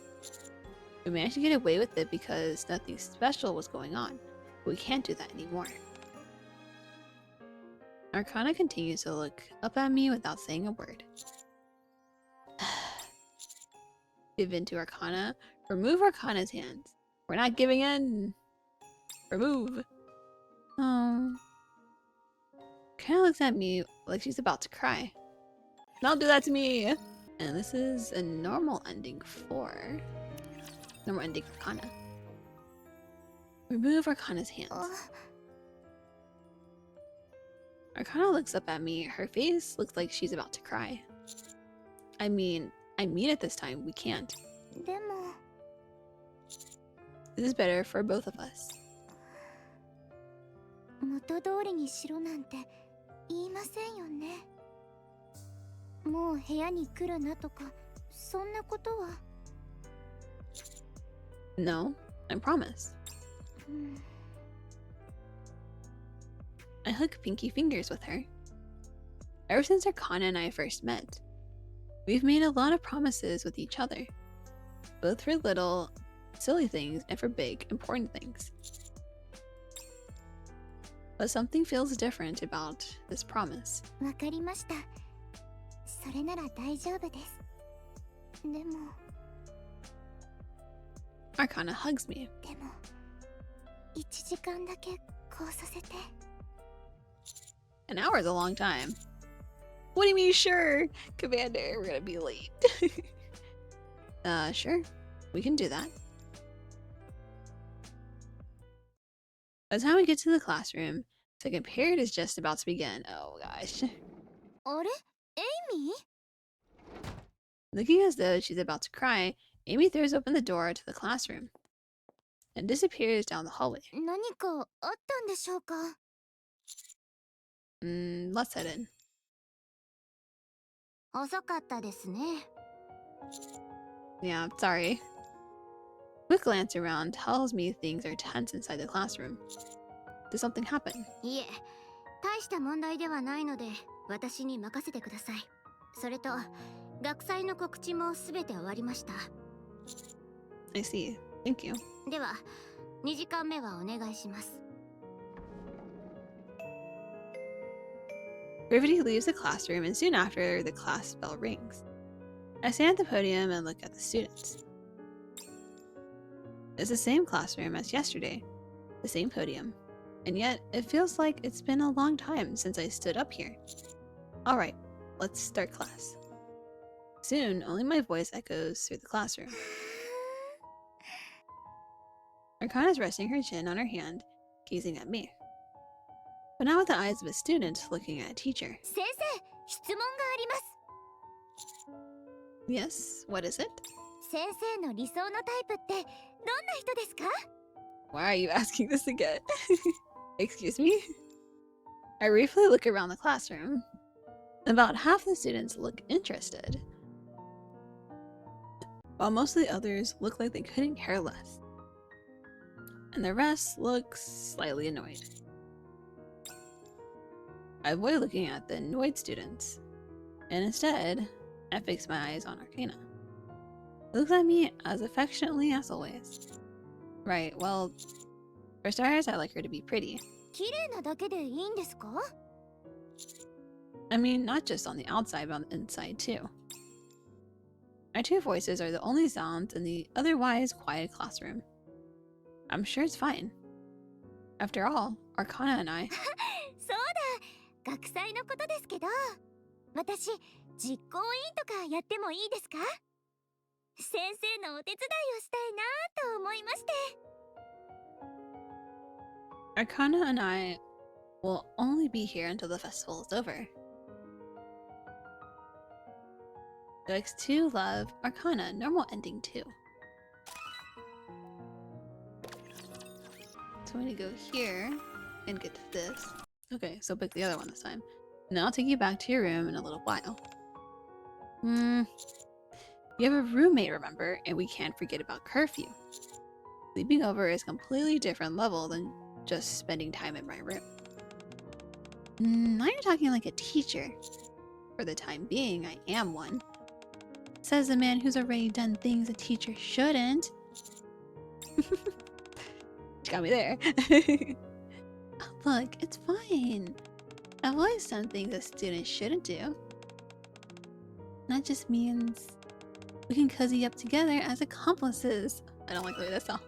We managed to get away with it because nothing special was going on, but we can't do that anymore. Arcana continues to look up at me without saying a word. Give in to Arcana. Remove Arcana's hands. We're not giving in. Remove. Oh. Arcana looks at me like she's about to cry. Don't do that to me! And this is a normal ending for... Normal ending for Arcana. Remove Arcana's hands. Arcana looks up at me. Her face looks like she's about to cry. I mean it this time. We can't. でも This is better for both of us. 元通りにしろなんて言いませんよね。もう部屋に来るなとかそんなことは。No, I promise. I hug pinky fingers with her. Ever since Arcana and I first met, we've made a lot of promises with each other, both for little, silly things and for big, important things. But something feels different about this promise. わかりました。それなら大丈夫です。でも Arcana hugs me. でも1時間だけこうさせて。 An hour is a long time. What do you mean, sure? Commander, we're gonna be late. Sure. We can do that. By the time we get to the classroom, second period is just about to begin. Oh gosh. あれエイミー Looking as though she's about to cry, Amy throws open the door to the classroom and disappears down the hallway. 何かあったんでしょうか Let's head in. 遅かったですね。 Yeah, sorry. Quick glance around tells me things are tense inside the classroom. Did something happen? いえ、大した問題ではないので私に任せてください。それと学祭の告知もすべて終わりました。 I see. Thank you. では2時間目はお願いします。 Privaty leaves the classroom, and soon after, the class bell rings. I stand at the podium and look at the students. It's the same classroom as yesterday, the same podium, and yet it feels like it's been a long time since I stood up here. Alright, let's start class. Soon, only my voice echoes through the classroom. Arcana is resting her chin on her hand, gazing at me. But now with the eyes of a student looking at a teacher. 先生、質問があります。 Yes, what is it? 先生の理想のタイプってどんな人ですか？ Why are you asking this again? Excuse me? I briefly look around the classroom. About half the students look interested, while most of the others look like they couldn't care less. And the rest look slightly annoyed. I avoid looking at the annoyed students, and instead, I fix my eyes on Arcana. It looks at me as affectionately as always. Right, well, for starters, I like her to be pretty. 綺麗なだけでいいんですか？ I mean, not just on the outside, but on the inside too. Our two voices are the only sounds in the otherwise quiet classroom. I'm sure it's fine. After all, Arcana and I... そうだ、学祭のことですけど、私、実行委員とかやってもいいですか？先生のお手伝いをしたいなと思いまして。 Arcana and I will only be here until the festival is over. OX2 Love Arcana normal ending 2. So I'm gonna go here and get to this. Okay, so pick the other one this time. Now I'll take you back to your room in a little while. You have a roommate, remember, and we can't forget about curfew. Sleeping over is a completely different level than just spending time in my room. Now you're talking like a teacher. For the time being, I am one. Says the man who's already done things a teacher shouldn't. Got me there. Look, it's fine. I've always done things a student shouldn't do. That just means we can cozy up together as accomplices. I don't like the way that sounds.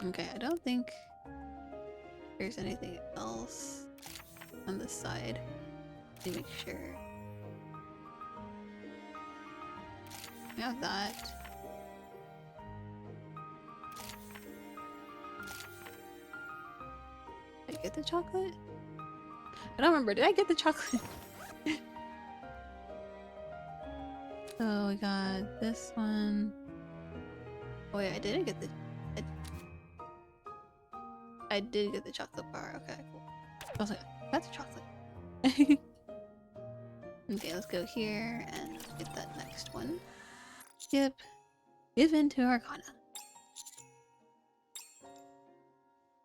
Okay, I don't think there's anything else on this side. Let me make sure. I have that. Did I get the chocolate? I don't remember. Did I get the chocolate? So we got this one. Oh yeah, I didn't get the... I did get the chocolate bar. Okay, cool. I was like, that's a chocolate. Okay, let's go here and get that next one. Skip. Give in to Arcana.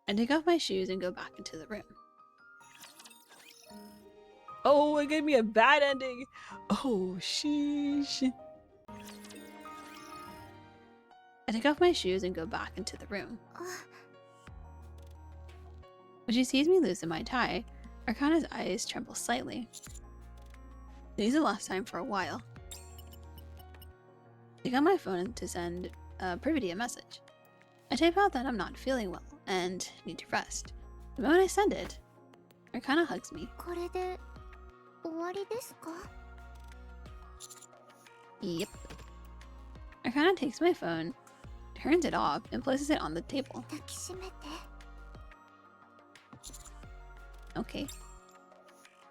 I take off my shoes and go back into the room. Oh, it gave me a bad ending. Oh, sheesh. I take off my shoes and go back into the room. When she sees me loosen my tie, Arcana's eyes tremble slightly. Today's the last time for a while. I got my phone to send Privaty a message. I type out that I'm not feeling well and need to rest. The moment I send it, Arcana hugs me. これで終わりですか？ Yep. Arcana takes my phone, turns it off, and places it on the table. 抱きしめて。 Okay.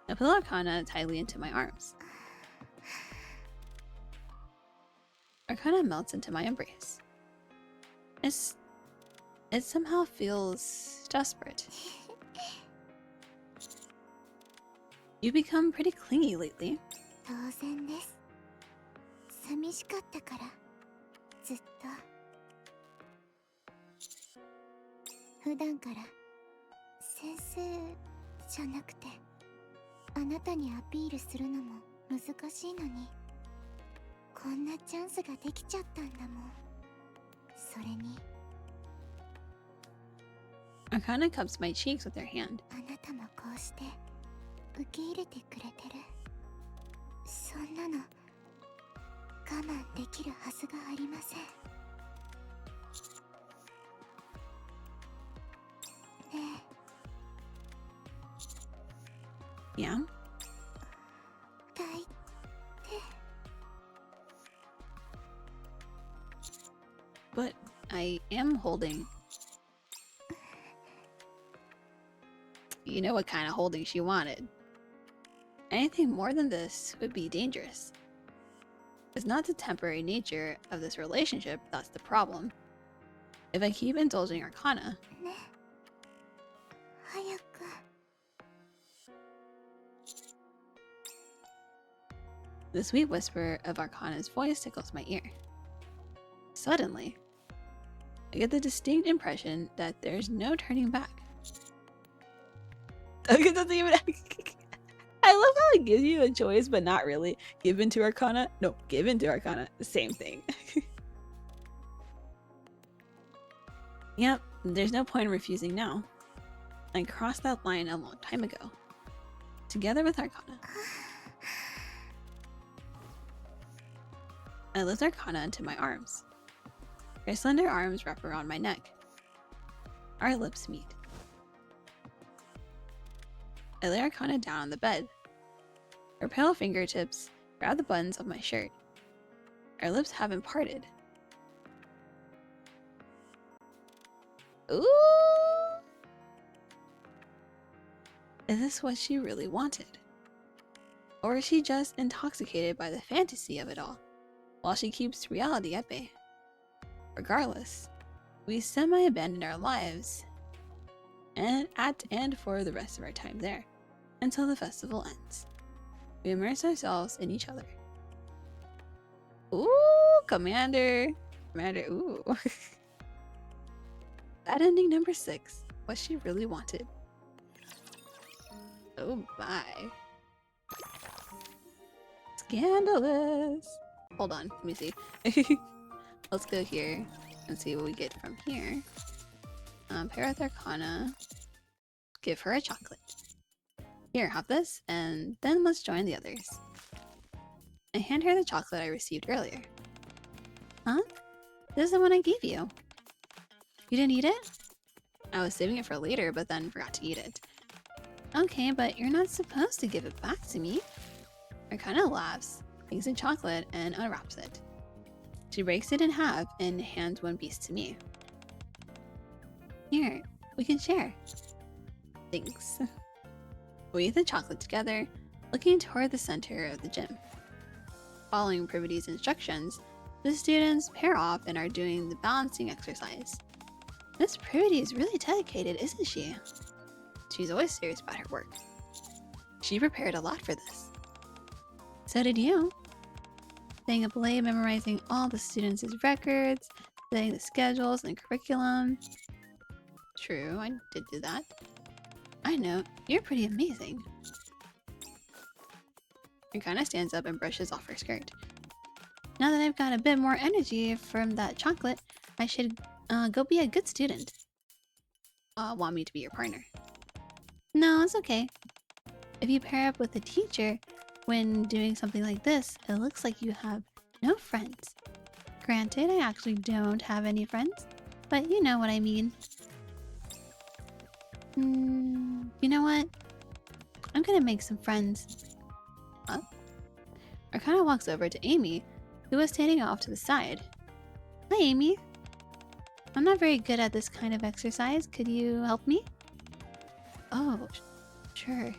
I pull Arcana tightly into my arms. Arcana melts into my embrace. It somehow feels desperate. You've become pretty clingy lately. 確しかったから、ずっと。普段から先生じゃなくてあなたにアピールするのも難しいのに、こんなチャンスができちゃったんだもん。それに Arcana cups my cheeks with her hand. あなたもこうして受け入れてくれてる。そんなの我慢できるはずがありません。ねえ。Yeah? 抱いて。 But I am holding. You know what kind of holding she wanted. Anything more than this would be dangerous. It's not the temporary nature of this relationship that's the problem. If I keep indulging Arcana, ね。早く。 the sweet whisper of Arcana's voice tickles my ear. Suddenly, I get the distinct impression that there's no turning back. It doesn't even. I love how it gives you a choice, but not really. Give in to Arcana? No, give in to Arcana. The same thing. Yep, there's no point in refusing now. I crossed that line a long time ago. Together with Arcana. I lift Arcana into my arms. Her slender arms wrap around my neck. Our lips meet. I lay Arcana down on the bed. Her pale fingertips grab the buttons of my shirt. Our lips haven't parted. Ooh! Is this what she really wanted? Or is she just intoxicated by the fantasy of it all, while she keeps reality at bay? Regardless, we semi-abandon our lives and for the rest of our time there until the festival ends. We immerse ourselves in each other. Ooh, Commander, ooh. That ending number 6, what she really wanted. Oh my. Scandalous. Hold on, let me see. Let's go here and see what we get from here. Pair with Arcana. Give her a chocolate. Here, have this, and then let's join the others. I hand her the chocolate I received earlier. Huh? This is the one I gave you. You didn't eat it? I was saving it for later, but then forgot to eat it. Okay, but you're not supposed to give it back to me. Arcana laughs, takes the chocolate, and unwraps it. She breaks it in half and hands one piece to me. Here, we can share. Thanks. We eat the chocolate together, looking toward the center of the gym. Following Privaty's instructions, the students pair off and are doing the balancing exercise. Miss Privaty is really dedicated, isn't she? She's always serious about her work. She prepared a lot for this. So did you. Staying up late memorizing all the students' records, studying the schedules and curriculum. True, I did do that. I know, you're pretty amazing. Arcana stands up and brushes off her skirt. Now that I've got a bit more energy from that chocolate, I should go be a good student. Want me to be your partner? No, it's okay. If you pair up with a teacher when doing something like this, it looks like you have no friends. Granted, I actually don't have any friends, but you know what I mean. You know what? I'm gonna make some friends. Huh? Arcana walks over to Amy, who was standing off to the side. Hi, Amy. I'm not very good at this kind of exercise. Could you help me? Oh, sure.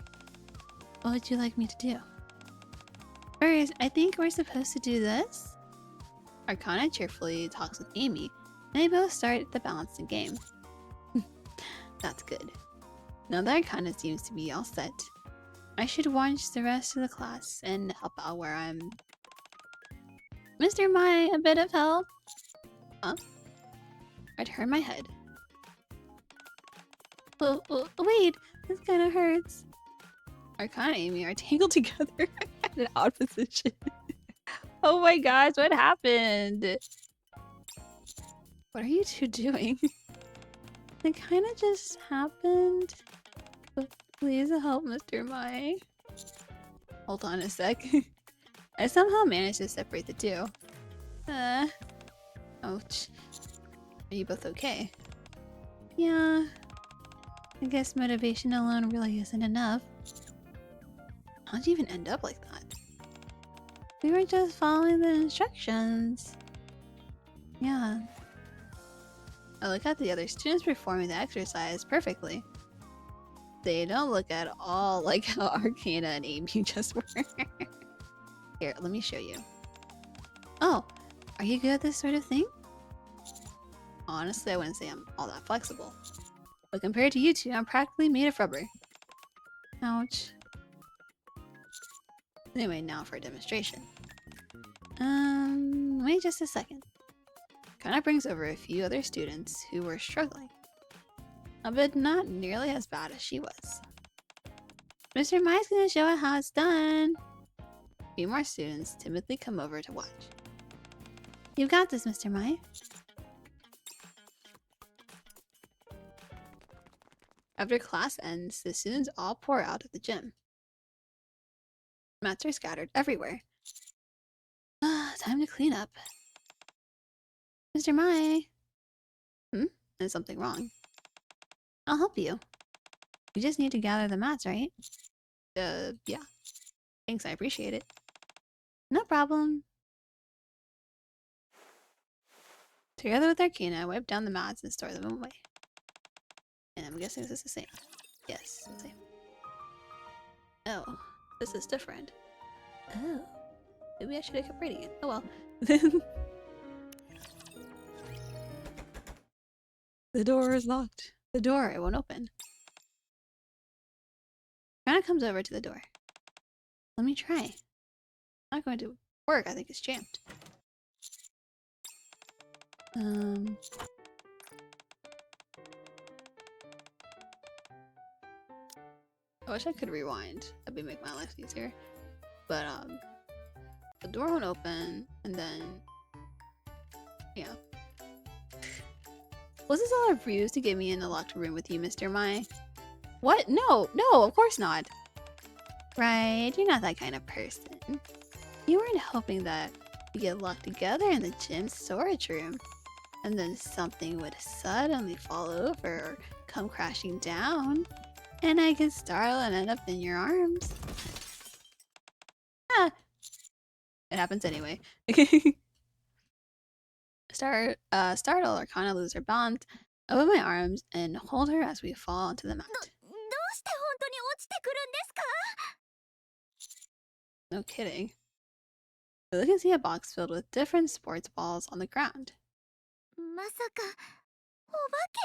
What would you like me to do? First, I think we're supposed to do this. Arcana cheerfully talks with Amy, and they both start the balancing game. That's good. Now that Arcana seems to be all set, I should watch the rest of the class and help out where I'm Mr. Mai, a bit of help. Huh? I turn my head. Oh, wait, this kind of hurts. Arcana and Amy are tangled together at an odd position. Oh my gosh, what happened? What are you two doing? It kind of just happened. But please help Mr. Mai. Hold on a sec. I somehow managed to separate the two. Ouch. Are you both okay? Yeah. I guess motivation alone really isn't enough. How'd you even end up like that? We were just following the instructions. Yeah. I look at the other students performing the exercise perfectly. They don't look at all like how Arcana and Amy just were. Here, let me show you. Oh, are you good at this sort of thing? Honestly, I wouldn't say I'm all that flexible. But compared to you two, I'm practically made of rubber. Ouch. Anyway, now for a demonstration. Wait just a second. Kinda brings over a few other students who were struggling. But not nearly as bad as she was. Mr. Mai's gonna show us how it's done. A few more students timidly come over to watch. You've got this, Mr. Mai. After class ends, the students all pour out of the gym. Mats are scattered everywhere. Time to clean up. Mr. Mai. There's something wrong. I'll help you. You just need to gather the mats, right? Yeah. Thanks, I appreciate it. No problem. Together with Arcana, I wipe down the mats and store them away. And I'm guessing this is the same. Yes, same. Oh, this is different. Oh. Maybe I should have kept reading it. Oh well. The door is locked. The door, it won't open. Anna comes over to the door. Let me try. Not going to work, I think it's jammed. I wish I could rewind. That'd make my life easier. But the door won't open, and then yeah. Was this all a ruse to get me in the locked room with you, Mr. Mai? What? No, of course not. Right, you're not that kind of person. You weren't hoping that we get locked together in the gym storage room, and then something would suddenly fall over or come crashing down, and I could startle and end up in your arms. Ah, it happens anyway. Startle or kind of lose her balance, open my arms and hold her as we fall onto the mat. どうして本当に落ちてくるんですか? No kidding. I look and see a box filled with different sports balls on the ground. まさかお化け?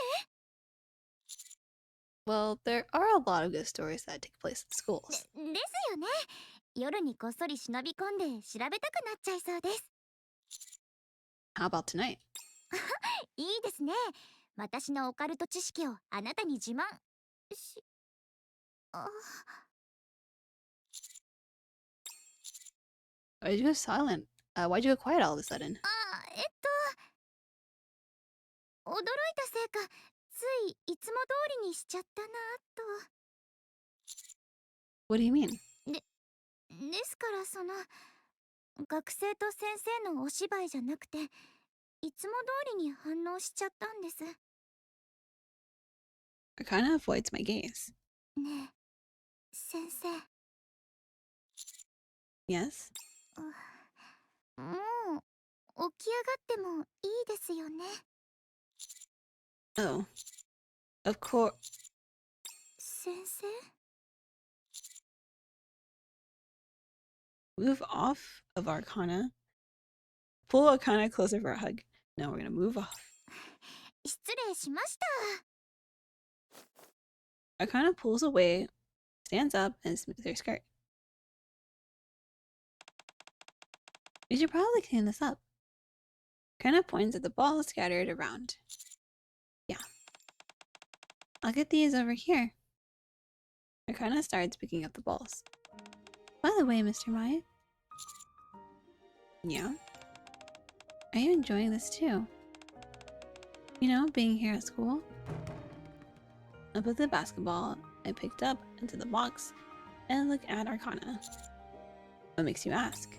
Well, there are a lot of good stories that take place in schools. ですよね。夜にこっそり忍び込んで調べたくなっちゃいそうです。 How about tonight? いいですね。私のオカルト知識をあなたに自慢し。Why'd you go silent? Why'd you go quiet all of a sudden? 驚いたせいか、ついいつも通りにしちゃったなと。 What do you mean? ですから学生と先生のお芝居じゃなくて、いつも通りに反応しちゃったんです。 Arcana avoids my gaze. ねえ、先生。 Yes? もう起き上がってもいいですよね。 Oh. Of course. 先生? Move off of Arcana. Pull Arcana closer for a hug. No, we're gonna move off. 失礼しました。 Arcana pulls away, stands up, and smooths her skirt. We should probably clean this up. Arcana points at the balls scattered around. Yeah. I'll get these over here. Arcana starts picking up the balls. By the way, Mr. Mai. Yeah? Are you enjoying this too? You know, being here at school? I put the basketball I picked up into the box and look at Arcana. What makes you ask?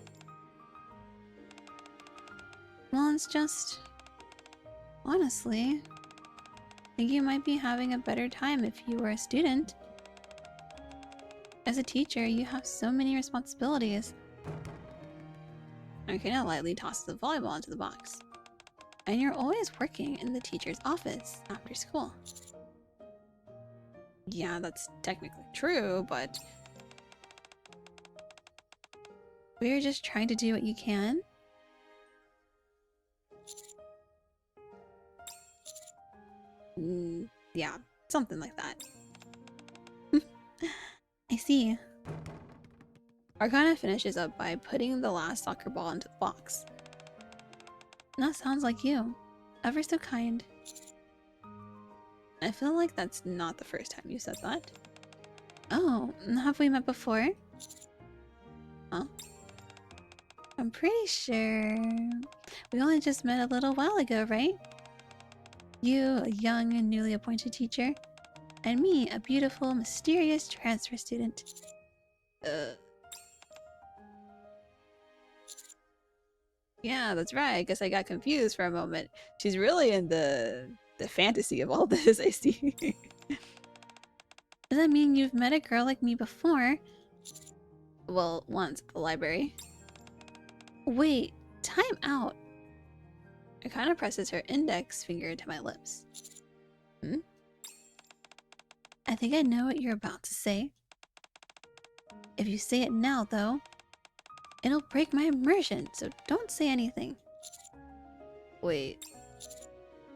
Well, it's just... honestly, I think you might be having a better time if you were a student. As a teacher, you have so many responsibilities. Arcana lightly tosses the volleyball into the box. And you're always working in the teacher's office after school. Yeah, that's technically true, but... we're just trying to do what you can. Yeah, something like that. I see. Arcana finishes up by putting the last soccer ball into the box. That sounds like you. Ever so kind. I feel like that's not the first time you said that. Oh, have we met before? Huh? I'm pretty sure we only just met a little while ago, right? You, a young and newly appointed teacher, and me, a beautiful, mysterious transfer student. Yeah, that's right. I guess I got confused for a moment. She's really in the fantasy of all this, I see. Does that mean you've met a girl like me before? Well, once at the library. Wait, time out. It kind of presses her index finger to my lips. I think I know what you're about to say. If you say it now, though, it'll break my immersion, so don't say anything. Wait,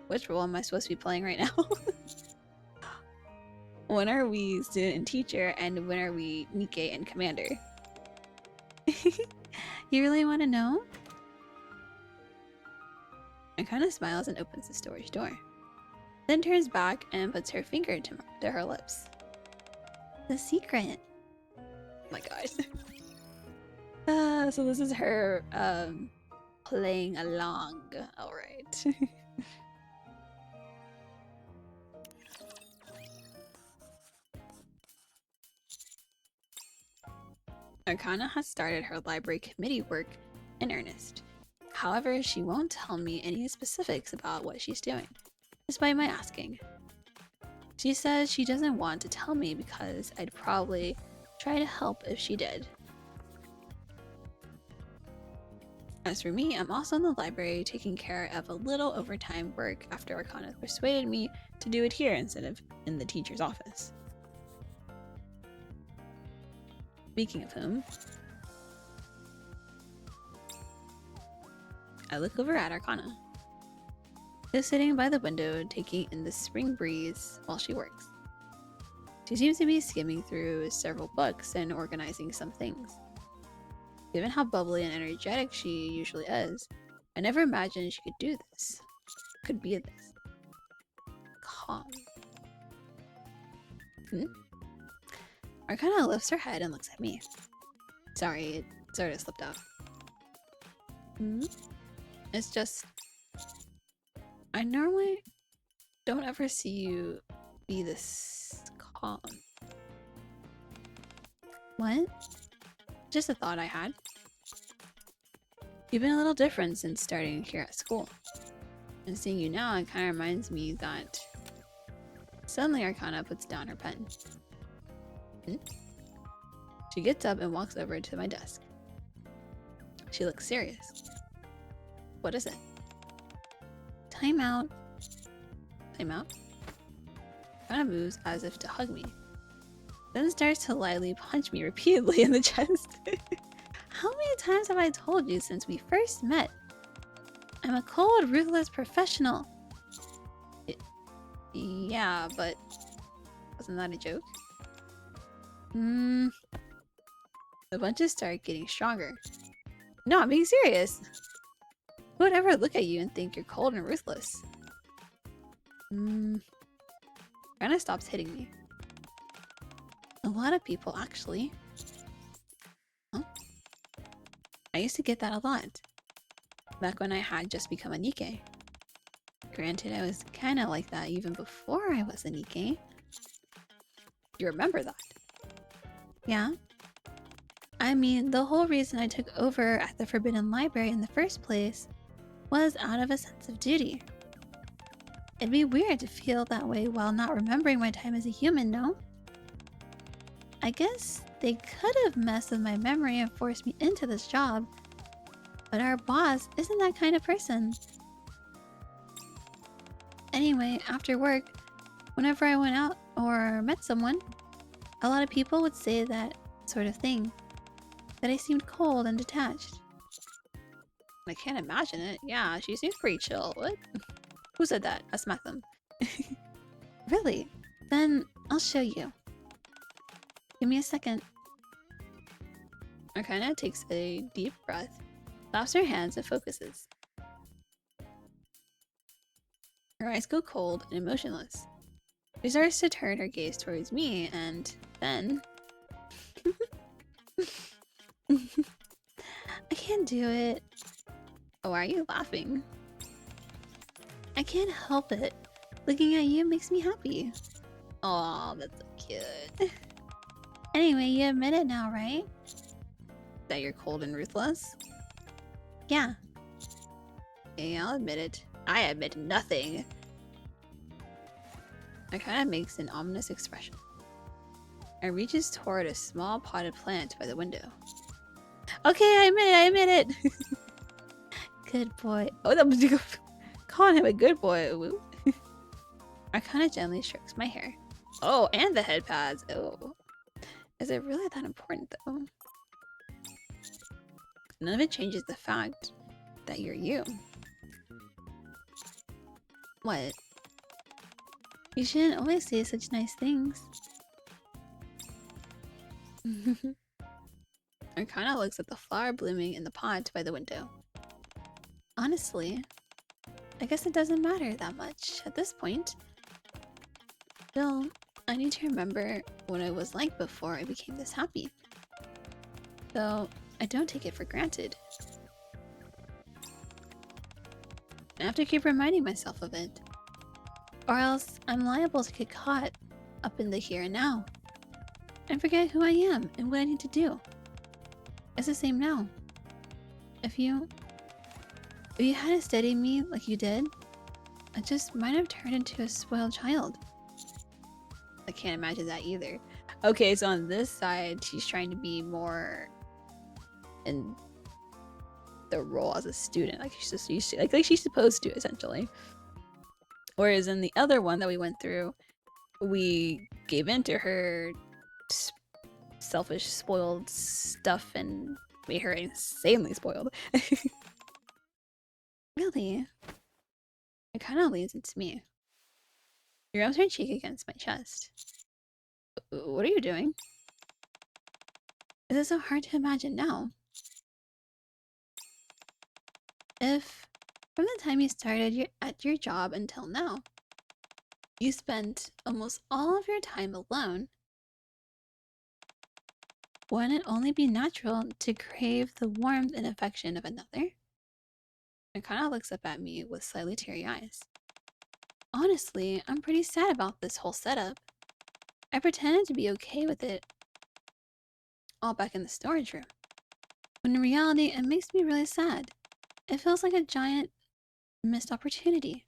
which role am I supposed to be playing right now? When are we student and teacher, and when are we Nikke and commander? You really want to know? It kind of smiles and opens the storage door. Then turns back and puts her finger to her lips. The secret. Oh my gosh. So this is her playing along. Alright. Arcana has started her library committee work in earnest. However, she won't tell me any specifics about what she's doing, despite my asking. She says she doesn't want to tell me because I'd probably try to help if she did. As for me, I'm also in the library taking care of a little overtime work after Arcana persuaded me to do it here instead of in the teacher's office. Speaking of whom, I look over at Arcana, who's sitting by the window taking in the spring breeze while she works. She seems to be skimming through several books and organizing some things. Given how bubbly and energetic she usually is, I never imagined she could do this. Could be this. Calm. Arcana lifts her head and looks at me. Sorry, it sort of slipped out. It's just... I normally don't ever see you be this calm. What? Just a thought I had. You've been a little different since starting here at school. And seeing you now, it kind of reminds me that... Suddenly Arcana puts down her pen. She gets up and walks over to my desk. She looks serious. What is it? Time out. Time out? Arcana moves as if to hug me. Then starts to lightly punch me repeatedly in the chest. How many times have I told you since we first met? I'm a cold, ruthless professional. Yeah, but wasn't that a joke? The punches start getting stronger. No, I'm being serious. Who would ever look at you and think you're cold and ruthless? Kinda stops hitting me. A lot of people, actually. Huh? I used to get that a lot. Back when I had just become a Nikke. Granted, I was kinda like that even before I was a Nikke. You remember that? Yeah. I mean, the whole reason I took over at the Forbidden Library in the first place was out of a sense of duty. It'd be weird to feel that way while not remembering my time as a human, no? I guess they could have messed with my memory and forced me into this job, but our boss isn't that kind of person. Anyway, after work, whenever I went out or met someone, a lot of people would say that sort of thing. That I seemed cold and detached. I can't imagine it. Yeah, she seems pretty chill. What? Who said that? I smacked them. Really? Then I'll show you. Give me a second. Arcana takes a deep breath, claps her hands, and focuses. Her eyes go cold and emotionless. She starts to turn her gaze towards me, and then... I can't do it. Oh, why are you laughing? I can't help it. Looking at you makes me happy. Aw, that's so cute. Anyway, you admit it now, right? That you're cold and ruthless? Yeah. Okay, I'll admit it. I admit nothing. It kind of makes an ominous expression. And reaches toward a small potted plant by the window. Okay, I admit it! Good boy. Oh, that was calling him a good boy. Woo. I kind of gently strokes my hair. Oh, and the head pads. Oh. Is it really that important, though? None of it changes the fact that you're you. What? You shouldn't always say such nice things. I kind of looks at the flower blooming in the pot by the window. Honestly, I guess it doesn't matter that much at this point. Still, I need to remember what I was like before I became this happy. So, I don't take it for granted. I have to keep reminding myself of it. Or else, I'm liable to get caught up in the here and now. And forget who I am and what I need to do. It's the same now. If you hadn't studied me like you did, I just might have turned into a spoiled child. I can't imagine that either. Okay, so on this side, she's trying to be more in the role as a student, like she's just used to, like she's supposed to, essentially. Whereas in the other one that we went through, we gave in to her selfish, spoiled stuff and made her insanely spoiled. Really? It kind of leans into me. She rubs her cheek against my chest. What are you doing? Is it so hard to imagine now? If, from the time you started at your job until now, you spent almost all of your time alone, wouldn't it only be natural to crave the warmth and affection of another? It kind of looks up at me with slightly teary eyes. Honestly, I'm pretty sad about this whole setup. I pretended to be okay with it all back in the storage room, when in reality it makes me really sad. It feels like a giant missed opportunity.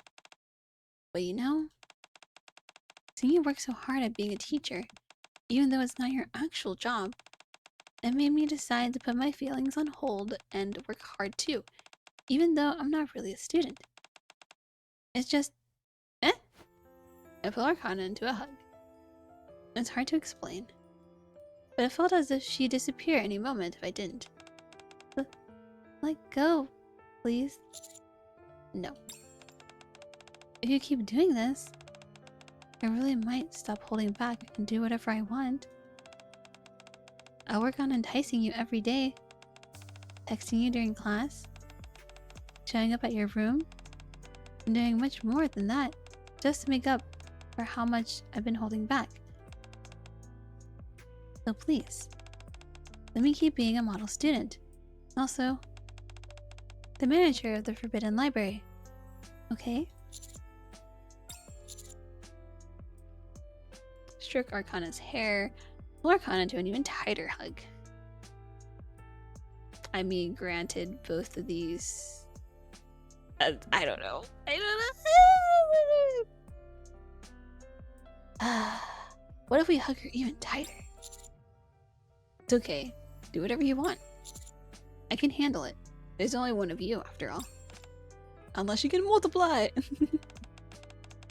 But you know, seeing you work so hard at being a teacher, even though it's not your actual job, it made me decide to put my feelings on hold and work hard too, even though I'm not really a student. It's just, I pull Arcana into a hug. It's hard to explain, but it felt as if she'd disappear any moment if I didn't. Let go, please. No. If you keep doing this, I really might stop holding back and do whatever I want. I'll work on enticing you every day. texting you during class, showing up at your room, and doing much more than that just to make up for how much I've been holding back. So please, let me keep being a model student. Also, the manager of the Forbidden Library. Okay? Stroke Arcana's hair, pull Arcana to an even tighter hug. I mean, granted, both of these... I don't know. What if we hug her even tighter? It's okay. Do whatever you want. I can handle it. There's only one of you, after all. Unless you can multiply.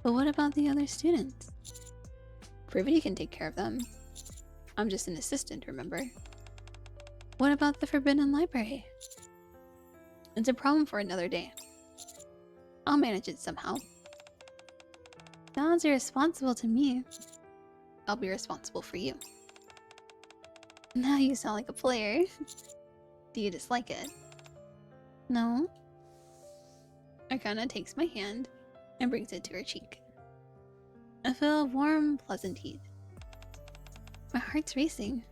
But what about the other students? Privaty can take care of them. I'm just an assistant, remember? What about the Forbidden Library? It's a problem for another day. I'll manage it somehow. Sounds irresponsible to me. I'll be responsible for you. Now you sound like a player. Do you dislike it? No? Arcana takes my hand and brings it to her cheek. I feel a warm, pleasant heat. My heart's racing.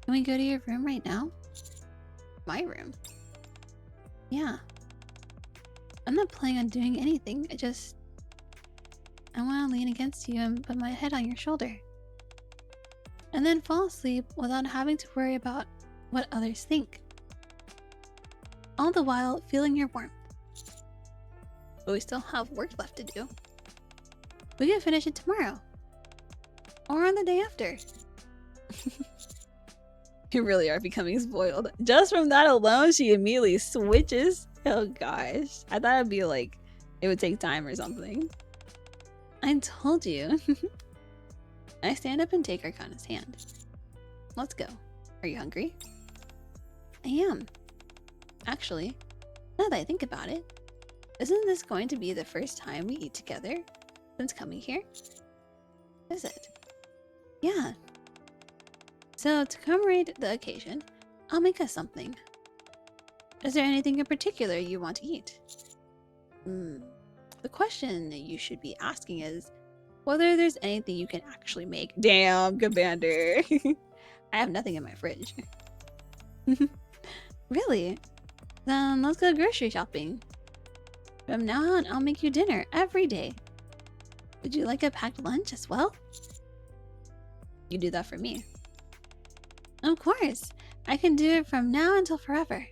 Can we go to your room right now? My room? Yeah. I'm not planning on doing anything. I want to lean against you and put my head on your shoulder. And then fall asleep without having to worry about what others think. All the while feeling your warmth. But we still have work left to do. We can finish it tomorrow. Or on the day after. You really are becoming spoiled. Just from that alone, she immediately switches. Oh gosh. I thought it'd be like, it would take time or something. I told you. I stand up and take Arcana's hand. Let's go. Are you hungry? I am. Actually, now that I think about it, isn't this going to be the first time we eat together since coming here? Is it? Yeah. So to commemorate the occasion, I'll make us something. Is there anything in particular you want to eat? The question that you should be asking is whether there's anything you can actually make. Damn, Commander. I have nothing in my fridge. Really? Then let's go grocery shopping. From now on, I'll make you dinner every day. Would you like a packed lunch as well? You do that for me. Of course. I can do it from now until forever.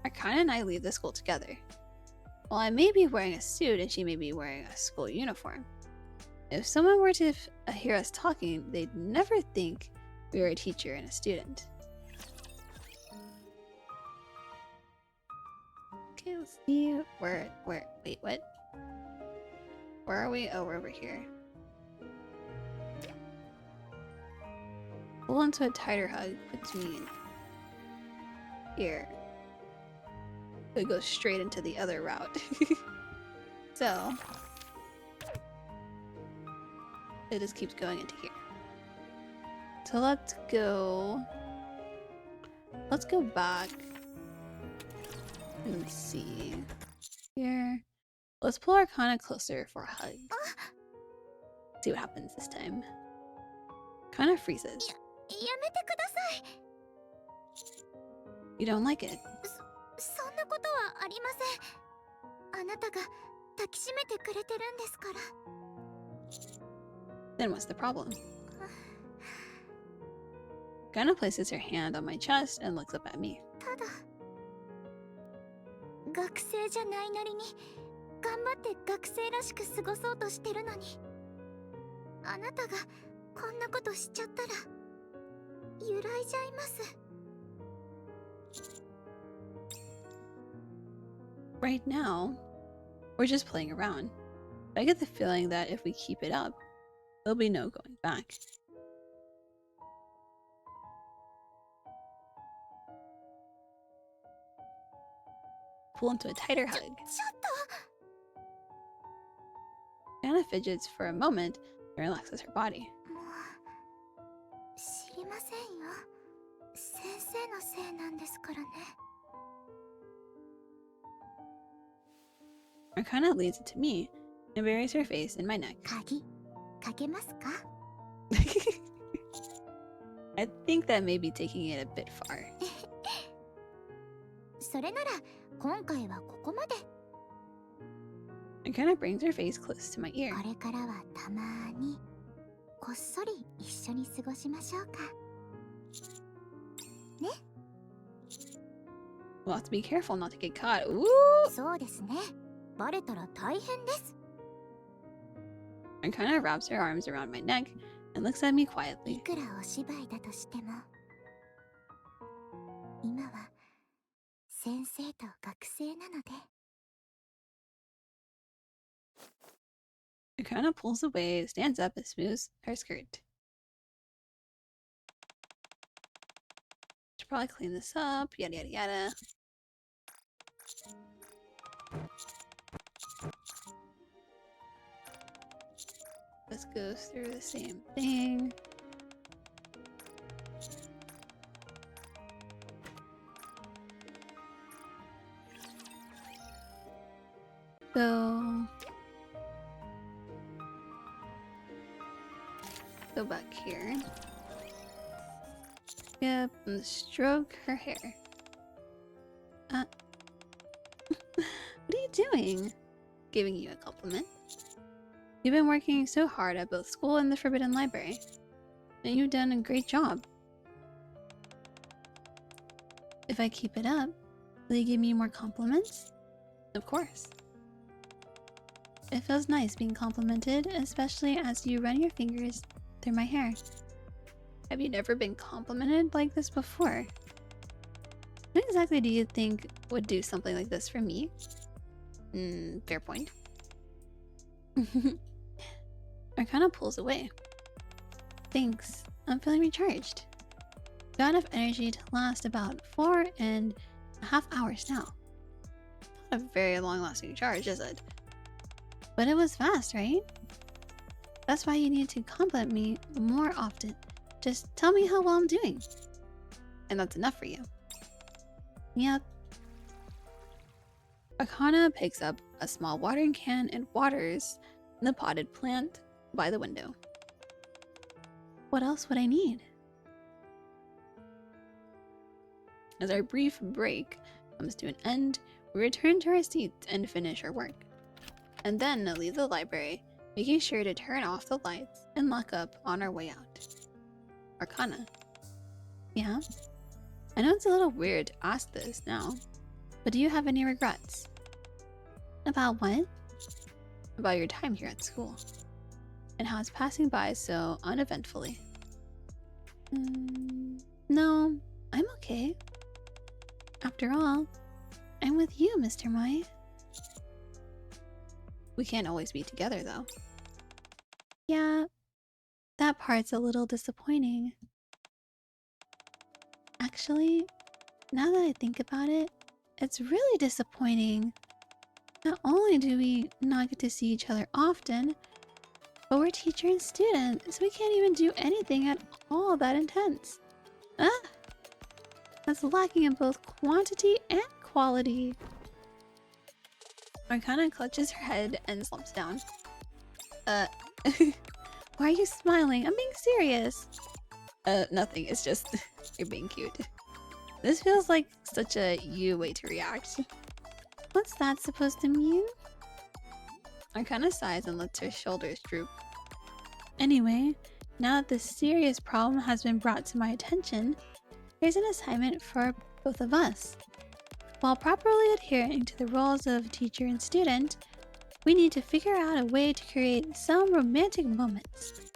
Arcana and I leave the school together. While I may be wearing a suit and she may be wearing a school uniform. If someone were to hear us talking, they'd never think we were a teacher and a student. Okay, let's see. Wait, what? Where are we? Oh, we're over here. Pull into a tighter hug between here. It goes straight into the other route. So it just keeps going into here. So let's go back and see here. Let's pull Arcana closer for a hug. See what happens this time. Kind of freezes. やめてください。 You don't like it. そんなことはありません。あなたが抱きしめてくれてるんですから。 Then what's the problem? Arcana places her hand on my chest and looks up at me. ただ学生じゃないなりに頑張って学生らしく過ごそうとしてるのに、あなたがこんなことしちゃったら揺らいじゃいます。 Right now, we're just playing around. But I get the feeling that if we keep it up, there'll be no going back. Pull into a tighter hug. ちょっと Anna fidgets for a moment and relaxes her body. もう知りませんよ。Arcana leads it to me and buries her face in my neck. 鍵かけますか？ I think that may be taking it a bit far. それなら今回はここまで。 Arcana brings her face close to my ear. これからはたまにこっそり一緒に過ごしましょうか。 We'll have to be careful not to get caught. Ooh! そうですね。バレたら大変です。 Arcana wraps her arms around my neck and looks at me い quietly. くらお芝居だとしても、今は先生と学生なので。 Arcana pulls away, stands up, and smooths her skirt. Should probably clean this up, yada yada yada. This goes through the same thing. Go back here. Yep, and stroke her hair. What are you doing? Giving you a compliment. You've been working so hard at both school and the Forbidden Library, and you've done a great job. If I keep it up, will you give me more compliments? Of course. It feels nice being complimented, especially as you run your fingers through my hair. Have you never been complimented like this before? What exactly do you think would do something like this for me? Fair point. Arcana pulls away. Thanks. I'm feeling recharged. Got enough energy to last about 4.5 hours now. Not a very long-lasting charge, is it? But it was fast, right? That's why you need to compliment me more often. Just tell me how well I'm doing. And that's enough for you. Yep. Arcana picks up a small watering can and waters the potted plant by the window. What else would I need? As our brief break comes to an end, we return to our seats and finish our work. And then leave the library, making sure to turn off the lights and lock up on our way out. Arcana. Yeah? I know it's a little weird to ask this now, but do you have any regrets? About what? About your time here at school, and how it's passing by so uneventfully. No, I'm okay. After all, I'm with you, Mr. Mai. We can't always be together, though. Yeah, that part's a little disappointing. Actually, now that I think about it, it's really disappointing. Not only do we not get to see each other often, but we're teacher and student, so we can't even do anything at all that intense. That's lacking in both quantity and quality. Arcana clutches her head and slumps down. Why are you smiling? I'm being serious. Nothing, it's just you're being cute. This feels like such a you way to react. What's that supposed to mean? Arcana sighs and lets her shoulders droop. Anyway, now that this serious problem has been brought to my attention, here's an assignment for both of us. While properly adhering to the roles of teacher and student, we need to figure out a way to create some romantic moments.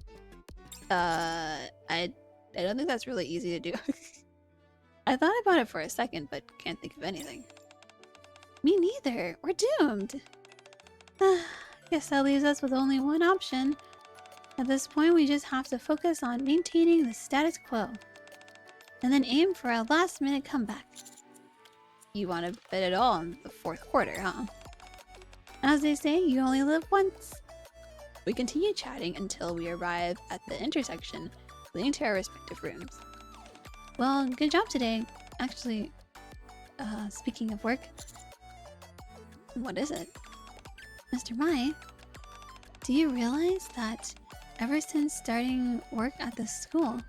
I don't think that's really easy to do. I thought about it for a second, but can't think of anything. Me neither. We're doomed. Guess that leaves us with only one option. At this point, we just have to focus on maintaining the status quo. And then aim for a last-minute comeback. You want to bet it all on the fourth quarter, huh? As they say, you only live once. We continue chatting until we arrive at the intersection, leading to our respective rooms. Well, good job today. Actually, speaking of work, what is it? Mr. Mai, do you realize that ever since starting work at this school,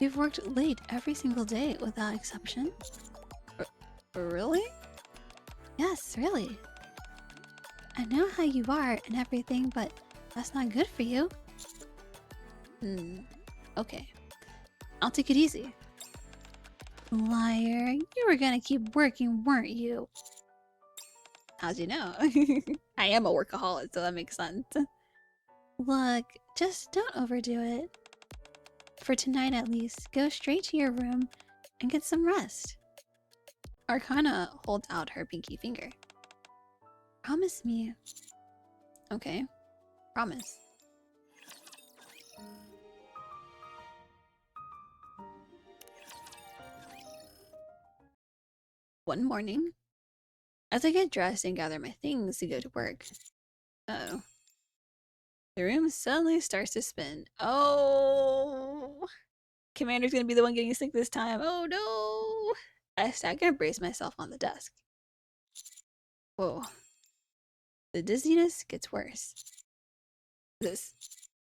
you've worked late every single day without exception? Really? Yes, really. I know how you are and everything, but that's not good for you. Okay. I'll take it easy. Liar, you were gonna keep working, weren't you? How'd you know? I am a workaholic, so that makes sense. Look, just don't overdo it. For tonight at least, go straight to your room and get some rest. Arcana holds out her pinky finger. Promise me. Okay, promise. One morning, as I get dressed and gather my things to go to work. Uh-oh. The room suddenly starts to spin. Oh! Commander's gonna be the one getting sick this time. Oh no! I stagger and brace myself on the desk. Whoa. The dizziness gets worse. This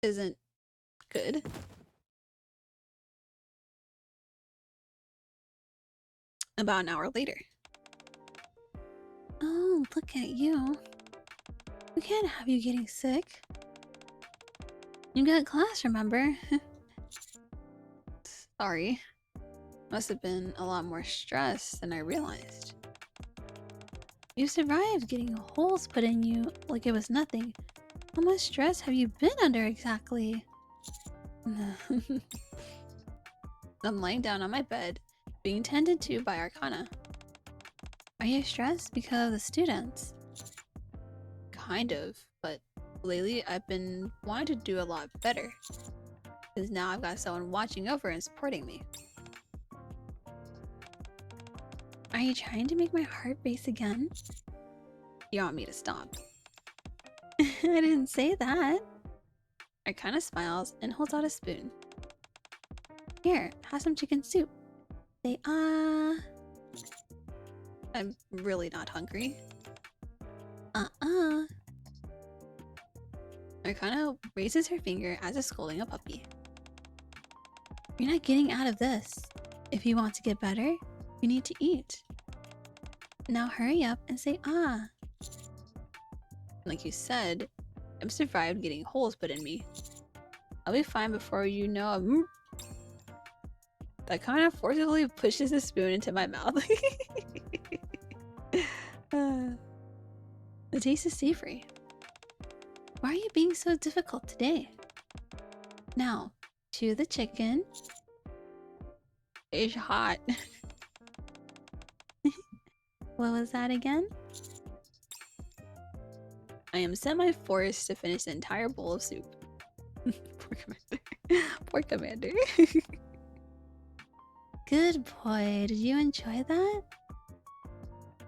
isn't good. About an hour later. Oh, look at you. We can't have you getting sick. You got class, remember? Sorry. Must have been a lot more stress than I realized. You survived getting holes put in you like it was nothing. How much stress have you been under exactly? I'm lying down on my bed, being tended to by Arcana. Are you stressed because of the students? Kind of, but lately I've been wanting to do a lot better. Because now I've got someone watching over and supporting me. Are you trying to make my heart race again? You want me to stop? I didn't say that. Arcana smiles and holds out a spoon. Here, have some chicken soup. Say ah. I'm really not hungry. Arcana raises her finger as if scolding a puppy. You're not getting out of this. If you want to get better, you need to eat. Now hurry up and say ah. Like you said, I've survived getting holes put in me. I'll be fine before you know that kind of forcibly pushes the spoon into my mouth. The taste is savory. Why are you being so difficult today? Now, chew the chicken. It's hot. What was that again? I am semi-forced to finish the entire bowl of soup. Poor Commander. Poor Commander. Good boy. Did you enjoy that?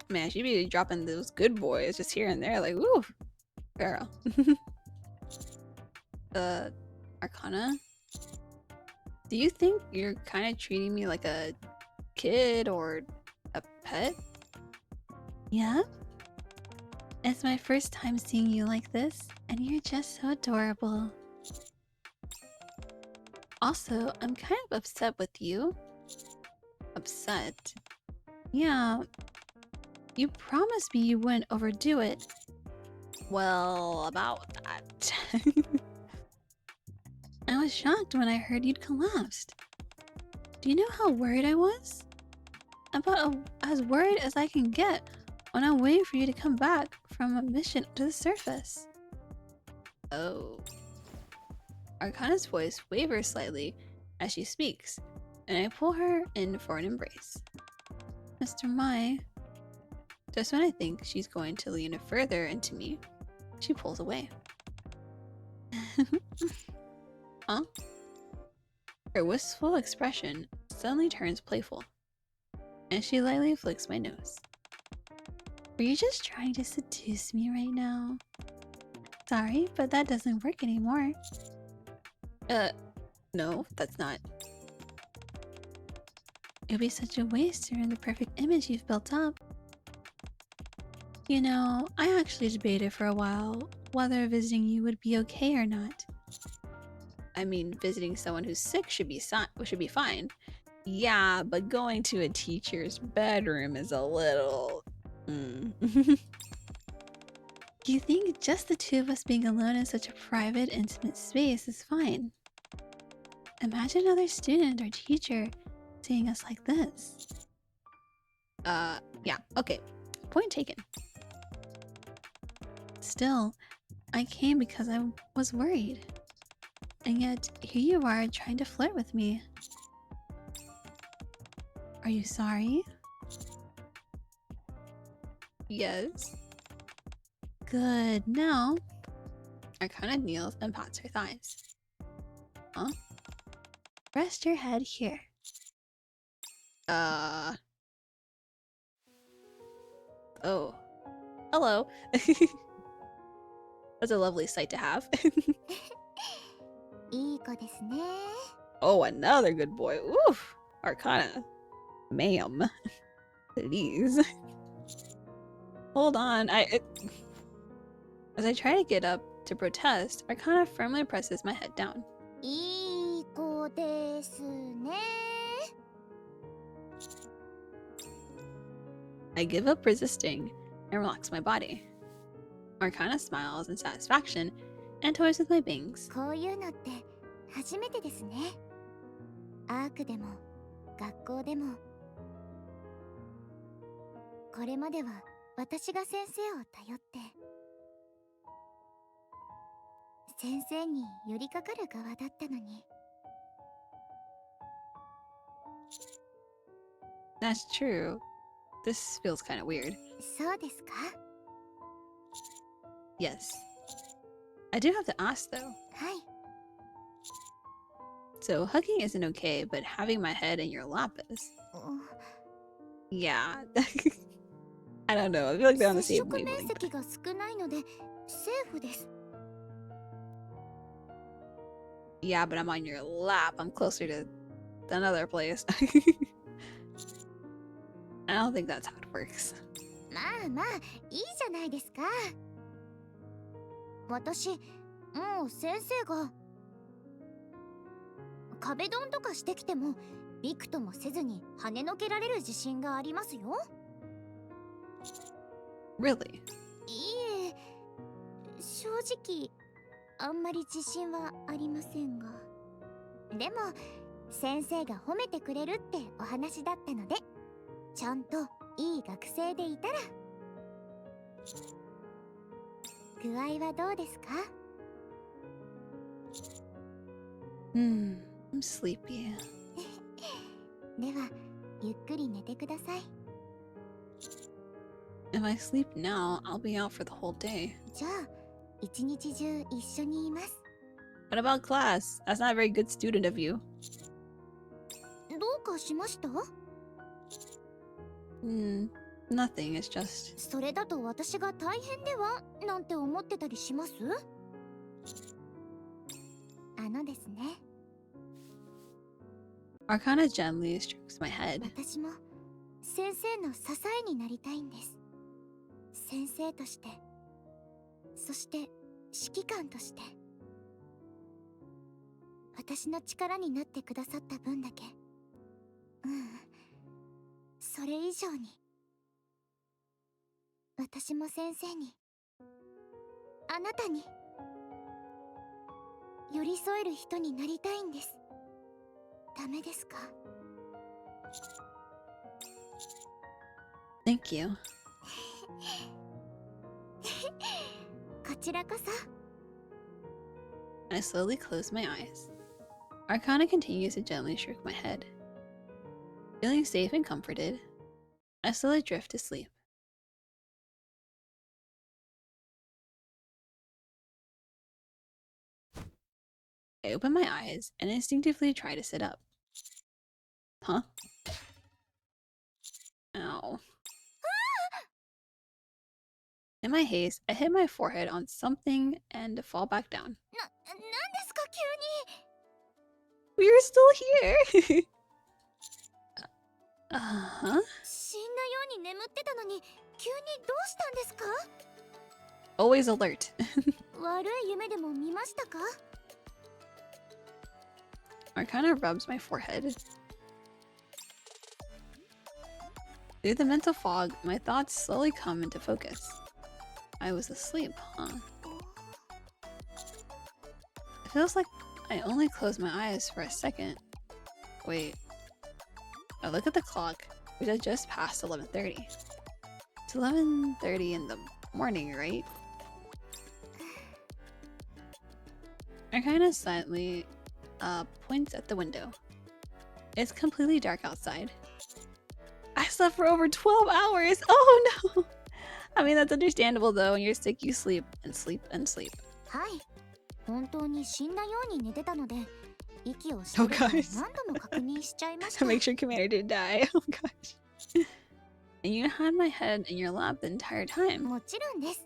Man, she'd be dropping those good boys just here and there, like, ooh, girl. Arcana? Do you think you're kind of treating me like a kid or a pet? Yeah? It's my first time seeing you like this, and you're just so adorable. Also, I'm kind of upset with you. Upset? Yeah. You promised me you wouldn't overdo it. Well, about that. I was shocked when I heard you'd collapsed. Do you know how worried I was? About as worried as I can get when I wait for you to come back from a mission to the surface. Oh. Arcana's voice wavers slightly as she speaks, and I pull her in for an embrace. Mr. Mai. Just when I think she's going to lean further into me, she pulls away. Huh? Her wistful expression suddenly turns playful, and she lightly flicks my nose. Were you just trying to seduce me right now? Sorry, but that doesn't work anymore. No, that's not. It would be such a waste to ruin the perfect image you've built up. You know, I actually debated for a while whether visiting you would be okay or not. I mean, visiting someone who's sick should be fine. Yeah, but going to a teacher's bedroom is a little... You think just the two of us being alone in such a private, intimate space is fine? Imagine another student or teacher seeing us like this. Yeah, okay. Point taken. Still, I came because I was worried. And yet, here you are trying to flirt with me. Are you sorry? Yes. Good. Now, Arcana kneels and pats her thighs. Huh? Rest your head here. Oh. Hello. That's a lovely sight to have. いい子ですね。 Oh, another good boy. Oof. Arcana. Ma'am. Please. Hold on. As I try to get up to protest, Arcana firmly presses my head down. いい子ですね。 I give up resisting and relax my body. Arcana smiles in satisfaction and toys with my bangs. こういうのって初めてですね。アークでも学校でも。これまでは私が先生を頼って、先生に寄りかかる側だったのに。 That's true. This feels kind of weird. そうですか? Yes. I do have to ask though. はい。 So hugging isn't okay, but having my head in your lap is. Yeah. I don't know. I feel like they're on the 接 same 触面 wavelength. 積が少ないのでセーフです。 Yeah, but I'm on your lap. I'm closer to another place. I don't think that's how it works. まあまあいいじゃないですか。私もう先生が壁ドンとかしてきてもびくともせずに跳ねのけられる自信がありますよ。 Really? いいえ、正直あんまり自信はありませんが、でも先生が褒めてくれるってお話だったので、ちゃんといい学生でいたら。具合はどうですか? I'm sleepy. ではゆっくり寝てください。 If I sleep now, I'll be out for the whole day. じゃあ一日中一緒にいます。 What about class? That's not a very good student of you. どうかしました? Nothing. It's just. それだと私が大変ではなんて思ってたりします?ですね。 Arcana gently strokes my head. 私も先生の支えになりたいんです。先生として、そして指揮官として、私の力になってくださった分だけ、それ以上に、私も先生に、あなたに寄り添える人になりたいんです。ダメですか? Thank you. こちらこそ。 I slowly close my eyes. Arcana continues to gently stroke my head. Feeling safe and comforted, I slowly drift to sleep. I open my eyes and instinctively try to sit up. Huh? Ow. In my haste, I hit my forehead on something and fall back down. なんですか急に。 We're still here! 死んだうに眠ってたのに急にどうしたんですか？ Always alert. 悪い夢でも見ましたか？ Arcana rubs my forehead. Through the mental fog, my thoughts slowly come into focus. I was asleep, huh? It feels like I only closed my eyes for a second. Wait. I look at the clock, which has just passed 11:30. It's 11:30 in the morning, right? Arcana silently points at the window. It's completely dark outside. I slept for over 12 hours! Oh no! I mean, that's understandable though. When you're sick, you sleep and sleep and sleep. はい。本当に死んだように寝てたので、息をしてるか Oh, guys. 何度も確認しちゃいました。 To make sure Commander didn't die. Oh gosh. And you had my head in your lap the entire time. もちろんです。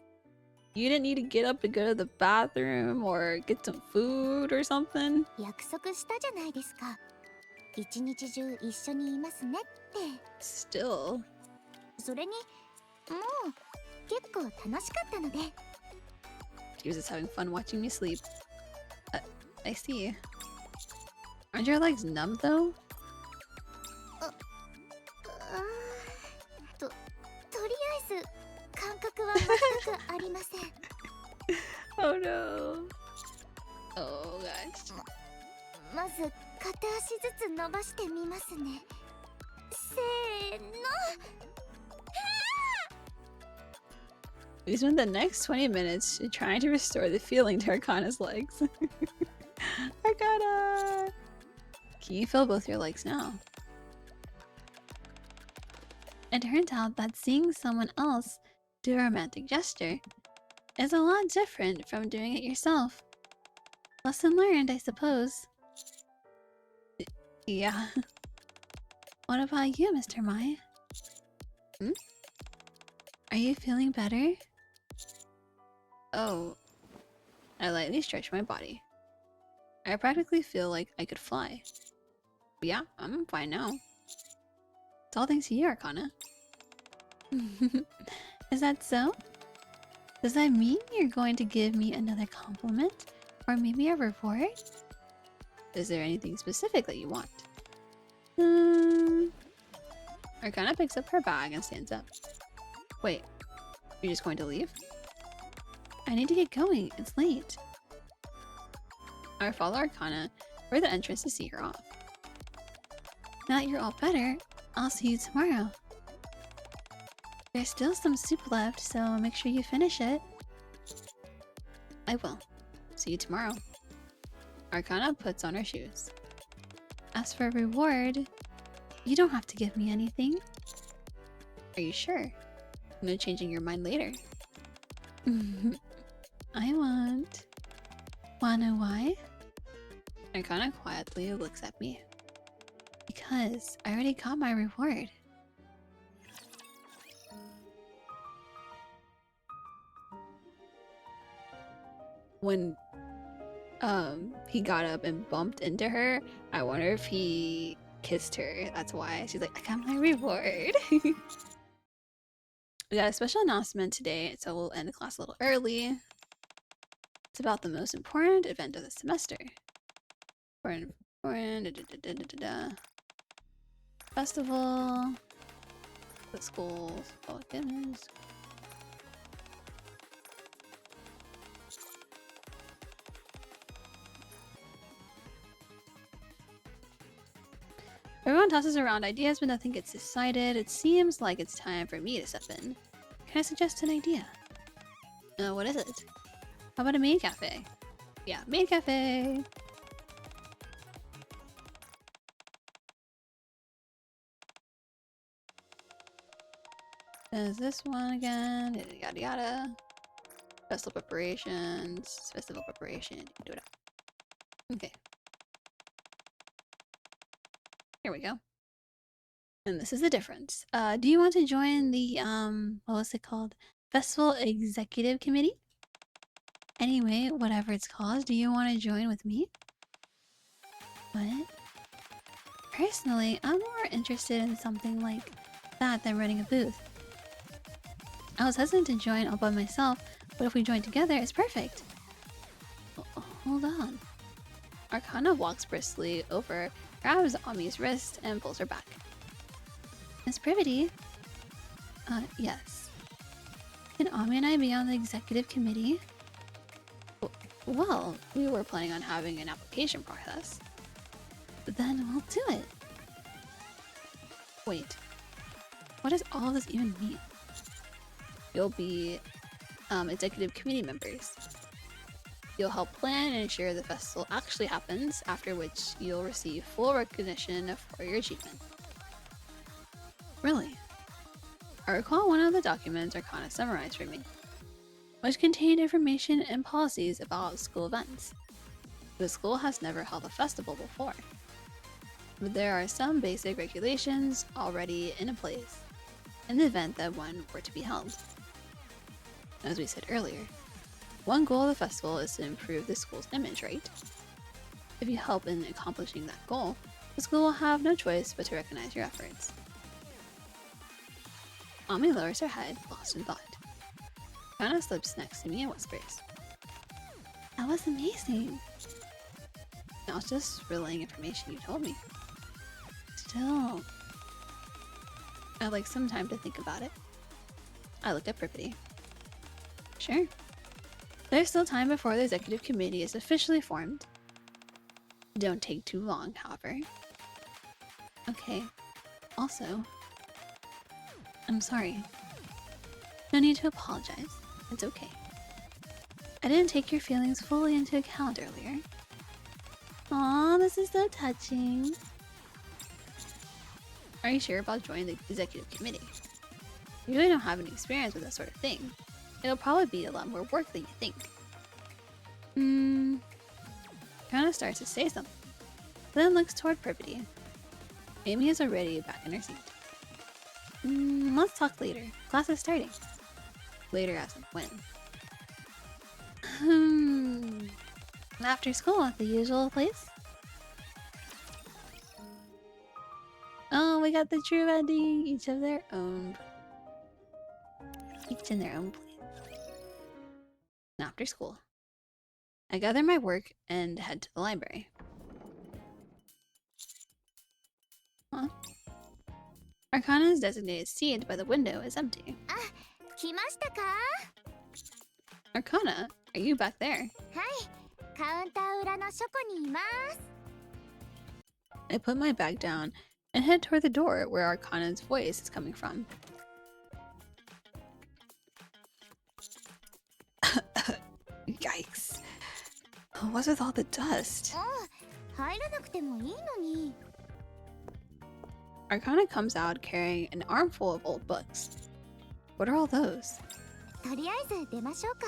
You didn't need to get up to go to the bathroom or get some food or something. 約束したじゃないですか。一日中一緒にいますねって。 Still. それに、もう結構楽しかったので。 She was just having fun watching me sleep. I see. Aren't your legs numb though? とりあえず感覚は全くありません。 Oh no. Oh gosh. まず片足ずつ伸ばしてみますね。せーの。 We spent the next 20 minutes trying to restore the feeling to Arcana's legs. Arcana! Can you feel both your legs now? It turns out that seeing someone else do a romantic gesture is a lot different from doing it yourself. Lesson learned, I suppose. Yeah. What about you, Mr. Mai? Hmm? Are you feeling better? Oh. I lightly stretch my body. I practically feel like I could fly. Yeah, I'm fine now. It's all thanks to you, Arcana. Is that so? Does that mean you're going to give me another compliment? Or maybe a reward? Is there anything specific that you want? Arcana picks up her bag and stands up. Wait, you're just going to leave? I need to get going, it's late. I follow Arcana for the entrance to see her off. Now that you're all better, I'll see you tomorrow. There's still some soup left, so make sure you finish it. I will. See you tomorrow. Arcana puts on her shoes. As for a reward, you don't have to give me anything. Are you sure? No changing your mind later. I won't. Wanna know why? Arcana quietly looks at me. Because I already got my reward. When he got up and bumped into her, I wonder if he kissed her. That's why she's like, I got my reward. We got a special announcement today, so we'll end the class a little early. It's about the most important event of the semester. Festival. The school's public dinners. Everyone tosses around ideas, but nothing gets decided. It seems like it's time for me to step in. Can I suggest an idea? What is it? How about a maid cafe? Yeah, maid cafe! There's this one again. Yada yada. Festival preparations. Festival preparation. Do it up. Okay. Here we go. And this is the difference. Do you want to join the, what was it called? Festival Executive Committee? Anyway, whatever it's called, do you want to join with me? What? Personally, I'm more interested in something like that than running a booth. I was hesitant to join all by myself, but if we join together, it's perfect. Hold on. Arcana walks briskly over, grabs Ami's wrist, and pulls her back. Miss Privaty? Yes. Can Ami and I be on the executive committee? Well, we were planning on having an application process. But then we'll do it. Wait. What does all this even mean? You'll be executive committee members. You'll help plan and ensure the festival actually happens, after which you'll receive full recognition for your achievement. Really? I recall one of the documents Arcana summarized for me, which contained information and policies about school events. The school has never held a festival before, but there are some basic regulations already in place in the event that one were to be held. As we said earlier, one goal of the festival is to improve the school's image, right? If you help in accomplishing that goal, the school will have no choice but to recognize your efforts. Ami lowers her head, lost in thought. Kana slips next to me and whispers, "That was amazing." I was just relaying information you told me. Still, I'd like some time to think about it. I look at Privaty. Sure. There's still time before the executive committee is officially formed. Don't take too long, however. Okay. Also, I'm sorry. No need to apologize. It's okay. I didn't take your feelings fully into account earlier. Aw, this is so touching. Are you sure about joining the executive committee? You really don't have any experience with that sort of thing. It'll probably be a lot more work than you think. Kana starts to say something, then looks toward Privaty. Amy is already back in her seat. Let's talk later. Class is starting. Later as in when? After school at the usual place? Oh, we got the true ending. Each in their own place. After school, I gather my work and head to the library. Huh? Arcana's designated seat by the window is empty. 来ましたか？ Arcana, are you back there? はい、カウンター裏の書庫にいます。 I put my bag down and head toward the door where Arcana's voice is coming from. Yikes. What's with all the dust? 入らなくてもいいのに。 Arcana comes out carrying an armful of old books. What are all those? とりあえず出ましょうか。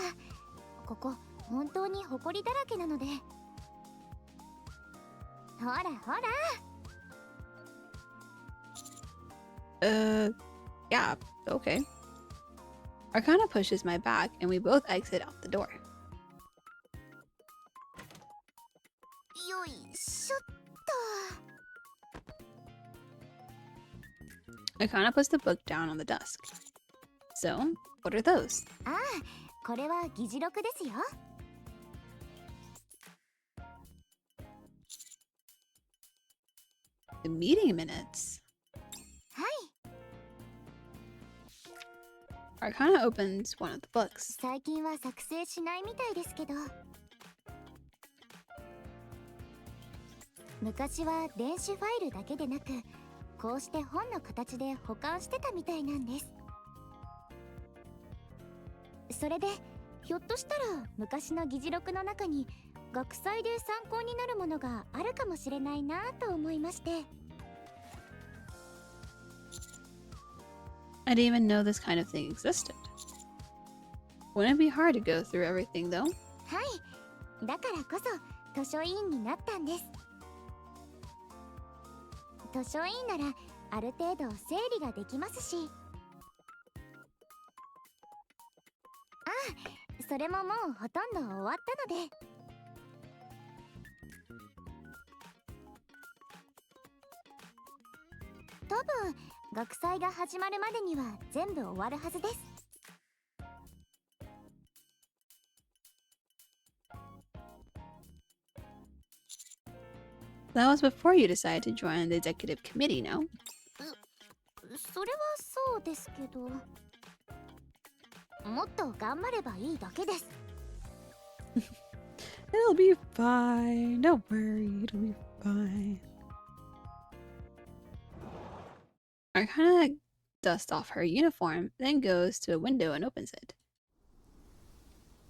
ここ本当に埃だらけなので。ほらほら。Yeah, okay. Arcana pushes my back and we both exit out the door. よいしょっと。 Arcana puts the book down on the desk. So, what are those? ああ、これは議事録ですよ。 The meeting minutes. はい。 Arcana opens one of the books. 最近は作成しないみたいですけど。昔は電子ファイルだけでなく、こうして本の形で保管してたみたいなんです。それでひょっとしたら昔の議事録の中に学祭で参考になるものがあるかもしれないなと思いまして。 I didn't even know this kind of thing existed. Wouldn't it be hard to go through everything though? はい。だからこそ図書委員になったんです。図書委員ならある程度整理ができますし。あ、それももうほとんど終わったので。多分学祭が始まるまでには全部終わるはずです。That was before you decided to join the executive committee, no? それはそうですけど、もっと頑張ればいいだけです。It'll be fine. Don't worry. It'll be fine. Arcana dusts off her uniform, then goes to a window and opens it.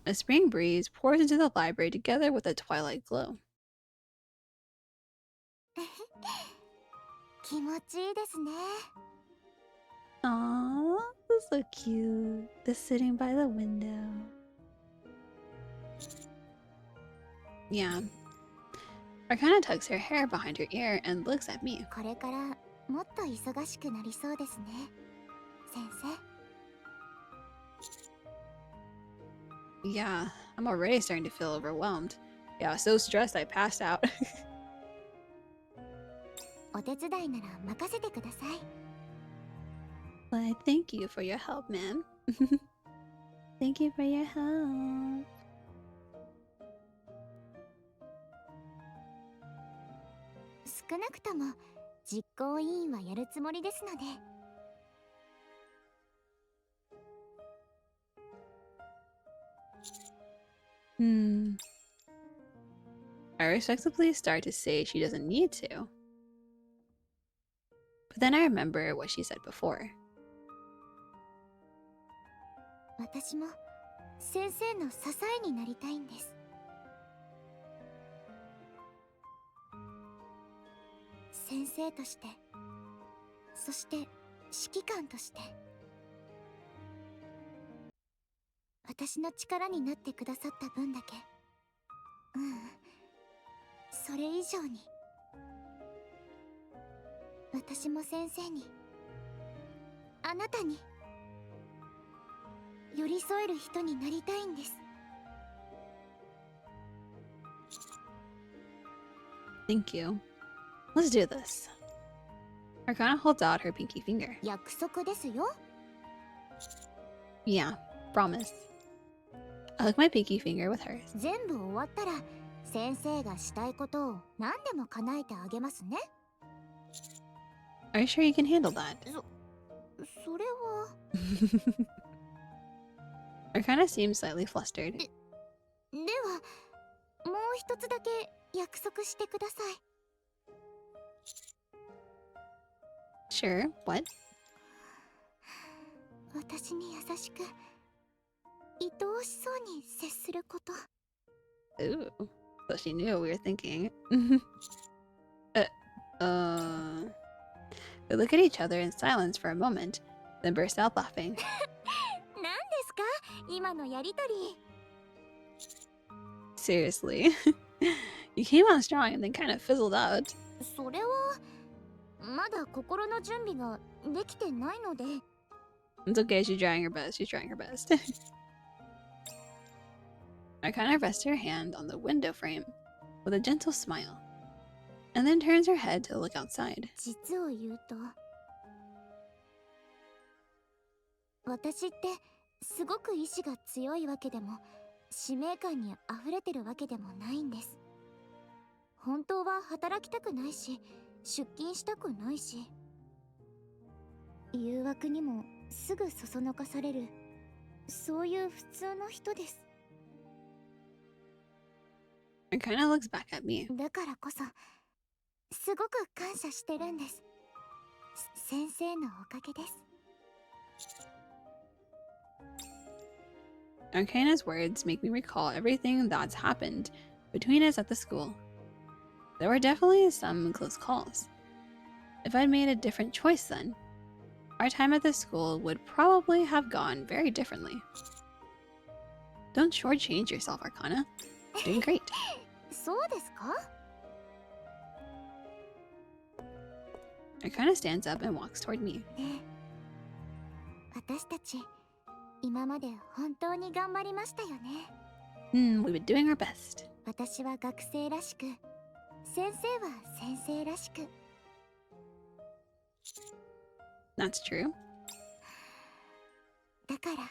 A spring breeze pours into the library together with a twilight glow. 気持ちいいですね。 Aww, that's so cute. Just sitting by the window. Yeah. Arcana tucks her hair behind her ear and looks at me. これからもっと忙しくなりそうですね、先生。 Yeah, I'm already starting to feel overwhelmed. Yeah, I was so stressed I passed out. お手伝いなら任せてください。 But thank you for your help, ma'am. Thank you for your help. 少なくとも実行委員はやるつもりですので。 I respectfully start to say she doesn't need to. But then I remember what she said before. 私も先生の支えになりたいんです。先生として、そして指揮官として、私の力になってくださった分だけ、それ以上に私も先生に、あなたに寄り添える人になりたいんです。 Thank you. Let's do this. Arcana holds out her pinky finger. 約束ですよ。 Yeah, promise. I hook my pinky finger with hers. 全部終わったら先生がしたいことを何でも叶えてあげますね。 Are you sure you can handle that? それは。 Arcana seems slightly flustered. ではもう一つだけ約束してください。 Sure, what? 私に優しく愛おしそうに接すること。 Ooh, so she knew what we were thinking. We look at each other in silence for a moment, then burst out laughing. 何ですか今のやりとり。 Seriously. You came on strong and then kind of fizzled out. それはまだ心の準備ができてないので。 It's okay, she's trying her best. She's trying her best. Arcana rests her hand on the window frame with a gentle smile, and then turns her head to look outside. 実を言うと、私ってすごく意志が強いわけでも使命感に溢れてるわけでもないんです。本当は働きたくないし出勤したくないし、誘惑にもすぐそそのかされる、そういう普通の人です。 Arcana looks back at me. だからこそすごく感謝してるんです。先生のおかげです。 Arcana's words make me recall everything that's happened between us at the school. There were definitely some close calls. If I'd made a different choice then, our time at the school would probably have gone very differently. Don't shortchange yourself, Arcana. You're doing great. そうですか？ Arcana stands up and walks toward me. ねえ、私たち今まで本当に頑張りましたよね。We've been doing our best. 私は学生らしく、先生は先生らしく。That's true. だから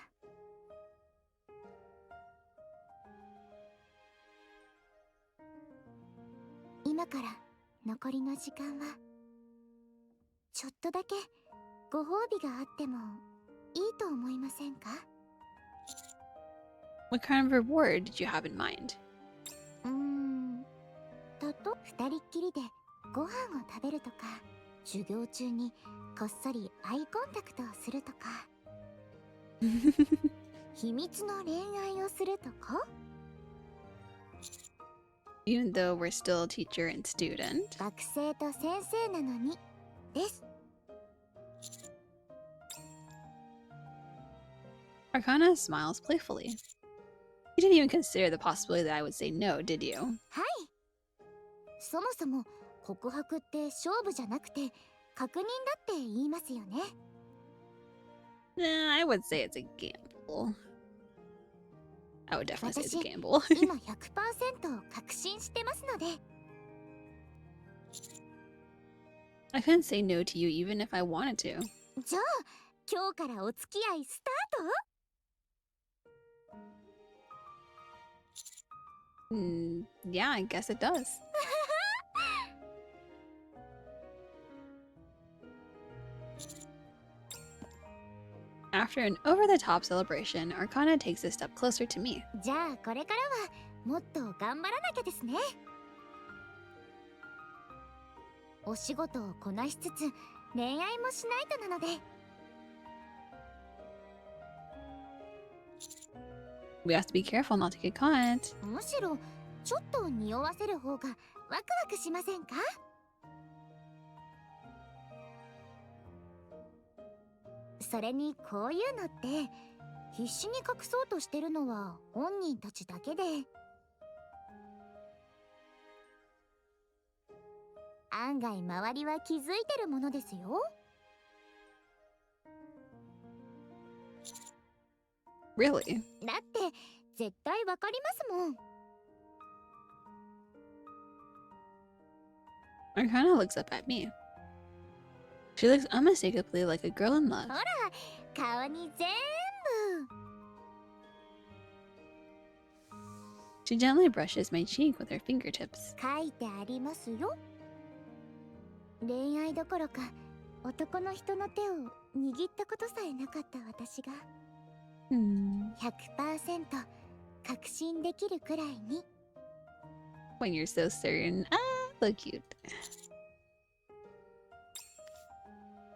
今から残りの時間はちょっとだけご褒美があってもいいと思いませんか？ What kind of reward did you have in mind? 二人っきりでご飯を食べるとか、授業中にこっそりアイコンタクトをするとか秘密の恋愛をするとか。 Even though we're still teacher and student. 学生と先生なのにです。 Arcana smiles playfully. You didn't even consider the possibility that I would say no, did you? はい。そもそも告白って勝負じゃなくて確認だって言いますよね。 I would say it's a gamble. I would definitely say it's a gamble. 今 100% 確信してますので。 I couldn't say no to you even if I wanted to. じゃあ今日からお付き合いスタート。 Yeah, I guess it does. After an over-the-top celebration, Arcana takes a step closer to me. じゃあこれからはもっと頑張らなきゃですね。お仕事をこなしつつ恋愛もしないとなので。 We have to be careful not to get caught. むしろちょっと匂わせる方がワクワクしませんか？それにこういうのって必死に隠そうとしてるのは本人たちだけで、案外周りは気づいてるものですよ。 Really? だって絶対わかりますもん。 Arcana looks up at me. She looks unmistakably like a girl in love. ほら顔に全部。 She gently brushes my cheek with her fingertips. 書いてありますよ。恋愛どころか男の人の手を握ったことさえなかった私が 100% 確信できるくらいに。 When you're so certain. Ah, so cute.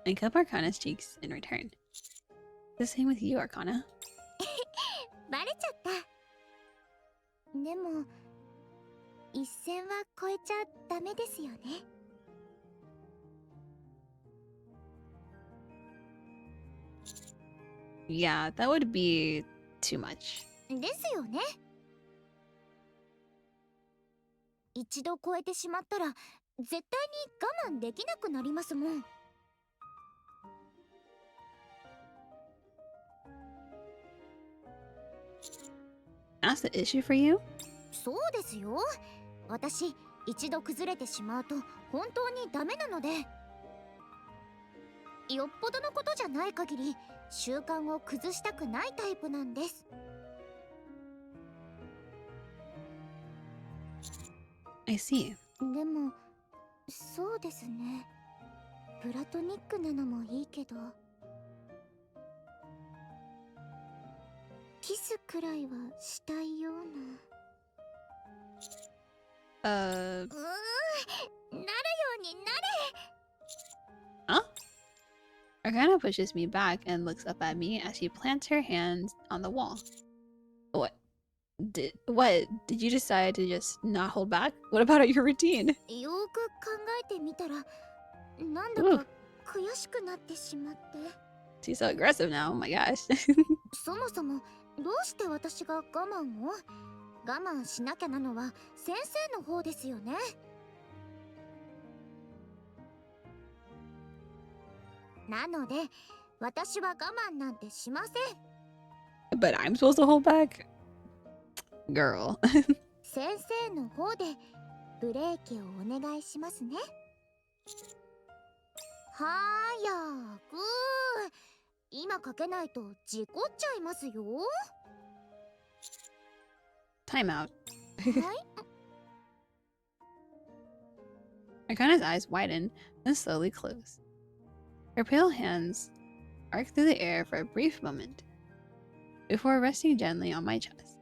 I cup Arcana's cheeks in return. The same with you, Arcana. バレちゃった。でも一線は越えちゃダメですよね。 Yeah, that would be too much. ですよね。一度超えてしまったら絶対に我慢できなくなりますもん。 That's the issue for you? そうですよ。私一度崩れてしまうと本当にダメなので、よっぽどのことじゃない限り習慣を崩したくないタイプなんです。 I see. でもそうですね。プラトニックなのもいいけど、キスくらいはしたいような。なるようになれ。 Huh? Arcana pushes me back and looks up at me as she plants her hands on the wall. What? Did you decide to just not hold back? What about your routine? よーく考えてみたらなんだか悔しくなってしまって。 She's so aggressive now. Oh my gosh. そもそもどうして私が我慢しなきゃなのは先生の方ですよね。なので私は我慢なんてしません。 But I'm supposed to hold back? Girl. 先生の方でブレーキをお願いしますね。はーやーくー。今かけないと事故っちゃいますよ。Time out. はい。 Arcana's eyes widen and slowly close. Her pale hands arc through the air for a brief moment, before resting gently on my chest.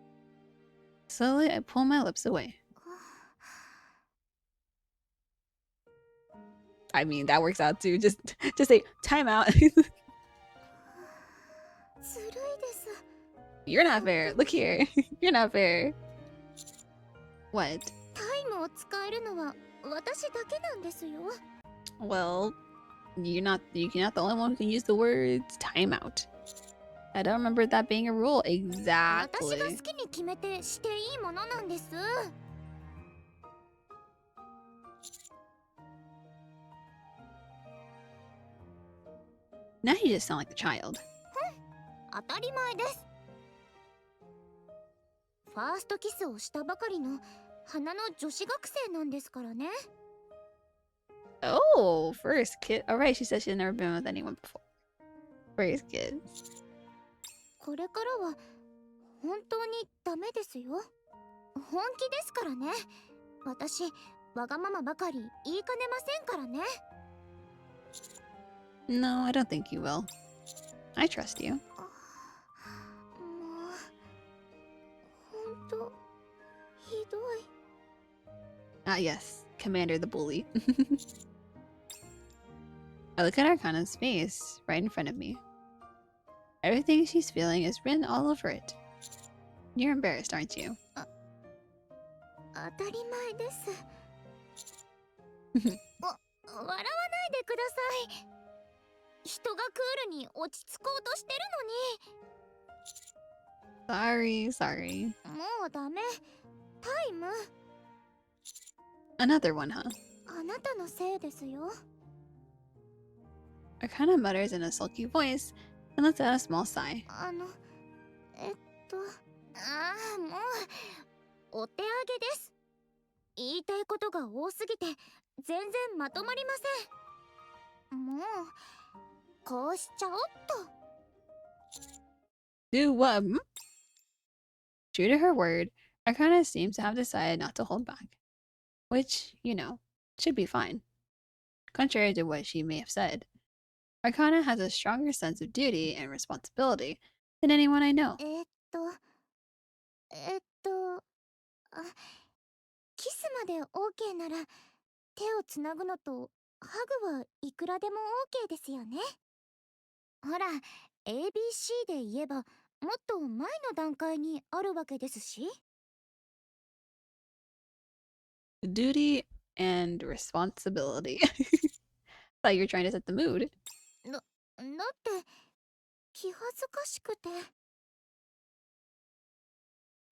Slowly, I pull my lips away. I mean, that works out too. Just say, time out. ずるいです。 You're not fair. Look here. You're not fair. What? タイムを使えるのは私だけなんですよ。 Well, you're not the only one who can use the words timeout. I don't remember that being a rule 私が exactly. 好きに決めてしていいものなんです。 Now you just sound like a child. 当たり前です。ファーストキスをしたばかりの花の女子学生なんですからね。 Oh, first kid. All right, she said she's never been with anyone before. First kiss. これからは本当にダメですよ。本気ですからね。私、わがままばかり言いかねませんからね。 No, I don't think you will. I trust you. もう、本当ひどい。 Ah, yes, Commander the bully. I look at Arcana's face right in front of me. Everything she's feeling is written all over it. You're embarrassed, aren't you? 当たり前です。笑わないでください。人がクールに落ち着こうとしてる Sorry. のに。もうダメ。タイム。 Another one, huh? あなたのせいですよ。 Arcana mutters in a sulky voice and lets out a small sigh. ああ、もう、お手上げです。言いたいことが多すぎて全然まとまりません。もうこうしちゃおっと。 Do what? True to her word, Arcana seems to have decided not to hold back. Which, you know, should be fine. Contrary to what she may have said, Arcana has a stronger sense of duty and responsibility than anyone I know. あ、キスまで OK なら手をつなぐのとハグはいくらでも OK ですよね。ほら ABC で言えばもっと前の段階にあるわけですし。 Duty and responsibility. Thought you were trying to set the mood. だって気恥ずかしくて。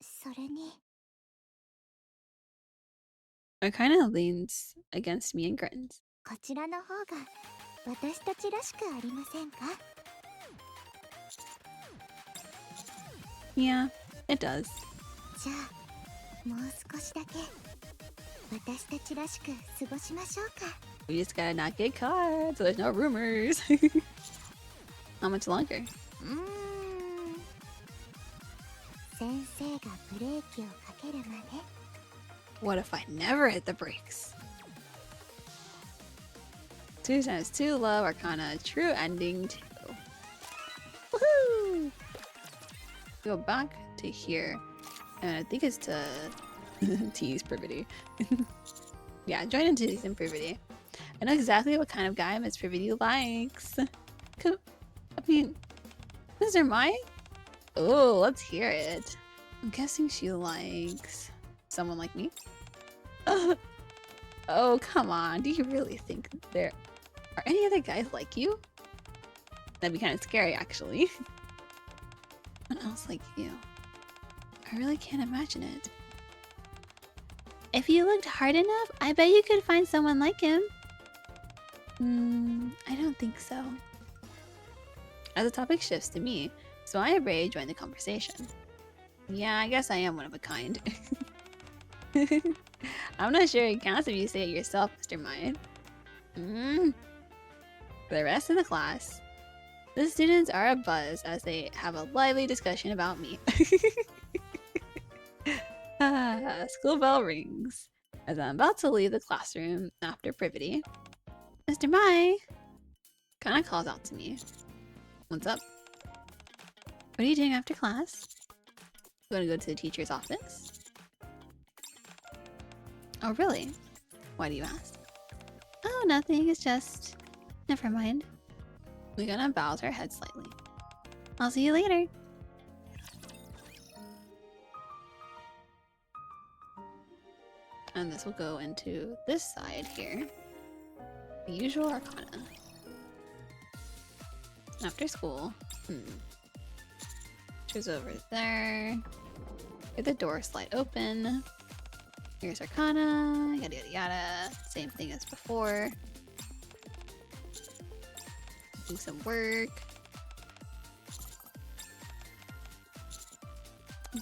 それに Arcana leans against me and grins. こちらの方が私たちらしくありませんか？ Yeah, it does. じゃあもう少しだけ私たちらしく過ごしましょうか。 We just gotta not get caught, so there's no rumors. How much longer? 先生がブレーキをかけるまで。 What if I never hit the brakes? 2 times 2 love Arcana, true ending 2. Woohoo! Go back to here, and I think it's to tease Privaty. Yeah, join into tease and Privaty. I know exactly what kind of guy Miss Privaty likes. I mean, Mr. Mai? Oh, let's hear it. I'm guessing she likes someone like me. Oh, come on. Do you really think there are any other guys like you? That'd be kind of scary, actually. Someone else like you. I really can't imagine it. If you looked hard enough, I bet you could find someone like him. I don't think so. As the topic shifts to me, so I Ray join the conversation. Yeah, I guess I am one of a kind. I'm not sure it counts if you say it yourself, Mr. Mayan. For the rest of the class, the students are abuzz as they have a lively discussion about me. School bell rings as I'm about to leave the classroom after Privaty. Mr. Mai kind of calls out to me. What's up? What are you doing after class? You want to go to the teacher's office? Oh, really? Why do you ask? Oh, nothing. It's just... Never mind. We gonna bows our head slightly. I'll see you later. And this will go into this side here. The usual Arcana. After school. Choose over there. Get the door slide open. Here's Arcana. Yada yada yada. Same thing as before. Do some work.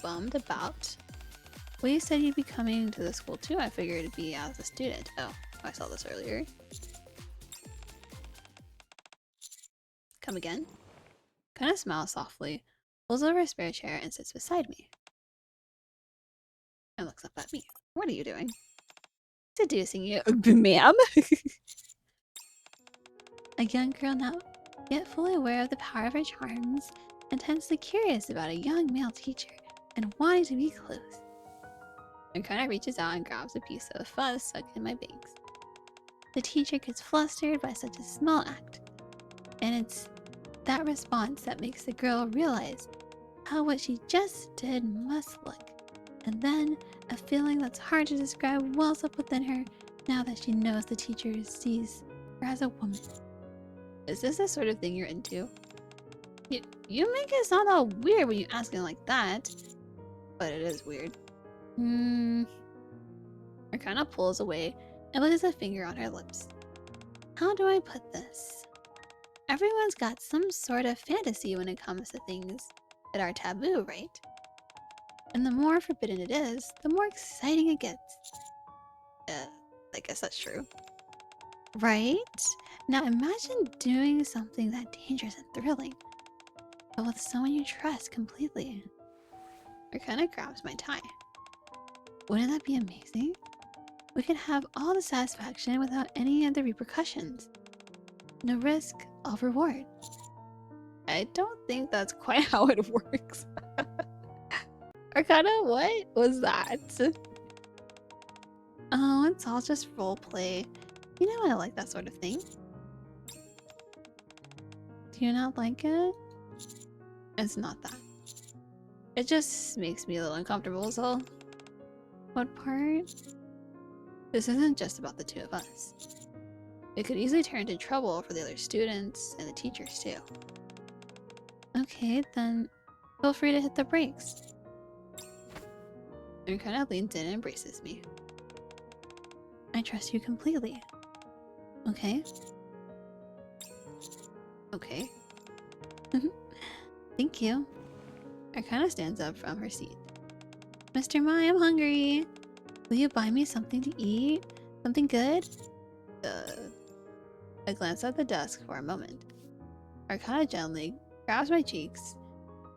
Bummed about. Well, you said you'd be coming to the school too. I figured it'd be as a student. Oh, I saw this earlier. Come again? Kind of smiles softly, pulls over a spare chair and sits beside me. And looks up at me. What are you doing? Seducing you, ma'am. A young girl now, yet fully aware of the power of her charms, intensely curious about a young male teacher and wanting to be close. And kind of reaches out and grabs a piece of fuzz stuck in my bangs. The teacher gets flustered by such a small act, and it's that response that makes the girl realize how what she just did must look. And then a feeling that's hard to describe wells up within her now that she knows the teacher sees her as a woman. Is this the sort of thing you're into? You make it sound all weird when you ask it like that. But it is weird. Arcana pulls away and places a finger on her lips. How do I put this? Everyone's got some sort of fantasy when it comes to things that are taboo, right? And the more forbidden it is, the more exciting it gets. I guess that's true. Right? Now imagine doing something that dangerous and thrilling, but with someone you trust completely. Arcana grabs my tie. Wouldn't that be amazing? We could have all the satisfaction without any of the repercussions. No risk, all reward. I don't think that's quite how it works. Arcana, what was that? Oh, it's all just roleplay. You know I like that sort of thing. Do you not like it? It's not that. It just makes me a little uncomfortable, so... What part? This isn't just about the two of us. It could easily turn into trouble for the other students and the teachers too. Okay, then feel free to hit the brakes. And kind of leans in and embraces me. I trust you completely. Okay? Okay. Thank you. Arcana stands up from her seat. Mr. Mai, I'm hungry. Will you buy me something to eat? Something good? I glance at the desk for a moment. Arcana gently grabs my cheeks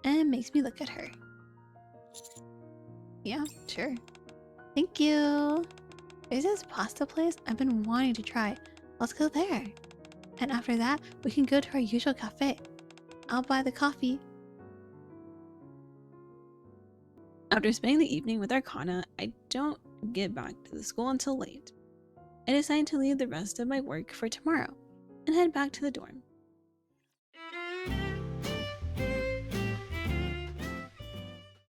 and makes me look at her. Yeah, sure. Thank you. There's this pasta place I've been wanting to try. Let's go there. And after that, we can go to our usual cafe. I'll buy the coffee. After spending the evening with Arcana, I don't get back to the school until late. I decide to leave the rest of my work for tomorrow and head back to the dorm.